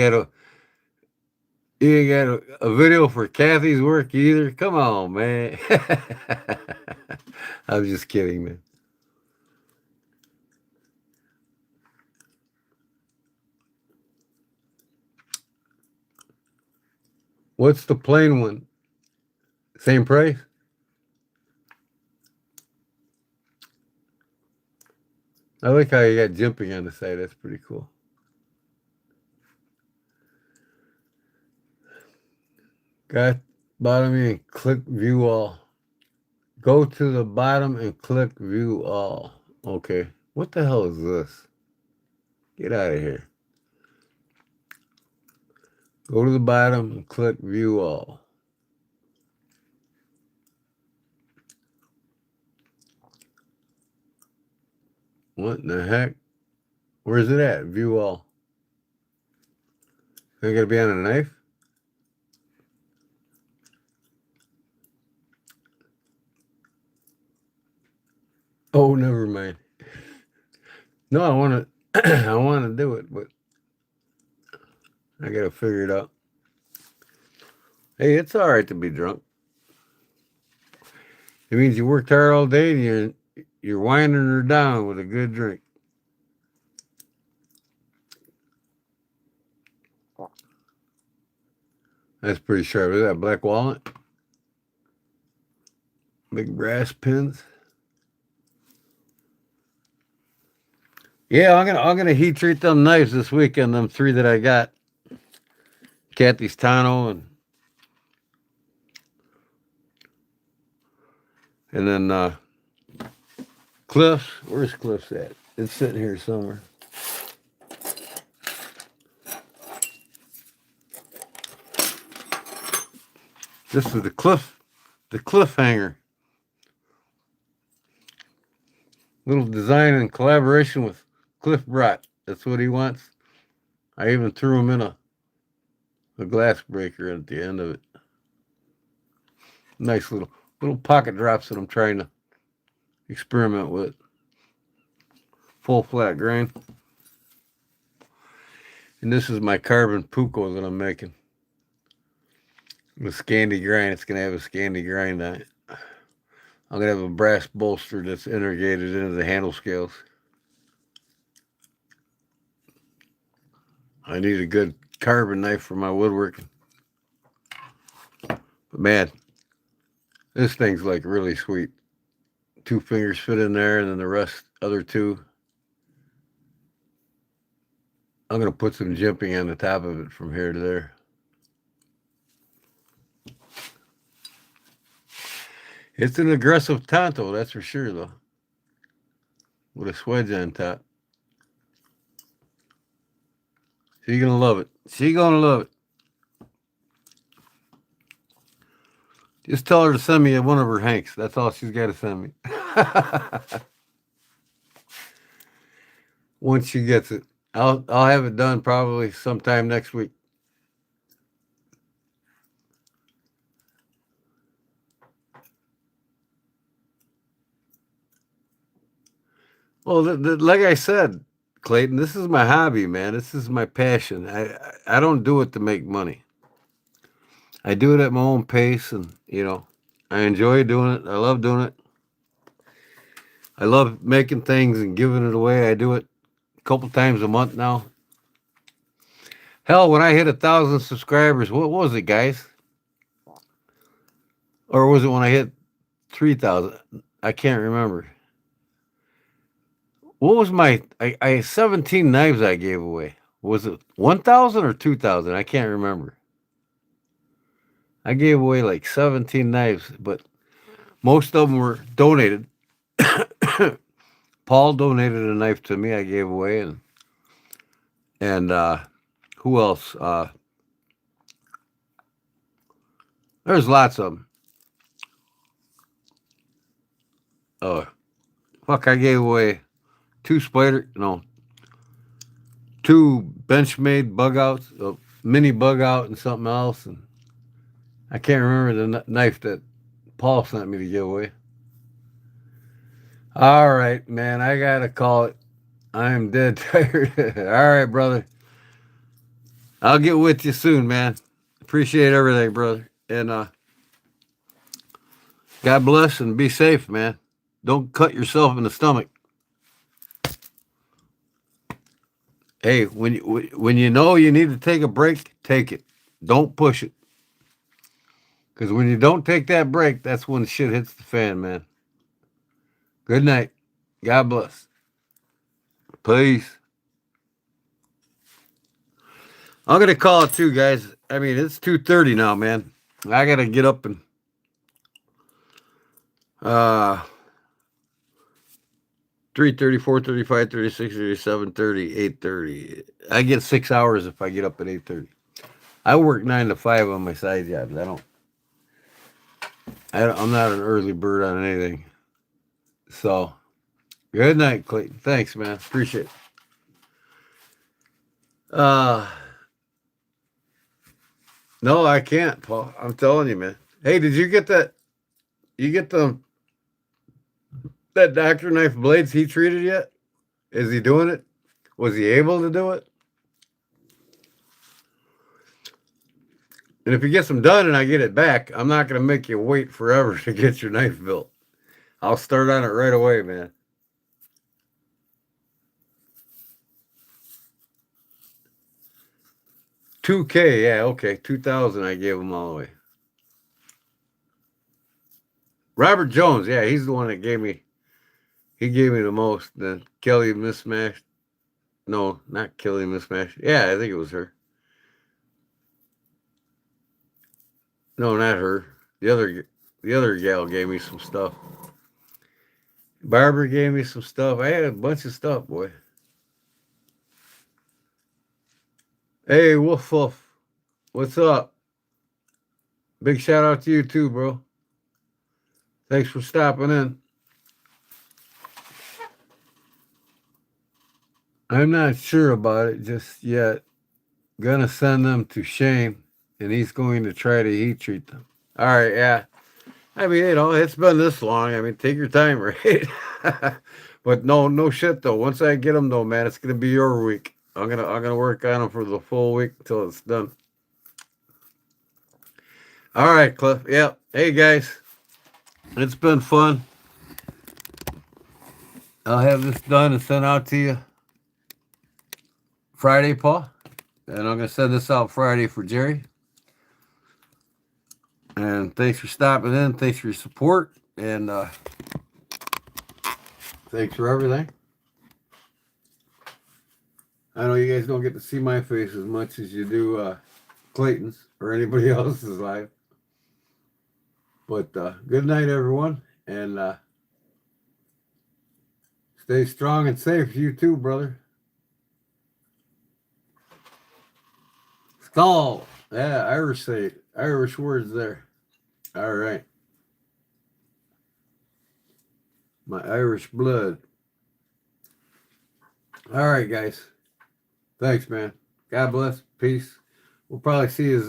got a video for Kathy's work either. Come on, man. I'm just kidding, man. What's the plain one? Same price? I like how you got jumping on the side. That's pretty cool. Got bottom and click view all. Go to the bottom and click view all. Okay. What the hell is this? Get out of here. Go to the bottom and click view all. What in the heck? Where's it at? View all. Ain't gonna be on a knife? Oh, never mind. No, I want to. I want to do it, but I gotta figure it out. Hey, it's all right to be drunk. It means you worked hard all day and you're winding her down with a good drink. That's pretty sharp. Is that black walnut? Big brass pins. Yeah, I'm gonna heat treat them knives this weekend. Them three that I got. Kathy's Tano and then Cliff's. Where's Cliff's at? It's sitting here somewhere. This is the cliffhanger. Little design in collaboration with Cliff Brott. That's what he wants. I even threw him in a glass breaker at the end of it. Nice little pocket drops that I'm trying to experiment with. Full flat grain. And this is my carbon puko that I'm making. The Scandi grind. It's gonna have a Scandi grind on it. I'm gonna have a brass bolster that's integrated into the handle scales. I need a good carbon knife for my woodworking. But man, this thing's like really sweet. 2 fingers fit in there, and then the rest, other 2. I'm gonna put some jimping on the top of it from here to there. It's an aggressive tonto, that's for sure, though. With a swedge on top. She's gonna love it. She's gonna love it. Just tell her to send me one of her hanks. That's all she's got to send me. Once she gets it, I'll have it done probably sometime next week. Well, like I said, Clayton, this is my hobby, man. This is my passion. I don't do it to make money. I do it at my own pace, and I enjoy doing it. I love doing it. I love making things and giving it away. I do it a couple times a month now. Hell, when I hit 1,000 subscribers, what was it, guys? Or was it when I hit 3,000? I can't remember. What was I 17 knives I gave away. Was it 1,000 or 2,000? I can't remember. I gave away like 17 knives, but most of them were donated. Paul donated a knife to me. I gave away, and who else? There's lots of them. Oh, fuck! I gave away two Benchmade bug outs, a mini bug out, and something else, and I can't remember the knife that Paul sent me to give away. All right, man, I gotta call it. I'm dead tired. All right, brother. I'll get with you soon, man. Appreciate everything, brother. And God bless and be safe, man. Don't cut yourself in the stomach. Hey, when you know you need to take a break, take it. Don't push it. Because when you don't take that break, that's when shit hits the fan, man. Good night. God bless. Peace. I'm gonna call it too, guys. I mean, it's 2:30 now, man. I gotta get up and uh 3:30, 4:30, 5:30, 6:30, 7:30, 8:30. I get 6 hours if I get up at 8:30. I work 9 to 5 on my side jobs. I'm not an early bird on anything. So, good night, Clayton. Thanks, man. Appreciate it. Uh, no, I can't, Paul. I'm telling you, man. Hey, did you get that? You get that Dr. Knife blades he treated yet? Is he doing it? Was he able to do it? And if he gets them done and I get it back, I'm not going to make you wait forever to get your knife built. I'll start on it right away, man. $2,000, yeah, okay. 2,000 I gave him all the way. Robert Jones, yeah, he's the one that gave me the most. Then Kelly Mismatched. No, not Kelly Mismatched. Yeah, I think it was her. No, not her. The other gal gave me some stuff. Barbara gave me some stuff. I had a bunch of stuff, boy. Hey, Woof Woof. What's up? Big shout out to you too, bro. Thanks for stopping in. I'm not sure about it just yet. Gonna send them to Shane, and he's going to try to heat treat them. All right, yeah. I mean, it's been this long. I mean, take your time, right? But no shit though. Once I get them though, man, it's gonna be your week. I'm gonna work on them for the full week until it's done. All right, Cliff. Yeah. Hey guys, it's been fun. I'll have this done and sent out to you Friday, Paul. And I'm gonna send this out Friday for Jerry. And thanks for stopping in. Thanks for your support. And thanks for everything. I know you guys don't get to see my face as much as you do Clayton's or anybody else's life. But good night, everyone, and stay strong and safe. You too, brother. Stall. Yeah, Irish words there. All right. My Irish blood. All right, guys. Thanks, man. God bless. Peace. We'll probably see his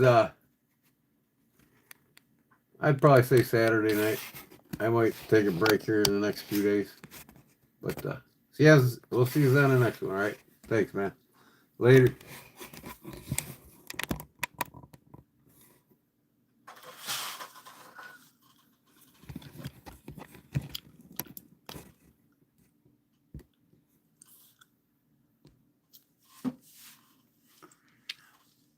I'd probably say Saturday night. I might take a break here in the next few days. But we'll see you then in the next one, all right? Thanks, man. Later.